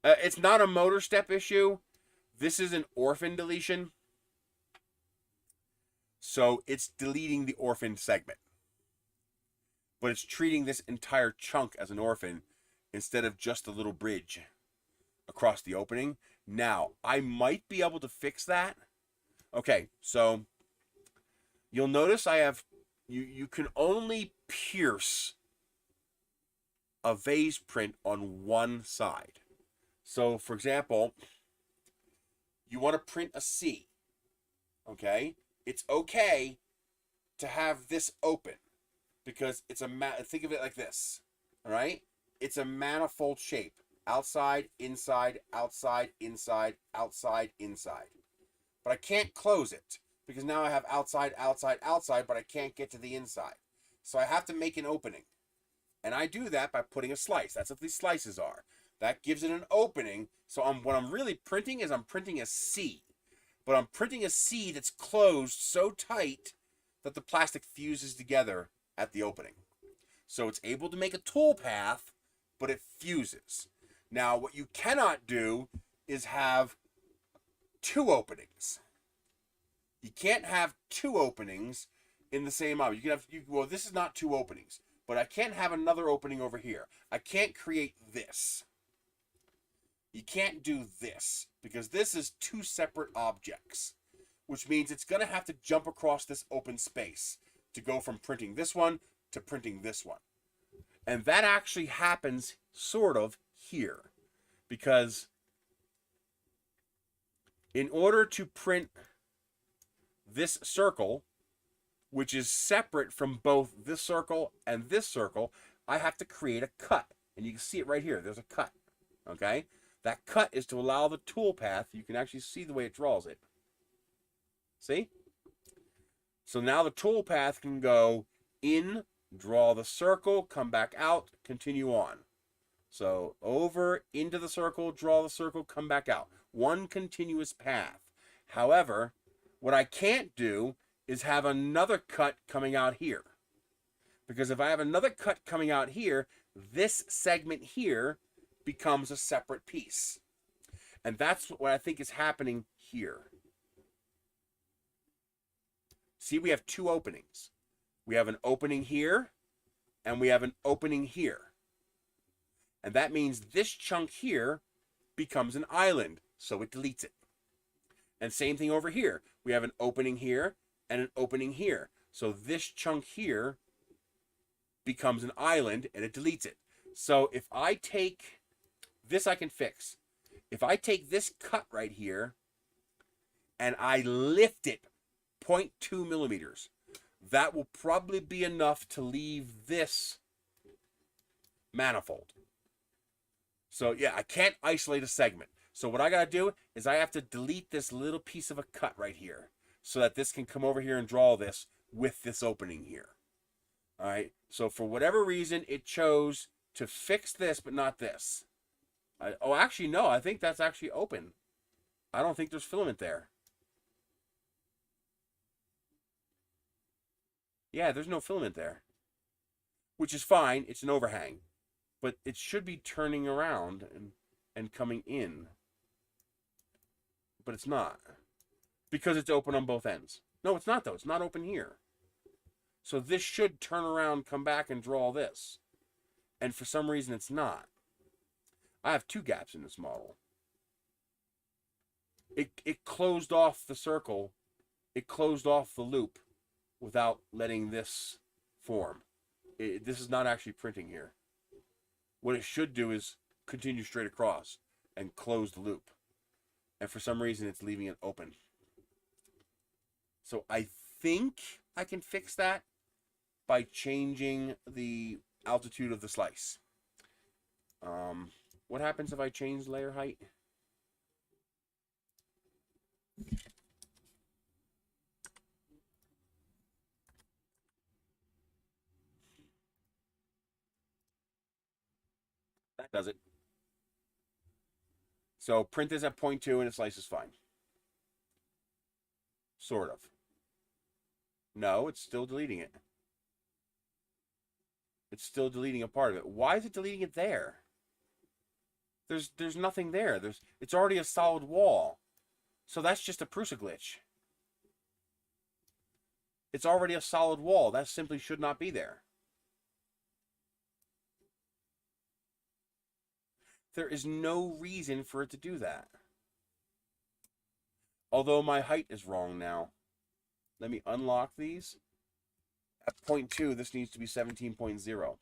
It's not a motor step issue. This is an orphan deletion. So it's deleting the orphan segment. But it's treating this entire chunk as an orphan instead of just a little bridge across the opening. Now, I might be able to fix that. Okay, so you'll notice I have, you can only pierce a vase print on one side. So, for example, you want to print a C, okay? It's okay to have this open because it's a, think of it like this, all right? It's a manifold shape. Outside, inside, outside, inside, outside, inside. But I can't close it because now I have outside, outside, outside, but I can't get to the inside. So I have to make an opening. And I do that by putting a slice. That's what these slices are. That gives it an opening. So what I'm really printing is I'm printing a C. But I'm printing a C that's closed so tight that the plastic fuses together at the opening. So it's able to make a tool path, but it fuses. Now, what you cannot do is have two openings. You can't have two openings in the same object. You can have, well, this is not two openings, but I can't have another opening over here. I can't create this. You can't do this because this is two separate objects, which means it's going to have to jump across this open space to go from printing this one to printing this one. And that actually happens sort of here, because in order to print this circle, which is separate from both this circle and this circle, I have to create a cut. And you can see it right here. There's a cut. Okay? That cut is to allow the tool path. You can actually see the way it draws it. See? So now the tool path can go in, draw the circle, come back out, continue on. So over, into the circle, draw the circle, come back out. One continuous path. However, what I can't do is have another cut coming out here. Because if I have another cut coming out here, this segment here becomes a separate piece. And that's what I think is happening here. See, we have two openings. We have an opening here, and we have an opening here. And that means this chunk here becomes an island, so it deletes it. And same thing over here. We have an opening here and an opening here. So this chunk here becomes an island, and it deletes it. So if I take this, I can fix. If I take this cut right here and I lift it 0.2 millimeters, that will probably be enough to leave this manifold. So yeah, I can't isolate a segment. So what I got to do is I have to delete this little piece of a cut right here so that this can come over here and draw this with this opening here. All right. So for whatever reason, it chose to fix this, but not this. Oh, actually, no. I think that's actually open. I don't think there's filament there. Yeah, there's no filament there. Which is fine. It's an overhang. But it should be turning around and coming in. But it's not. Because it's open on both ends. No, it's not, though. It's not open here. So this should turn around, come back, and draw this. And for some reason, it's not. I have two gaps in this model. It closed off the circle. It closed off the loop without letting this form. This is not actually printing here. What it should do is continue straight across and close the loop. And for some reason, it's leaving it open. So I think I can fix that by changing the altitude of the slice. What happens if I change layer height? That does it. So print this at 0.2 and the slice is fine. Sort of. No, it's still deleting it. It's still deleting a part of it. Why is it deleting it there? There's nothing there. It's already a solid wall. So that's just a Prusa glitch. It's already a solid wall. That simply should not be there. There is no reason for it to do that. Although my height is wrong now. Let me unlock these. At 0.2, this needs to be 17.0.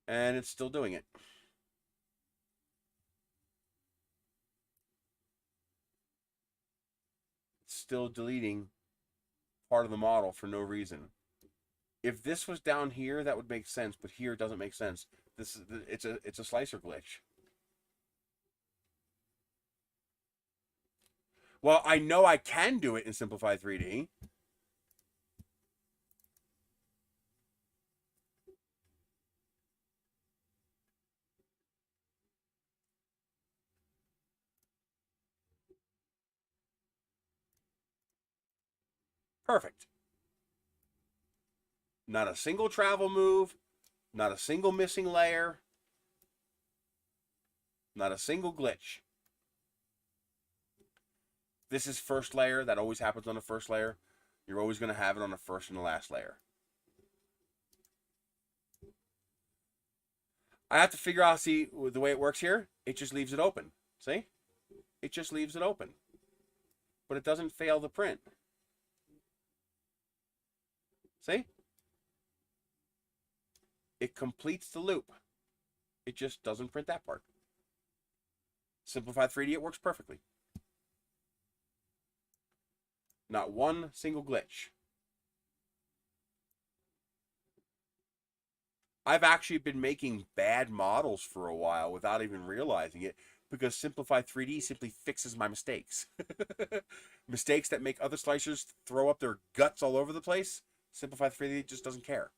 And it's still doing it. It's still deleting part of the model for no reason. If this was down here, that would make sense, but here it doesn't make sense. It's a slicer glitch. Well, I know I can do it in Simplify 3D. Perfect. Not a single travel move, not a single missing layer, not a single glitch. This is first layer. That always happens on the first layer. You're always going to have it on the first and the last layer. I have to figure out, see, the way it works here, it just leaves it open. See? It just leaves it open. But it doesn't fail the print. See? It completes the loop. It just doesn't print that part. Simplify 3D, it works perfectly. Not one single glitch. I've actually been making bad models for a while without even realizing it because Simplify 3D simply fixes my mistakes. Mistakes that make other slicers throw up their guts all over the place, Simplify 3D just doesn't care.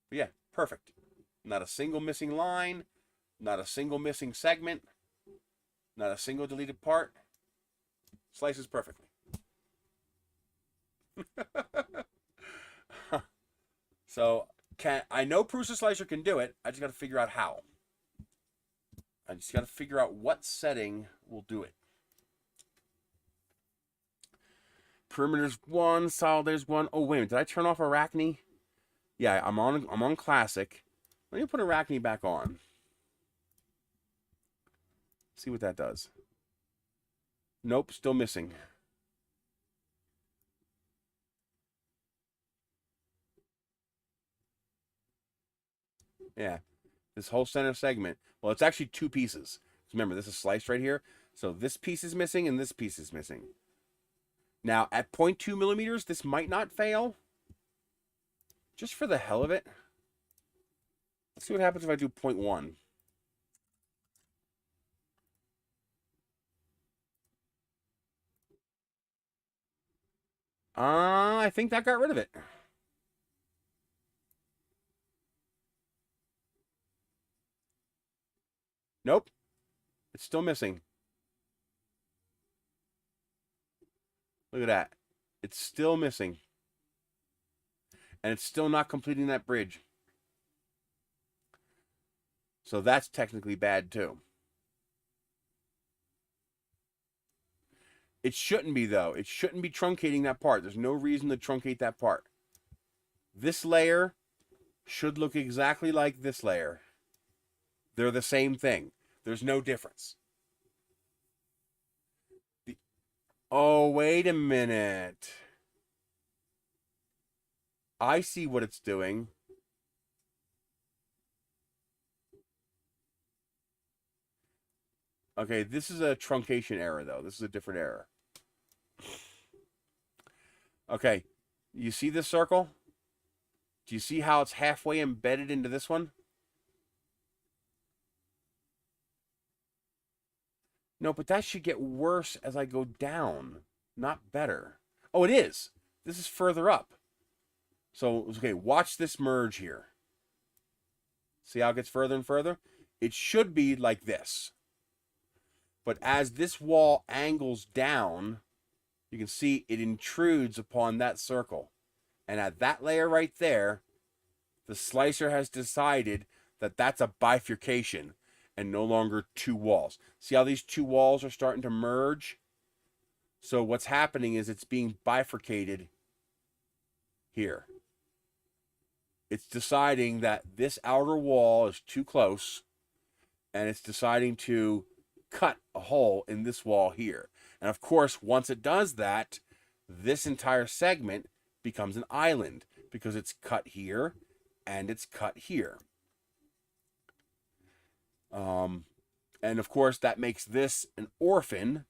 But yeah, perfect. Not a single missing line, not a single missing segment, not a single deleted part. Slices perfectly. So I know Prusa Slicer can do it. I just got to figure out how. I just got to figure out what setting will do it. Perimeter's 1, solid there's 1. Oh wait a minute, did I turn off Arachne? Yeah, I'm on classic. Let me put Arachne back on. See what that does. Nope, still missing. Yeah, this whole center segment. Well, it's actually 2 pieces. Remember, this is sliced right here. So this piece is missing and this piece is missing. Now, at 0.2 millimeters, this might not fail. Just for the hell of it. Let's see what happens if I do 0.1. I think that got rid of it. Nope. It's still missing. Look at that. It's still missing. And it's still not completing that bridge. So that's technically bad too. It shouldn't be, though. It shouldn't be truncating that part. There's no reason to truncate that part. This layer should look exactly like this layer. They're the same thing. There's no difference. Oh, wait a minute. I see what it's doing. Okay, this is a truncation error, though. This is a different error. Okay, you see this circle? Do you see how it's halfway embedded into this one? No, but that should get worse as I go down, not better. Oh, it is. This is further up. So, okay, watch this merge here. See how it gets further and further? It should be like this. But as this wall angles down, you can see it intrudes upon that circle. And at that layer right there, the slicer has decided that that's a bifurcation and no longer 2 walls. See how these 2 walls are starting to merge? So what's happening is it's being bifurcated here. It's deciding that this outer wall is too close, and it's deciding to cut a hole in this wall here. And of course, once it does that, this entire segment becomes an island because it's cut here and it's cut here. And of course, that makes this an orphan.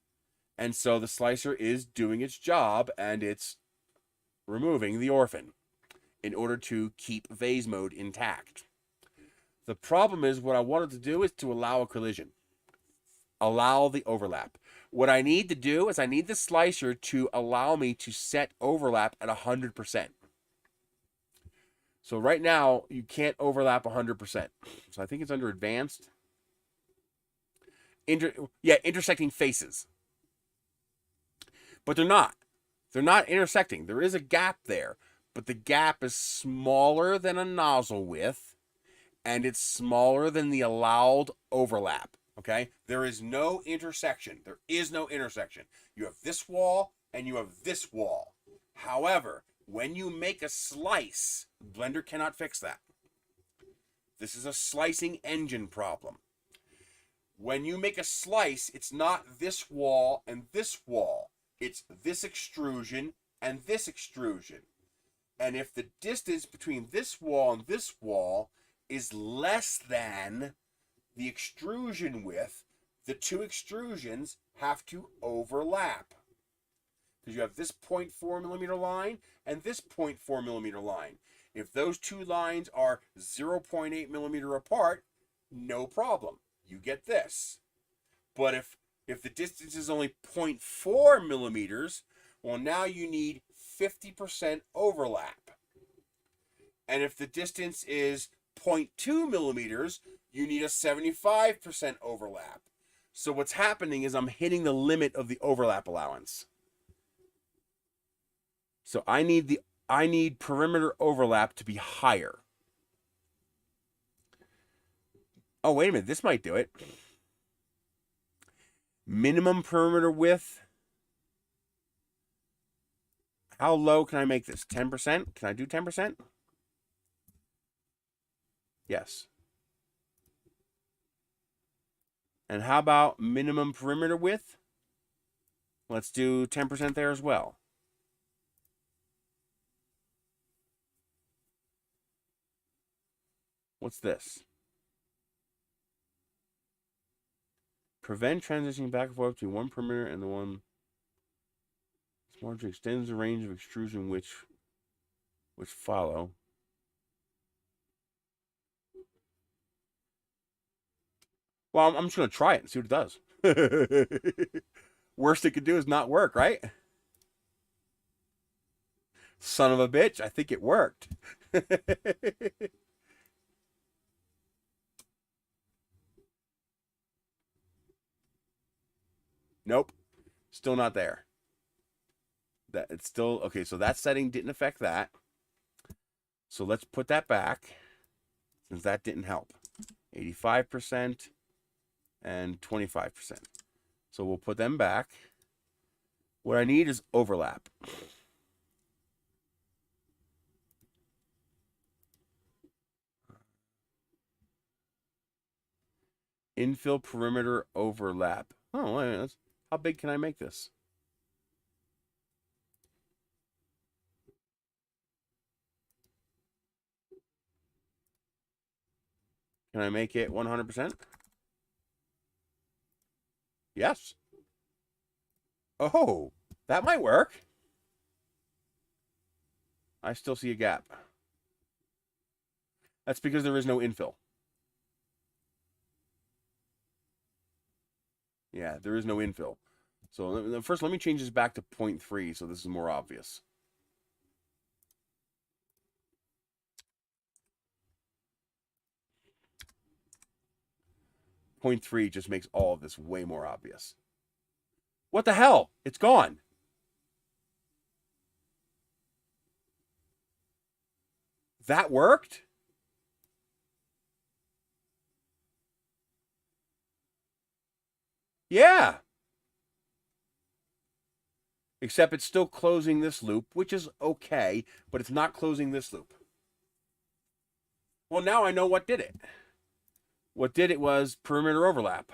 And so the slicer is doing its job and it's removing the orphan in order to keep vase mode intact. The problem is what I wanted to do is to allow a collision. allow the overlap. What I need to do is I need the slicer to allow me to set overlap at 100%. So right now, you can't overlap 100%. So I think it's under advanced. Intersecting faces. But they're not. They're not intersecting. There is a gap there, but the gap is smaller than a nozzle width, and it's smaller than the allowed overlap. Okay? There is no intersection. There is no intersection. You have this wall and you have this wall. However, when you make a slice, Blender cannot fix that. This is a slicing engine problem. When you make a slice, it's not this wall and this wall. It's this extrusion and this extrusion. And if the distance between this wall and this wall is less than the extrusion width, the two extrusions have to overlap. Because you have this 0.4 millimeter line and this 0.4 millimeter line. If those two lines are 0.8 millimeter apart, no problem. You get this. But if the distance is only 0.4 millimeters, well, now you need 50% overlap. And if the distance is 0.2 millimeters, you need a 75% overlap. So what's happening is I'm hitting the limit of the overlap allowance. So I need perimeter overlap to be higher. Oh, wait a minute. This might do it. Minimum perimeter width. How low can I make this? 10%? Can I do 10%? Yes. And how about minimum perimeter width? Let's do 10% there as well. What's this? Prevent transitioning back and forth between one perimeter and the one. Smarter extends the range of extrusion which follow. Well, I'm just going to try it and see what it does. Worst it could do is not work, right? Son of a bitch, I think it worked. Nope. Still not there. That it's still okay, so that setting didn't affect that. So let's put that back since that didn't help. 85% and 25%. So we'll put them back. What I need is overlap. Infill perimeter overlap. Oh, wait a minute. How big can I make this? Can I make it 100%? Yes. Oh, that might work. I still see a gap. That's because there is no infill. Yeah, there is no infill. So first, let me change this back to 0.3 so this is more obvious. Point 0.3 just makes all of this way more obvious. What the hell? It's gone. That worked? Yeah. Except it's still closing this loop, which is okay, but it's not closing this loop. Well, now I know what did it. What did it was perimeter overlap.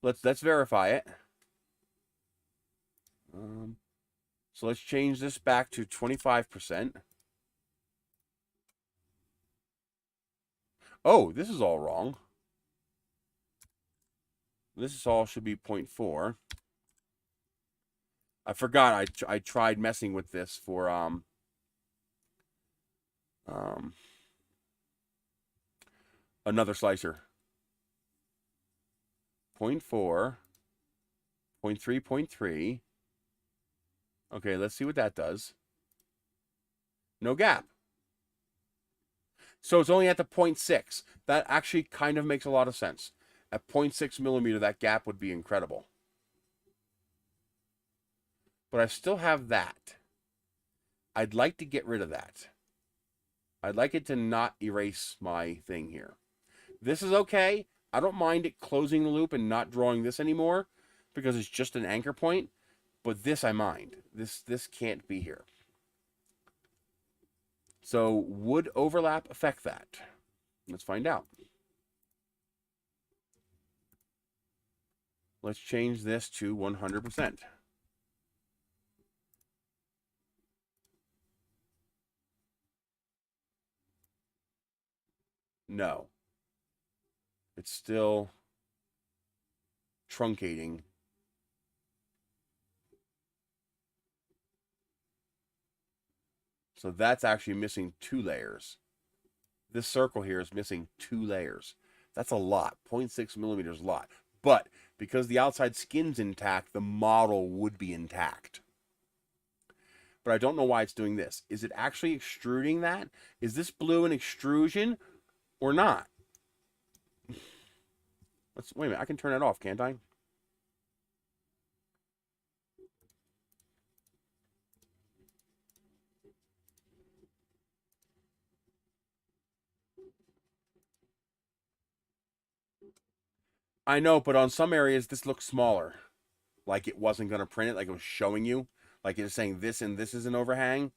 Let's verify it. So let's change this back to 25%. Oh, this is all wrong. This is all should be 0.4. I forgot I tried messing with this for another slicer. 0.4, 0.3, 0.3. Okay, let's see what that does. No gap. So it's only at the 0.6. That actually kind of makes a lot of sense. At 0.6 millimeter, that gap would be incredible. But I still have that. I'd like to get rid of that. I'd like it to not erase my thing here. This is okay. I don't mind it closing the loop and not drawing this anymore because it's just an anchor point. But this I mind. This can't be here. So would overlap affect that? Let's find out. Let's change this to 100%. No. It's still truncating. So that's actually missing 2 layers. This circle here is missing 2 layers. That's a lot. 0.6 millimeters is a lot. But because the outside skin's intact, the model would be intact. But I don't know why it's doing this. Is it actually extruding that? Is this blue an extrusion or not? Wait a minute. I can turn that off, can't I? I know, but on some areas, this looks smaller. Like it wasn't going to print it, like it was showing you. Like it's saying this and this is an overhang.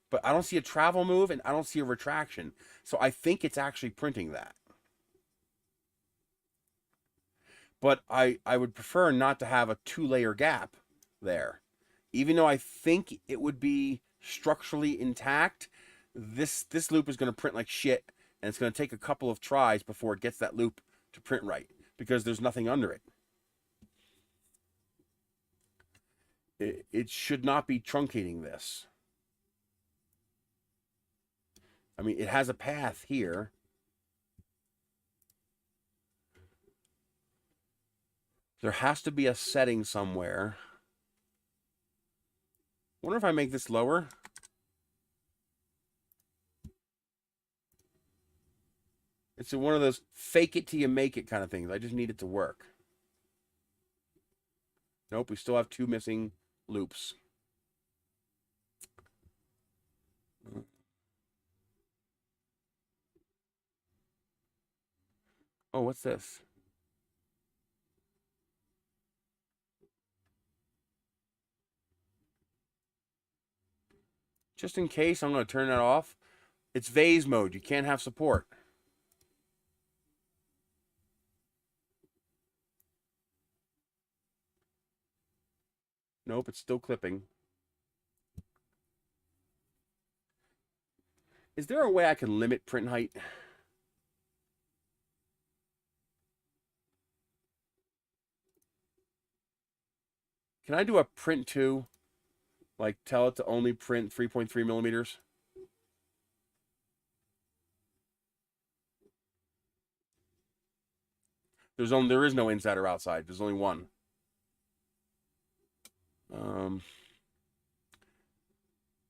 But I don't see a travel move and I don't see a retraction. So I think it's actually printing that. But I would prefer not to have a 2-layer gap there. Even though I think it would be structurally intact, this loop is going to print like shit. And it's going to take a couple of tries before it gets that loop to print right. Because there's nothing under it. It should not be truncating this. I mean, it has a path here. There has to be a setting somewhere. I wonder if I make this lower. It's one of those fake it till you make it kind of things. I just need it to work. Nope, we still have 2 missing loops. Oh, what's this? Just in case, I'm going to turn that off. It's vase mode. You can't have support. Nope, it's still clipping. Is there a way I can limit print height? Can I do a print 2? Like tell it to only print 3.3 millimeters? There is no inside or outside. There's only one.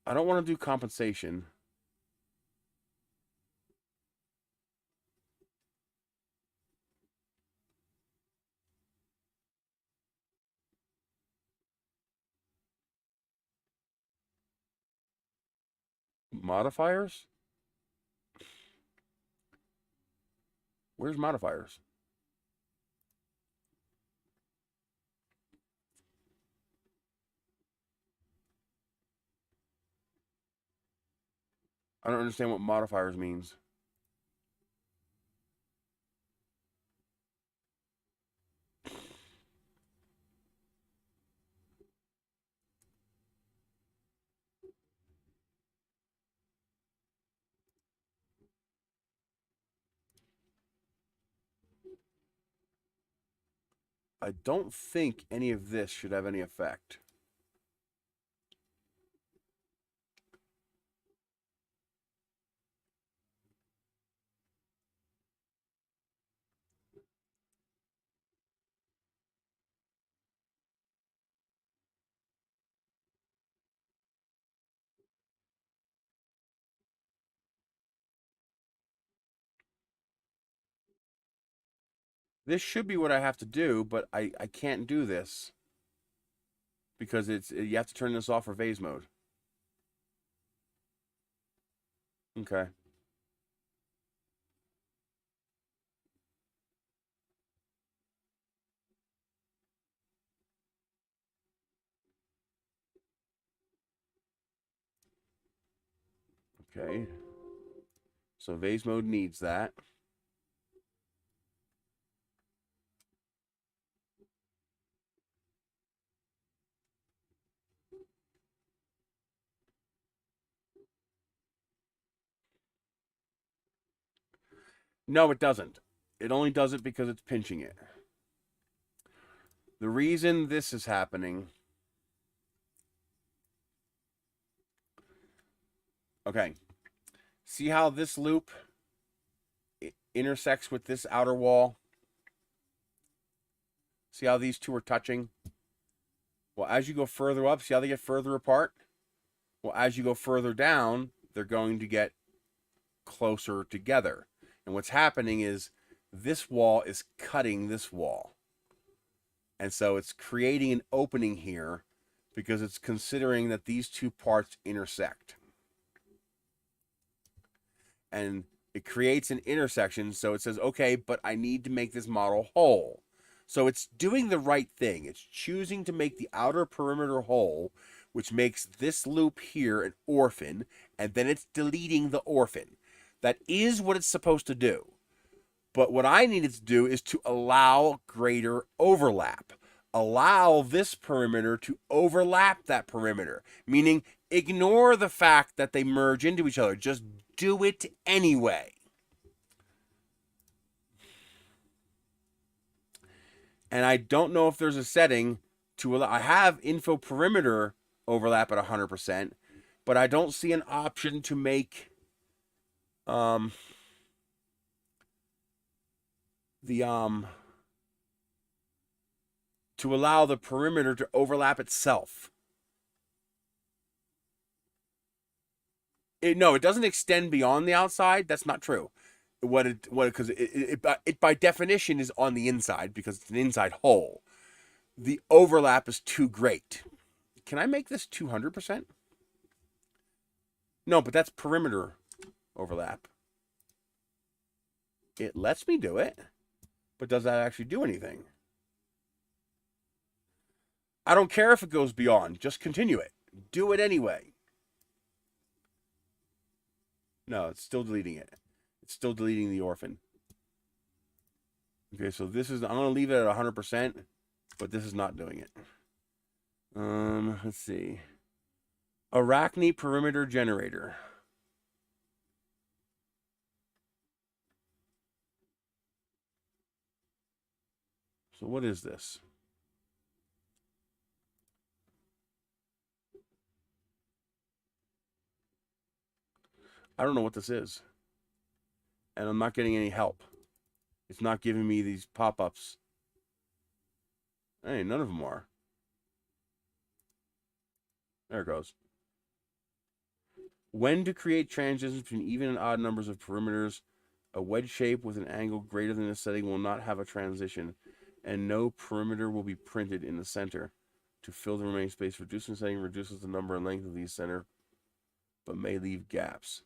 I don't want to do compensation. Modifiers? Where's modifiers? I don't understand what modifiers means. I don't think any of this should have any effect. This should be what I have to do, but I can't do this because you have to turn this off for vase mode. Okay. Okay. So vase mode needs that. No, it doesn't. It only does it because it's pinching it. The reason this is happening... Okay. See how this loop intersects with this outer wall? See how these two are touching? Well, as you go further up, see how they get further apart? Well, as you go further down, they're going to get closer together. And what's happening is this wall is cutting this wall. And so it's creating an opening here because it's considering that these two parts intersect. And it creates an intersection, so it says, okay, but I need to make this model whole. So it's doing the right thing. It's choosing to make the outer perimeter whole, which makes this loop here an orphan, and then it's deleting the orphan. That is what it's supposed to do. But what I needed to do is to allow greater overlap. Allow this perimeter to overlap that perimeter, meaning ignore the fact that they merge into each other. Just do it anyway. And I don't know if there's a setting to allow. I have info perimeter overlap at 100%, but I don't see an option to make to allow the perimeter to overlap itself. No, it doesn't extend beyond the outside. That's not true. Because it by definition is on the inside because it's an inside hole. The overlap is too great. Can I make this 200%? No, but that's perimeter overlap. It lets me do it, but does that actually do anything? I don't care if it goes beyond. Just continue it. Do it anyway. No, it's still deleting it. It's still deleting the orphan. Okay, so this is... I'm going to leave it at 100%, but this is not doing it. Let's see. Arachne perimeter generator. So what is this? I don't know what this is. And I'm not getting any help. It's not giving me these pop-ups. Hey, none of them are. There it goes. When to create transitions between even and odd numbers of perimeters, a wedge shape with an angle greater than the setting will not have a transition, and no perimeter will be printed in the center. To fill the remaining space, reducing the setting reduces the number and length of these center, but may leave gaps.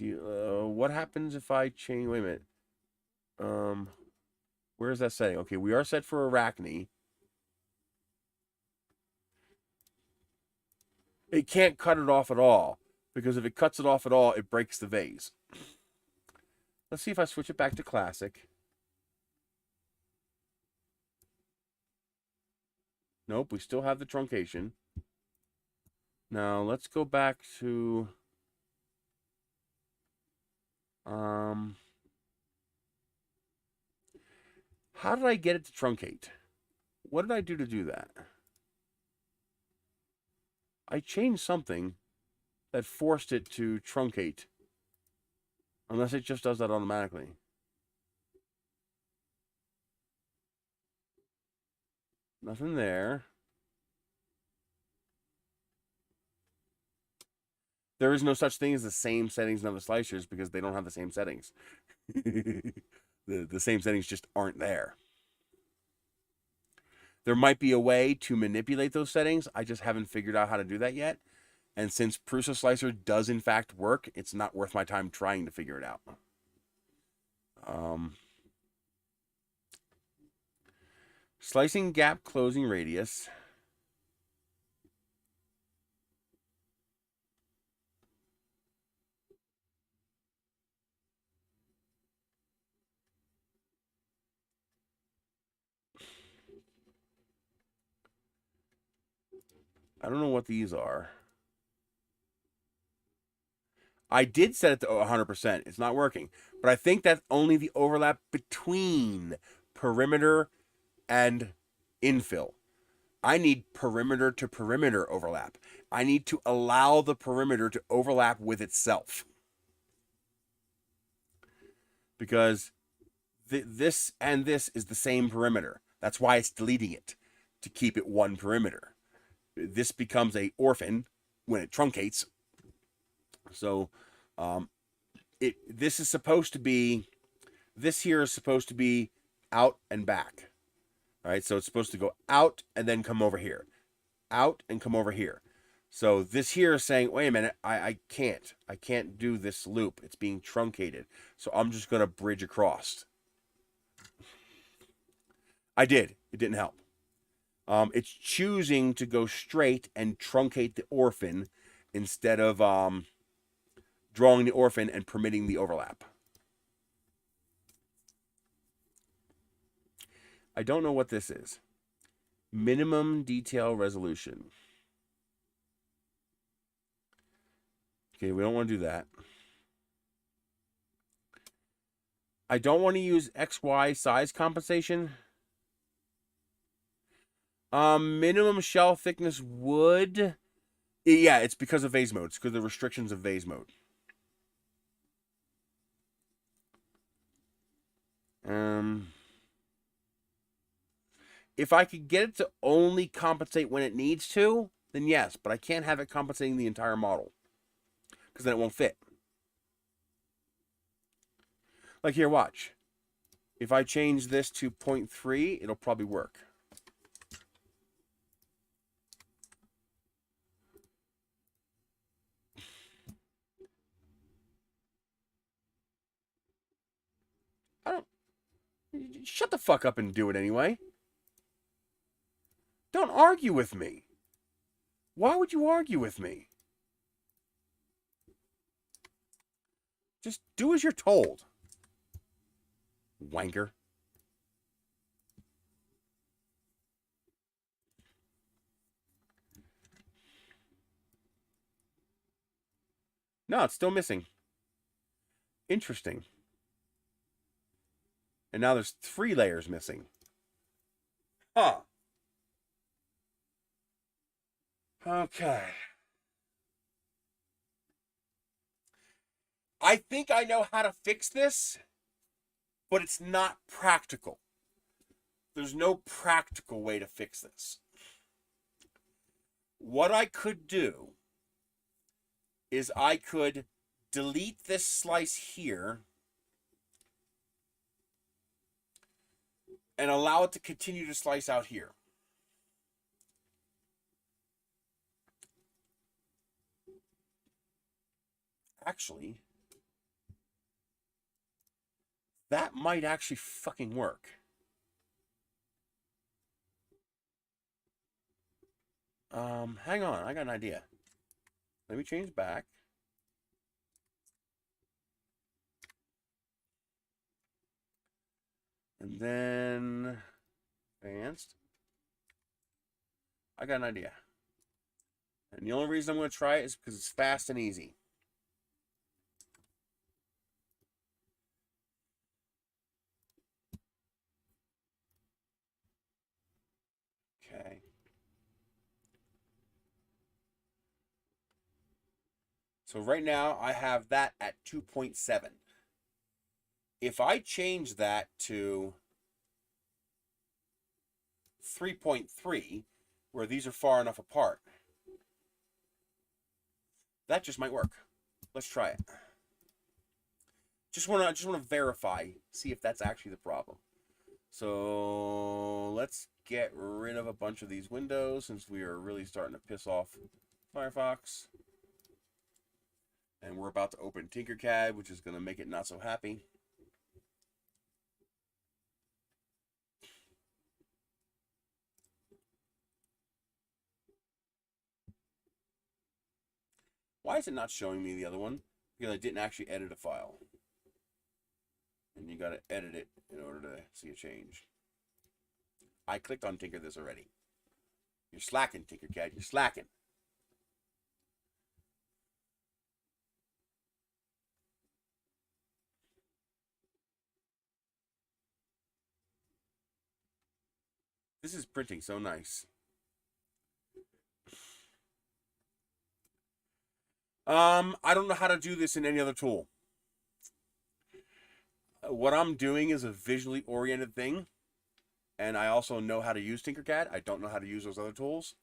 What happens if I change... Wait a minute. Where's that setting? Okay, we are set for Arachne. It can't cut it off at all, because if it cuts it off at all, it breaks the vase. Let's see if I switch it back to classic. Nope, we still have the truncation. Now, let's go back to... How did I get it to truncate? What did I do to do that? I changed something that forced it to truncate. Unless it just does that automatically. Nothing there. There is no such thing as the same settings in other slicers because they don't have the same settings. The same settings just aren't there. There might be a way to manipulate those settings. I just haven't figured out how to do that yet. And since Prusa Slicer does in fact work, it's not worth my time trying to figure it out. Slicing gap closing radius. I don't know what these are. I did set it to 100%. It's not working. But I think that's only the overlap between perimeter and infill. I need perimeter to perimeter overlap. I need to allow the perimeter to overlap with itself. Because this and this is the same perimeter. That's why it's deleting it, to keep it one perimeter. This becomes a orphan when it truncates. So this is supposed to be, this here is supposed to be out and back. All right, so it's supposed to go out and then come over here. Out and come over here. So this here is saying, wait a minute, I can't do this loop. It's being truncated. So I'm just going to bridge across. I did. It didn't help. It's choosing to go straight and truncate the orphan instead of drawing the orphan and permitting the overlap. I don't know what this is. Minimum detail resolution. Okay, we don't want to do that. I don't want to use XY size compensation. Minimum shell thickness would. Yeah, it's because of vase mode. It's because of the restrictions of vase mode. If I could get it to only compensate when it needs to, then yes, but I can't have it compensating the entire model because then it won't fit. Like here, watch. If I change this to 0.3, it'll probably work. Shut the fuck up and do it anyway. Don't argue with me. Why would you argue with me? Just do as you're told. Wanker. No, it's still missing. Interesting. And now there's 3 layers missing. Huh. Okay. I think I know how to fix this, but it's not practical. There's no practical way to fix this. What I could do is I could delete this slice here and allow it to continue to slice out here. Actually, that might actually fucking work. Hang on, I got an idea. Let me change back. And then advanced. I got an idea. And the only reason I'm going to try it is because it's fast and easy. Okay. So right now I have that at 2.7. If I change that to 3.3, where these are far enough apart, that just might work. Let's try it. Just want to verify, see if that's actually the problem. So let's get rid of a bunch of these windows since we are really starting to piss off Firefox. And we're about to open Tinkercad, which is going to make it not so happy. Why is it not showing me the other one? Because I didn't actually edit a file. And you got to edit it in order to see a change. I clicked on Tinker this already. You're slacking, Tinkercad. You're slacking. This is printing so nice. I don't know how to do this in any other tool. What I'm doing is a visually oriented thing, and I also know how to use Tinkercad. I don't know how to use those other tools,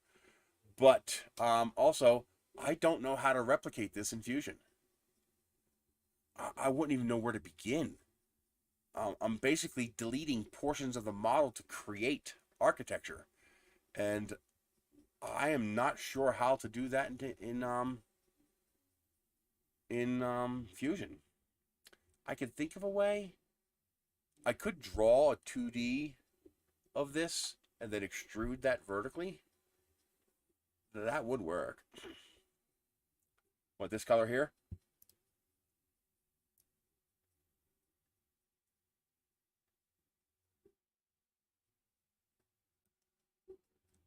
but also I don't know how to replicate this in Fusion. I wouldn't even know where to begin. I'm basically deleting portions of the model to create architecture, and I am not sure how to do that in Fusion. I could think of a way. I could draw a 2D of this and then extrude that vertically. That would work. What, this color here?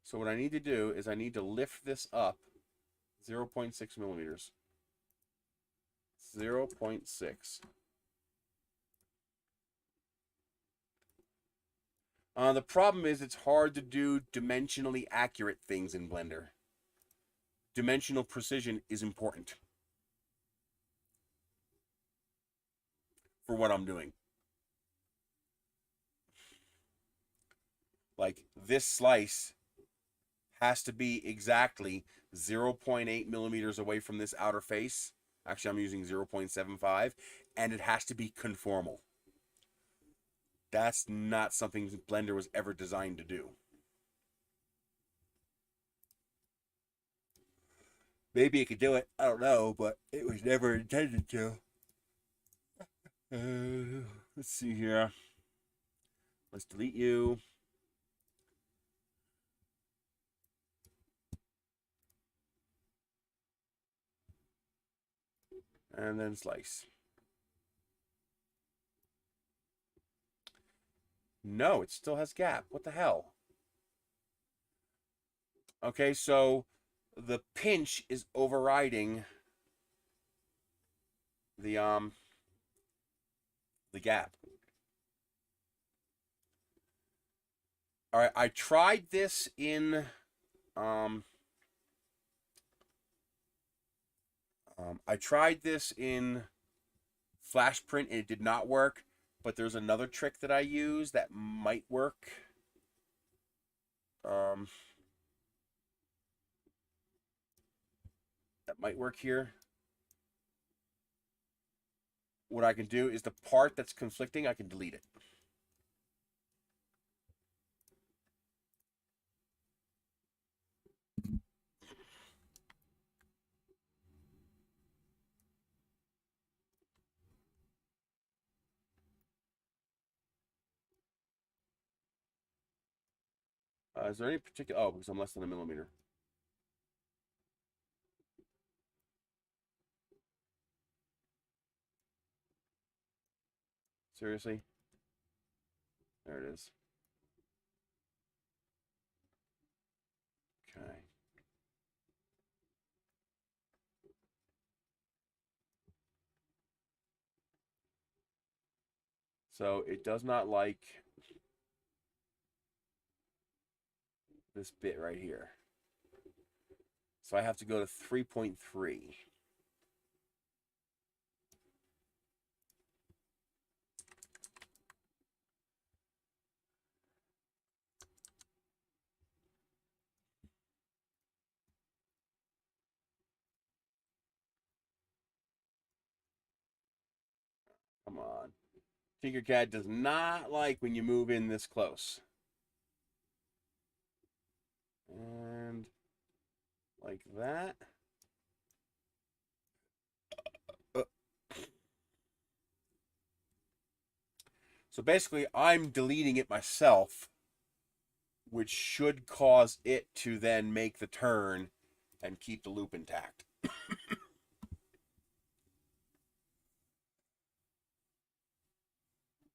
So what I need to do is I need to lift this up 0.6 millimeters. 0.6. The problem is it's hard to do dimensionally accurate things in Blender. Dimensional precision is important for what I'm doing. Like this slice has to be exactly 0.8 millimeters away from this outer face. Actually, I'm using 0.75, and it has to be conformal. That's not something Blender was ever designed to do. Maybe it could do it, I don't know, but it was never intended to. Let's see here. Let's delete you. And then slice. No, it still has gap. What the hell? Okay, so the pinch is overriding the gap. All right, I tried this in Flash Print and it did not work, but there's another trick that I use that might work. That might work here. What I can do is the part that's conflicting, I can delete it. Is there any particular... Oh, because I'm less than a millimeter. Seriously? There it is. Okay. So it does not like this bit right here. So I have to go to 3.3. Come on. Tinkercad does not like when you move in this close. And like that. So basically, I'm deleting it myself, which should cause it to then make the turn and keep the loop intact.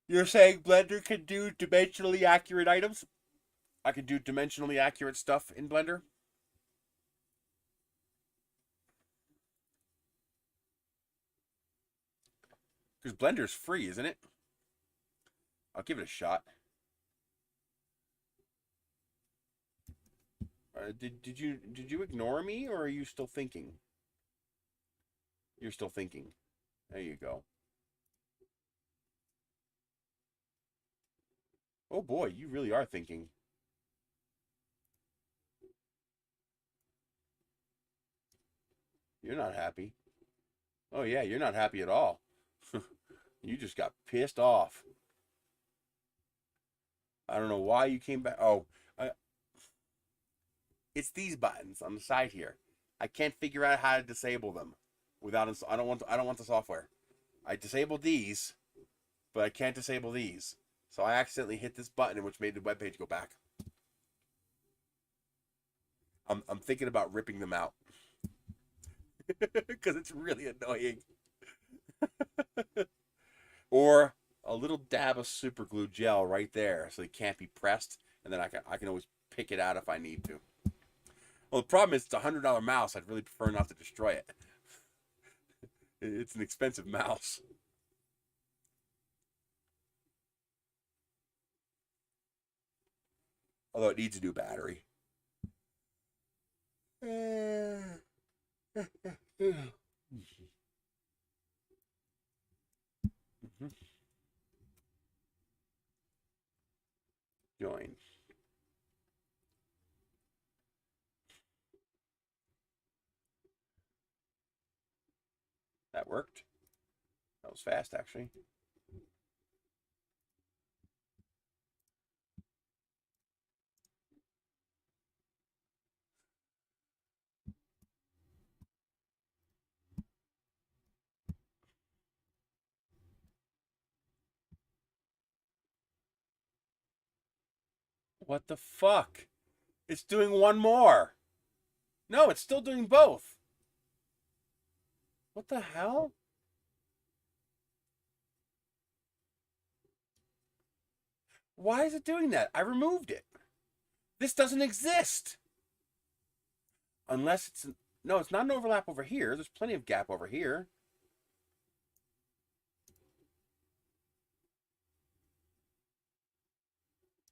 You're saying Blender can do dimensionally accurate items? I can do dimensionally accurate stuff in Blender? Because Blender's free, isn't it? I'll give it a shot. Did you ignore me, or are you still thinking? You're still thinking. There you go. Oh boy, you really are thinking. You're not happy. Oh yeah, you're not happy at all. You just got pissed off. I don't know why you came back. Oh, it's these buttons on the side here. I can't figure out how to disable them without. I don't want the software. I disabled these, but I can't disable these. So I accidentally hit this button, which made the web page go back. I'm thinking about ripping them out because it's really annoying. Or a little dab of super glue gel right there, so it can't be pressed, and then I can always pick it out if I need to. Well, the problem is it's a $100 mouse. I'd really prefer not to destroy it. It's an expensive mouse. Although it needs a new battery. Join. That worked. That was fast, actually. What the fuck? It's doing one more. No, it's still doing both. What the hell? Why is it doing that? I removed it. This doesn't exist. Unless it's... No, it's not an overlap over here. There's plenty of gap over here.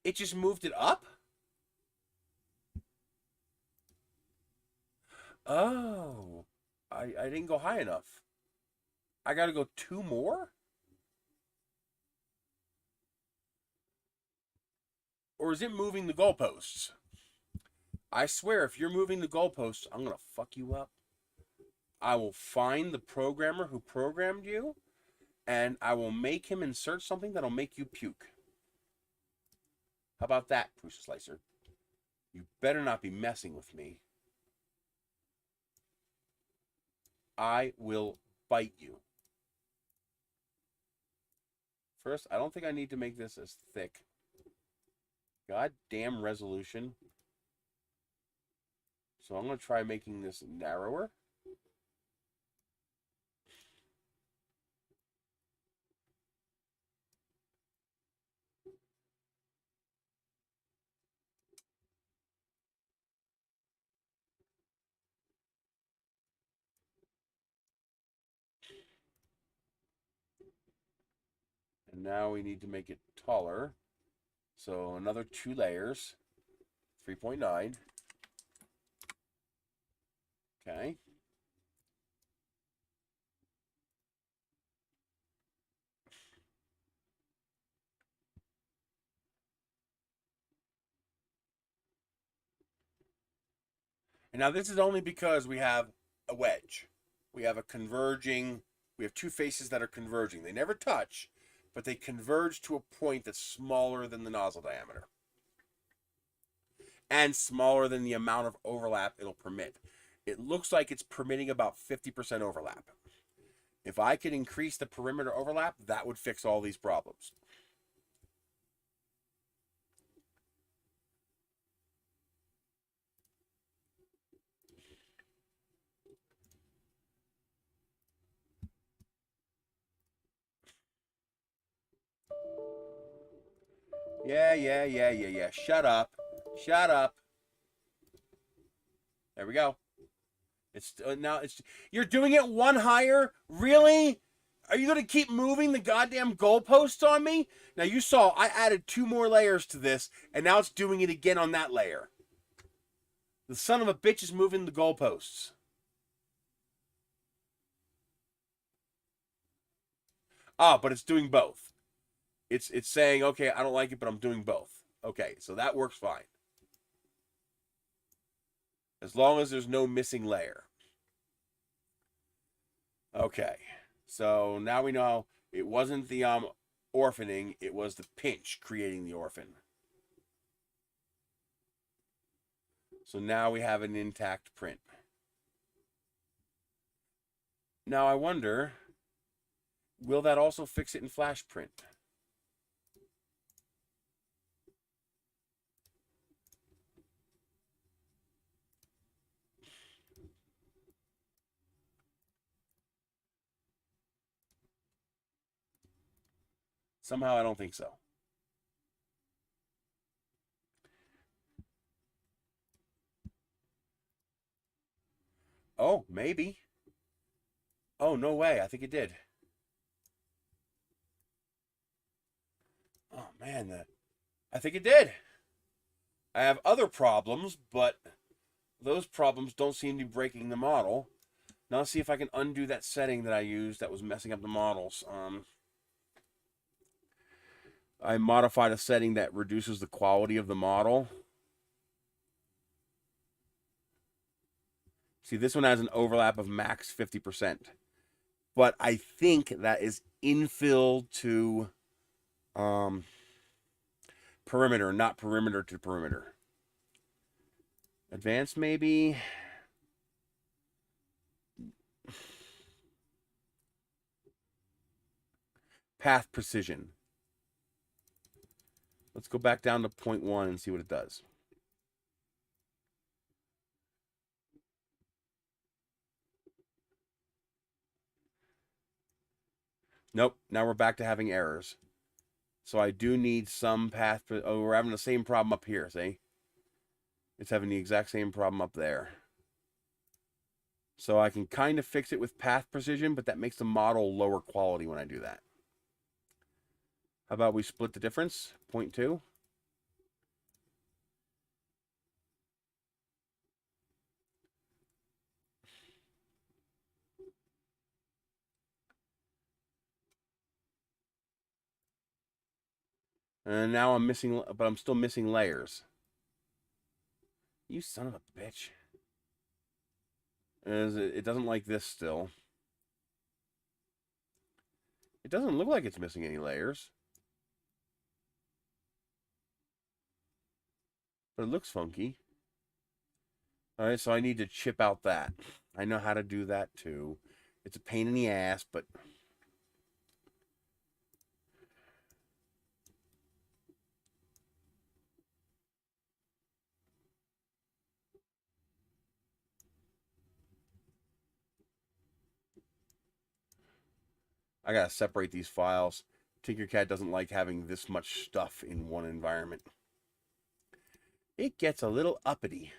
It just moved it up? Oh. I didn't go high enough. I gotta go 2 more? Or is it moving the goalposts? I swear, if you're moving the goalposts, I'm gonna fuck you up. I will find the programmer who programmed you, and I will make him insert something that'll make you puke. How about that, Prusa Slicer? You better not be messing with me. I will bite you. First, I don't think I need to make this as thick. Goddamn resolution. So I'm going to try making this narrower. And now we need to make it taller. So another 2 layers. 3.9. Okay. And now this is only because we have a wedge. We have a converging We have two faces that are converging. They never touch, but they converge to a point that's smaller than the nozzle diameter. And smaller than the amount of overlap it'll permit. It looks like it's permitting about 50% overlap. If I could increase the perimeter overlap, that would fix all these problems. Yeah. Shut up. Shut up. There we go. It's now it's you're doing it one higher? Really? Are you going to keep moving the goddamn goalposts on me? Now you saw I added 2 more layers to this, and now it's doing it again on that layer. The son of a bitch is moving the goalposts. Ah, but it's doing both. It's saying, okay, I don't like it, but I'm doing both. Okay, so that works fine. As long as there's no missing layer. Okay, so now we know it wasn't the orphaning, it was the pinch creating the orphan. So now we have an intact print. Now I wonder, will that also fix it in flash print? Somehow I don't think so. Oh, maybe. Oh, no way. I think it did. Oh, man. I think it did. I have other problems, but those problems don't seem to be breaking the model. Now let's see if I can undo that setting that I used that was messing up the models. I modified a setting that reduces the quality of the model. See, this one has an overlap of max 50%. But I think that is infill to perimeter, not perimeter to perimeter. Advanced, maybe. Path precision. Let's go back down to 0.1 and see what it does. Nope, now we're back to having errors. So I do need some path. Oh, we're having the same problem up here, see? It's having the exact same problem up there. So I can kind of fix it with path precision, but that makes the model lower quality when I do that. How about we split the difference? 0.2. And now I'm missing, but I'm still missing layers. You son of a bitch. It doesn't like this still. It doesn't look like it's missing any layers. But it looks funky. Alright, so I need to chip out that. I know how to do that too. It's a pain in the ass, but... I gotta separate these files. Tinkercad doesn't like having this much stuff in one environment. It gets a little uppity.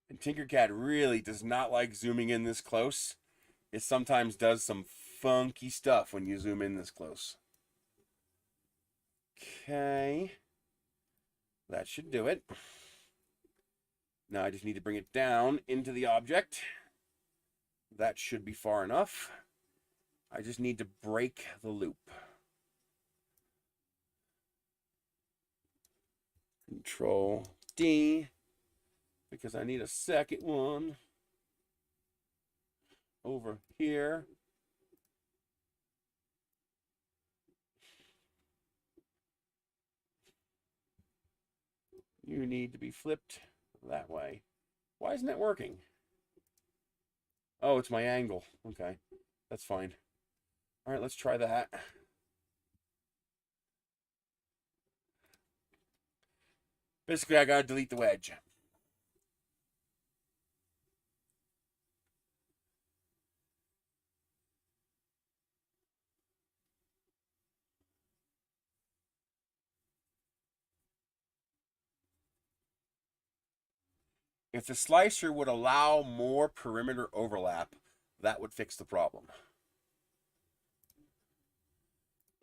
And Tinkercad really does not like zooming in this close. It sometimes does some funky stuff when you zoom in this close. Okay. That should do it. Now I just need to bring it down into the object. That should be far enough. I just need to break the loop. Control D, because I need a second one over here. You need to be flipped that way. Why isn't that working? Oh, it's my angle. Okay, that's fine. All right, let's try that. Basically, I gotta delete the wedge. If the slicer would allow more perimeter overlap, that would fix the problem.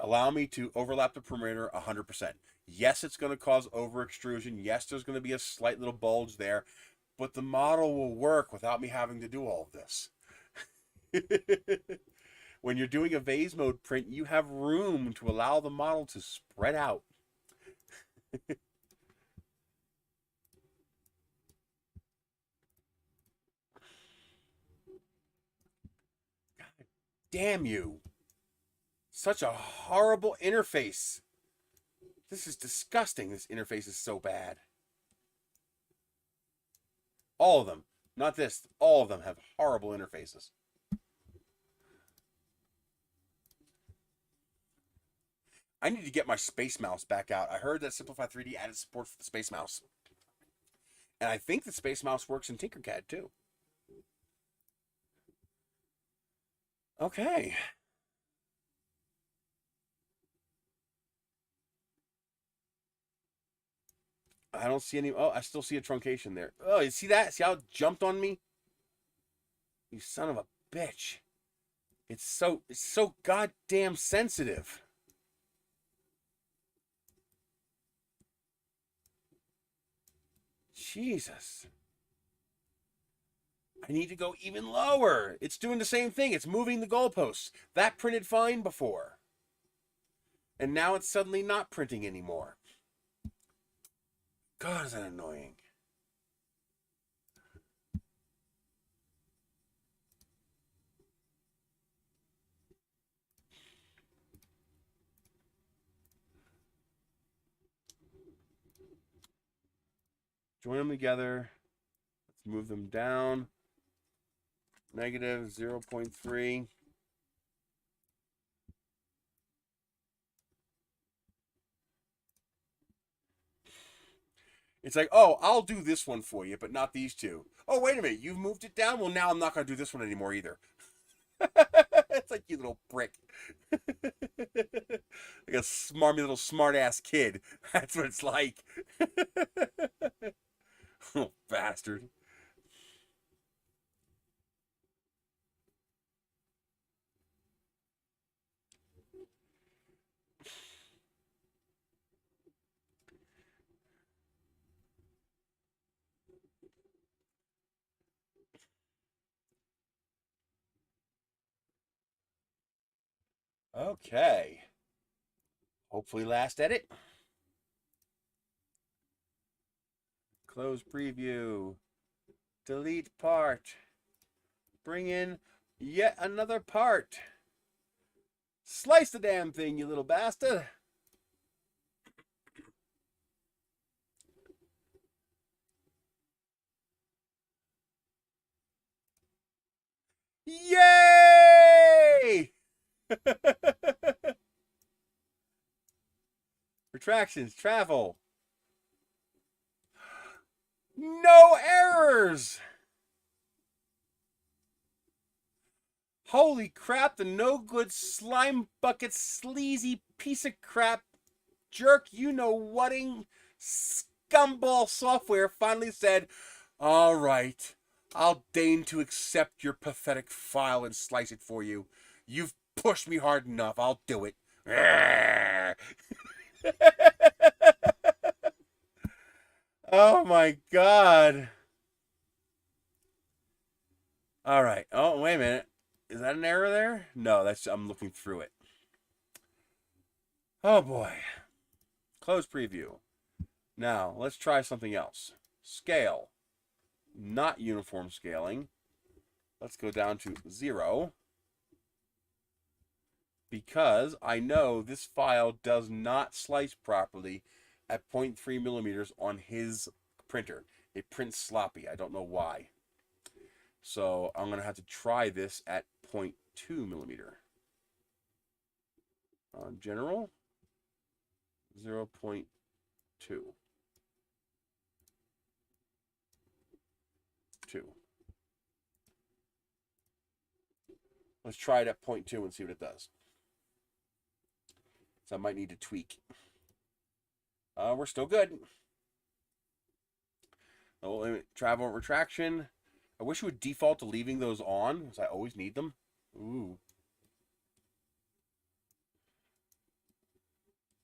Allow me to overlap the perimeter 100%. Yes, it's going to cause over extrusion. Yes, there's going to be a slight little bulge there, but the model will work without me having to do all of this. When you're doing a vase mode print, you have room to allow the model to spread out. God damn you. Such a horrible interface. This is disgusting. This interface is so bad. All of them. Not this. All of them have horrible interfaces. I need to get my Space Mouse back out. I heard that Simplify 3D added support for the Space Mouse. And I think the Space Mouse works in Tinkercad too. Okay. I don't see any. Oh, I still see a truncation there. Oh, you see that? See how it jumped on me? You son of a bitch. It's so goddamn sensitive. Jesus. I need to go even lower. It's doing the same thing. It's moving the goalposts. That printed fine before. And now it's suddenly not printing anymore. God, is that annoying. Join them together. Let's move them down. Negative 0.3. It's like, oh, I'll do this one for you, but not these two. Oh, wait a minute, you've moved it down? Well, now I'm not going to do this one anymore either. It's like, you little prick. Like a smarmy little smart-ass kid. That's what it's like. Oh, bastard. Okay. Hopefully last edit. Close preview. Delete part. Bring in yet another part. Slice the damn thing, you little bastard. Yay! Retractions, travel. No errors! Holy crap, the no good slime bucket sleazy piece of crap jerk you know whating scumball software finally said, all right, I'll deign to accept your pathetic file and slice it for you. You've pushed me hard enough. I'll do it. Oh my God. All right. Oh, wait a minute. Is that an error there? No, that's I'm looking through it. Oh boy. Close preview. Now, let's try something else. Scale. Not uniform scaling. Let's go down to 0. Because I know this file does not slice properly at 0.3 millimeters on his printer. It prints sloppy. I don't know why. So I'm going to have to try this at 0.2 millimeter. General, 0.2. Let's try it at 0.2 and see what it does. So I might need to tweak. We're still good. Oh, travel retraction. I wish it would default to leaving those on, because I always need them. Ooh.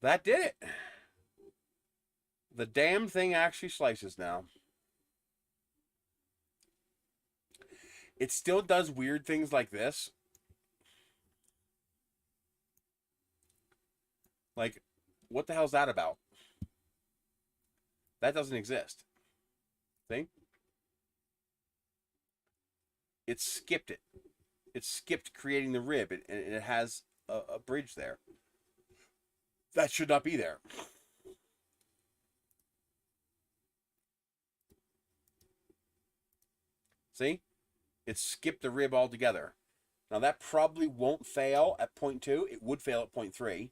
That did it. The damn thing actually slices now. It still does weird things like this. Like, what the hell's that about? That doesn't exist. See? It skipped it. It skipped creating the rib, and it has a bridge there. That should not be there. See? It skipped the rib altogether. Now, that probably won't fail at 0.2. It would fail at 0.3.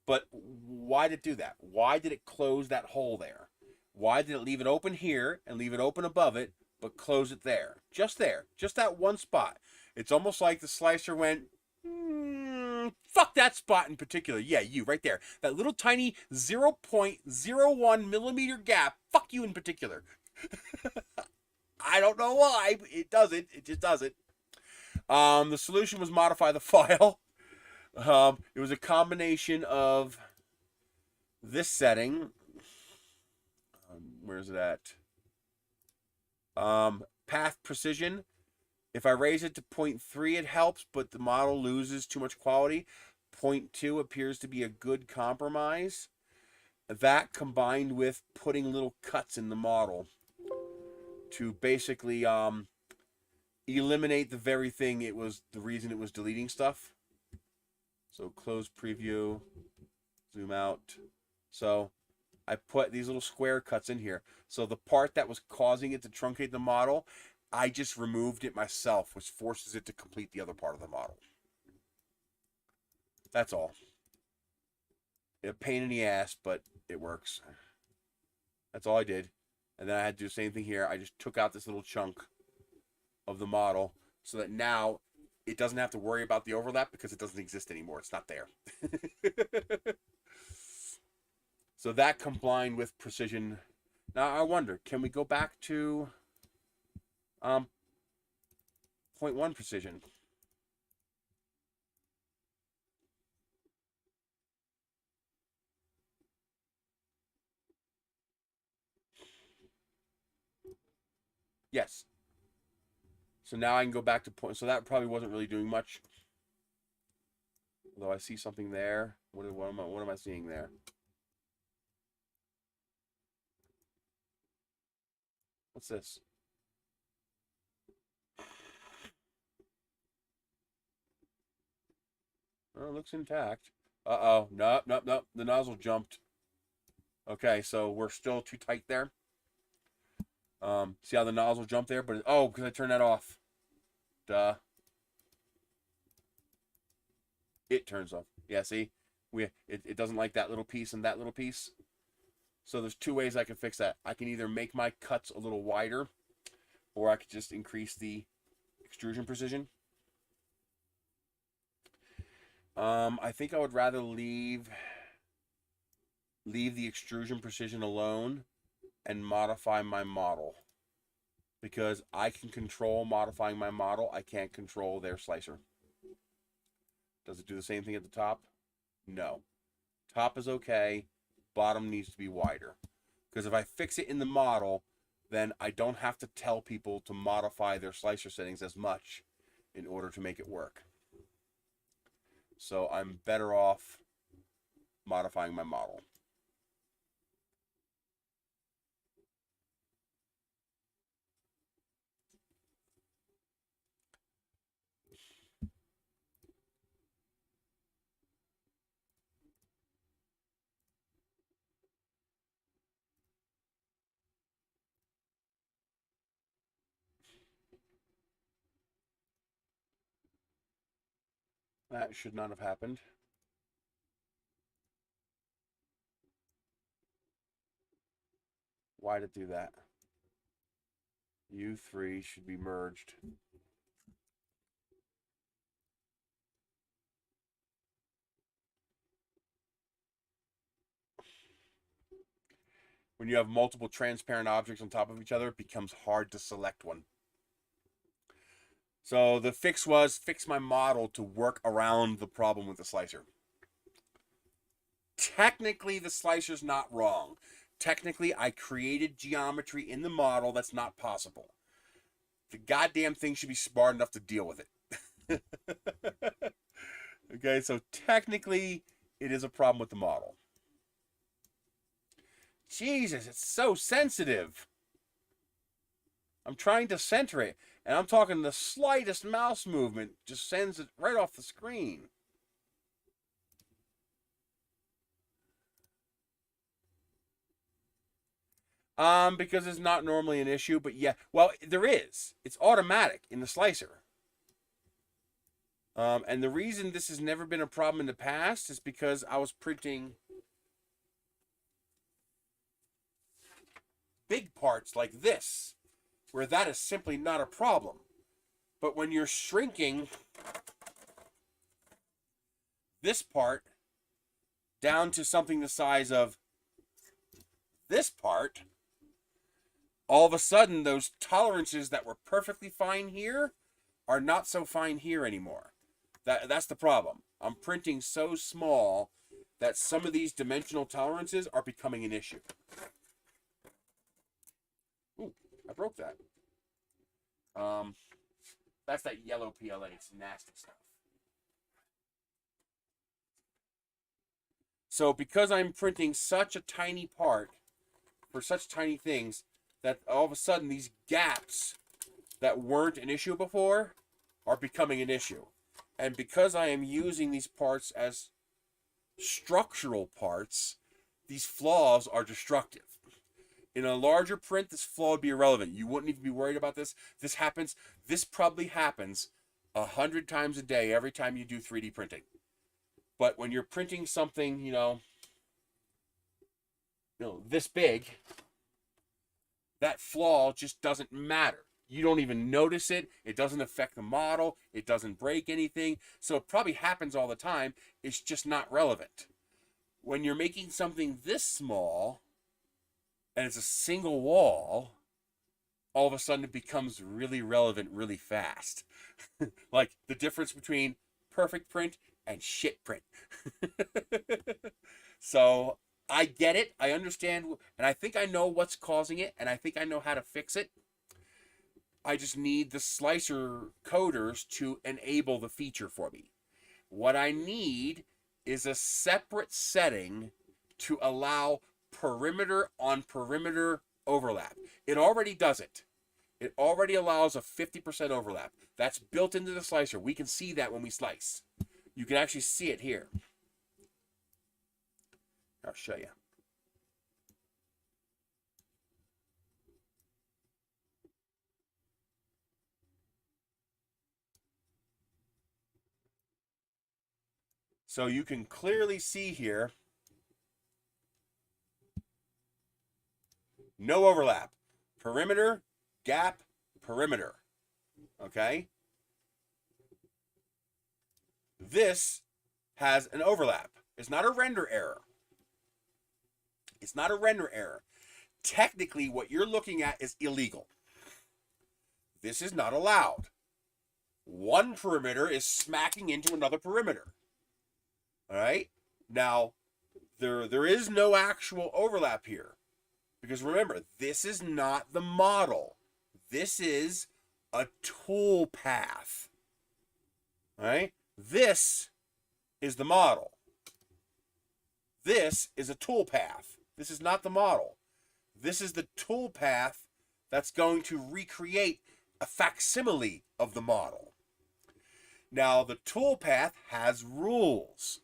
But why did it do that? Why did it close that hole there? Why did it leave it open here and leave it open above it, but close it there? Just there. Just that one spot. It's almost like the slicer went, fuck that spot in particular. Yeah, you, right there. That little tiny 0.01 millimeter gap. Fuck you in particular. I don't know why. It does it. It just does it. The solution was modify the file. It was a combination of this setting. Where is it at? Path precision. If I raise it to 0.3, it helps, but the model loses too much quality. 0.2 appears to be a good compromise. That combined with putting little cuts in the model to basically eliminate the very thing it was the reason it was deleting stuff. So close preview, zoom out. So I put these little square cuts in here. So the part that was causing it to truncate the model, I just removed it myself, which forces it to complete the other part of the model. That's all. A pain in the ass, but it works. That's all I did. And then I had to do the same thing here. I just took out this little chunk of the model so that now it doesn't have to worry about the overlap because it doesn't exist anymore. It's not there. So that combined with precision. Now I wonder, can we go back to 0.1 precision? Yes. So now I can go back to point. So that probably wasn't really doing much. Although I see something there. What am I seeing there? What's this? Oh, it looks intact. Uh-oh. Nope, nope, nope. The nozzle jumped. Okay, so we're still too tight there. See how the nozzle jumped there? But oh, because I turned that off. Duh. It turns off. Yeah, see? It doesn't like that little piece and that little piece. So there's two ways I can fix that. I can either make my cuts a little wider, or I could just increase the extrusion precision. I think I would rather leave the extrusion precision alone and modify my model. Because I can control modifying my model. I can't control their slicer. Does it do the same thing at the top? No. Top is okay. Bottom needs to be wider. Because if I fix it in the model, then I don't have to tell people to modify their slicer settings as much in order to make it work. So I'm better off modifying my model. That should not have happened. Why did it do that? U3 should be merged. When you have multiple transparent objects on top of each other, it becomes hard to select one. So the fix was fix my model to work around the problem with the slicer. Technically, the slicer's not wrong. Technically, I created geometry in the model that's not possible. The goddamn thing should be smart enough to deal with it. Okay, so technically, it is a problem with the model. Jesus, it's so sensitive. I'm trying to center it, and I'm talking the slightest mouse movement just sends it right off the screen. Because it's not normally an issue, but yeah, well, there is. It's automatic in the slicer. And the reason this has never been a problem in the past is because I was printing big parts like this, where that is simply not a problem. But when you're shrinking this part down to something the size of this part, all of a sudden those tolerances that were perfectly fine here are not so fine here anymore. That's the problem. I'm printing so small that some of these dimensional tolerances are becoming an issue. Ooh, I broke that. That's that yellow PLA. It's nasty stuff. So because I'm printing such a tiny part for such tiny things, that all of a sudden these gaps that weren't an issue before are becoming an issue. And because I am using these parts as structural parts, these flaws are destructive. In a larger print, this flaw would be irrelevant. You wouldn't even be worried about this. This happens. This probably happens 100 times a day every time you do 3D printing. But when you're printing something, you know, this big, that flaw just doesn't matter. You don't even notice it. It doesn't affect the model. It doesn't break anything. So it probably happens all the time. It's just not relevant. When you're making something this small and it's a single wall, all of a sudden it becomes really relevant really fast. Like the difference between perfect print and shit print. So I get it. I understand. And I think I know what's causing it. And I think I know how to fix it. I just need the slicer coders to enable the feature for me. What I need is a separate setting to allow perimeter on perimeter overlap. It already does it. It already allows a 50% overlap. That's built into the slicer. We can see that when we slice. You can actually see it here. I'll show you. So you can clearly see here, no overlap. Perimeter, gap, perimeter. Okay? This has an overlap. It's not a render error. It's not a render error. Technically, what you're looking at is illegal. This is not allowed. One perimeter is smacking into another perimeter. All right? Now, there is no actual overlap here. Because remember, this is not the model. This is a tool path. All right? This is the model. This is a tool path. This is not the model. This is the tool path that's going to recreate a facsimile of the model. Now, the tool path has rules.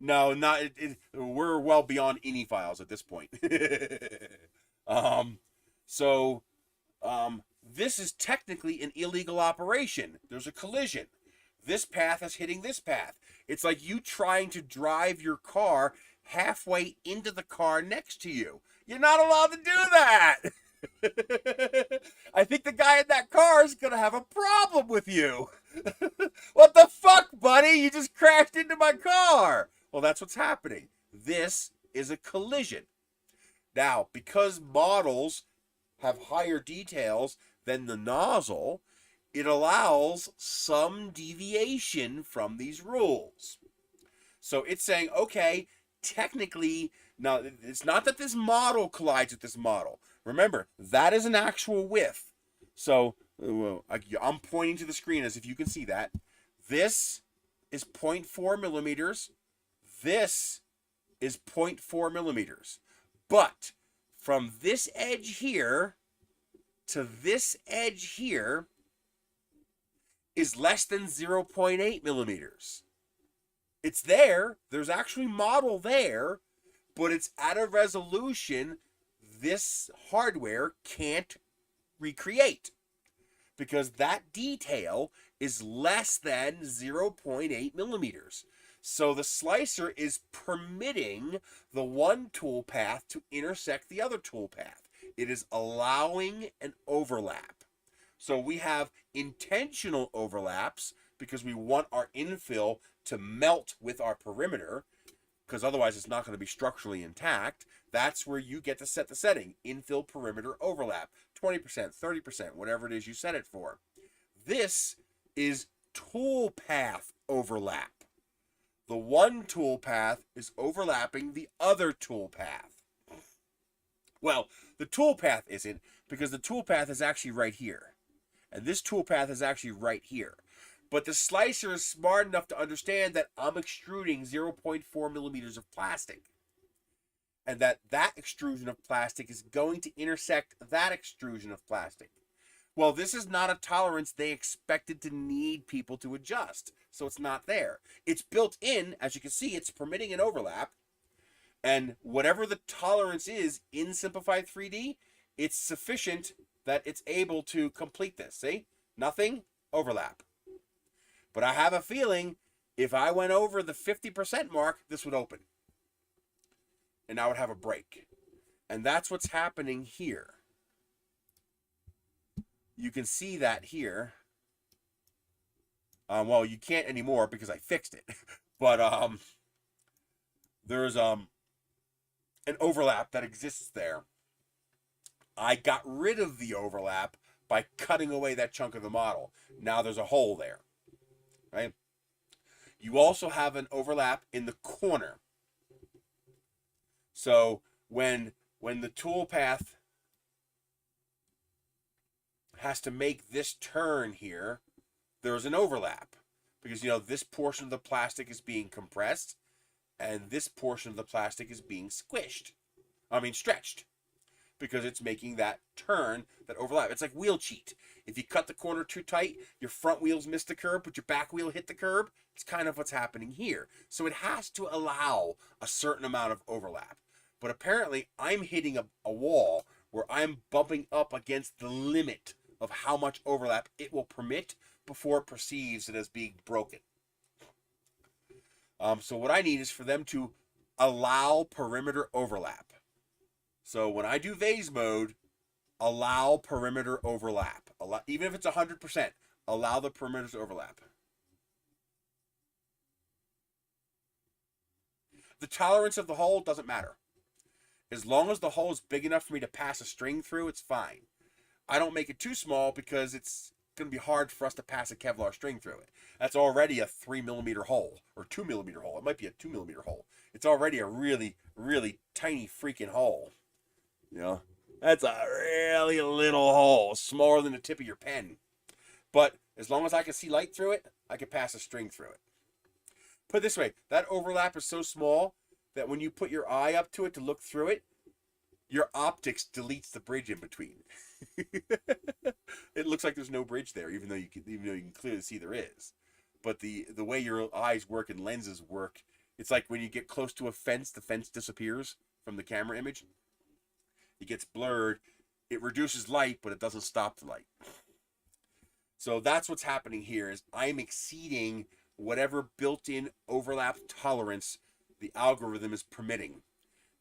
No, we're well beyond ini files at this point. This is technically an illegal operation. There's a collision. This path is hitting this path. It's like you trying to drive your car halfway into the car next to you. You're not allowed to do that. I think the guy in that car is going to have a problem with you. What the fuck, buddy? You just crashed into my car. Well, that's what's happening. This is a collision. Now, because models have higher details than the nozzle, it allows some deviation from these rules. So it's saying, okay, technically, now it's not that this model collides with this model. Remember, that is an actual width. So I'm pointing to the screen as if you can see that. This is 0.4 millimeters. This is 0.4 millimeters. But from this edge here to this edge here is less than 0.8 millimeters. It's there. There's actually model there, but it's at a resolution this hardware can't recreate because that detail is less than 0.8 millimeters. So the slicer is permitting the one tool path to intersect the other tool path. It is allowing an overlap. So we have intentional overlaps because we want our infill to melt with our perimeter, because otherwise it's not going to be structurally intact. That's where you get to set the setting. Infill perimeter overlap. 20%, 30%, whatever it is you set it for. This is tool path overlap. The one tool path is overlapping the other tool path. Well, the tool path isn't, because the tool path is actually right here. And this tool path is actually right here. But the slicer is smart enough to understand that I'm extruding 0.4 millimeters of plastic. And that extrusion of plastic is going to intersect that extrusion of plastic. Well, this is not a tolerance they expected to need people to adjust. So it's not there. It's built in, as you can see, it's permitting an overlap. And whatever the tolerance is in Simplified 3D, it's sufficient that it's able to complete this. See? Nothing, overlap. But I have a feeling if I went over the 50% mark, this would open. And I would have a break. And that's what's happening here. You can see that here. Well, you can't anymore because I fixed it. But there's an overlap that exists there. I got rid of the overlap by cutting away that chunk of the model. Now there's a hole there. Right? You also have an overlap in the corner. So when the tool path has to make this turn here, there's an overlap. Because, this portion of the plastic is being compressed, and this portion of the plastic is being stretched. Because it's making that turn, that overlap. It's like wheel cheat. If you cut the corner too tight, your front wheels miss the curb, but your back wheel hit the curb. It's kind of what's happening here. So it has to allow a certain amount of overlap. But apparently, I'm hitting a wall where I'm bumping up against the limit of how much overlap it will permit before it perceives it as being broken. So what I need is for them to allow perimeter overlap. So when I do vase mode, allow perimeter overlap. Even if it's 100%, allow the perimeters overlap. The tolerance of the hole doesn't matter. As long as the hole is big enough for me to pass a string through, it's fine. I don't make it too small because it's going to be hard for us to pass a Kevlar string through it. That's already a 3mm hole, or 2mm hole. It might be a 2mm hole. It's already a really, really tiny freaking hole. You know, that's a really little hole, smaller than the tip of your pen. But as long as I can see light through it, I can pass a string through it. Put it this way, that overlap is so small that when you put your eye up to it to look through it, your optics deletes the bridge in between. It looks like there's no bridge there, even though you can clearly see there is. But the way your eyes work and lenses work, it's like when you get close to a fence, the fence disappears from the camera image. It gets blurred. It reduces light, but it doesn't stop the light. So that's what's happening here, is I'm exceeding whatever built-in overlap tolerance the algorithm is permitting.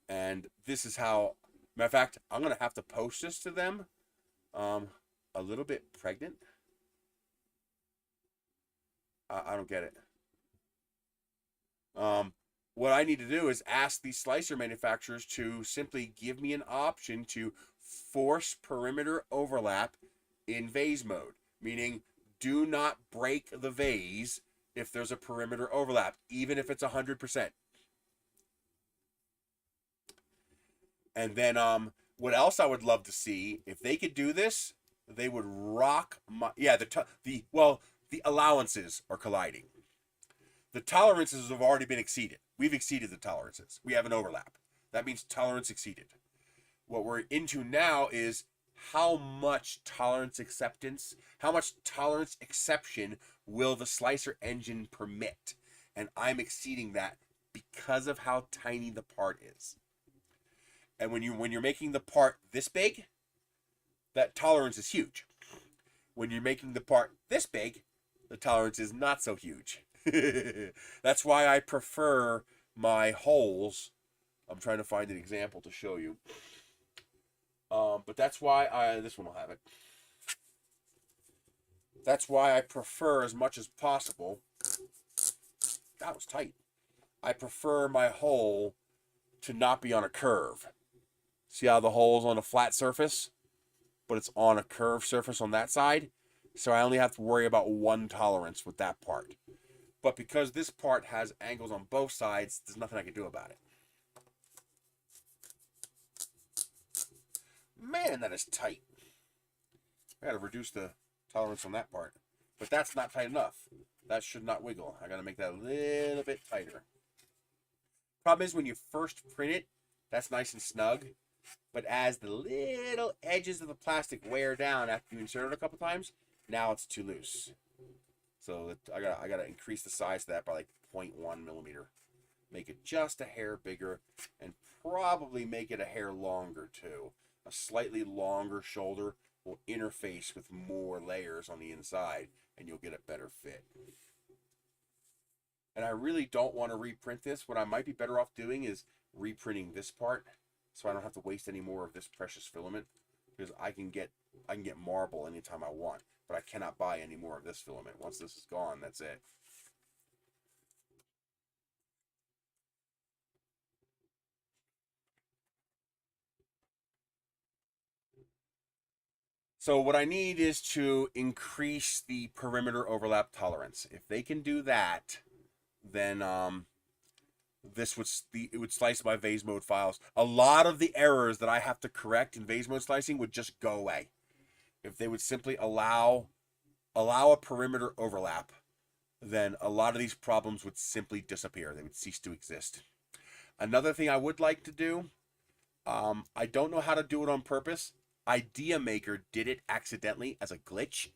And this is how, matter of fact, I'm going to have to post this to them. A little bit pregnant. I don't get it. What I need to do is ask these slicer manufacturers to simply give me an option to force perimeter overlap in vase mode. Meaning, do not break the vase if there's a perimeter overlap, even if it's 100%. And then, what else I would love to see, if they could do this, they would rock my, yeah, the allowances are colliding. The tolerances have already been exceeded. We've exceeded the tolerances. We have an overlap. That means tolerance exceeded. What we're into now is how much tolerance acceptance, how much tolerance exception will the slicer engine permit? And I'm exceeding that because of how tiny the part is. And when you're making the part this big, that tolerance is huge. When you're making the part this big, the tolerance is not so huge. That's why I prefer my holes. I'm trying to find an example to show you. But that's why this one will have it. That's why I prefer, as much as possible, that was tight. I prefer my hole to not be on a curve. See how the hole's on a flat surface, but it's on a curved surface on that side? So I only have to worry about one tolerance with that part. But because this part has angles on both sides, there's nothing I can do about it. Man, that is tight. I gotta reduce the tolerance on that part. But that's not tight enough. That should not wiggle. I gotta make that a little bit tighter. Problem is, when you first print it, that's nice and snug. But as the little edges of the plastic wear down after you insert it a couple times, now it's too loose. So I gotta increase the size of that by like 0.1 millimeter. Make it just a hair bigger, and probably make it a hair longer too. A slightly longer shoulder will interface with more layers on the inside, and you'll get a better fit. And I really don't want to reprint this. What I might be better off doing is reprinting this part, so I don't have to waste any more of this precious filament, because I can get marble anytime I want, but I cannot buy any more of this filament. Once this is gone, that's it. So what I need is to increase the perimeter overlap tolerance. If they can do that, then it would slice my vase mode files. A lot of the errors that I have to correct in vase mode slicing would just go away if they would simply allow a perimeter overlap. Then a lot of these problems would simply disappear. They would cease to exist. Another thing I would like to do, I don't know how to do it on purpose. Idea Maker did it accidentally as a glitch.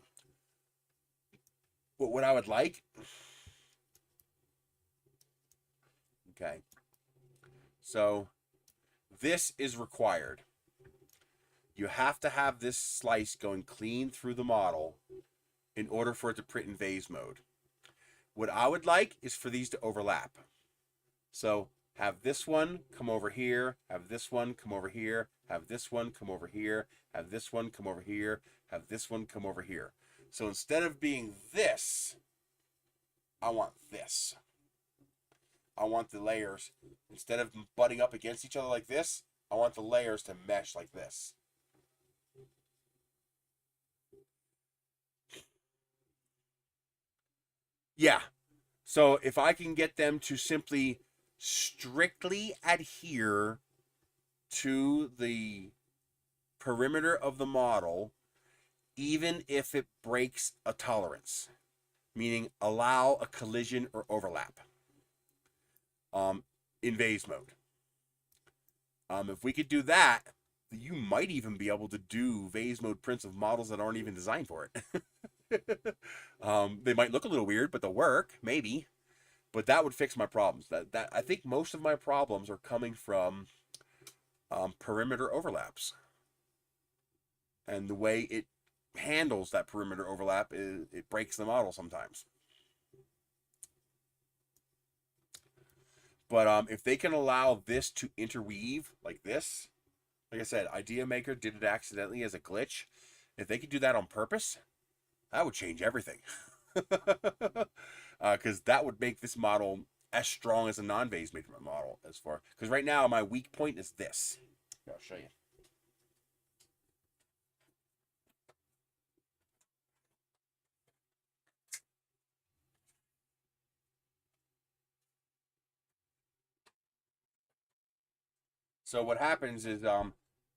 But what I would like, okay, so this is required. You have to have this slice going clean through the model in order for it to print in vase mode. What I would like is for these to overlap. So have this one come over here, have this one come over here, have this one come over here, have this one come over here, have this one come over here. So instead of being this, I want this. I want the layers, instead of butting up against each other like this, I want the layers to mesh like this. Yeah. So if I can get them to simply strictly adhere to the perimeter of the model, even if it breaks a tolerance, meaning allow a collision or overlap in vase mode. If we could do that, you might even be able to do vase mode prints of models that aren't even designed for it. They might look a little weird, but they'll work, maybe. But that would fix my problems. That I think most of my problems are coming from perimeter overlaps. And the way it handles that perimeter overlap, it breaks the model sometimes. But if they can allow this to interweave like this, like I said, Idea Maker did it accidentally as a glitch. If they could do that on purpose, that would change everything. Because that would make this model as strong as a non-vase made model. As far, because right now my weak point is this. I'll show you. So what happens is,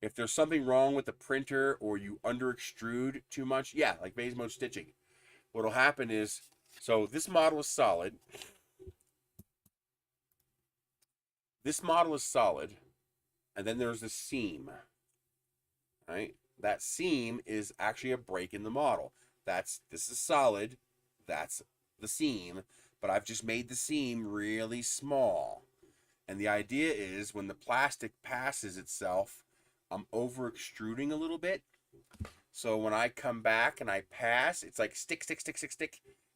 if there's something wrong with the printer or you under extrude too much, yeah, like vase mode stitching, what'll happen is, so this model is solid. This model is solid, and then there's the seam, right? That seam is actually a break in the model. This is solid, that's the seam, but I've just made the seam really small. And the idea is when the plastic passes itself, I'm over extruding a little bit. So when I come back and I pass, it's like stick.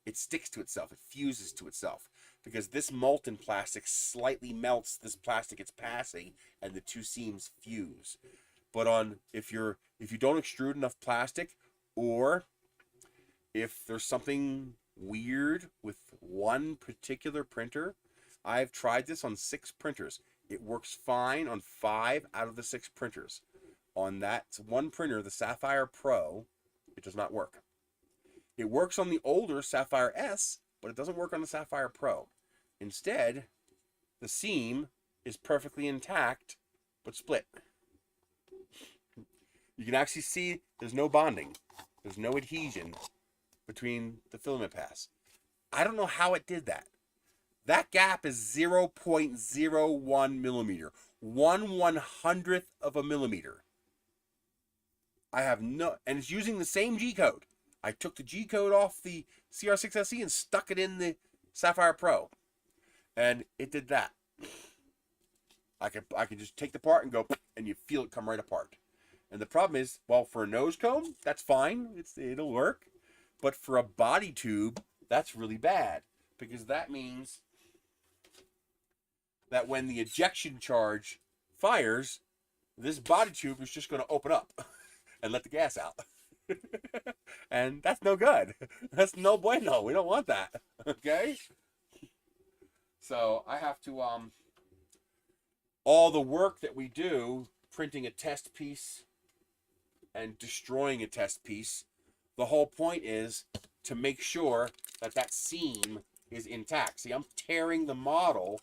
It sticks to itself. It fuses to itself. Because this molten plastic slightly melts this plastic it's passing, and the two seams fuse. But if you don't extrude enough plastic, or if there's something weird with one particular printer, I've tried this on 6 printers. It works fine on 5 out of the 6 printers. On that one printer, the Sapphire Pro, it does not work. It works on the older Sapphire S, but it doesn't work on the Sapphire Pro. Instead, the seam is perfectly intact, but split. You can actually see there's no bonding. There's no adhesion between the filament pass. I don't know how it did that. That gap is 0.01 millimeter. 1/100th of a millimeter. I have no, and it's using the same G code. I took the G code off the CR6SE and stuck it in the Sapphire Pro, and it did that. I could just take the part and go, and you feel it come right apart. And the problem is, well, for a nose cone, that's fine. It'll work, but for a body tube, that's really bad, because that means that when the ejection charge fires, this body tube is just going to open up and let the gas out. And that's no good. That's no bueno. We don't want that. Okay? So I have to, all the work that we do, printing a test piece and destroying a test piece, the whole point is to make sure that that seam is intact. See, I'm tearing the model,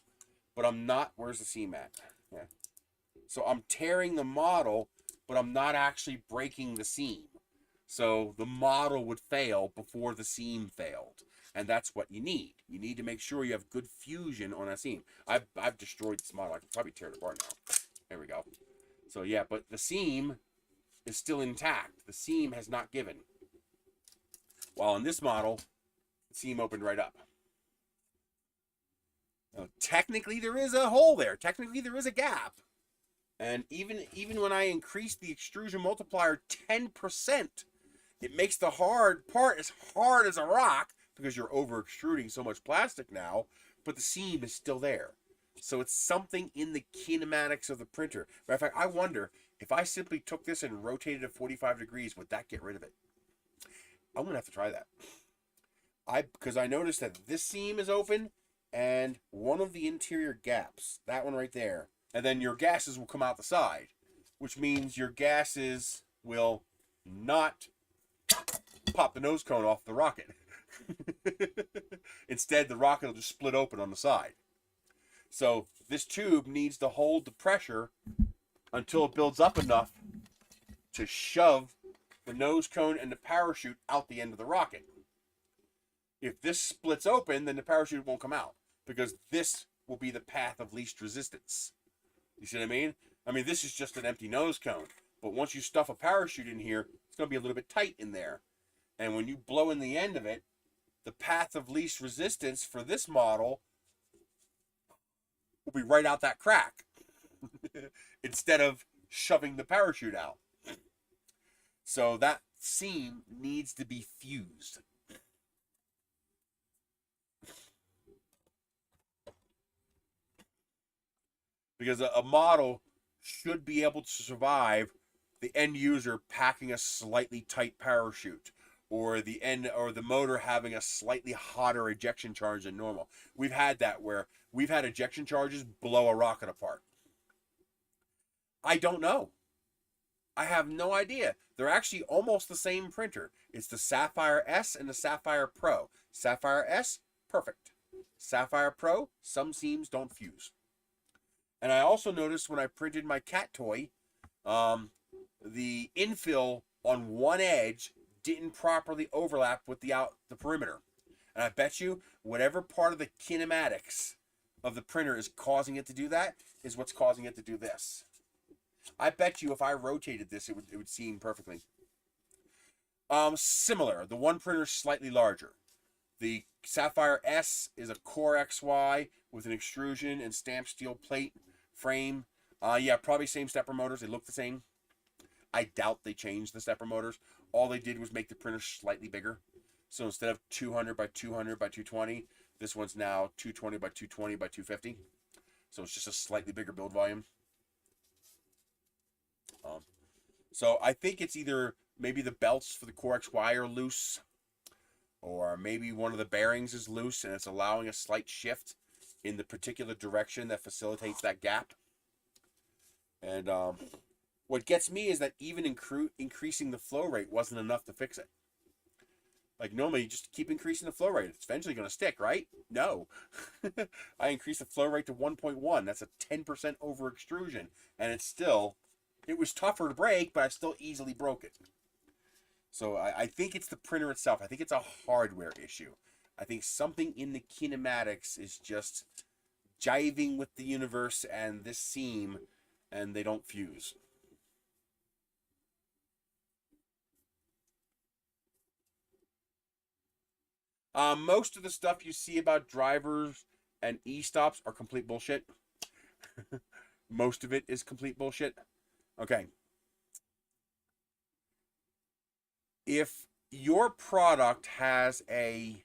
but I'm not, where's the seam at? Yeah. So I'm tearing the model, but I'm not actually breaking the seam. So the model would fail before the seam failed. And that's what you need. You need to make sure you have good fusion on that seam. I've destroyed this model. I can probably tear it apart now. There we go. So yeah, but the seam is still intact. The seam has not given. While in this model, the seam opened right up. Now, technically, there is a hole there. Technically, there is a gap. And even when I increase the extrusion multiplier 10%, it makes the hard part as hard as a rock because you're over extruding so much plastic now, but the seam is still there. So it's something in the kinematics of the printer. Matter of fact, I wonder if I simply took this and rotated it 45 degrees, would that get rid of it? I'm going to have to try that. Because I noticed that this seam is open and one of the interior gaps, that one right there, and then your gases will come out the side, which means your gases will not pop the nose cone off the rocket. Instead, the rocket will just split open on the side. So this tube needs to hold the pressure until it builds up enough to shove the nose cone and the parachute out the end of the rocket. If this splits open, then the parachute won't come out, because this will be the path of least resistance. You see what I mean? I mean, this is just an empty nose cone, but once you stuff a parachute in here, it's going to be a little bit tight in there. And when you blow in the end of it, the path of least resistance for this model will be right out that crack instead of shoving the parachute out. So that seam needs to be fused. Because a model should be able to survive the end user packing a slightly tight parachute, or the motor having a slightly hotter ejection charge than normal. We've had that where we've had ejection charges blow a rocket apart. I don't know. I have no idea. They're actually almost the same printer. It's the Sapphire S and the Sapphire Pro. Sapphire S, perfect. Sapphire Pro, some seams don't fuse. And I also noticed when I printed my cat toy, the infill on one edge didn't properly overlap with the perimeter. And I bet you whatever part of the kinematics of the printer is causing it to do that is what's causing it to do this. I bet you if I rotated this, it would seam perfectly. Similar. The one printer is slightly larger. The Sapphire S is a Core XY with an extrusion and stamped steel plate frame. Yeah, probably same stepper motors. They look the same. I doubt they changed the stepper motors. All they did was make the printer slightly bigger. So instead of 200 by 200 by 220, this one's now 220 by 220 by 250. So it's just a slightly bigger build volume. So I think it's either maybe the belts for the Core XY are loose, or maybe one of the bearings is loose and it's allowing a slight shift in the particular direction that facilitates that gap. And what gets me is that even increasing the flow rate wasn't enough to fix it. Like normally you just keep increasing the flow rate. It's eventually going to stick, right? No. I increased the flow rate to 1.1. That's a 10% over extrusion. And it was tougher to break, but I still easily broke it. So I think it's the printer itself. I think it's a hardware issue. I think something in the kinematics is just jiving with the universe and this seam, and they don't fuse. Most of the stuff you see about drivers and e-stops are complete bullshit. Most of it is complete bullshit. Okay. If your product has I'm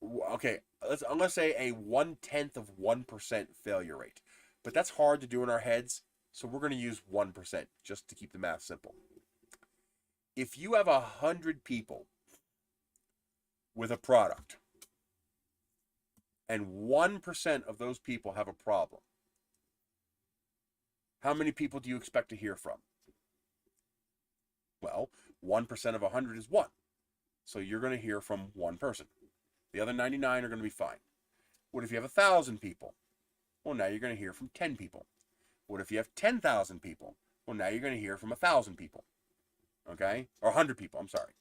gonna say a 0.1% failure rate, but that's hard to do in our heads, so we're gonna use 1% just to keep the math simple. If you have 100 people with a product, and 1% of those people have a problem, how many people do you expect to hear from? Well, 1% of 100 is 1. So you're going to hear from one person. The other 99 are going to be fine. What if you have 1,000 people? Well, now you're going to hear from 10 people. What if you have 10,000 people? Well, now you're going to hear from 1,000 people. Okay? Or 100 people, I'm sorry.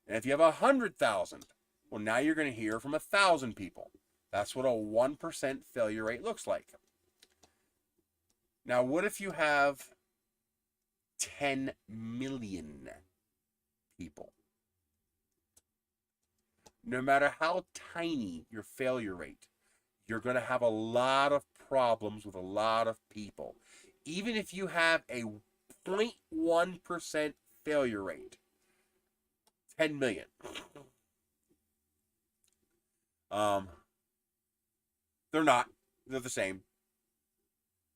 And if you have 100,000, well, now you're going to hear from 1,000 people. That's what a 1% failure rate looks like. Now, what if you have 10 million people? No matter how tiny your failure rate, you're going to have a lot of problems with a lot of people. Even if you have a 0.1% failure rate, 10 million. They're not. They're the same.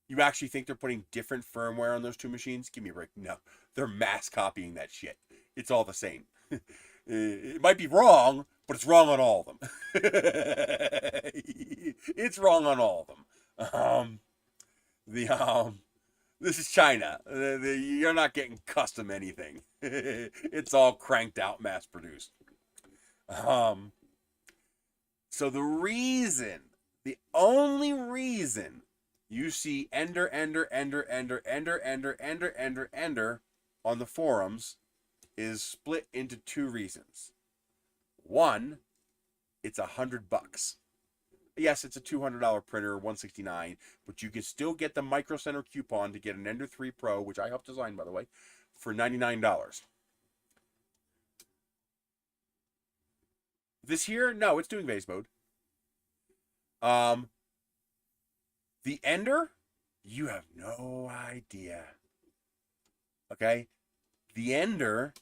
You actually think they're putting different firmware on those two machines? Give me a break. No, they're mass copying that shit. It's all the same. It might be wrong, but it's wrong on all of them. It's wrong on all of them. This is China. You're not getting custom anything. It's all cranked out, mass produced. So the only reason you see Ender on the forums is split into two reasons. One, it's $100. Yes, it's a $200 printer, $169, but you can still get the Micro Center coupon to get an Ender 3 Pro, which I helped design, by the way, for $99. This here, no, it's doing vase mode. The Ender, you have no idea. Okay? The Ender,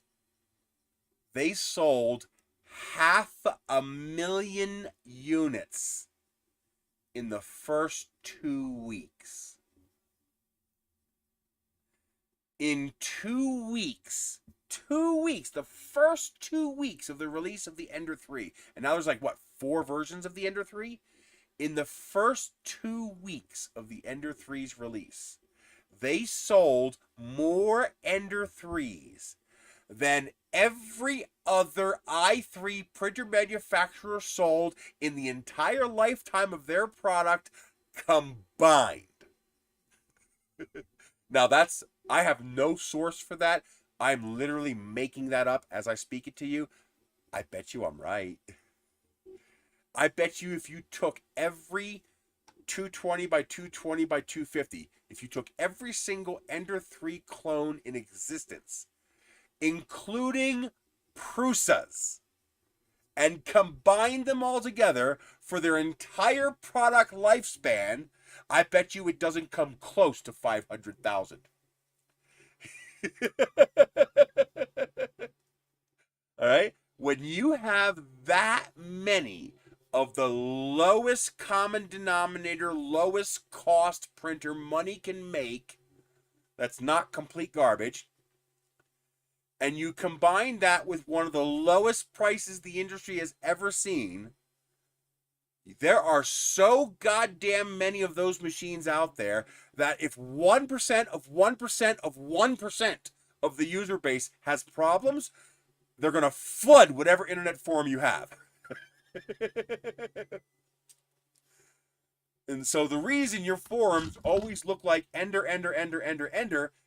they sold 500,000 units in the first 2 weeks. In 2 weeks, the first 2 weeks of the release of the Ender 3, and now there's like, what, 4 versions of the Ender 3? In the first 2 weeks of the Ender 3's release, they sold more Ender 3s than every other i3 printer manufacturer sold in the entire lifetime of their product combined. Now I have no source for that. I'm literally making that up as I speak it to you. I bet you I'm right. I bet you if you took every 220 by 220 by 250, if you took every single Ender 3 clone in existence, including Prusas, and combined them all together for their entire product lifespan, I bet you it doesn't come close to 500,000. All right? When you have that many of the lowest common denominator, lowest cost printer money can make, that's not complete garbage, and you combine that with one of the lowest prices the industry has ever seen, there are so goddamn many of those machines out there that if 1% of 1% of 1% of the user base has problems, they're going to flood whatever internet forum you have. And so the reason your forums always look like Ender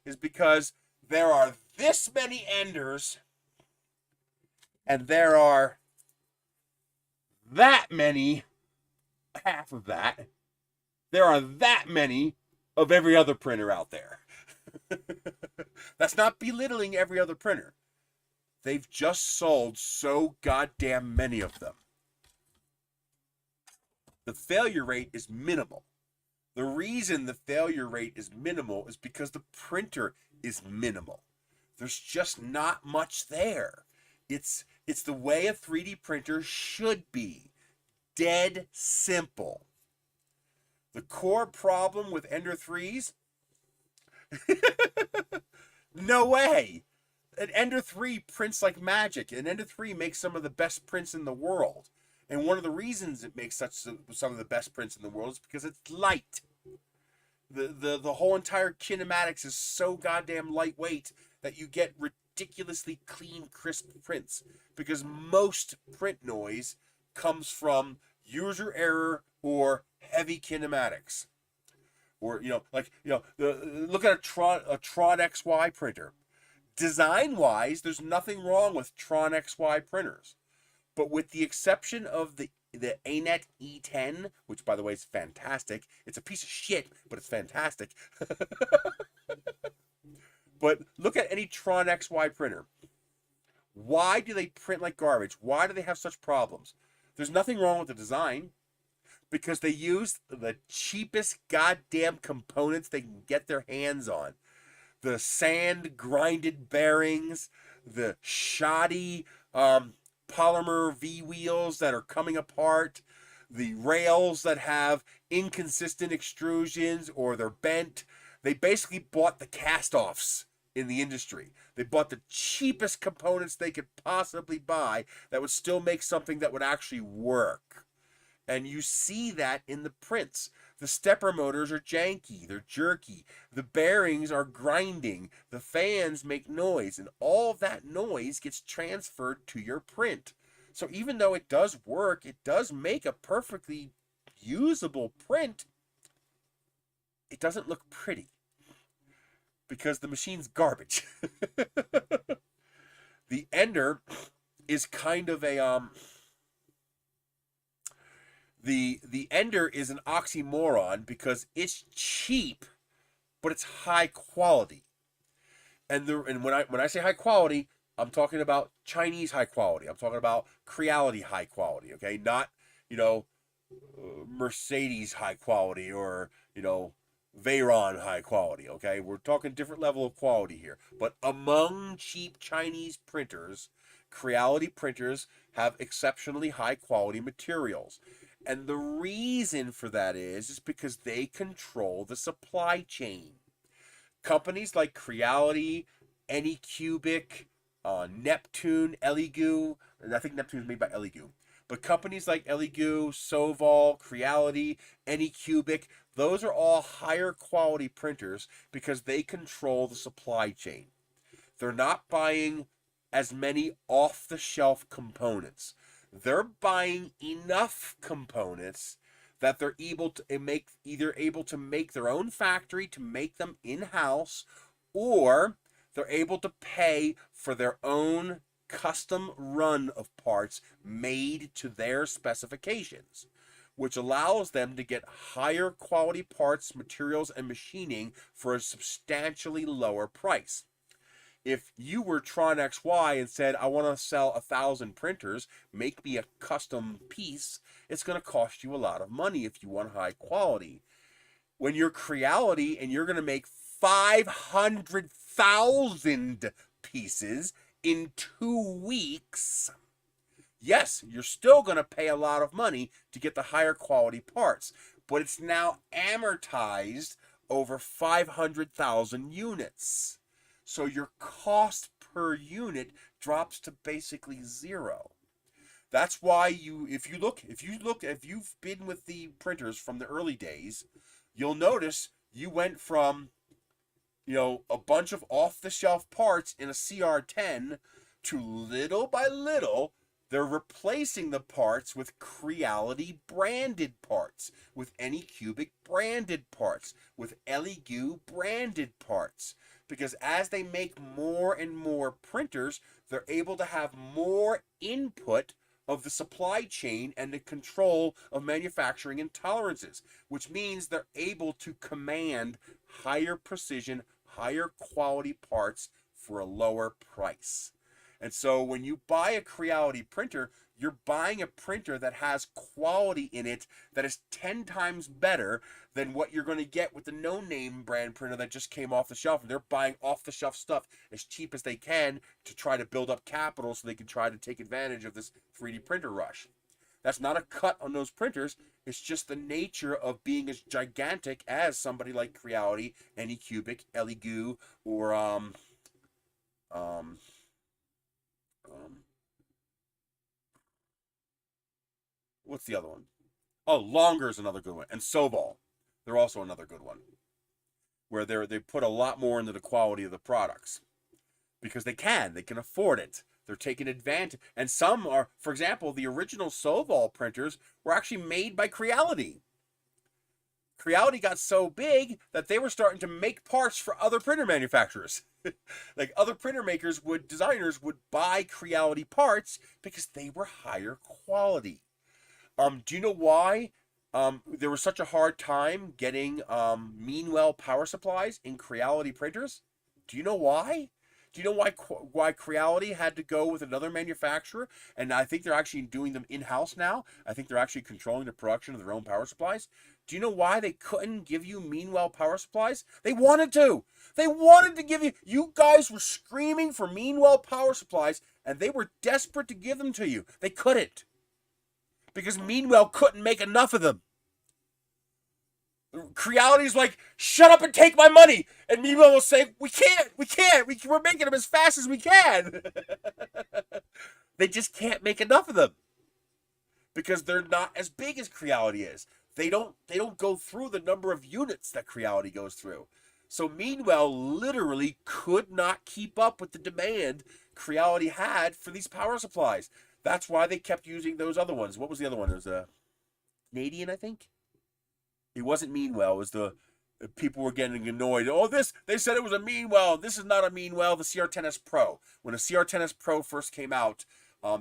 is because there are this many Enders and there are that many, half of that. There are that many of every other printer out there. That's not belittling every other printer. They've just sold so goddamn many of them. The failure rate is minimal. The reason the failure rate is minimal is because the printer is minimal. There's just not much there. It's the way a 3D printer should be. Dead simple. The core problem with Ender 3s? No way. An Ender 3 prints like magic. An Ender 3 makes some of the best prints in the world. And one of the reasons it makes some of the best prints in the world is because it's light. The whole entire kinematics is so goddamn lightweight that you get ridiculously clean, crisp prints. Because most print noise comes from user error or heavy kinematics. Or, look at a Tron XY printer. Design-wise, there's nothing wrong with Tron XY printers. But with the exception of the ANET E10, which, by the way, is fantastic. It's a piece of shit, but it's fantastic. But look at any Tron XY printer. Why do they print like garbage? Why do they have such problems? There's nothing wrong with the design. Because they use the cheapest goddamn components they can get their hands on. The sand grinded bearings, the shoddy polymer V-wheels that are coming apart, the rails that have inconsistent extrusions or they're bent. They basically bought the cast-offs in the industry. They bought the cheapest components they could possibly buy that would still make something that would actually work. And you see that in the prints. The stepper motors are janky, they're jerky, the bearings are grinding, the fans make noise, and all of that noise gets transferred to your print. So even though it does work, it does make a perfectly usable print, it doesn't look pretty because the machine's garbage. The Ender is kind of a the Ender is an oxymoron because it's cheap, but it's high quality. And when I say high quality, I'm talking about Chinese high quality. I'm talking about Creality high quality. Okay, not Mercedes high quality or Veyron high quality. Okay, we're talking different level of quality here. But among cheap Chinese printers, Creality printers have exceptionally high quality materials. And the reason for that is because they control the supply chain. Companies like Creality, Anycubic, Neptune, Elegoo, and I think Neptune is made by Elegoo. But companies like Elegoo, Soval, Creality, Anycubic, those are all higher quality printers because they control the supply chain. They're not buying as many off-the-shelf components. They're buying enough components that they're either able to make their own factory to make them in-house, or they're able to pay for their own custom run of parts made to their specifications, which allows them to get higher quality parts, materials, and machining for a substantially lower price. If you were Tron XY and said, I want to sell 1,000 printers, make me a custom piece, it's going to cost you a lot of money if you want high quality. When you're Creality and you're going to make 500,000 pieces in 2 weeks, yes, you're still going to pay a lot of money to get the higher quality parts, but it's now amortized over 500,000 units. So your cost per unit drops to basically zero. That's why if you've been with the printers from the early days, you'll notice you went from, a bunch of off-the-shelf parts in a CR10 to little by little, they're replacing the parts with Creality branded parts, with Anycubic branded parts, with Elegoo branded parts. Because as they make more and more printers, they're able to have more input of the supply chain and the control of manufacturing and tolerances, which means they're able to command higher precision, higher quality parts for a lower price. And so when you buy a Creality printer, you're buying a printer that has quality in it that is 10 times better than what you're going to get with the no-name brand printer that just came off the shelf. And they're buying off-the-shelf stuff as cheap as they can to try to build up capital so they can try to take advantage of this 3D printer rush. That's not a cut on those printers. It's just the nature of being as gigantic as somebody like Creality, Anycubic, Elegoo, or what's the other one? Oh, Longer is another good one, and Soval, they're also another good one, where they put a lot more into the quality of the products because they can afford it. They're taking advantage, and some are, for example, the original Soval printers were actually made by Creality. Creality got so big that they were starting to make parts for other printer manufacturers. Like other printer makers designers would buy Creality parts because they were higher quality. Do you know why there was such a hard time getting Meanwell power supplies in Creality printers? Do you know why? Do you know why Creality had to go with another manufacturer? And I think they're actually doing them in-house now. I think they're actually controlling the production of their own power supplies. Do you know why they couldn't give you Meanwell power supplies? They wanted to. They wanted to give you. You guys were screaming for Meanwell power supplies, and they were desperate to give them to you. They couldn't. Because Meanwell couldn't make enough of them. Creality's like, shut up and take my money. And Meanwell will say, we can't. We're making them as fast as we can. They just can't make enough of them. Because they're not as big as Creality is. They don't go through the number of units that Creality goes through. So Meanwell literally could not keep up with the demand Creality had for these power supplies. That's why they kept using those other ones. What was the other one? It was Canadian, I think. It wasn't Meanwell. It was the people were getting annoyed. Oh, they said it was a Meanwell. This is not a Meanwell. The CR10S Pro. When the CR10S Pro first came out,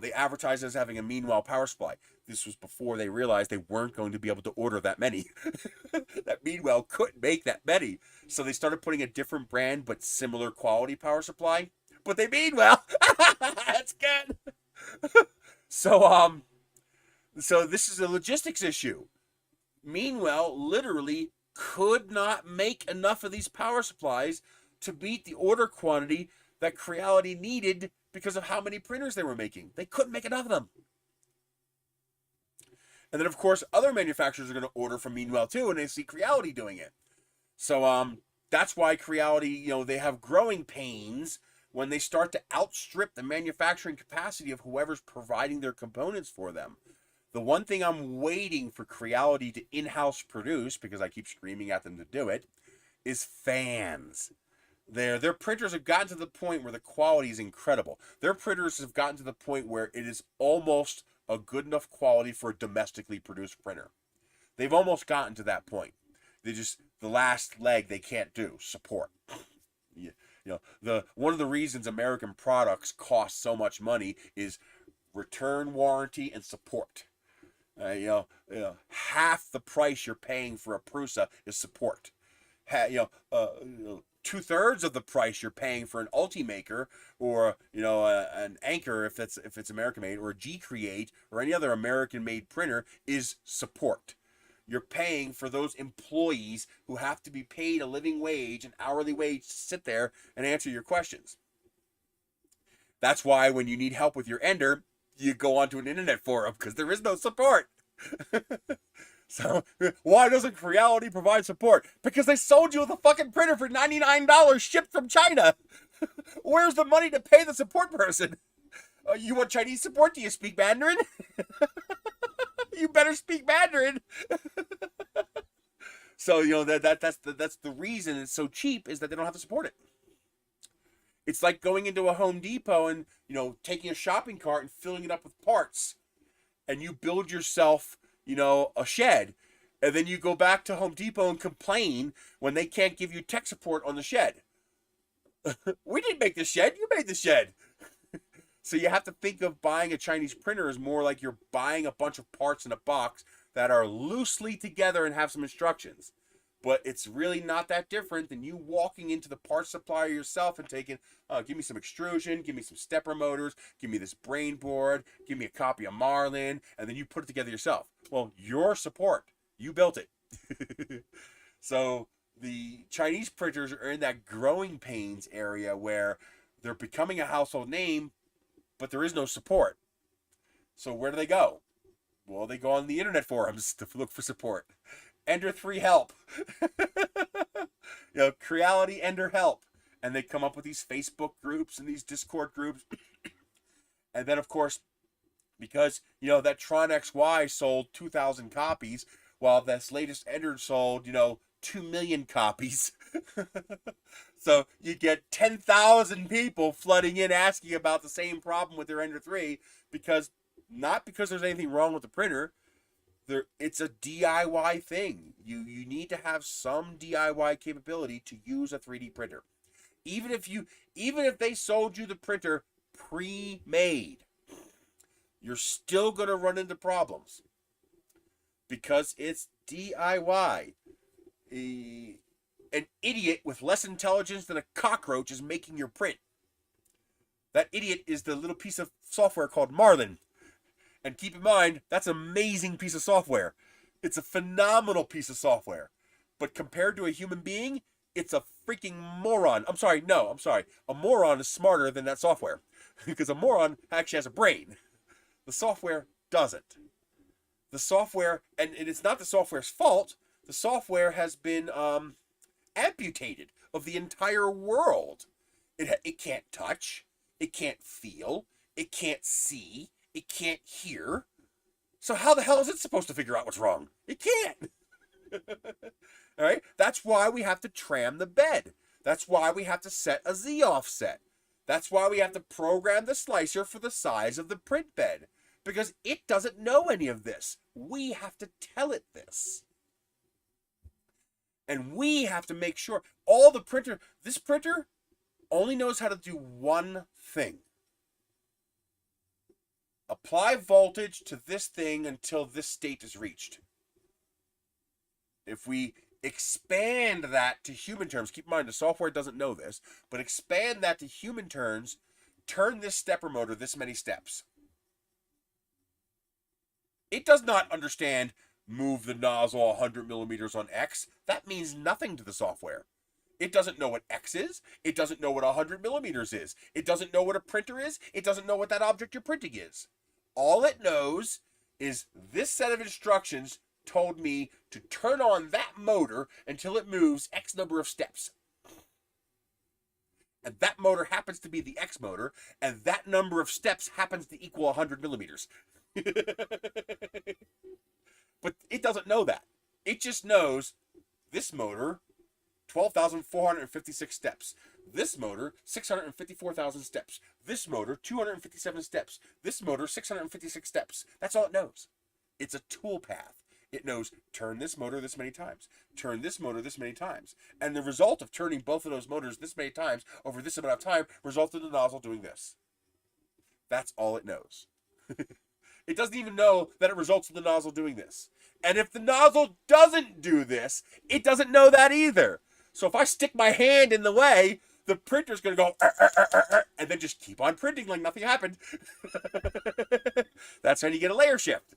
they advertised as having a Meanwell power supply. This was before they realized they weren't going to be able to order that many. That Meanwell couldn't make that many. So they started putting a different brand but similar quality power supply. But they Meanwell. That's good. So this is a logistics issue. Meanwell literally could not make enough of these power supplies to meet the order quantity that Creality needed because of how many printers they were making. They couldn't make enough of them. And then, of course, other manufacturers are going to order from Meanwell too, and they see Creality doing it. So that's why Creality, they have growing pains when they start to outstrip the manufacturing capacity of whoever's providing their components for them. The one thing I'm waiting for Creality to in-house produce, because I keep screaming at them to do it, is fans. Their printers have gotten to the point where the quality is incredible. Their printers have gotten to the point where it is almost a good enough quality for a domestically produced printer. They've almost gotten to that point. The last leg they can't do, support. One of the reasons American products cost so much money is return warranty and support. Half the price you're paying for a Prusa is support. 2/3 of the price you're paying for an Ultimaker or an Anchor if it's American made, or a G Create or any other American made printer is support. You're paying for those employees who have to be paid a living wage, an hourly wage, to sit there and answer your questions. That's why when you need help with your Ender, you go onto an internet forum, because there is no support. So why doesn't Creality provide support? Because they sold you the fucking printer for $99 shipped from China. Where's the money to pay the support person? You want Chinese support? Do you speak Mandarin? You better speak Mandarin. So that's the reason it's so cheap, is that they don't have to support it. It's like going into a Home Depot and taking a shopping cart and filling it up with parts, and you build yourself a shed, and then you go back to Home Depot and complain when they can't give you tech support on the shed. We didn't make the shed, you made the shed. So you have to think of buying a Chinese printer as more like you're buying a bunch of parts in a box that are loosely together and have some instructions. But it's really not that different than you walking into the parts supplier yourself and taking, give me some extrusion, give me some stepper motors, give me this brain board, give me a copy of Marlin, and then you put it together yourself. Well, your support. You built it. So the Chinese printers are in that growing pains area where they're becoming a household name, but there is no support. So where do they go? Well, they go on the internet forums to look for support. Ender 3 help. Creality Ender help. And they come up with these Facebook groups and these Discord groups. And then, of course, because, that Tron XY sold 2,000 copies, while this latest Ender sold, 2 million copies. So you get 10,000 people flooding in asking about the same problem with their Ender 3, not because there's anything wrong with the printer. It's a DIY thing. You need to have some DIY capability to use a 3D printer. Even if they sold you the printer pre-made, you're still going to run into problems because it's DIY. An idiot with less intelligence than a cockroach is making your print. That idiot is the little piece of software called Marlin. And keep in mind, that's an amazing piece of software. It's a phenomenal piece of software. But compared to a human being, it's a freaking moron. I'm sorry. A moron is smarter than that software. Because a moron actually has a brain. The software doesn't. The software, and it's not the software's fault, the software has been amputated of the entire world. It can't touch. It can't feel. It can't see. It can't hear. So how the hell is it supposed to figure out what's wrong? It can't. All right? That's why we have to tram the bed. That's why we have to set a Z offset. That's why we have to program the slicer for the size of the print bed, because it doesn't know any of this. We have to tell it this. And we have to make sure this printer only knows how to do one thing. Apply voltage to this thing until this state is reached. If we expand that to human terms, keep in mind the software doesn't know this, but expand that to human terms, turn this stepper motor this many steps. It does not understand move the nozzle 100 millimeters on X. That means nothing to the software. It doesn't know what X is. It doesn't know what 100 millimeters is. It doesn't know what a printer is. It doesn't know what that object you're printing is. All it knows is this set of instructions told me to turn on that motor until it moves X number of steps. And that motor happens to be the X motor, and that number of steps happens to equal 100 millimeters. But it doesn't know that. It just knows this motor, 12,456 steps. This motor, 654,000 steps. This motor, 257 steps. This motor, 656 steps. That's all it knows. It's a tool path. It knows turn this motor this many times. Turn this motor this many times. And the result of turning both of those motors this many times over this amount of time resulted in the nozzle doing this. That's all it knows. It doesn't even know that it results in the nozzle doing this. And if the nozzle doesn't do this, it doesn't know that either. So if I stick my hand in the way, the printer's going to go, and then just keep on printing like nothing happened. That's how you get a layer shift.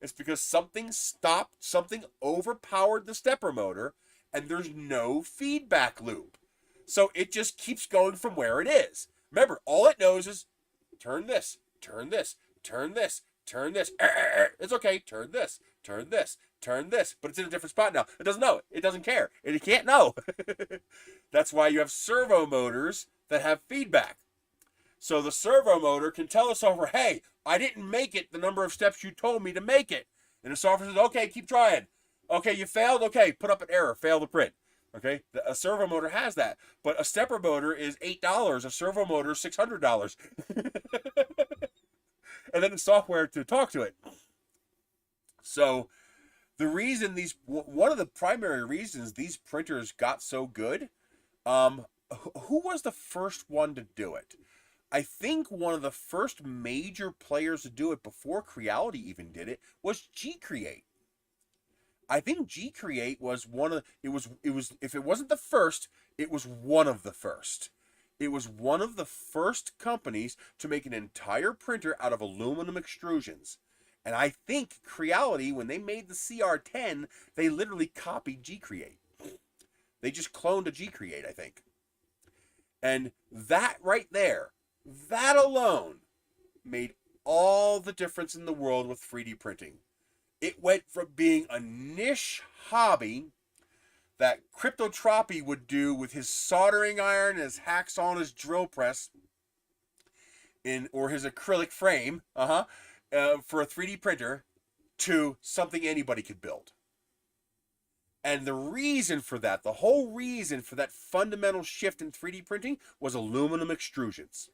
It's because something stopped, something overpowered the stepper motor, and there's no feedback loop. So it just keeps going from where it is. Remember, all it knows is turn this, turn this, turn this, turn this. It's okay, turn this, turn this, turn this. But it's in a different spot now. It doesn't know it. It doesn't care. It can't know. That's why you have servo motors that have feedback. So the servo motor can tell the software, hey, I didn't make it the number of steps you told me to make it. And the software says, okay, keep trying. Okay, you failed? Okay, put up an error, fail the print. Okay, a servo motor has that. But a stepper motor is $8. A servo motor is $600. And then the software to talk to it. So the reason one of the primary reasons these printers got so good, who was the first one to do it? I think one of the first major players to do it before Creality even did it was G-Create. I think G-Create was one of if it wasn't the first, it was one of the first. It was one of the first companies to make an entire printer out of aluminum extrusions. And I think Creality, when they made the CR10, they literally copied G-Create. They just cloned a G-Create, I think. And that right there, that alone made all the difference in the world with 3D printing. It went from being a niche hobby that Cryptotropi would do with his soldering iron and his hacksaw and his drill press or his acrylic frame for a 3D printer to something anybody could build. And the reason for that, the whole reason for that fundamental shift in 3D printing was aluminum extrusions.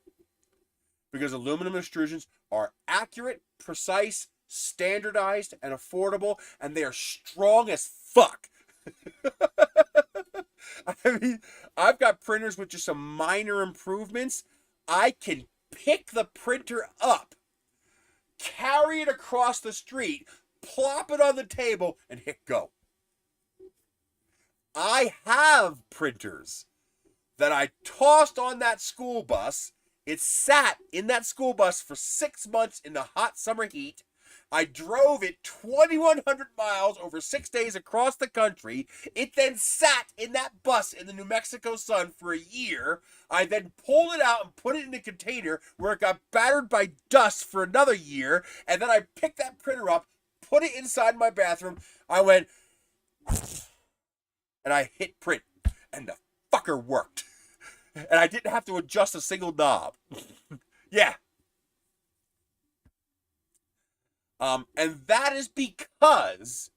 Because aluminum extrusions are accurate, precise, standardized, and affordable, and they are strong as fuck. I mean, I've got printers with just some minor improvements. I can pick the printer up, carry it across the street, plop it on the table, and hit go. I have printers that I tossed on that school bus. It sat in that school bus for 6 months in the hot summer heat. I drove it 2,100 miles over 6 days across the country. It then sat in that bus in the New Mexico sun for a year. I then pulled it out and put it in a container where it got battered by dust for another year. And then I picked that printer up, put it inside my bathroom. I went, and I hit print, and the fucker worked. And I didn't have to adjust a single knob. Yeah. And that is because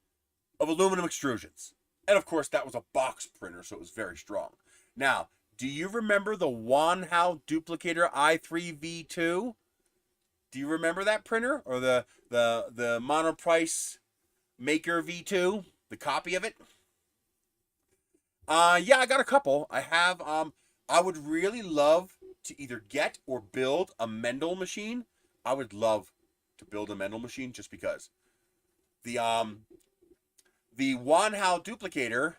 of aluminum extrusions. And of course, that was a box printer, so it was very strong. Now, Do you remember the Wanhao Duplicator i3 V2? Do you remember that printer? Or the Monoprice Maker V2? The copy of it? Yeah, I got a couple. I have, I would really love to either get or build a Mendel machine. I would love to build a Mendel machine just because. The Wanhao Duplicator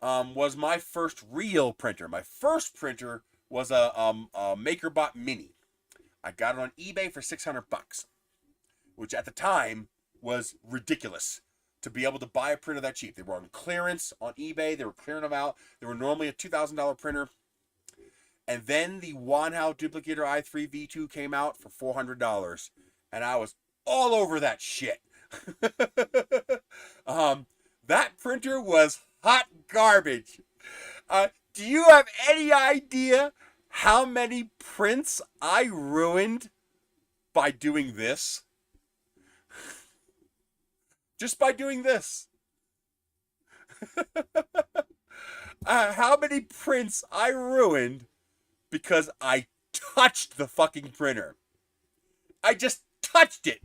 was my first real printer. My first printer was a MakerBot Mini. I got it on eBay for $600, which at the time was ridiculous to be able to buy a printer that cheap. They were on clearance on eBay. They were clearing them out. They were normally a $2,000 printer. And then the Wanhao Duplicator i3 V2 came out for $400, and I was all over that shit. That printer was hot garbage. Do you have any idea how many prints I ruined by doing this? Just by doing this. How many prints I ruined because I touched the fucking printer. I just touched it.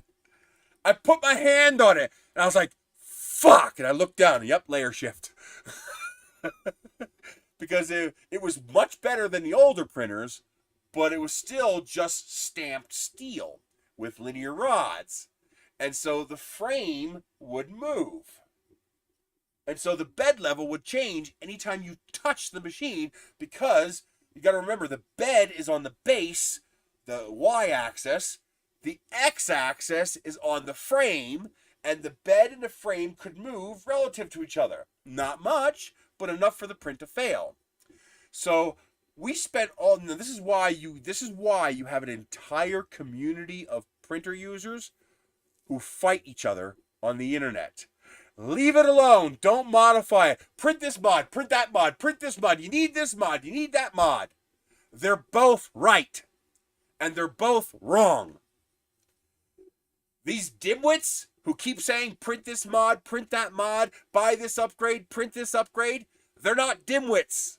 I put my hand on it, and I was like, fuck, and I looked down, and yep, layer shift. Because it was much better than the older printers, but it was still just stamped steel with linear rods. And so the frame would move. And so the bed level would change anytime you touch the machine, because you got to remember the bed is on the base, the y-axis, the x-axis is on the frame, and the bed and the frame could move relative to each other. Not much, but enough for the print to fail. So we spent all. Now this is why you have an entire community of printer users who fight each other on the internet. Leave it alone. Don't modify it. Print this mod. Print that mod. Print this mod. You need this mod. You need that mod. They're both right, and they're both wrong. These dimwits who keep saying print this mod, print that mod, buy this upgrade, print this upgrade, they're not dimwits.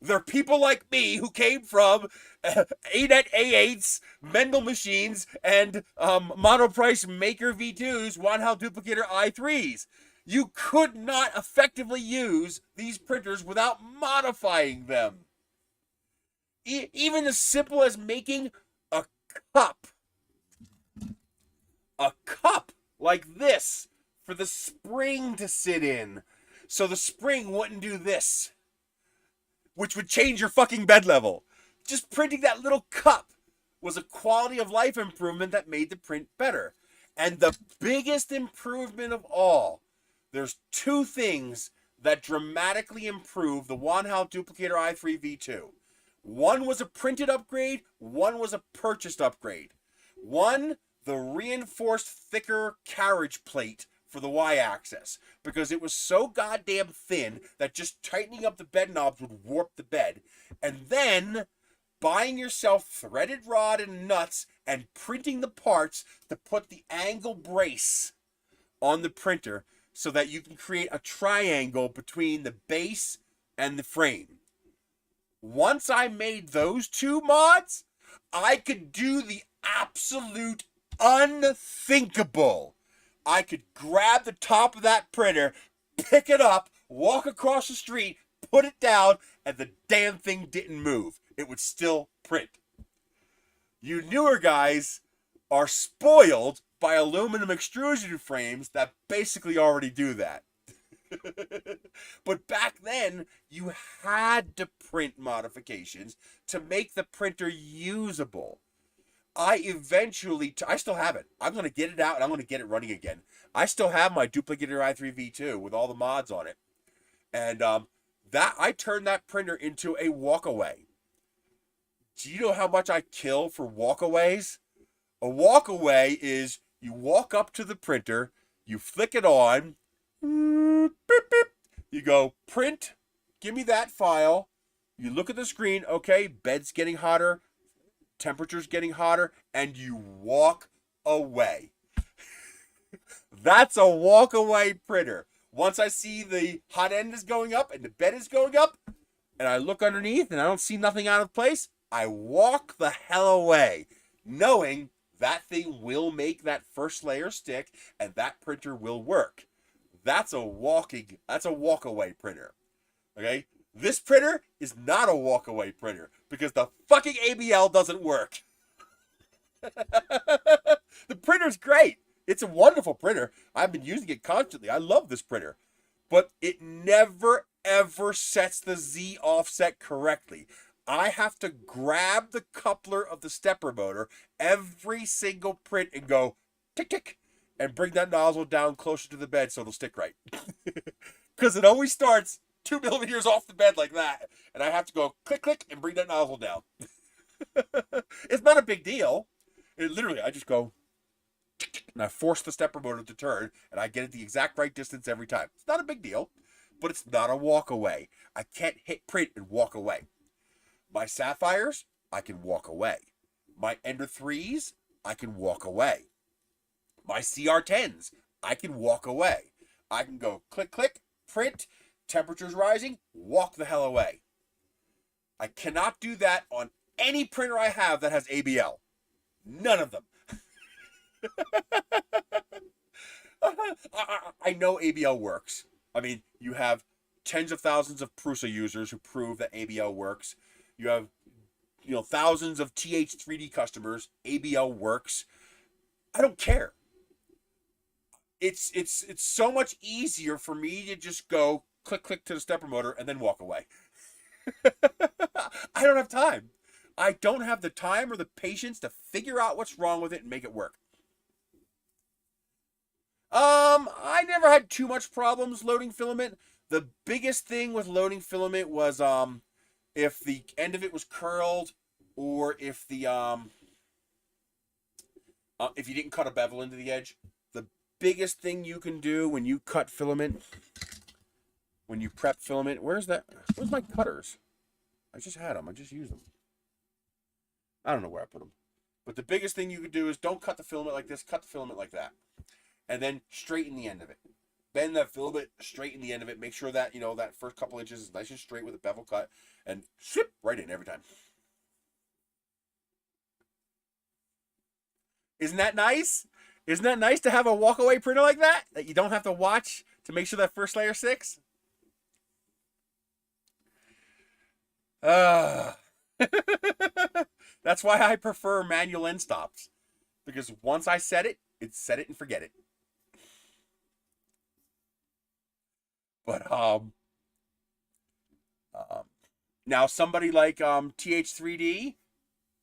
They're people like me who came from ANET A8s, Mendel machines, and Monoprice Maker V2s, Wanhao Duplicator i3s. You could not effectively use these printers without modifying them. Even as simple as making a cup. A cup like this for the spring to sit in. So the spring wouldn't do this, which would change your fucking bed level. Just printing that little cup was a quality of life improvement that made the print better. And the biggest improvement of all, there's two things that dramatically improve the Wanhao Duplicator i3 V2. One was a printed upgrade, one was a purchased upgrade. One, the reinforced thicker carriage plate for the y-axis, because it was so goddamn thin that just tightening up the bed knobs would warp the bed. And then buying yourself threaded rod and nuts and printing the parts to put the angle brace on the printer so that you can create a triangle between the base and the frame. Once I made those two mods, I could do the absolute unthinkable. I could grab the top of that printer, pick it up, walk across the street, put it down, and the damn thing didn't move. It would still print. You newer guys are spoiled by aluminum extrusion frames that basically already do that. But back then, you had to print modifications to make the printer usable. I still have it. I'm going to get it out and I'm going to get it running again. I still have my Duplicator i3 V2 with all the mods on it. And I turned that printer into a walkaway. Do you know how much I kill for walkaways? A walkaway is you walk up to the printer, you flick it on, beep, beep, you go, print, give me that file. You look at the screen, okay, bed's getting hotter, temperature's getting hotter, and you walk away. That's a walk away printer. Once I see the hot end is going up and the bed is going up, and I look underneath and I don't see nothing out of place, I walk the hell away, knowing that thing will make that first layer stick and that printer will work. That's a walk-away printer. Okay? This printer is not a walk-away printer because the fucking ABL doesn't work. The printer's great. It's a wonderful printer. I've been using it constantly. I love this printer. But it never, ever sets the Z offset correctly. I have to grab the coupler of the stepper motor every single print and go tick, tick, and bring that nozzle down closer to the bed so it'll stick right. Because it always starts 2 millimeters off the bed like that. And I have to go click, click, and bring that nozzle down. It's not a big deal. Literally, I just go, and I force the stepper motor to turn, and I get it the exact right distance every time. It's not a big deal, but it's not a walk away. I can't hit print and walk away. My Sapphires, I can walk away. My Ender 3s, I can walk away. My CR10s, I can walk away. I can go click, click, print, temperature's rising, walk the hell away. I cannot do that on any printer I have that has ABL. None of them. I know ABL works. I mean, you have tens of thousands of Prusa users who prove that ABL works. You have, thousands of T3DP customers. ABL works. I don't care. It's so much easier for me to just go click, click to the stepper motor and then walk away. I don't have time. I don't have the time or the patience to figure out what's wrong with it and make it work. I never had too much problems loading filament. The biggest thing with loading filament was if the end of it was curled, or if the if you didn't cut a bevel into the edge. The biggest thing you can do when you cut filament, when you prep filament, where's my cutters? I just had them. I just used them. I don't know where I put them. But the biggest thing you could do is don't cut the filament like this. Cut the filament like that. And then straighten the end of it. Bend that filament, straighten the end of it. Make sure that, that first couple inches is nice and straight with a bevel cut. And slip right in every time. Isn't that nice? Isn't that nice to have a walk-away printer like that? That you don't have to watch to make sure that first layer sticks? That's why I prefer manual end stops. Because once I set it, it's set it and forget it. But now somebody like TH3D,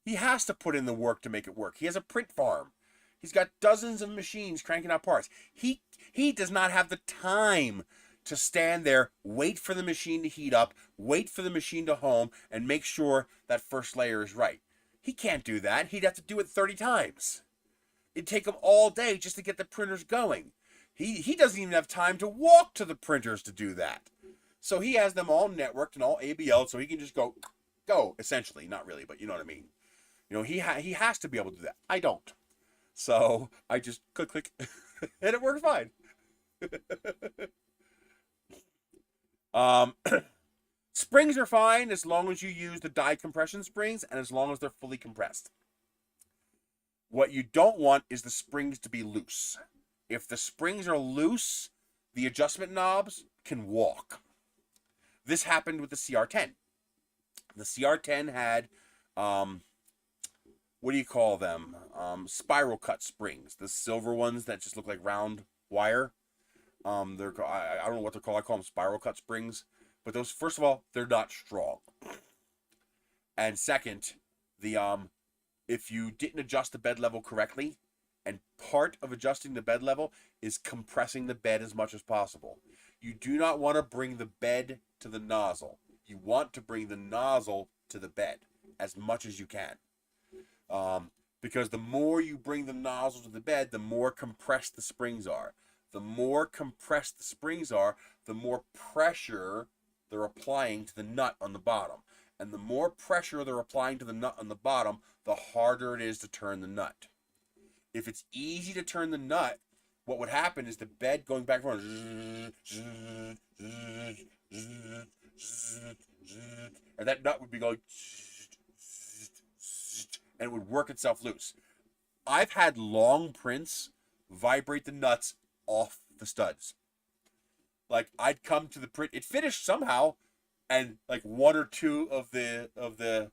he has to put in the work to make it work. He has a print farm. He's got dozens of machines cranking out parts. He does not have the time to stand there, wait for the machine to heat up, wait for the machine to home, and make sure that first layer is right. He can't do that. He'd have to do it 30 times. It'd take him all day just to get the printers going. He doesn't even have time to walk to the printers to do that. So he has them all networked and all ABL'd, so he can just go, essentially. Not really, but you know what I mean. He has to be able to do that. I don't. So I just click, and it works fine. Springs are fine as long as you use the die compression springs and as long as they're fully compressed. What you don't want is the springs to be loose. If the springs are loose, the adjustment knobs can walk. This happened with the CR10. The CR10 had, what do you call them? Spiral cut springs. The silver ones that just look like round wire. I don't know what they're called. I call them spiral cut springs. But those, first of all, they're not strong. And second, if you didn't adjust the bed level correctly, and part of adjusting the bed level is compressing the bed as much as possible. You do not want to bring the bed to the nozzle. You want to bring the nozzle to the bed as much as you can. Because the more you bring the nozzle to the bed, the more compressed the springs are. The more compressed the springs are, the more pressure they're applying to the nut on the bottom. And the more pressure they're applying to the nut on the bottom, the harder it is to turn the nut. If it's easy to turn the nut, what would happen is the bed going back and forth and that nut would be going, and it would work itself loose. I've had long prints vibrate the nuts off the studs. Like, I'd come to the print, it finished somehow, and like one or two of the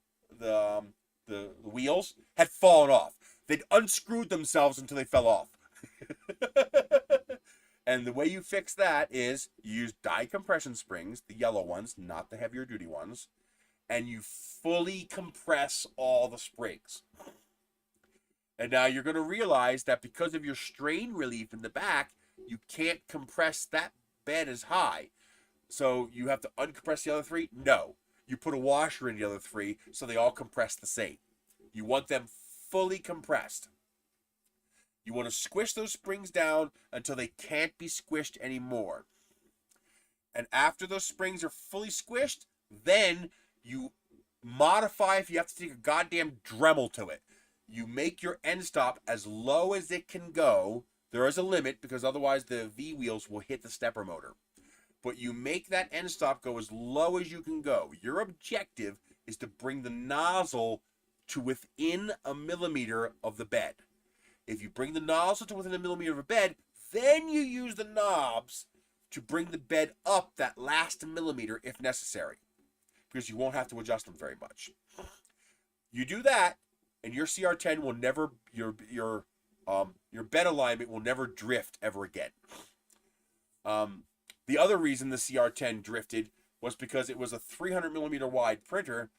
wheels had fallen off. They'd unscrewed themselves until they fell off. And the way you fix that is you use die compression springs, the yellow ones, not the heavier duty ones, and you fully compress all the springs. And now you're going to realize that because of your strain relief in the back, you can't compress that bed as high. So you have to uncompress the other three? No. You put a washer in the other three so they all compress the same. You want them fully compressed. You want to squish those springs down until they can't be squished anymore. And after those springs are fully squished, then you modify if you have to take a goddamn Dremel to it. You make your end stop as low as it can go. There is a limit because otherwise the V wheels will hit the stepper motor. But you make that end stop go as low as you can go. Your objective is to bring the nozzle to within a millimeter of the bed. If you bring the nozzle to within a millimeter of a bed, then you use the knobs to bring the bed up that last millimeter if necessary, because you won't have to adjust them very much. You do that, and your CR10 will never, your bed alignment will never drift ever again. The other reason the CR10 drifted was because it was a 300 millimeter wide printer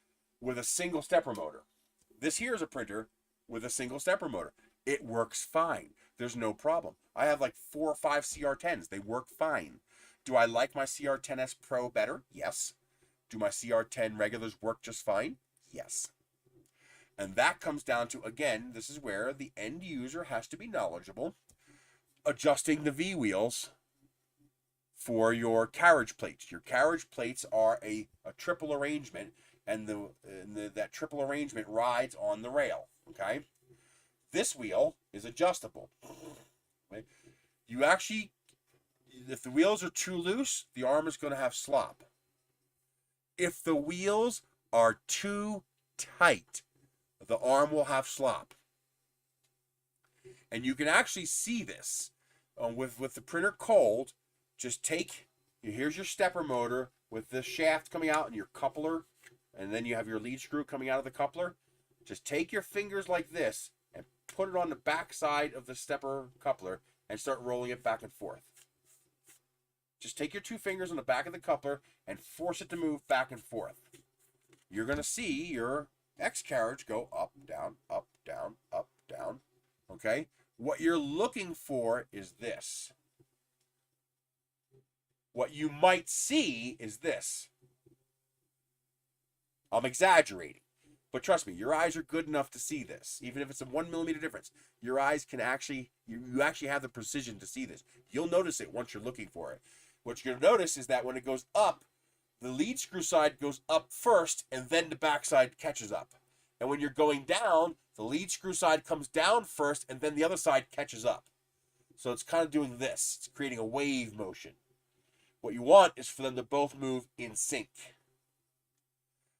with a single stepper motor. This here is a printer with a single stepper motor. It works fine. There's no problem. I have like 4 or 5 CR10s. They work fine. Do I like my CR10S Pro better? Yes. Do my CR10 regulars work just fine? Yes. And that comes down to, again, this is where the end user has to be knowledgeable, adjusting the V wheels for your carriage plates. Your carriage plates are a triple arrangement, and that triple arrangement rides on the rail, okay? This wheel is adjustable. Okay? You actually, if the wheels are too loose, the arm is going to have slop. If the wheels are too tight, the arm will have slop. And you can actually see this with the printer cold. Just take, here's your stepper motor with the shaft coming out and your coupler, and then you have your lead screw coming out of the coupler. Just take your fingers like this and put it on the back side of the stepper coupler and start rolling it back and forth. Just take your 2 fingers on the back of the coupler and force it to move back and forth. You're going to see your X carriage go up, down, up, down, up, down. Okay? What you're looking for is this. What you might see is this. I'm exaggerating. But trust me, your eyes are good enough to see this. Even if it's a 1 millimeter difference, your eyes can actually, you actually have the precision to see this. You'll notice it once you're looking for it. What you're going to notice is that when it goes up, the lead screw side goes up first, and then the back side catches up. And when you're going down, the lead screw side comes down first, and then the other side catches up. So it's kind of doing this. It's creating a wave motion. What you want is for them to both move in sync.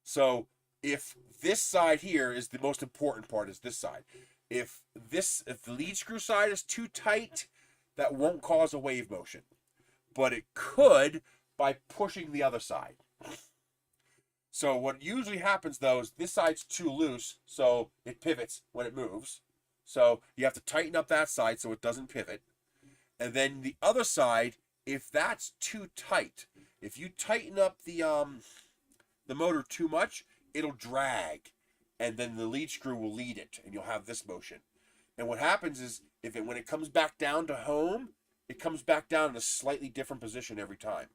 So if this side here is the most important part, is this side. If the lead screw side is too tight, that won't cause a wave motion. But it could by pushing the other side. So what usually happens though is this side's too loose, so it pivots when it moves. So you have to tighten up that side so it doesn't pivot. And then the other side, if that's too tight, if you tighten up the motor too much, it'll drag, and then the lead screw will lead it, and you'll have this motion. And what happens is, when it comes back down to home, it comes back down in a slightly different position every time.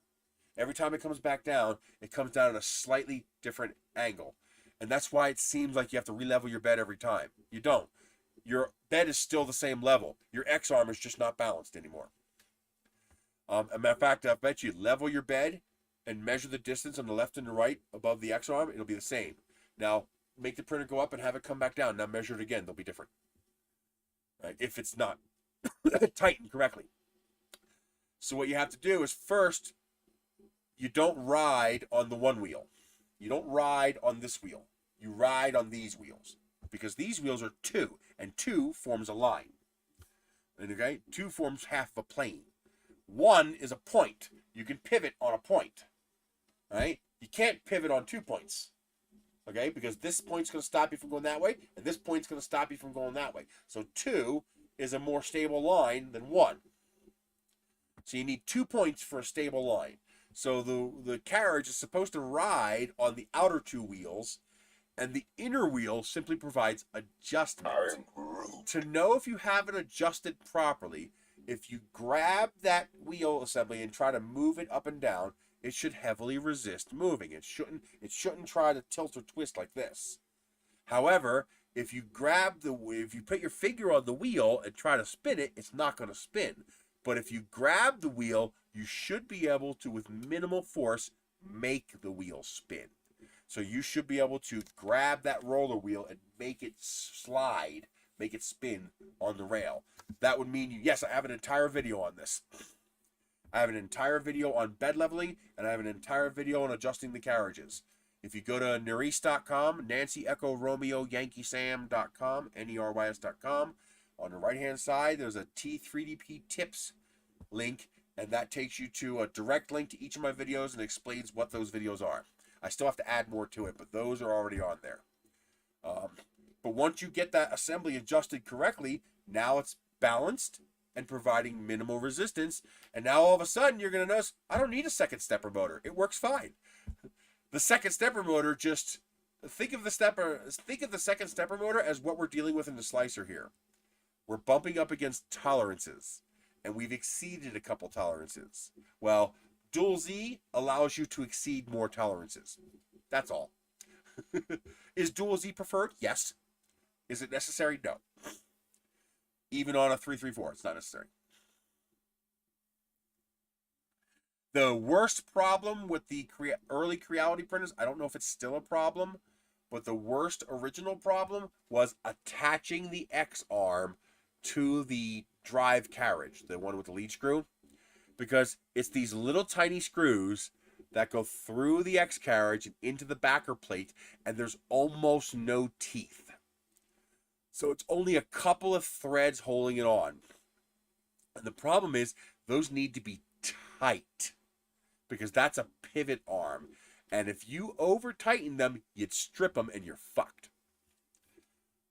Every time it comes back down, it comes down at a slightly different angle. And that's why it seems like you have to re-level your bed every time. You don't. Your bed is still the same level. Your X-arm is just not balanced anymore. As a matter of fact, I bet you level your bed and measure the distance on the left and the right above the X-arm, it'll be the same. Now, make the printer go up and have it come back down. Now measure it again. They'll be different. Right? If it's not tightened correctly. So what you have to do is first, you don't ride on the one wheel. You don't ride on this wheel. You ride on these wheels because these wheels are 2, and 2 forms a line. And, okay, 2 forms half of a plane. 1 is a point. You can pivot on a point. All right? You can't pivot on 2 points. Okay? Because this point's going to stop you from going that way, and this point's going to stop you from going that way. So 2 is a more stable line than 1. So you need 2 points for a stable line. So the carriage is supposed to ride on the outer 2 wheels, and the inner wheel simply provides adjustment. To know if you have it adjusted properly, if you grab that wheel assembly and try to move it up and down, it should heavily resist moving. It shouldn't try to tilt or twist like this. However, if you put your finger on the wheel and try to spin it, it's not going to spin. But if you grab the wheel, you should be able to, with minimal force, make the wheel spin. So you should be able to grab that roller wheel and make it slide, make it spin on the rail. That would mean yes, I have an entire video on this. I have an entire video on bed leveling, and I have an entire video on adjusting the carriages. If you go to Nerys.com, Nancy Echo Romeo Yankee Sam.com, NERYS.com, on the right-hand side, there's a T3DP tips link, and that takes you to a direct link to each of my videos and explains what those videos are. I still have to add more to it, but those are already on there. But once you get that assembly adjusted correctly, now it's balanced and providing minimal resistance. And now all of a sudden you're going to notice, I don't need a second stepper motor. It works fine. The second stepper motor just, think of the second stepper motor as what we're dealing with in the slicer here. We're bumping up against tolerances, and we've exceeded a couple tolerances. Well, Dual Z allows you to exceed more tolerances. That's all. Is Dual Z preferred? Yes. Is it necessary? No. Even on a 334, it's not necessary. The worst problem with the early Creality printers, I don't know if it's still a problem, but the worst original problem was attaching the X arm to the drive carriage, the one with the lead screw, because it's these little tiny screws that go through the X carriage and into the backer plate, and there's almost no teeth. So it's only a couple of threads holding it on. And the problem is those need to be tight, because that's a pivot arm. And if you over tighten them, you'd strip them and you're fucked.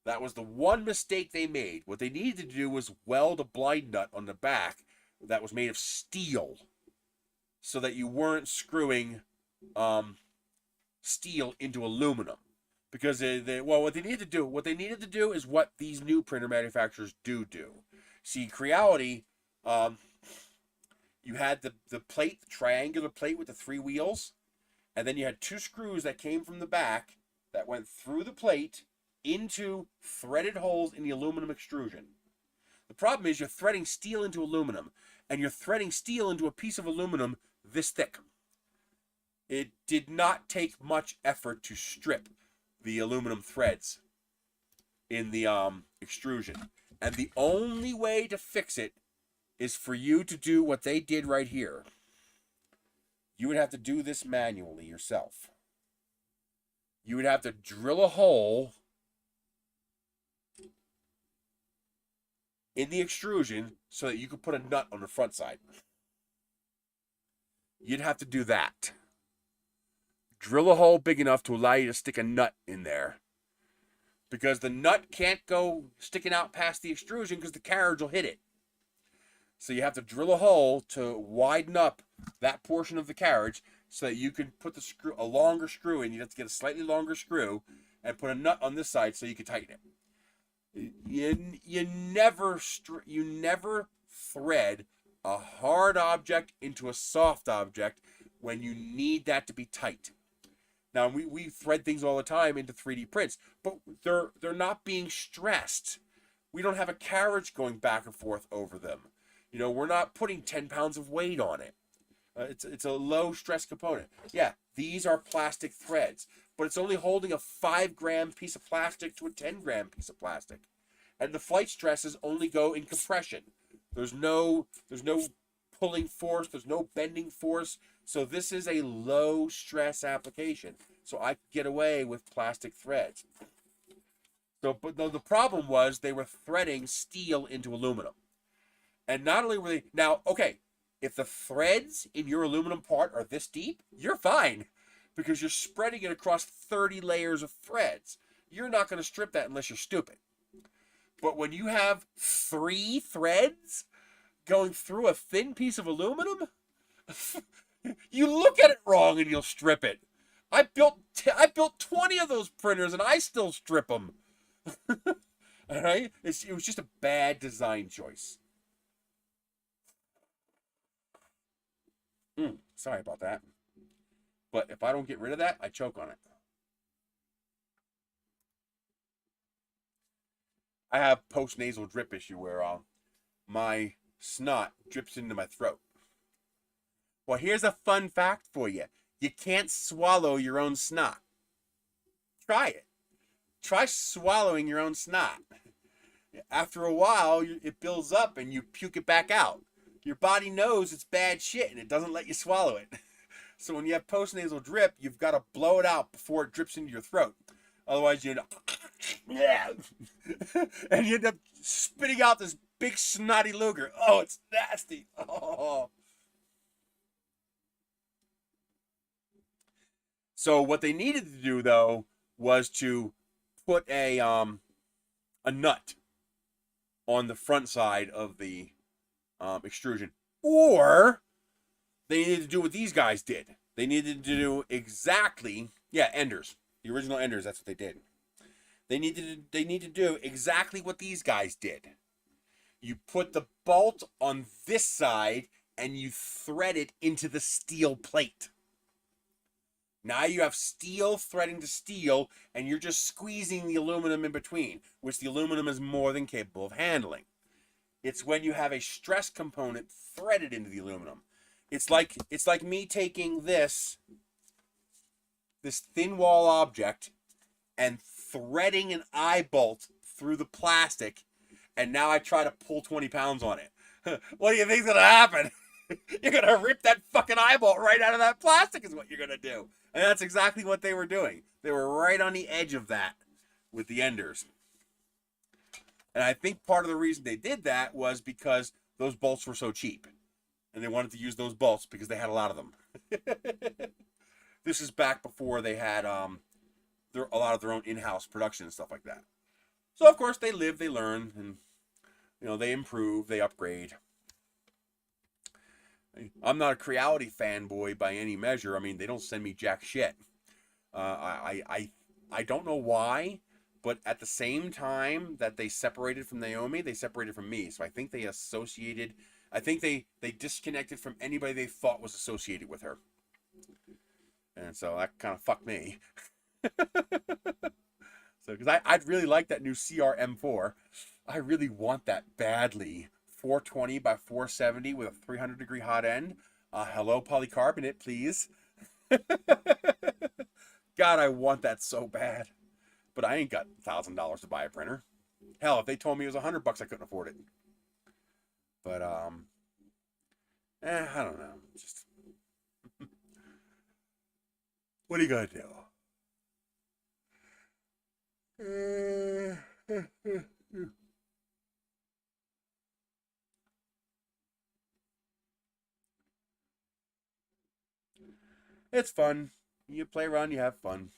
That was the one mistake they made. What they needed to do was weld a blind nut on the back that was made of steel, so that you weren't screwing steel into aluminum. Because what they needed to do is what these new printer manufacturers do. See, Creality, you had the plate, the triangular plate with the 3 wheels, and then you had 2 screws that came from the back that went through the plate into threaded holes in the aluminum extrusion. The problem is you're threading steel into aluminum, and you're threading steel into a piece of aluminum this thick. It did not take much effort to strip the aluminum threads in the extrusion. And the only way to fix it is for you to do what they did right here. You would have to do this manually yourself. You would have to drill a hole in the extrusion so that you could put a nut on the front side. You'd have to do that. Drill a hole big enough to allow you to stick a nut in there. Because the nut can't go sticking out past the extrusion because the carriage will hit it. So you have to drill a hole to widen up that portion of the carriage so that you can put a longer screw in. You have to get a slightly longer screw and put a nut on this side so you can tighten it. You never thread a hard object into a soft object when you need that to be tight. Now, we thread things all the time into 3D prints, but they're not being stressed. We don't have a carriage going back and forth over them. You know, we're not putting 10 pounds of weight on it. It's a low stress component. Yeah, these are plastic threads, but it's only holding a 5-gram piece of plastic to a 10-gram piece of plastic. And the flight stresses only go in compression. There's no pulling force, there's no bending force. So this is a low stress application. so I could get away with plastic threads. So, but the problem was they were threading steel into aluminum. And not only were they, now, okay, if the threads in your aluminum part are this deep, you're fine, because you're spreading it across 30 layers of threads. You're not going to strip that unless you're stupid. But when you have 3 threads going through a thin piece of aluminum, you look at it wrong and you'll strip it. I built 20 of those printers and I still strip them. All right? It was just a bad design choice. Sorry about that. But if I don't get rid of that, I choke on it. I have post-nasal drip issue where my snot drips into my throat. Well, here's a fun fact for you. You can't swallow your own snot. Try it. Try swallowing your own snot. After a while, it builds up and you puke it back out. Your body knows it's bad shit and it doesn't let you swallow it. So when you have postnasal drip, you've got to blow it out before it drips into your throat. Otherwise, you end up, and you end up spitting out this big snotty luger. Oh, it's nasty. Oh. So what they needed to do, though, was to put a nut on the front side of the extrusion, or they needed to do what these guys did. They needed to do exactly, Enders, the original Enders. That's what they did. They need to do exactly what these guys did. You put the bolt on this side and you thread it into the steel plate. Now you have steel threading to steel, and you're just squeezing the aluminum in between, which the aluminum is more than capable of handling. It's when you have a stress component threaded into the aluminum. It's like me taking this thin wall object and threading an eye bolt through the plastic, and now I try to pull 20 pounds on it. What do you think's gonna happen? You're gonna rip that fucking eye bolt right out of that plastic is what you're gonna do. And that's exactly what they were doing. They were right on the edge of that with the Enders. And I think part of the reason they did that was because those bolts were so cheap. And they wanted to use those bolts because they had a lot of them. This is back before they had a lot of their own in-house production and stuff like that. So, of course, they live, they learn, and, they improve, they upgrade. I'm not a Creality fanboy by any measure. I mean, they don't send me jack shit. I don't know why, but at the same time that they separated from Naomi, they separated from me. So I think they they disconnected from anybody they thought was associated with her. And so that kind of fucked me. So, because I'd really like that new CRM4. I really want that badly. 420 by 470 with a 300-degree hot end. Hello, polycarbonate, please. God, I want that so bad. But I ain't got $1,000 to buy a printer. Hell, if they told me it was $100, I couldn't afford it. But, I don't know. Just, what are you gonna do? It's fun. You play around, you have fun.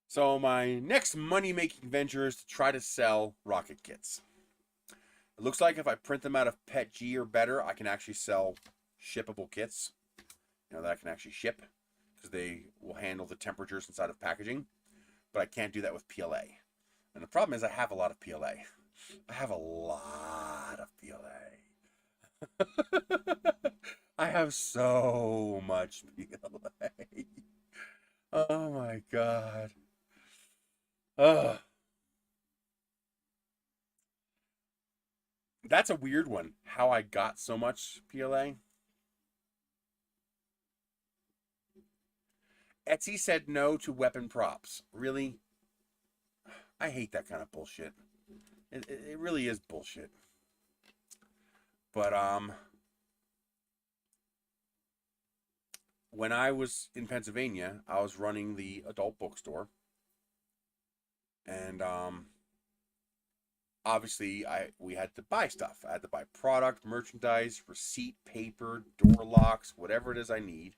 So my next money-making venture is to try to sell rocket kits. It looks like if I print them out of PETG or better, I can actually sell shippable kits. That I can actually ship, because they will handle the temperatures inside of packaging. But I can't do that with PLA. And the problem is I have a lot of PLA. I have a lot of PLA. I have so much PLA. Oh my God. Ugh. That's a weird one, how I got so much PLA. Etsy said no to weapon props. Really? I hate that kind of bullshit. It really is bullshit. But, when I was in Pennsylvania, I was running the adult bookstore, and obviously we had to buy stuff. I had to buy product, merchandise, receipt, paper, door locks, whatever it is I need.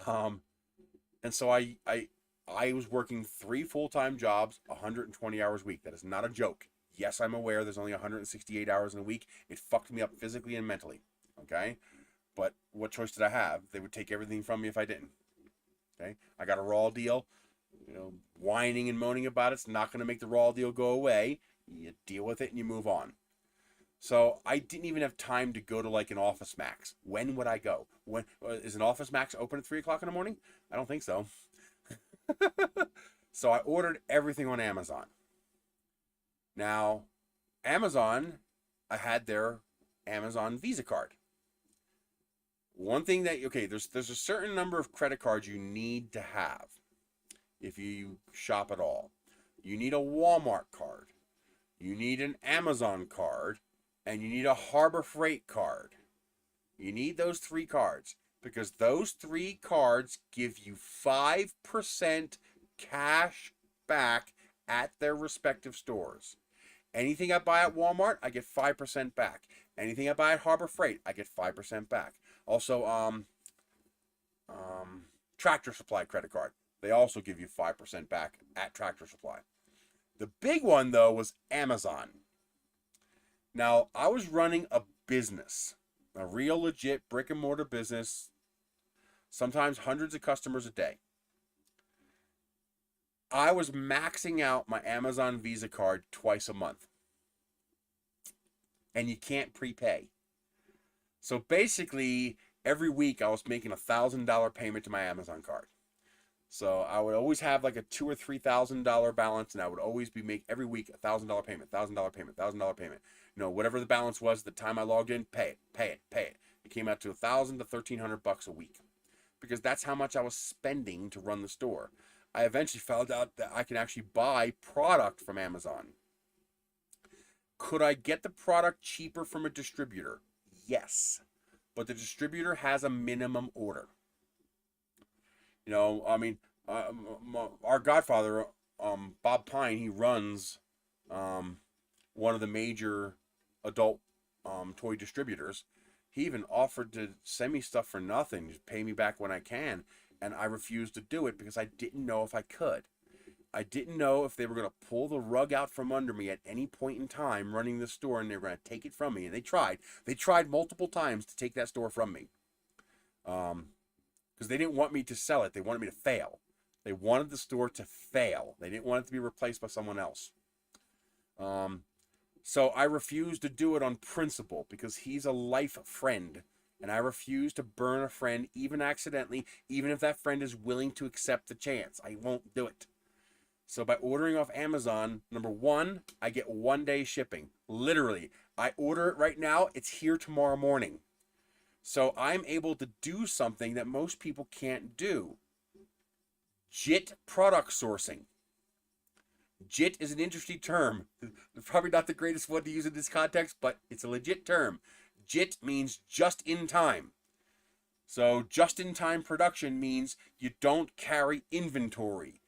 And so I was working 3 full-time jobs, 120 hours a week. That is not a joke. Yes, I'm aware there's only 168 hours in a week. It fucked me up physically and mentally. Okay? But what choice did I have? They would take everything from me if I didn't. Okay? I got a raw deal. You know, whining and moaning about it's not going to make the raw deal go away. You deal with it and you move on. So I didn't even have time to go to like an Office Max. When would I go? When is an Office Max open at 3 o'clock in the morning? I don't think so. So I ordered everything on Amazon. Now, Amazon, I had their Amazon Visa card. One thing that, okay, there's a certain number of credit cards you need to have if you shop at all. You need a Walmart card. You need an Amazon card. And you need a Harbor Freight card. You need those 3 cards because those 3 cards give you 5% cash back at their respective stores. Anything I buy at Walmart, I get 5% back. Anything I buy at Harbor Freight, I get 5% back. Also, Tractor Supply credit card. They also give you 5% back at Tractor Supply. The big one, though, was Amazon. Now, I was running a business, a real legit brick and mortar business, sometimes hundreds of customers a day. I was maxing out my Amazon Visa card twice a month. And you can't prepay. So basically, every week I was making a $1,000 payment to my Amazon card. So I would always have like a $2,000 or $3,000 balance, and I would always be every week $1,000 payment, $1,000 payment, $1,000 payment. You know, whatever the balance was at the time I logged in, pay it. It came out to $1,000 to $1,300 a week, because that's how much I was spending to run the store. I eventually found out that I can actually buy product from Amazon. Could I get the product cheaper from a distributor? Yes, but the distributor has a minimum order. You know, I mean, our godfather, Bob Pine, he runs one of the major adult toy distributors. He even offered to send me stuff for nothing, just pay me back when I can, and I refused to do it because I didn't know if I could. I didn't know if they were going to pull the rug out from under me at any point in time running the store, and they were going to take it from me. And they tried. They tried multiple times to take that store from me. Because they didn't want me to sell it. They wanted me to fail. They wanted the store to fail. They didn't want it to be replaced by someone else. So I refused to do it on principle because he's a life friend. And I refuse to burn a friend, even accidentally, even if that friend is willing to accept the chance. I won't do it. So by ordering off Amazon, number one, I get 1-day shipping. Literally, I order it right now. It's here tomorrow morning. So I'm able to do something that most people can't do. JIT product sourcing. JIT is an interesting term. Probably not the greatest one to use in this context, but it's a legit term. JIT means just in time. So just in time production means you don't carry inventory.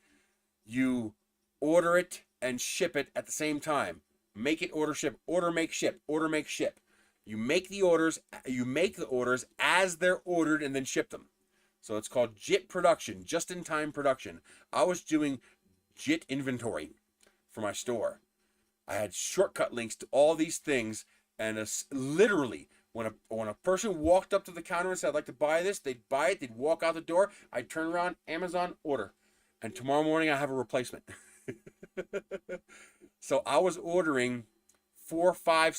You order it and ship it at the same time. Make it, order, ship, order, make, ship, order, make, ship. You make the orders as they're ordered and then ship them. So it's called JIT production, just-in-time production. I was doing JIT inventory for my store. I had shortcut links to all these things, and literally, when a person walked up to the counter and said, "I'd like to buy this," they'd buy it, they'd walk out the door, I'd turn around, Amazon, order. And tomorrow morning, I have a replacement. So I was ordering $4,000,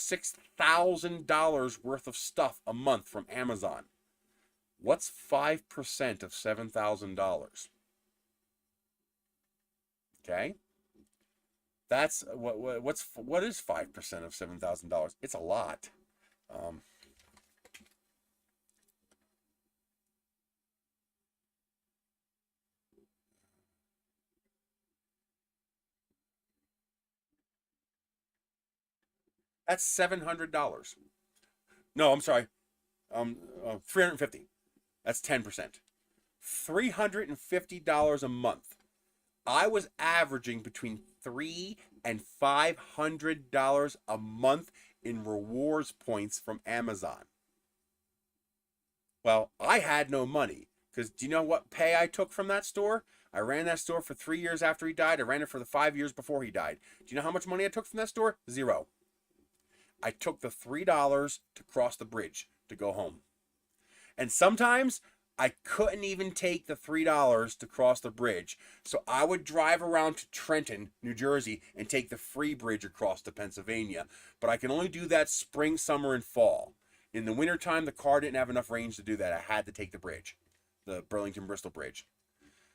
$5,000, $6,000 worth of stuff a month from Amazon. What's 5% of $7,000? Okay, that's what is 5% of $7,000? It's a lot. That's $700. No, I'm sorry. $350. That's 10%. $350 a month. I was averaging between $300 and $500 a month in rewards points from Amazon. Well, I had no money because do you know what pay I took from that store? I ran that store for 3 years after he died. I ran it for the 5 years before he died. Do you know how much money I took from that store? Zero. I took the $3 to cross the bridge to go home. And sometimes I couldn't even take the $3 to cross the bridge. So I would drive around to Trenton, New Jersey, and take the free bridge across to Pennsylvania. But I can only do that spring, summer, and fall. In the wintertime, the car didn't have enough range to do that. I had to take the bridge, the Burlington-Bristol bridge.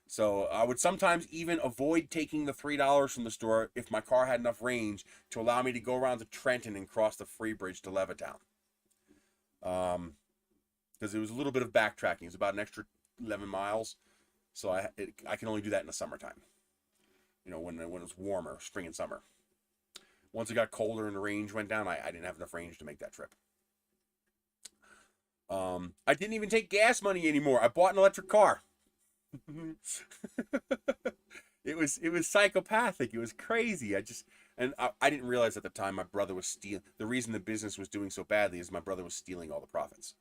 So I would sometimes even avoid taking the $3 from the store if my car had enough range to allow me to go around to Trenton and cross the free bridge to Levittown. Because it was a little bit of backtracking. It was about an extra 11 miles. So I can only do that in the summertime. You know, when it was warmer, spring and summer. Once it got colder and the range went down, I didn't have enough range to make that trip. I didn't even take gas money anymore. I bought an electric car. It was psychopathic. It was crazy. I didn't realize at the time my brother was stealing. The reason the business was doing so badly is my brother was stealing all the profits.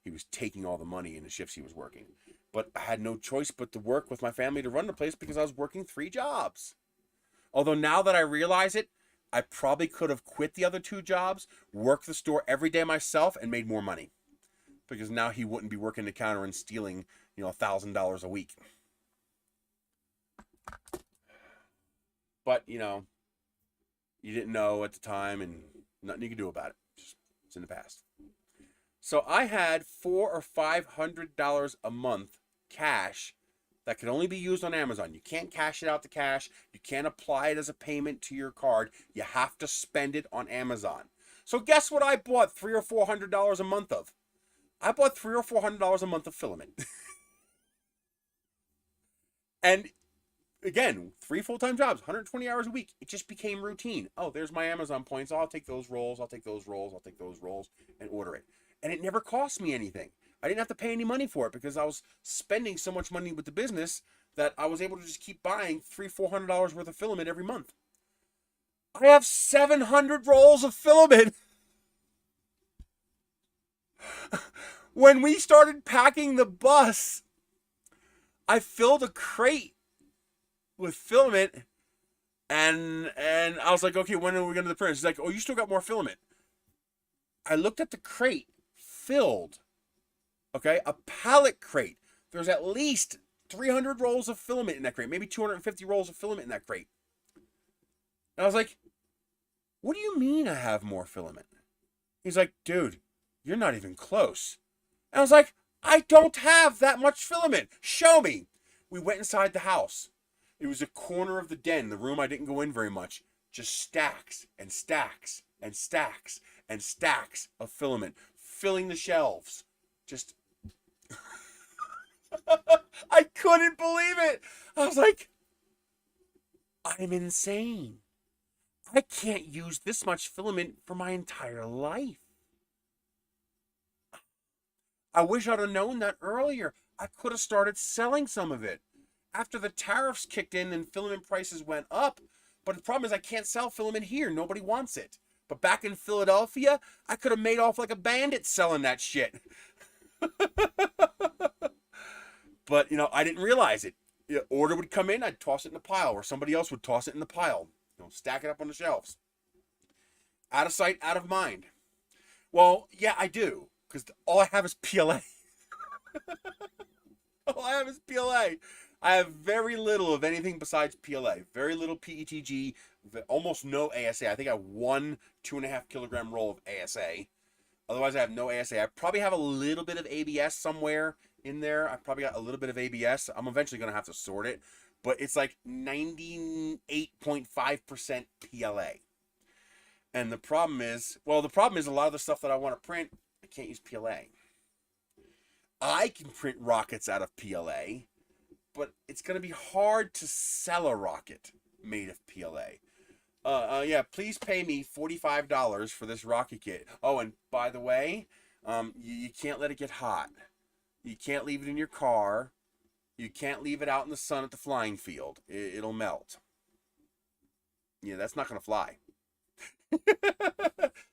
He was taking all the money in the shifts he was working. But I had no choice but to work with my family to run the place because I was working 3 jobs. Although now that I realize it, I probably could have quit the other 2 jobs, worked the store every day myself, and made more money. Because now he wouldn't be working the counter and stealing, $1,000 a week. But, you didn't know at the time and nothing you could do about it. It's in the past. So I had $400 or $500 a month cash that could only be used on Amazon. You can't cash it out to cash. You can't apply it as a payment to your card. You have to spend it on Amazon. So guess what I bought $300 or $400 a month of? I bought $300 or $400 a month of filament. And again, 3 full-time jobs, 120 hours a week. It just became routine. Oh, there's my Amazon points. I'll take those rolls. I'll take those rolls. I'll take those rolls and order it. And it never cost me anything. I didn't have to pay any money for it because I was spending so much money with the business that I was able to just keep buying $300-400 worth of filament every month. I have 700 rolls of filament. When we started packing the bus, I filled a crate with filament and I was like, okay, when are we going to the print? She's like, oh, you still got more filament. I looked at the crate filled, okay, a pallet crate. There's at least 300 rolls of filament in that crate, maybe 250 rolls of filament in that crate. And I was like, what do you mean I have more filament? He's like, dude, you're not even close. And I was like, I don't have that much filament. Show me. We went inside the house. It was a corner of the den, the room I didn't go in very much. Just stacks and stacks and stacks and stacks of filament filling the shelves. Just, I couldn't believe it. I was like, I'm insane. I can't use this much filament for my entire life. I wish I'd have known that earlier. I could have started selling some of it. After the tariffs kicked in and filament prices went up. But the problem is I can't sell filament here. Nobody wants it. But back in Philadelphia, I could have made off like a bandit selling that shit. But, I didn't realize it. The order would come in, I'd toss it in a pile, or somebody else would toss it in the pile. Stack it up on the shelves. Out of sight, out of mind. Well, yeah, I do. Because all I have is PLA. All I have is PLA. I have very little of anything besides PLA. Very little PETG. Almost no ASA. I think I have 1 2.5 kilogram roll of ASA. Otherwise, I have no ASA. I probably have a little bit of ABS somewhere in there. I probably got a little bit of ABS. I'm eventually going to have to sort it. But it's like 98.5% PLA. And the problem is a lot of the stuff that I want to print, I can't use PLA. I can print rockets out of PLA, but it's going to be hard to sell a rocket made of PLA. Yeah, please pay me $45 for this rocket kit. Oh, and by the way, you can't let it get hot. You can't leave it in your car. You can't leave it out in the sun at the flying field. It'll melt. Yeah, that's not going to fly.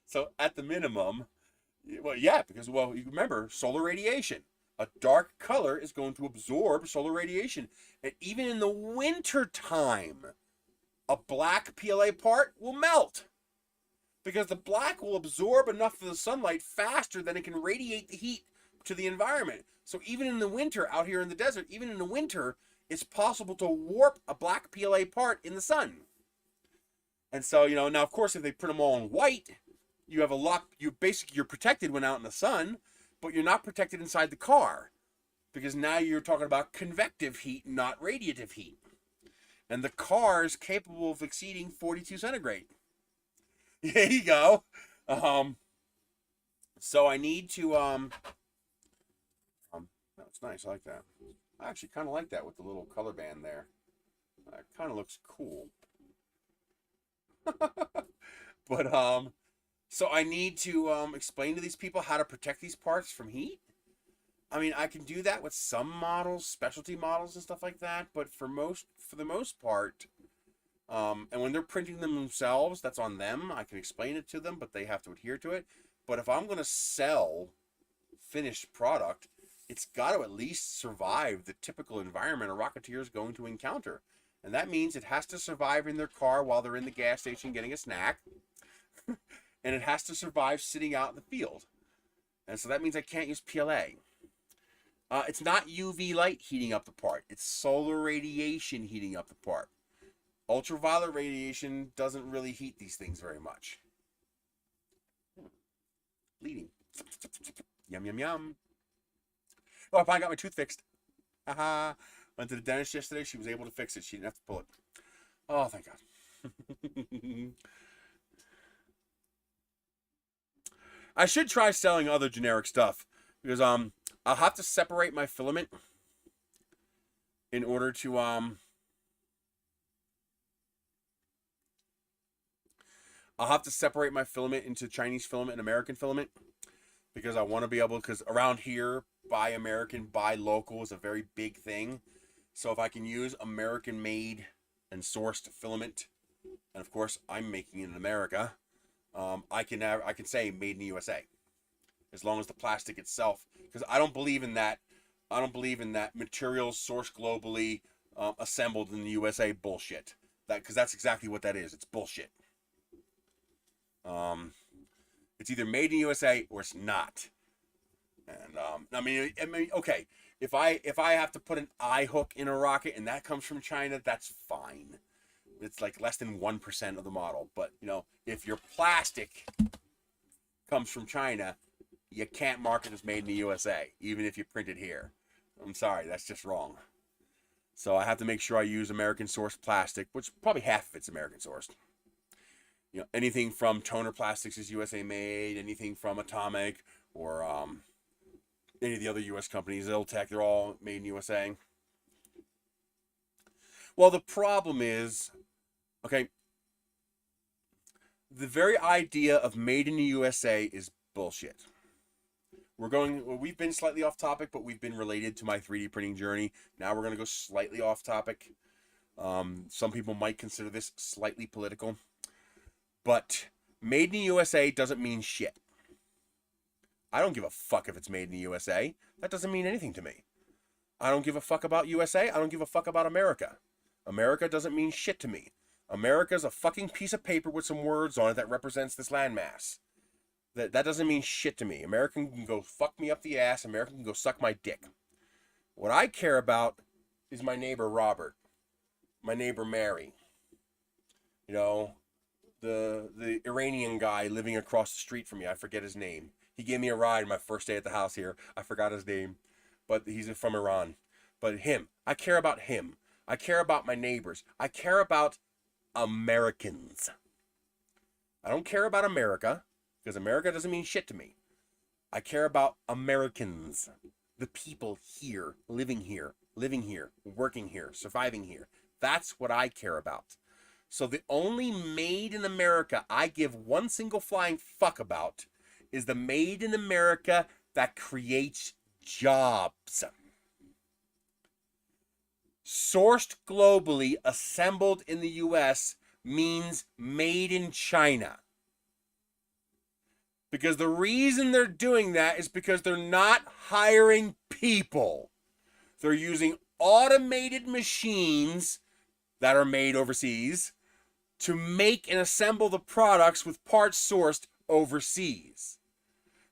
So at the minimum, well, yeah, because, well, you remember solar radiation. A dark color is going to absorb solar radiation. And even in the winter time, a black PLA part will melt. Because the black will absorb enough of the sunlight faster than it can radiate the heat to the environment. So even in the winter, out here in the desert, even in the winter, it's possible to warp a black PLA part in the sun. And so, you know, now of course, if they print them all in white, you have a lot, you're protected when out in the sun, but you're not protected inside the car. Because now you're talking about convective heat, not radiative heat. And the car is capable of exceeding 42 centigrade. There you go. So I need to, that's nice. I like that. I actually kind of like that with the little color band there. It kind of looks cool. But, so I need to, explain to these people how to protect these parts from heat. I mean, I can do that with some models, specialty models and stuff like that, but for the most part, and when they're printing them themselves, that's on them. I can explain it to them, but they have to adhere to it. But if I'm going to sell finished product, it's got to at least survive the typical environment a Rocketeer is going to encounter. And that means it has to survive in their car while they're in the gas station getting a snack. And it has to survive sitting out in the field. And so that means I can't use PLA. It's not UV light heating up the part. It's solar radiation heating up the part. Ultraviolet radiation doesn't really heat these things very much. Bleeding. Yum, yum, yum. Oh, I finally got my tooth fixed. Haha. Went to the dentist yesterday. She was able to fix it. She didn't have to pull it. Oh, thank God. I should try selling other generic stuff. Because I'll have to separate my filament in order to I'll have to separate my filament into Chinese filament and American filament, because I want to be able, because around here, buy American, buy local is a very big thing. So if I can use American made and sourced filament, and of course I'm making it in America, I can say made in the USA, as long as the plastic itself, because I don't believe in that. I don't believe in that materials sourced globally, assembled in the USA bullshit. Because that's exactly what that is. It's bullshit. It's either made in the USA or it's not. And I mean, okay, if I have to put an eye hook in a rocket and that comes from China, that's fine. It's like less than 1% of the model. But you know, if your plastic comes from China, you can't mark it as made in the USA, even if you print it here. I'm sorry, that's just wrong. So I have to make sure I use American sourced plastic, which probably half of it's American sourced. You know, anything from Toner Plastics is USA made. Anything from Atomic or any of the other US companies, Iltech, they're all made in USA. Well, the problem is, okay, the very idea of made in the USA is bullshit. We've been slightly off topic, but we've been related to my 3D printing journey. Now we're going to go slightly off topic. Some people might consider this slightly political. But made in the USA doesn't mean shit. I don't give a fuck if it's made in the USA. That doesn't mean anything to me. I don't give a fuck about USA. I don't give a fuck about America. America doesn't mean shit to me. America's a fucking piece of paper with some words on it that represents this landmass. That doesn't mean shit to me. American can go fuck me up the ass. American can go suck my dick. What I care about is my neighbor Robert. My neighbor Mary. You know, the Iranian guy living across the street from me. I forget his name. He gave me a ride my first day at the house here. I forgot his name. But he's from Iran. But him. I care about him. I care about my neighbors. I care about Americans. I don't care about America, because America doesn't mean shit to me. I care about Americans. The people here, living here, working here, surviving here. That's what I care about. So the only made in America I give one single flying fuck about is the made in America that creates jobs. sourced globally, assembled in the US means made in China. Because the reason they're doing that is because they're not hiring people. They're using automated machines that are made overseas to make and assemble the products with parts sourced overseas.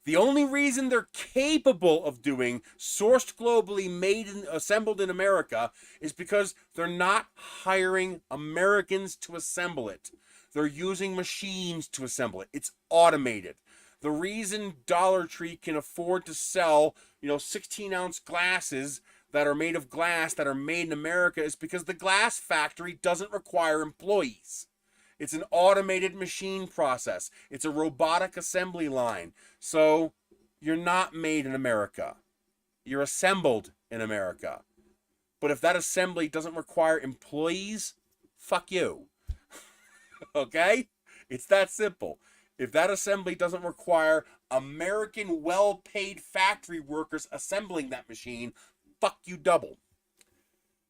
The only reason they're capable of doing sourced globally, made and assembled in America is because they're not hiring Americans to assemble it. They're using machines to assemble it. It's automated. The reason Dollar Tree can afford to sell, 16-ounce glasses that are made of glass that are made in America is because the glass factory doesn't require employees. It's an automated machine process. It's a robotic assembly line. So you're not made in America. You're assembled in America. But if that assembly doesn't require employees, fuck you. Okay? It's that simple. If that assembly doesn't require American well-paid factory workers assembling that machine, fuck you double.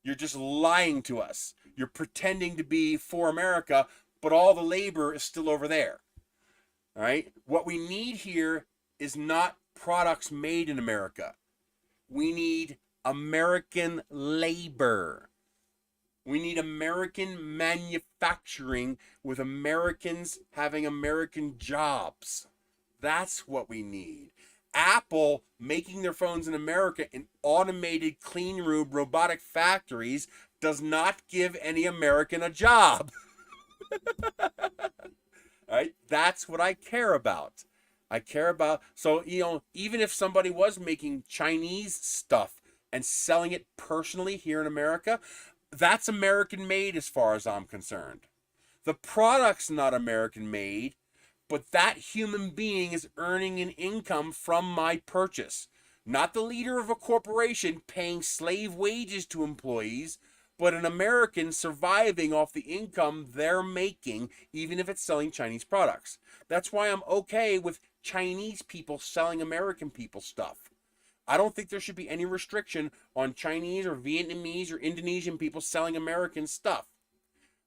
You're just lying to us. You're pretending to be for America, but all the labor is still over there. All right? What we need here is not products made in America. We need American labor. We need American manufacturing with Americans having American jobs. That's what we need. Apple making their phones in America in automated clean room robotic factories does not give any American a job. All right? That's what I care about. I care about, so, even if somebody was making Chinese stuff and selling it personally here in America, that's American made as far as I'm concerned. The product's not American made, but that human being is earning an income from my purchase. Not the leader of a corporation paying slave wages to employees, but an American surviving off the income they're making, even if it's selling Chinese products. That's why I'm okay with Chinese people selling American people stuff. I don't think there should be any restriction on Chinese or Vietnamese or Indonesian people selling American stuff.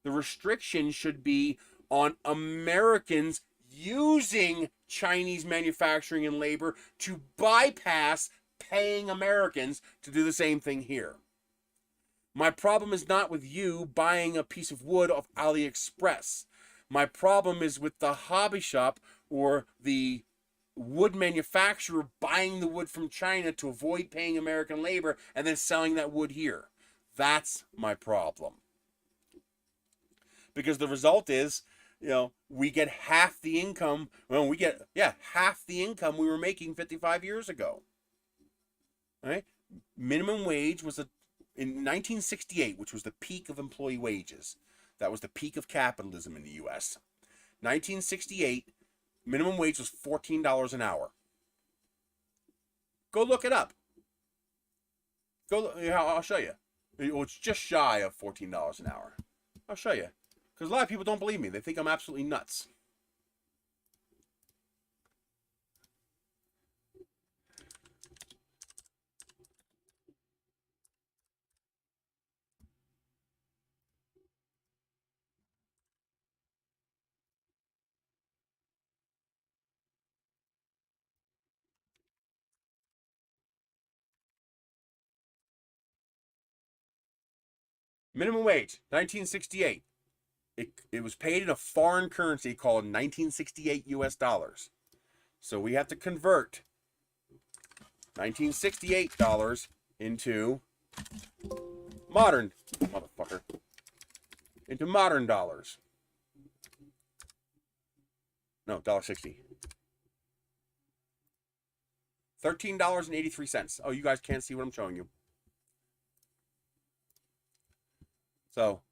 The restriction should be on Americans using Chinese manufacturing and labor to bypass paying Americans to do the same thing here. My problem is not with you buying a piece of wood off AliExpress. My problem is with the hobby shop or the wood manufacturer buying the wood from China to avoid paying American labor and then selling that wood here. That's my problem. Because the result is, we get half the income. Well, we get, half the income we were making 55 years ago. All right? Minimum wage was in 1968, which was the peak of employee wages. That was the peak of capitalism in the U.S. 1968, minimum wage was $14 an hour. Go look it up. I'll show you. It's just shy of $14 an hour. I'll show you. Because a lot of people don't believe me. They think I'm absolutely nuts. Minimum wage, 1968. It was paid in a foreign currency called 1968 US dollars. So we have to convert 1968 dollars into modern dollars. No, $1.60. $13.83. Oh, you guys can't see what I'm showing you. So,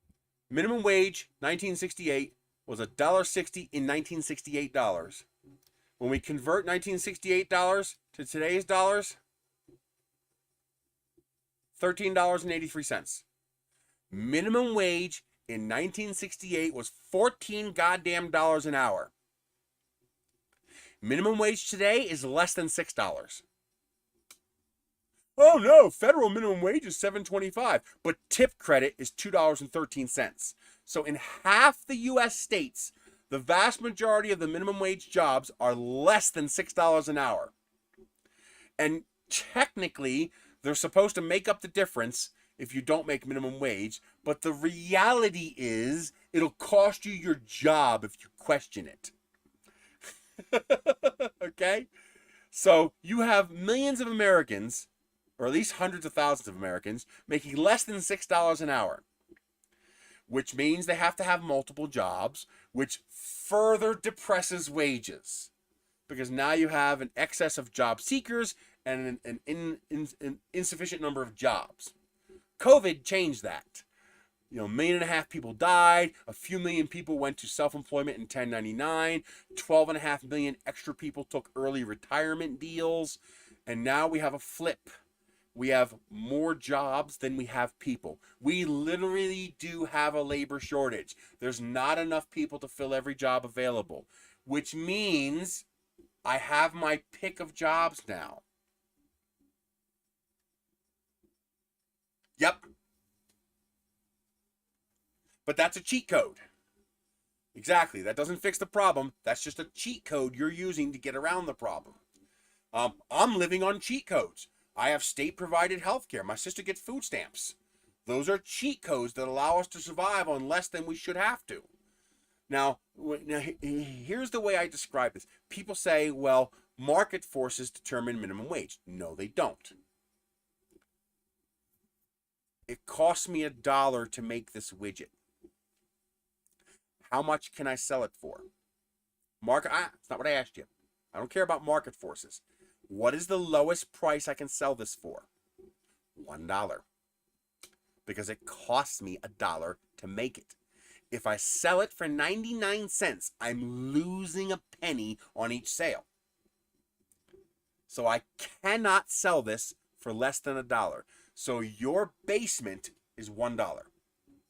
minimum wage, 1968, was $1.60 in 1968 dollars. When we convert 1968 dollars to today's dollars, $13.83. Minimum wage in 1968 was 14 goddamn dollars an hour. Minimum wage today is less than $6. oh no, federal minimum wage is $7.25, but tip credit is $2.13. So in half the U.S. states, the vast majority of the minimum wage jobs are less than $6 an hour. And technically, they're supposed to make up the difference if you don't make minimum wage, but the reality is it'll cost you your job if you question it. Okay? So you have millions of Americans, or at least hundreds of thousands of Americans, making less than $6 an hour, which means they have to have multiple jobs, which further depresses wages, because now you have an excess of job seekers and an insufficient number of jobs. COVID changed that. 1.5 million people died. A few million people went to self-employment in 1099. 12.5 million extra people took early retirement deals. And now we have a flip. We have more jobs than we have people. We literally do have a labor shortage. There's not enough people to fill every job available, which means I have my pick of jobs now. Yep. But that's a cheat code. Exactly. That doesn't fix the problem. That's just a cheat code you're using to get around the problem. I'm living on cheat codes. I have state-provided health care. My sister gets food stamps. Those are cheat codes that allow us to survive on less than we should have to. Now, here's the way I describe this. People say, well, market forces determine minimum wage. No, they don't. It costs me $1 to make this widget. How much can I sell it for? It's not what I asked you. I don't care about market forces. What is the lowest price I can sell this for? $1. Because it costs me $1 to make it. If I sell it for 99 cents, I'm losing a penny on each sale. So I cannot sell this for less than $1. So your basement is $1.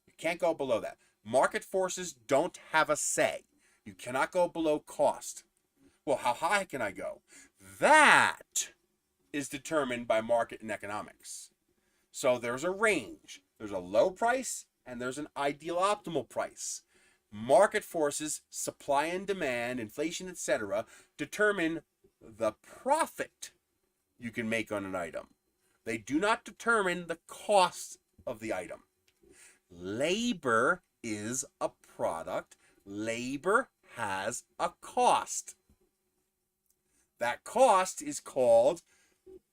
You can't go below that. Market forces don't have a say. You cannot go below cost. Well, how high can I go? That is determined by market and economics. So there's a range. There's a low price and there's an ideal optimal price. Market forces, supply and demand, inflation, etc., determine the profit you can make on an item. They do not determine the cost of the item. Labor is a product. Labor has a cost. That cost is called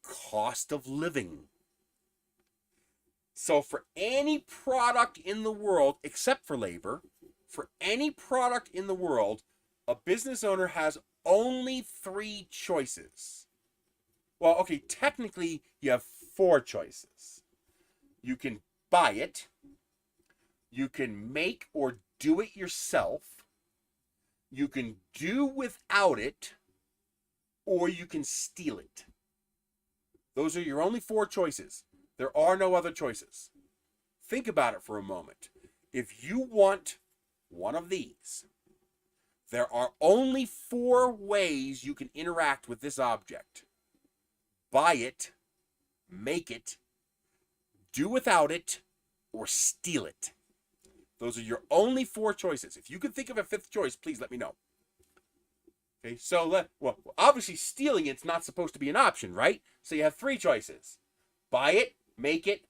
cost of living. So for any product in the world, except for labor, for any product in the world, a business owner has only 3 choices. Well, okay, technically you have 4 choices. You can buy it, you can make or do it yourself, you can do without it, or you can steal it. Those are your only 4 choices. There are no other choices. Think about it for a moment. If you want one of these, there are only 4 ways you can interact with this object. Buy it, make it, do without it, or steal it. Those are your only 4 choices. If you could think of a 5th choice, please let me know. Okay, so obviously stealing it's not supposed to be an option, right? So you have 3 choices. Buy it, make it,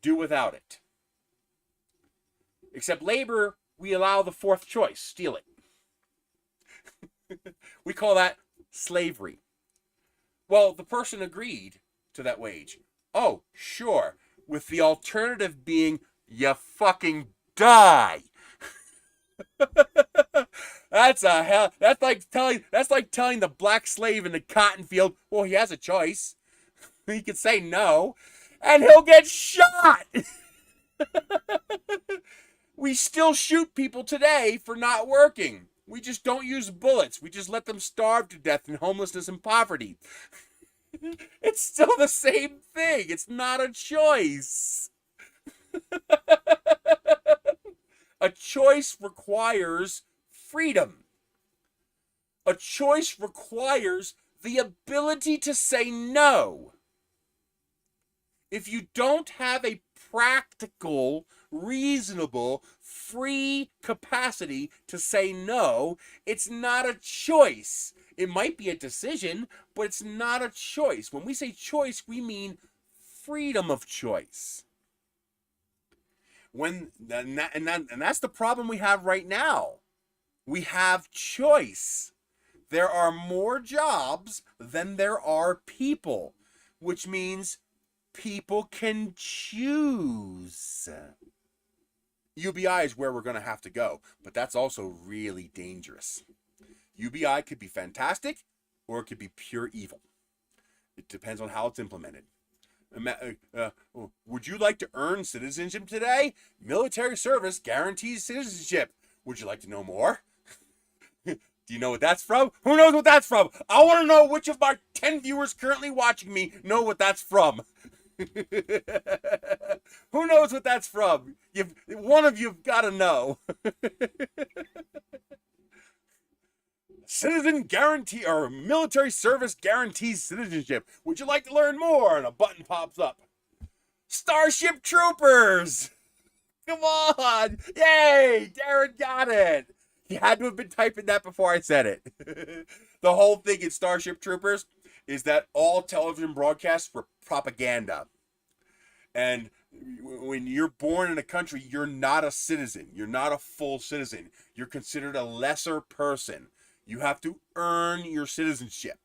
do without it. Except labor, we allow the 4th choice, steal it. We call that slavery. Well, the person agreed to that wage. Oh, sure. With the alternative being, you fucking die. That's like telling the black slave in the cotton field, well, he has a choice. He could say no, and he'll get shot. We still shoot people today for not working. We just don't use bullets. We just let them starve to death in homelessness and poverty. It's still the same thing. It's not a choice. A choice requires freedom. A choice requires the ability to say no. If you don't have a practical, reasonable, free capacity to say no, it's not a choice. It might be a decision, but it's not a choice. When we say choice, we mean freedom of choice. And that's the problem we have right now. We have choice. There are more jobs than there are people, which means people can choose. UBI is where we're going to have to go, but that's also really dangerous. UBI could be fantastic, or it could be pure evil. It depends on how it's implemented. Would you like to earn citizenship today? Military service guarantees citizenship. Would you like to know more? Do you know what that's from? Who knows what that's from? I want to know which of my 10 viewers currently watching me know what that's from. Who knows what that's from? One of you've got to know. Citizen guarantee or military service guarantees citizenship. Would you like to learn more? And a button pops up. Starship Troopers! Come on! Yay! Darren got it! He had to have been typing that before I said it. The whole thing in Starship Troopers is that all television broadcasts were propaganda. And when you're born in a country, you're not a citizen. You're not a full citizen. You're considered a lesser person. You have to earn your citizenship.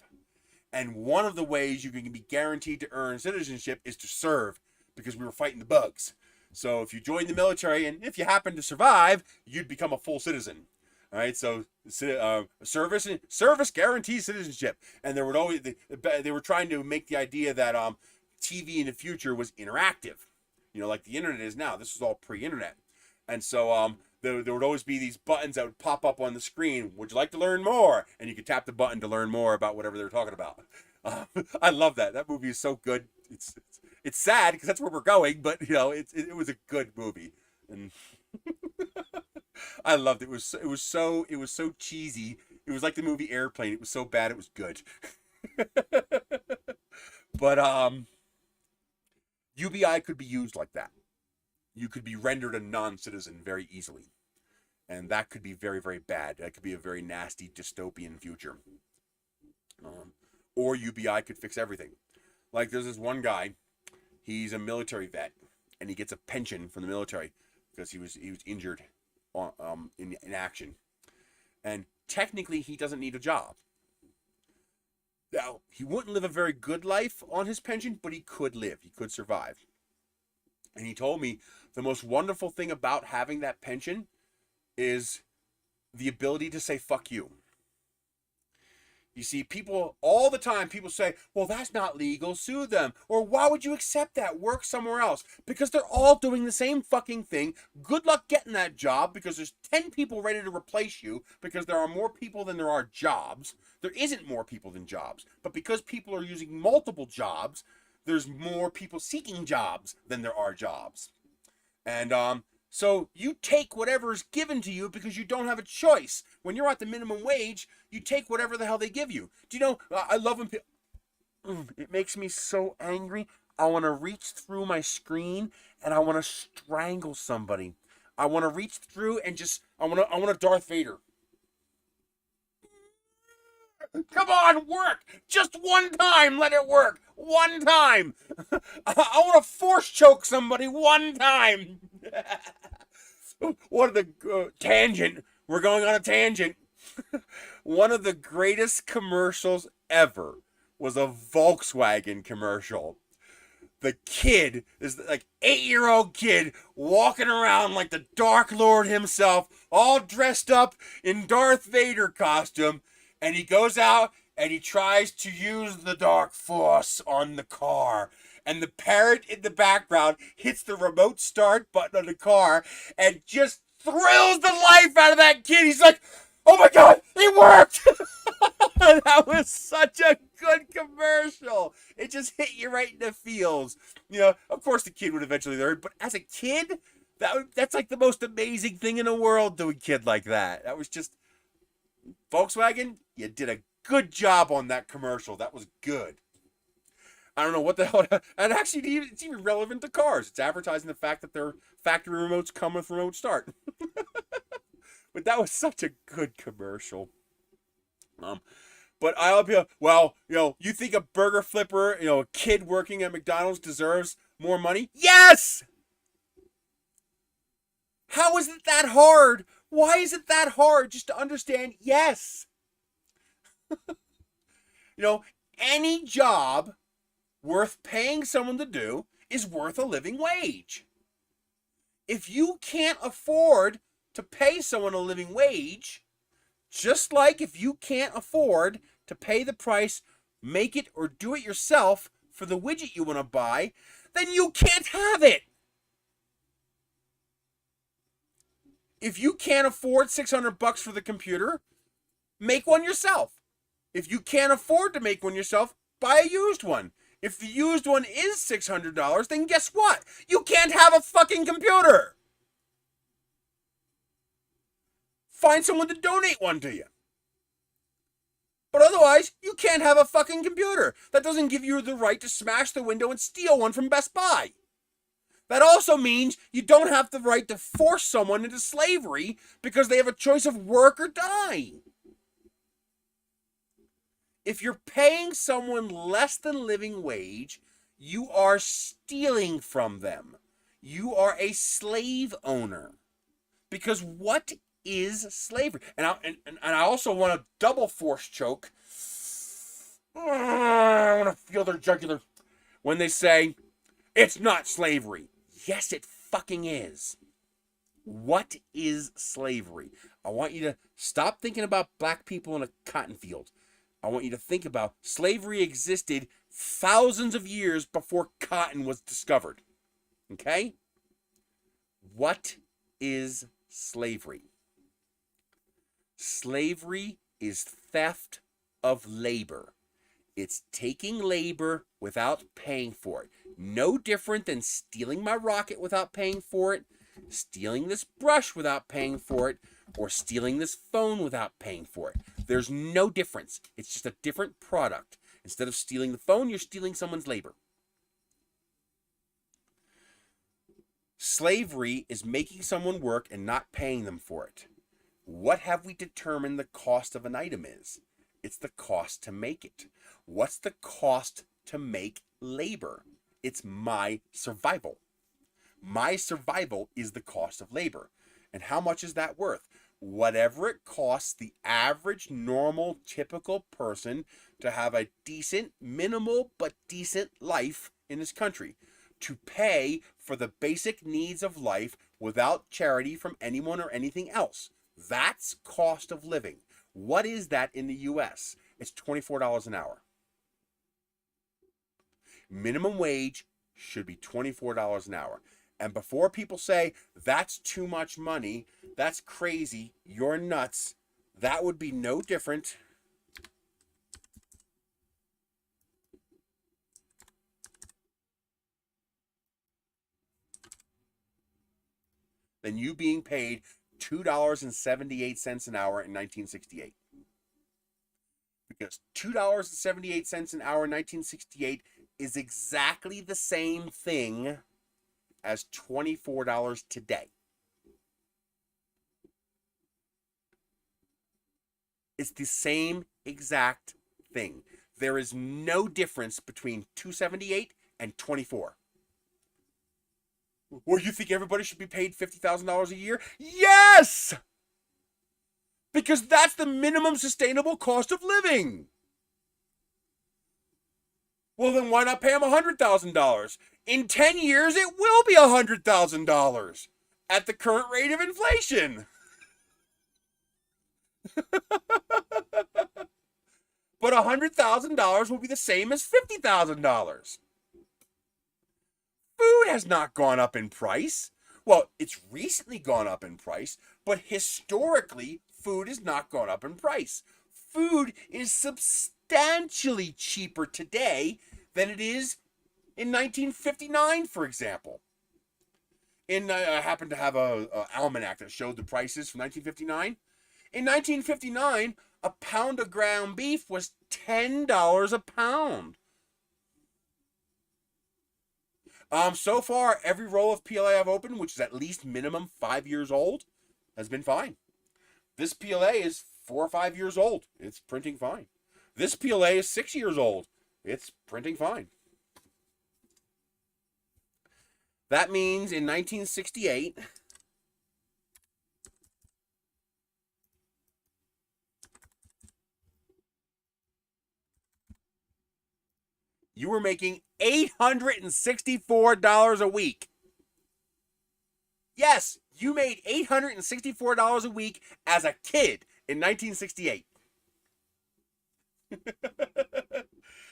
And one of the ways you can be guaranteed to earn citizenship is to serve, because we were fighting the bugs. So if you join the military and if you happen to survive, you'd become a full citizen. All right, so service guarantees citizenship. And there would always they were trying to make the idea that TV in the future was interactive, like the internet is now. This was all pre-internet, and so there would always be these buttons that would pop up on the screen. Would you like to learn more? And you could tap the button to learn more about whatever they were talking about. I love that. That movie is so good. It's sad because that's where we're going, but it was a good movie, and I loved it. It was so cheesy. It was like the movie Airplane. It was so bad it was good. But UBI could be used like that. You could be rendered a non-citizen very easily. And that could be very, very bad. That could be a very nasty dystopian future. Or UBI could fix everything. Like there's this one guy, he's a military vet, and he gets a pension from the military because he was injured in action. And technically he doesn't need a job. Now, he wouldn't live a very good life on his pension, but he could live. He could survive. And he told me the most wonderful thing about having that pension is the ability to say, fuck you. You see, people, all the time, people say, well, that's not legal, sue them. Or why would you accept that? Work somewhere else. Because they're all doing the same fucking thing. Good luck getting that job because there's 10 people ready to replace you because there are more people than there are jobs. There isn't more people than jobs. But because people are using multiple jobs, there's more people seeking jobs than there are jobs. And so you take whatever is given to you because you don't have a choice. When you're at the minimum wage, you take whatever the hell they give you. Do you know, I love when people, it makes me so angry. I want to reach through my screen and I want to strangle somebody. I want to reach through and just, I want to Darth Vader. Come on, work! Just one time, let it work! One time! I want to force choke somebody one time! What are the tangent? We're going on a tangent. One of the greatest commercials ever was a Volkswagen commercial. The kid is like 8-year-old kid walking around like the Dark Lord himself, all dressed up in Darth Vader costume. And he goes out and he tries to use the dark force on the car. And the parrot in the background hits the remote start button on the car and just thrills the life out of that kid. He's like, oh my God, it worked! That was such a good commercial. It just hit you right in the feels. Of course the kid would eventually learn, but as a kid, that's like the most amazing thing in the world, doing a kid like that. That was just... Volkswagen, you did a good job on that commercial. That was good. I don't know what the hell. And actually, it's even relevant to cars. It's advertising the fact that their factory remotes come with remote start. But that was such a good commercial. But I'll be, well, you think a burger flipper, a kid working at McDonald's deserves more money? Yes! How is it that hard? Why is it that hard just to understand? Yes. Any job worth paying someone to do is worth a living wage. If you can't afford to pay someone a living wage, just like if you can't afford to pay the price, make it or do it yourself for the widget you want to buy, then you can't have it. If you can't afford $600 for the computer, make one yourself. If you can't afford to make one yourself, buy a used one. If the used one is $600, then guess what? You can't have a fucking computer. Find someone to donate one to you. But otherwise, you can't have a fucking computer. That doesn't give you the right to smash the window and steal one from Best Buy. That also means you don't have the right to force someone into slavery because they have a choice of work or die. If you're paying someone less than living wage, you are stealing from them. You are a slave owner. Because what is slavery? And I also want to double force choke. I want to feel their jugular when they say, it's not slavery. Yes, it fucking is. What is slavery? I want you to stop thinking about black people in a cotton field. I want you to think about slavery existed thousands of years before cotton was discovered. Okay? What is slavery? Slavery is theft of labor. It's taking labor without paying for it. No different than stealing my rocket without paying for it, stealing this brush without paying for it, or stealing this phone without paying for it. There's no difference. It's just a different product. Instead of stealing the phone, you're stealing someone's labor. Slavery is making someone work and not paying them for it. What have we determined the cost of an item is? It's the cost to make it. What's the cost to make labor? It's my survival. My survival is the cost of labor. And how much is that worth? Whatever it costs the average, normal, typical person to have a decent, minimal, but decent life in this country. To pay for the basic needs of life without charity from anyone or anything else. That's cost of living. What is that in the U.S.? It's $24 an hour. Minimum wage should be $24 an hour. And before people say, that's too much money, that's crazy, you're nuts, that would be no different than you being paid $2.78 an hour in 1968. Because $2.78 an hour in 1968 is exactly the same thing as $24 today. It's the same exact thing. There is no difference between $2.78 and $24. Or you think everybody should be paid $50,000 a year? Yes! Because that's the minimum sustainable cost of living. Well, then why not pay them $100,000? In 10 years, it will be $100,000 at the current rate of inflation. But $100,000 will be the same as $50,000. Food has not gone up in price. Well, it's recently gone up in price, but historically, food has not gone up in price. Food is substantially cheaper today than it is in 1959, for example. I happen to have a almanac that showed the prices from 1959. In 1959, a pound of ground beef was $10 a pound. So far, every roll of PLA I've opened, which is at least minimum 5 years old, has been fine. This PLA is 4 or 5 years old. It's printing fine. This PLA is 6 years old. It's printing fine. That means in 1968, you were making $864 a week. Yes, you made $864 a week as a kid in 1968.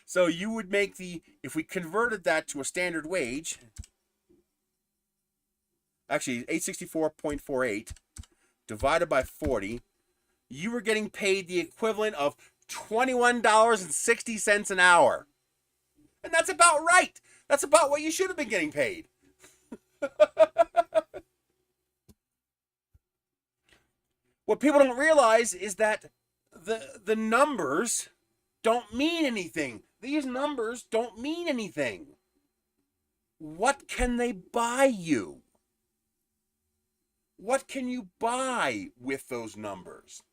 So you would make if we converted that to a standard wage, actually 864.48 divided by 40, you were getting paid the equivalent of $21.60 an hour. And that's about right. That's about what you should have been getting paid. What people don't realize is that the numbers don't mean anything. These numbers don't mean anything. What can they buy you? What can you buy with those numbers?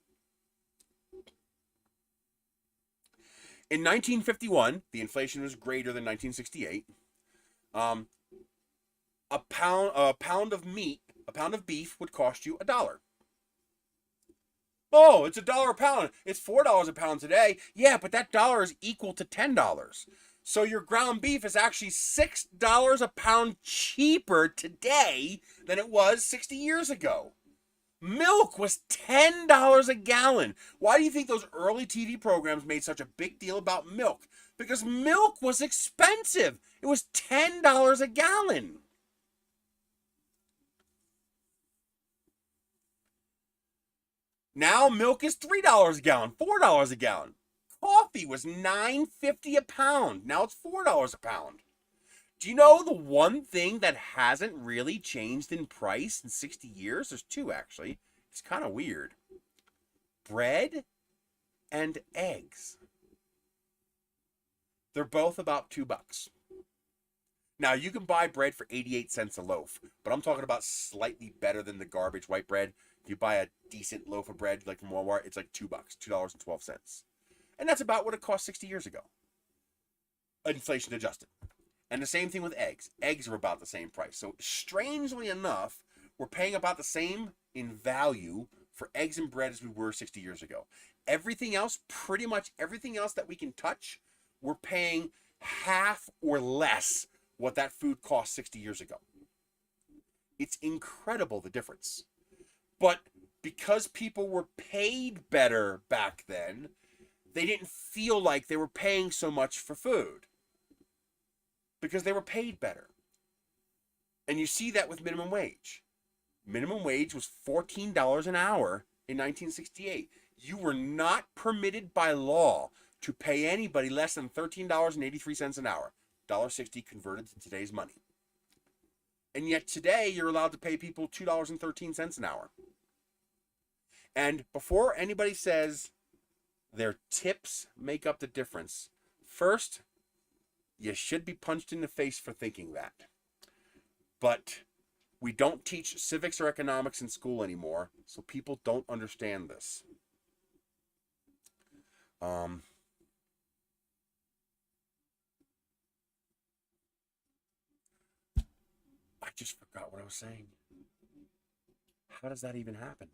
In 1951, the inflation was greater than 1968. A pound of meat, a pound of beef would cost you $1. Oh, it's $1 a pound. It's $4 a pound today. Yeah, but that dollar is equal to $10. So your ground beef is actually $6 a pound cheaper today than it was 60 years ago. Milk was $10 a gallon. Why do you think those early TV programs made such a big deal about milk? Because milk was expensive. It was $10 a gallon. Now milk is $3 a gallon, $4 a gallon. Coffee was $9.50 a pound. Now it's $4 a pound. Do you know the one thing that hasn't really changed in price in 60 years? There's two, actually. It's kind of weird. Bread and eggs. They're both about $2. Now, you can buy bread for 88 cents a loaf, but I'm talking about slightly better than the garbage white bread. If you buy a decent loaf of bread, like from Walmart, it's like $2, $2.12. And that's about what it cost 60 years ago. Inflation adjusted. And the same thing with eggs. Eggs are about the same price. So strangely enough, we're paying about the same in value for eggs and bread as we were 60 years ago. Everything else, pretty much everything else that we can touch, we're paying half or less what that food cost 60 years ago. It's incredible, the difference. But because people were paid better back then, they didn't feel like they were paying so much for food. Because they were paid better. And you see that with minimum wage. Minimum wage was $14 an hour in 1968. You were not permitted by law to pay anybody less than $13.83 an hour. $1.60 converted to today's money. And yet today you're allowed to pay people $2.13 an hour. And before anybody says their tips make up the difference, first, you should be punched in the face for thinking that. But we don't teach civics or economics in school anymore, so people don't understand this. I just forgot what I was saying. How does that even happen?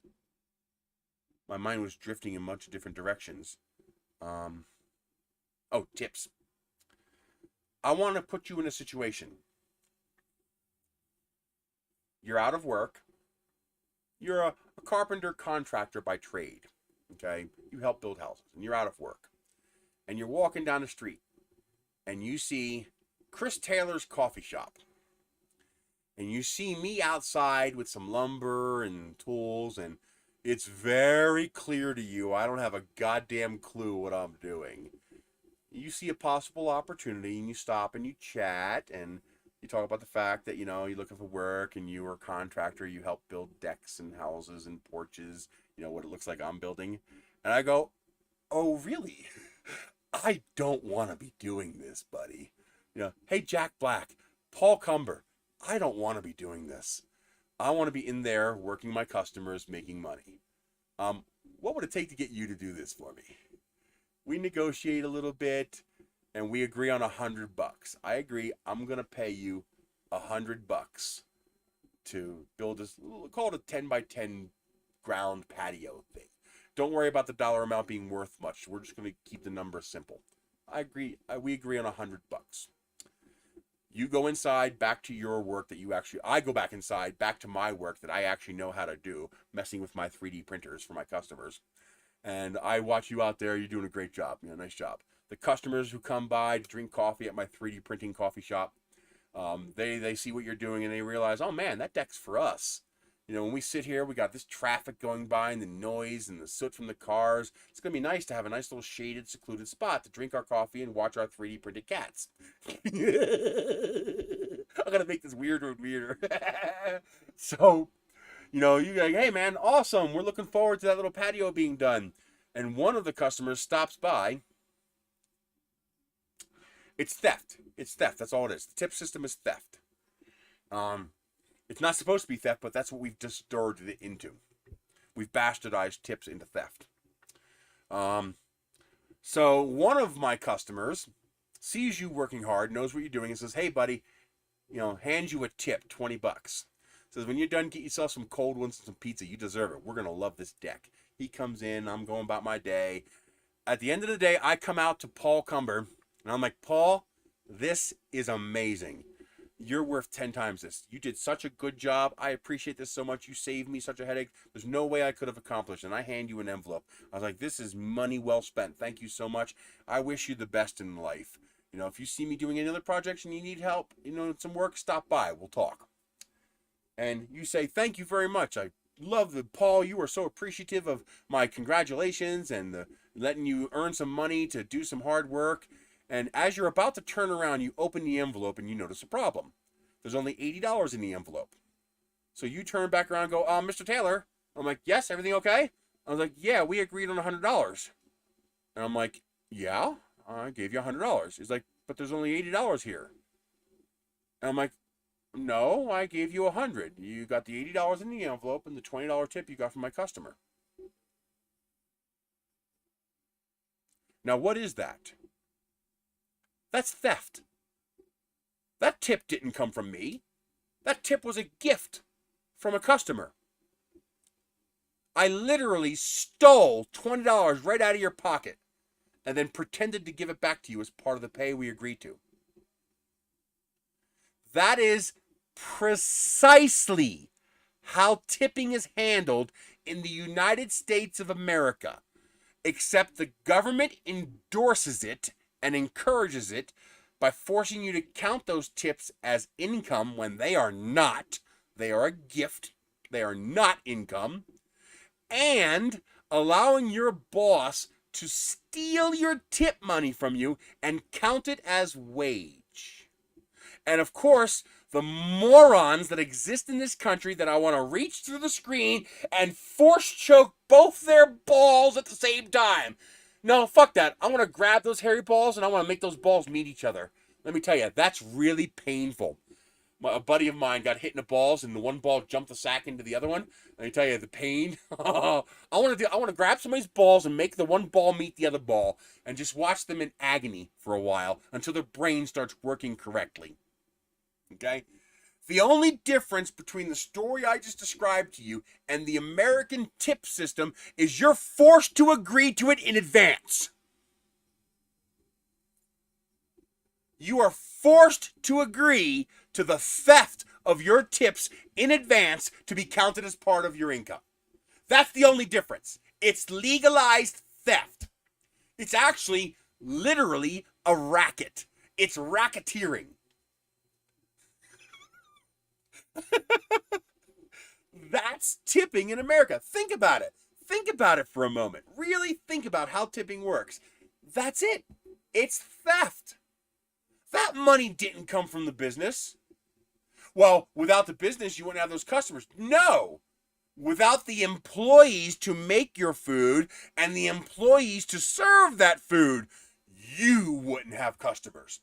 My mind was drifting in much different directions. Oh, tips. I want to put you in a situation. You're out of work. You're a carpenter contractor by trade. Okay? You help build houses and you're out of work. And you're walking down the street and you see Chris Taylor's coffee shop. And you see me outside with some lumber and tools, and it's very clear to you I don't have a goddamn clue what I'm doing. You see a possible opportunity and you stop and you chat and you talk about the fact that, you're looking for work and you're a contractor, you help build decks and houses and porches, what it looks like I'm building. And I go, oh, really? I don't want to be doing this, buddy. Hey, Jack Black, Paul Cumber, I don't want to be doing this. I want to be in there working my customers, making money. What would it take to get you to do this for me? We negotiate a little bit, and we agree on $100. I agree. I'm gonna pay you $100 to build this. Call it a 10 by 10 ground patio thing. Don't worry about the dollar amount being worth much. We're just gonna keep the number simple. I agree. We agree on $100. You go inside, back to your work that you actually. I go back inside, back to my work that I actually know how to do, messing with my 3D printers for my customers. And I watch you out there. You're doing a great job. Nice job. The customers who come by to drink coffee at my 3D printing coffee shop, they see what you're doing and they realize, oh man, that deck's for us. When we sit here, we got this traffic going by and the noise and the soot from the cars. It's going to be nice to have a nice little shaded, secluded spot to drink our coffee and watch our 3D printed cats. I'm going to make this weirder and weirder. So, you're like, hey man, awesome. We're looking forward to that little patio being done. And one of the customers stops by. It's theft. It's theft. That's all it is. The tip system is theft. It's not supposed to be theft, but that's what we've distorted it into. We've bastardized tips into theft. So one of my customers sees you working hard, knows what you're doing, and says, hey, buddy, hands you a tip, $20. Says, when you're done, get yourself some cold ones and some pizza. You deserve it. We're going to love this deck. He comes in. I'm going about my day. At the end of the day, I come out to Paul Cumber, and I'm like, Paul, this is amazing. You're worth 10 times this. You did such a good job. I appreciate this so much. You saved me such a headache. There's no way I could have accomplished it. And I hand you an envelope. I was like, this is money well spent. Thank you so much. I wish you the best in life. If you see me doing any other projects and you need help, some work, stop by. We'll talk. And you say, thank you very much. I love Paul, you are so appreciative of my congratulations and letting you earn some money to do some hard work. And as you're about to turn around, you open the envelope and you notice a problem. There's only $80 in the envelope. So you turn back around and go, Mr. Taylor. I'm like, yes, everything okay? I was like, yeah, we agreed on $100. And I'm like, yeah, I gave you $100. He's like, but there's only $80 here. And I'm like, no, I gave you $100. You got the $80 in the envelope and the $20 tip you got from my customer. Now, what is that? That's theft. That tip didn't come from me. That tip was a gift from a customer. I literally stole $20 right out of your pocket and then pretended to give it back to you as part of the pay we agreed to. That is precisely how tipping is handled in the United States of America, except the government endorses it and encourages it by forcing you to count those tips as income when they are not. They are a gift. They are not income. And allowing your boss to steal your tip money from you and count it as wage. And of course, the morons that exist in this country that I want to reach through the screen and force choke both their balls at the same time. No, fuck that. I want to grab those hairy balls and I want to make those balls meet each other. Let me tell you, that's really painful. A buddy of mine got hit in the balls and the one ball jumped the sack into the other one. Let me tell you, the pain. I want to grab somebody's balls and make the one ball meet the other ball and just watch them in agony for a while until their brain starts working correctly. Okay? The only difference between the story I just described to you and the American tip system is you're forced to agree to it in advance. You are forced to agree to the theft of your tips in advance to be counted as part of your income. That's the only difference. It's legalized theft. It's actually literally a racket. It's racketeering. That's tipping in America. Think about it. Think about it for a moment. Really think about how tipping works. That's it. It's theft. That money didn't come from the business. Well, without the business, you wouldn't have those customers. No. Without the employees to make your food and the employees to serve that food, you wouldn't have customers.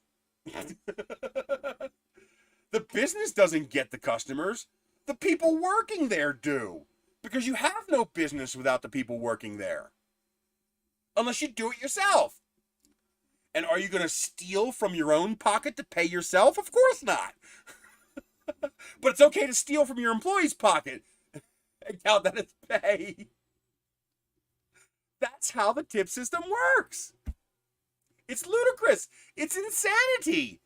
The business doesn't get the customers. The people working there do. Because you have no business without the people working there. Unless you do it yourself. And are you going to steal from your own pocket to pay yourself? Of course not. But it's okay to steal from your employee's pocket and count that as pay. That's how the tip system works. It's ludicrous. It's insanity.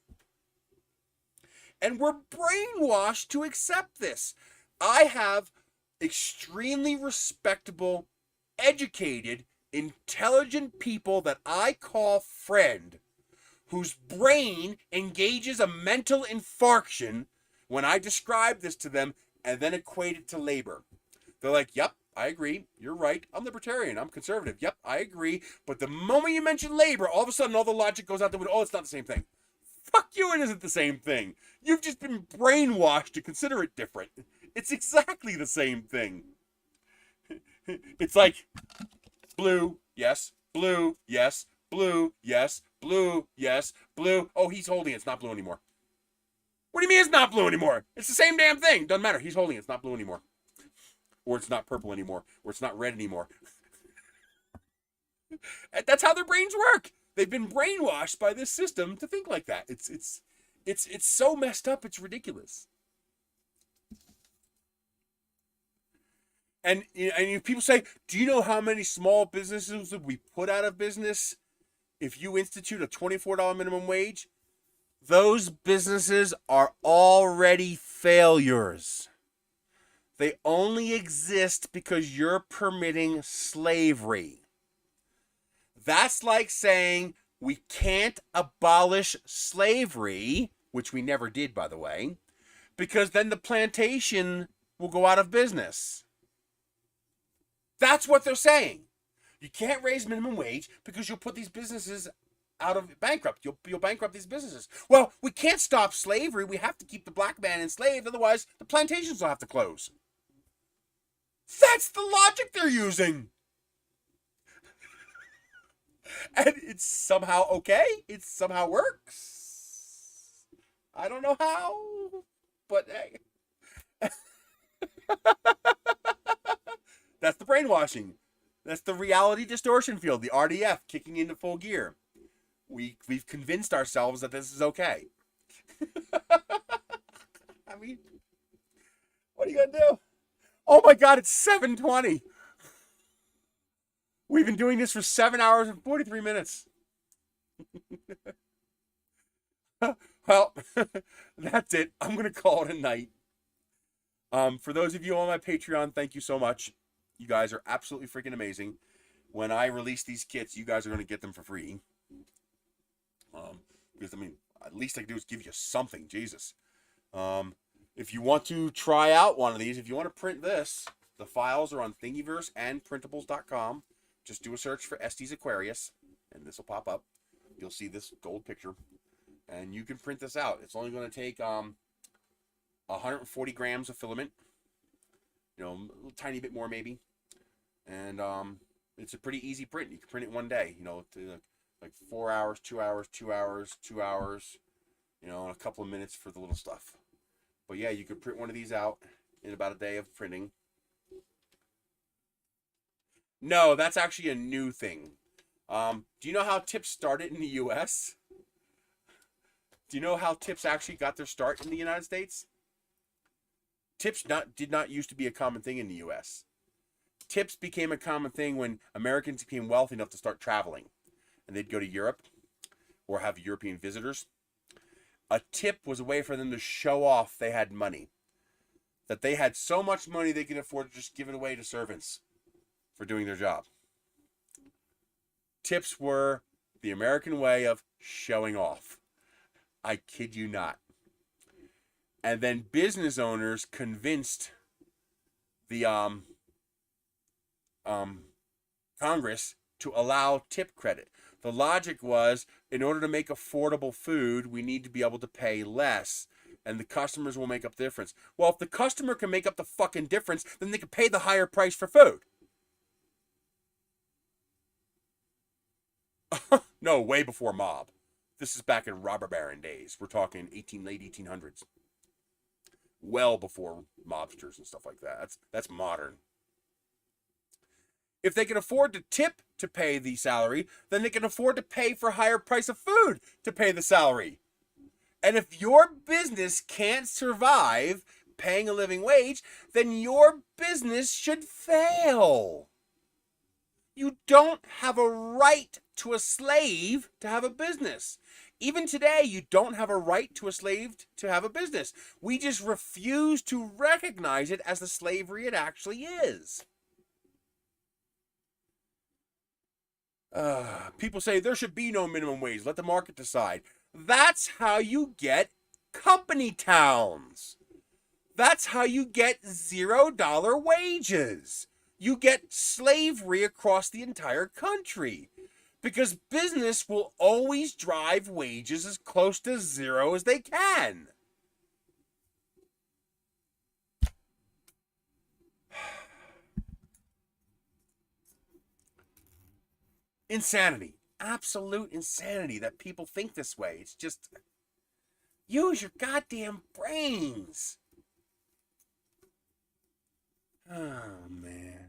And we're brainwashed to accept this. I have extremely respectable, educated, intelligent people that I call friend, whose brain engages a mental infarction when I describe this to them and then equate it to labor. They're like, yep, I agree. You're right. I'm libertarian. I'm conservative. Yep, I agree. But the moment you mention labor, all of a sudden all the logic goes out the window. Oh, it's not the same thing. Fuck you, it isn't the same thing. You've just been brainwashed to consider it different. It's exactly the same thing. It's like blue, yes, blue, yes, blue, yes, blue, yes, blue. Oh, he's holding it. It's not blue anymore. What do you mean it's not blue anymore? It's the same damn thing. Doesn't matter. He's holding it. It's not blue anymore. Or it's not purple anymore. Or it's not red anymore. That's how their brains work. They've been brainwashed by this system to think like that. It's so messed up. It's ridiculous. And people say, do you know how many small businesses would we put out of business if you institute a $24 minimum wage? Those businesses are already failures. They only exist because you're permitting slavery. That's like saying we can't abolish slavery, which we never did, by the way, because then the plantation will go out of business. That's what they're saying. You can't raise minimum wage because you'll put these businesses out of bankrupt. You'll bankrupt these businesses. Well, we can't stop slavery. We have to keep the black man enslaved. Otherwise, the plantations will have to close. That's the logic they're using. And it's somehow okay. It somehow works. I don't know how, but hey. That's the brainwashing. That's the reality distortion field, the RDF kicking into full gear. We've convinced ourselves that this is okay. I mean, what are you gonna do? Oh my God, it's 7:20. We've been doing this for 7 hours and 43 minutes. Well, that's it. I'm gonna call it a night. For those of you on my Patreon, thank you so much. You guys are absolutely freaking amazing. When I release these kits, you guys are going to get them for free. Because, I mean, at least I can do is give you something. Jesus. If you want to try out one of these, if you want to print this, the files are on Thingiverse and printables.com. Just do a search for Estes Aquarius, and this will pop up. You'll see this gold picture. And you can print this out. It's only going to take 140 grams of filament. You know, a tiny bit more maybe. And it's a pretty easy print. You can print it one day, you know, like 4 hours, 2 hours, 2 hours, 2 hours, you know, and a couple of minutes for the little stuff. But yeah, you could print one of these out in about a day of printing. No, that's actually a new thing. Do you know how tips started in the U.S.? Do you know how tips actually got their start in the United States? Tips did not used to be a common thing in the U.S. Tips became a common thing when Americans became wealthy enough to start traveling. And they'd go to Europe or have European visitors. A tip was a way for them to show off they had money. That they had so much money they could afford to just give it away to servants for doing their job. Tips were the American way of showing off. I kid you not. And then business owners convinced the Congress to allow tip credit. The logic was, in order to make affordable food, we need to be able to pay less, and the customers will make up the difference. Well, if the customer can make up the fucking difference, then they can pay the higher price for food. No, way before mob. This is back in robber baron days. We're talking late 1800s. well before mobsters and stuff like that. That's modern. If they can afford to tip to pay the salary, then they can afford to pay for higher price of food to pay the salary. And if your business can't survive paying a living wage, then your business should fail. You don't have a right to a slave to have a business. Even today, you don't have a right to a slave to have a business. We just refuse to recognize it as the slavery it actually is. People say there should be no minimum wage. Let the market decide. That's how you get company towns. That's how you get $0 wages. You get slavery across the entire country. Because business will always drive wages as close to zero as they can. Insanity. Absolute insanity that people think this way. It's just, use your goddamn brains. Oh, man.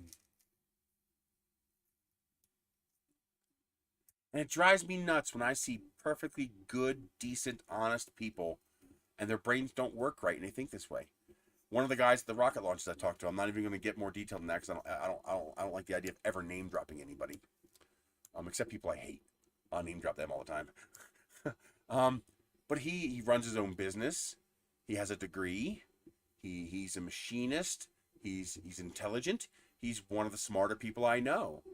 And it drives me nuts when I see perfectly good, decent, honest people and their brains don't work right and they think this way. One of the guys at the rocket launches I talked to, I'm not even going to get more detailed than that because I don't like the idea of ever name dropping anybody. Except people I hate. I'll name drop them all the time. But he runs his own business. He has a degree. He's a machinist. He's intelligent. He's one of the smarter people I know.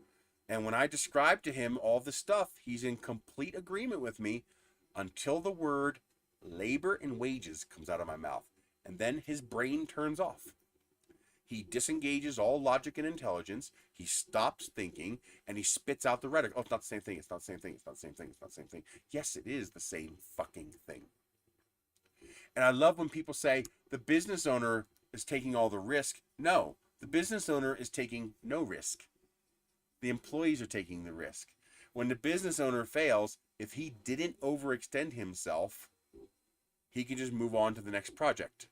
And when I describe to him all this stuff, he's in complete agreement with me until the word labor and wages comes out of my mouth. And then his brain turns off. He disengages all logic and intelligence. He stops thinking and he spits out the rhetoric. Oh, it's not the same thing. It's not the same thing. It's not the same thing. It's not the same thing. Yes, it is the same fucking thing. And I love when people say the business owner is taking all the risk. No, the business owner is taking no risk. The employees are taking the risk. When the business owner fails, if he didn't overextend himself, he can just move on to the next project.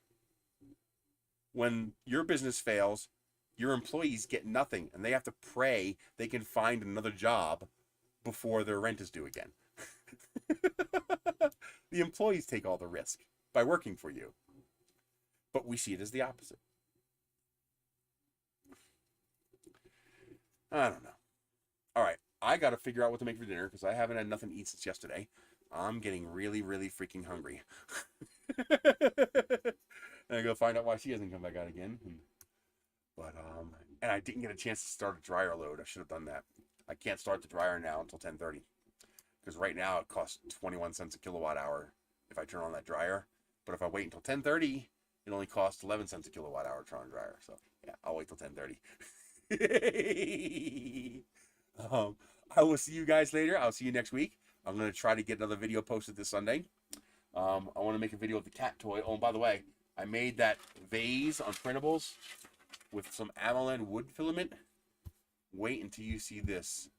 When your business fails, your employees get nothing and they have to pray they can find another job before their rent is due again. The employees take all the risk by working for you. But we see it as the opposite. I don't know. All right, I got to figure out what to make for dinner because I haven't had nothing to eat since yesterday. I'm getting really, really freaking hungry. And I go find out why she hasn't come back out again. And I didn't get a chance to start a dryer load. I should have done that. I can't start the dryer now until 10:30 because right now it costs 21 cents a kilowatt hour if I turn on that dryer. But if I wait until 10:30, it only costs 11 cents a kilowatt hour to turn on a dryer. So yeah, I'll wait till 10:30. I will see you guys later. I'll see you next week. I'm going to try to get another video posted this Sunday. I want to make a video of the cat toy. Oh, and by the way, I made that vase on printables with some Ameland wood filament. Wait until you see this.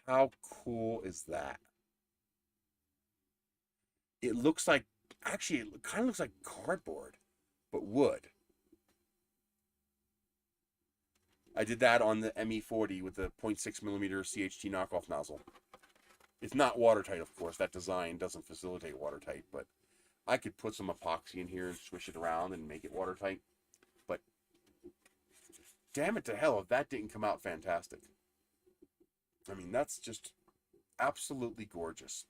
How cool is that? It looks like, actually, it kind of looks like cardboard, but wood. I did that on the ME40 with the 0.6 millimeter CHT knockoff nozzle. It's not watertight, of course. That design doesn't facilitate watertight, but I could put some epoxy in here and swish it around and make it watertight. But damn it to hell if that didn't come out fantastic. I mean, that's just absolutely gorgeous.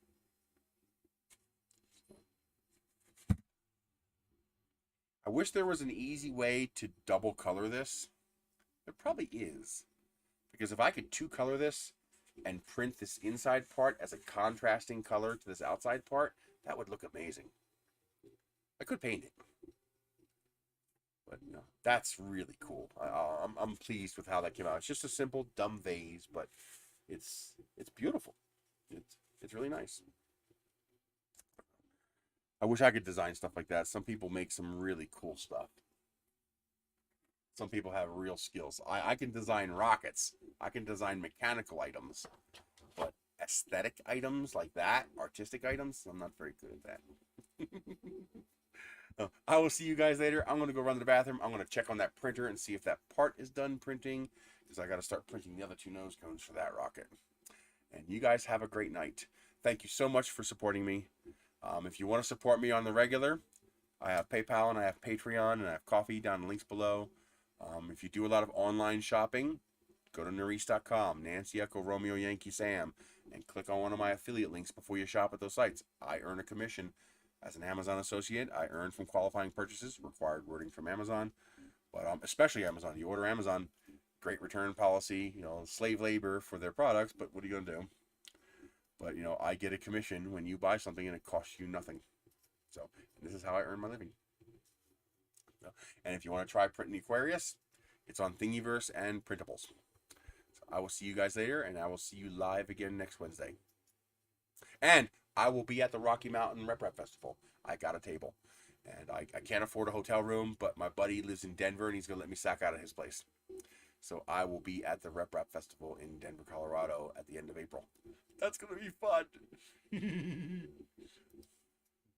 I wish there was an easy way to double color this. There probably is. Because if I could two color this and print this inside part as a contrasting color to this outside part, that would look amazing. I could paint it. But, you know, that's really cool. I'm pleased with how that came out. It's just a simple, dumb vase, but it's beautiful. It's really nice. I wish I could design stuff like that. Some people make some really cool stuff. Some people have real skills. I can design rockets. I can design mechanical items. But aesthetic items like that, artistic items. I'm not very good at that. I will see you guys later. I'm going to go run to the bathroom. I'm going to check on that printer and see if that part is done printing, because I got to start printing the other 2 nose cones for that rocket. And you guys have a great night. Thank you so much for supporting me. If you want to support me on the regular, I have PayPal and I have Patreon and I have coffee down in the links below. If you do a lot of online shopping, go to Nerisse.com, Nancy Echo Romeo Yankee Sam, and click on one of my affiliate links before you shop at those sites. I earn a commission. As an Amazon associate, I earn from qualifying purchases, required wording from Amazon, but especially Amazon. You order Amazon, great return policy, you know, slave labor for their products, but what are you going to do? But, you know, I get a commission when you buy something and it costs you nothing. So, this is how I earn my living. So, and if you want to try printing the Aquarius, it's on Thingiverse and Printables. So I will see you guys later, and I will see you live again next Wednesday. And I will be at the Rocky Mountain Rep Festival. I got a table. And I can't afford a hotel room, but my buddy lives in Denver, and he's going to let me sack out of his place. So I will be at the Rep Festival in Denver, Colorado at the end of April. That's going to be fun.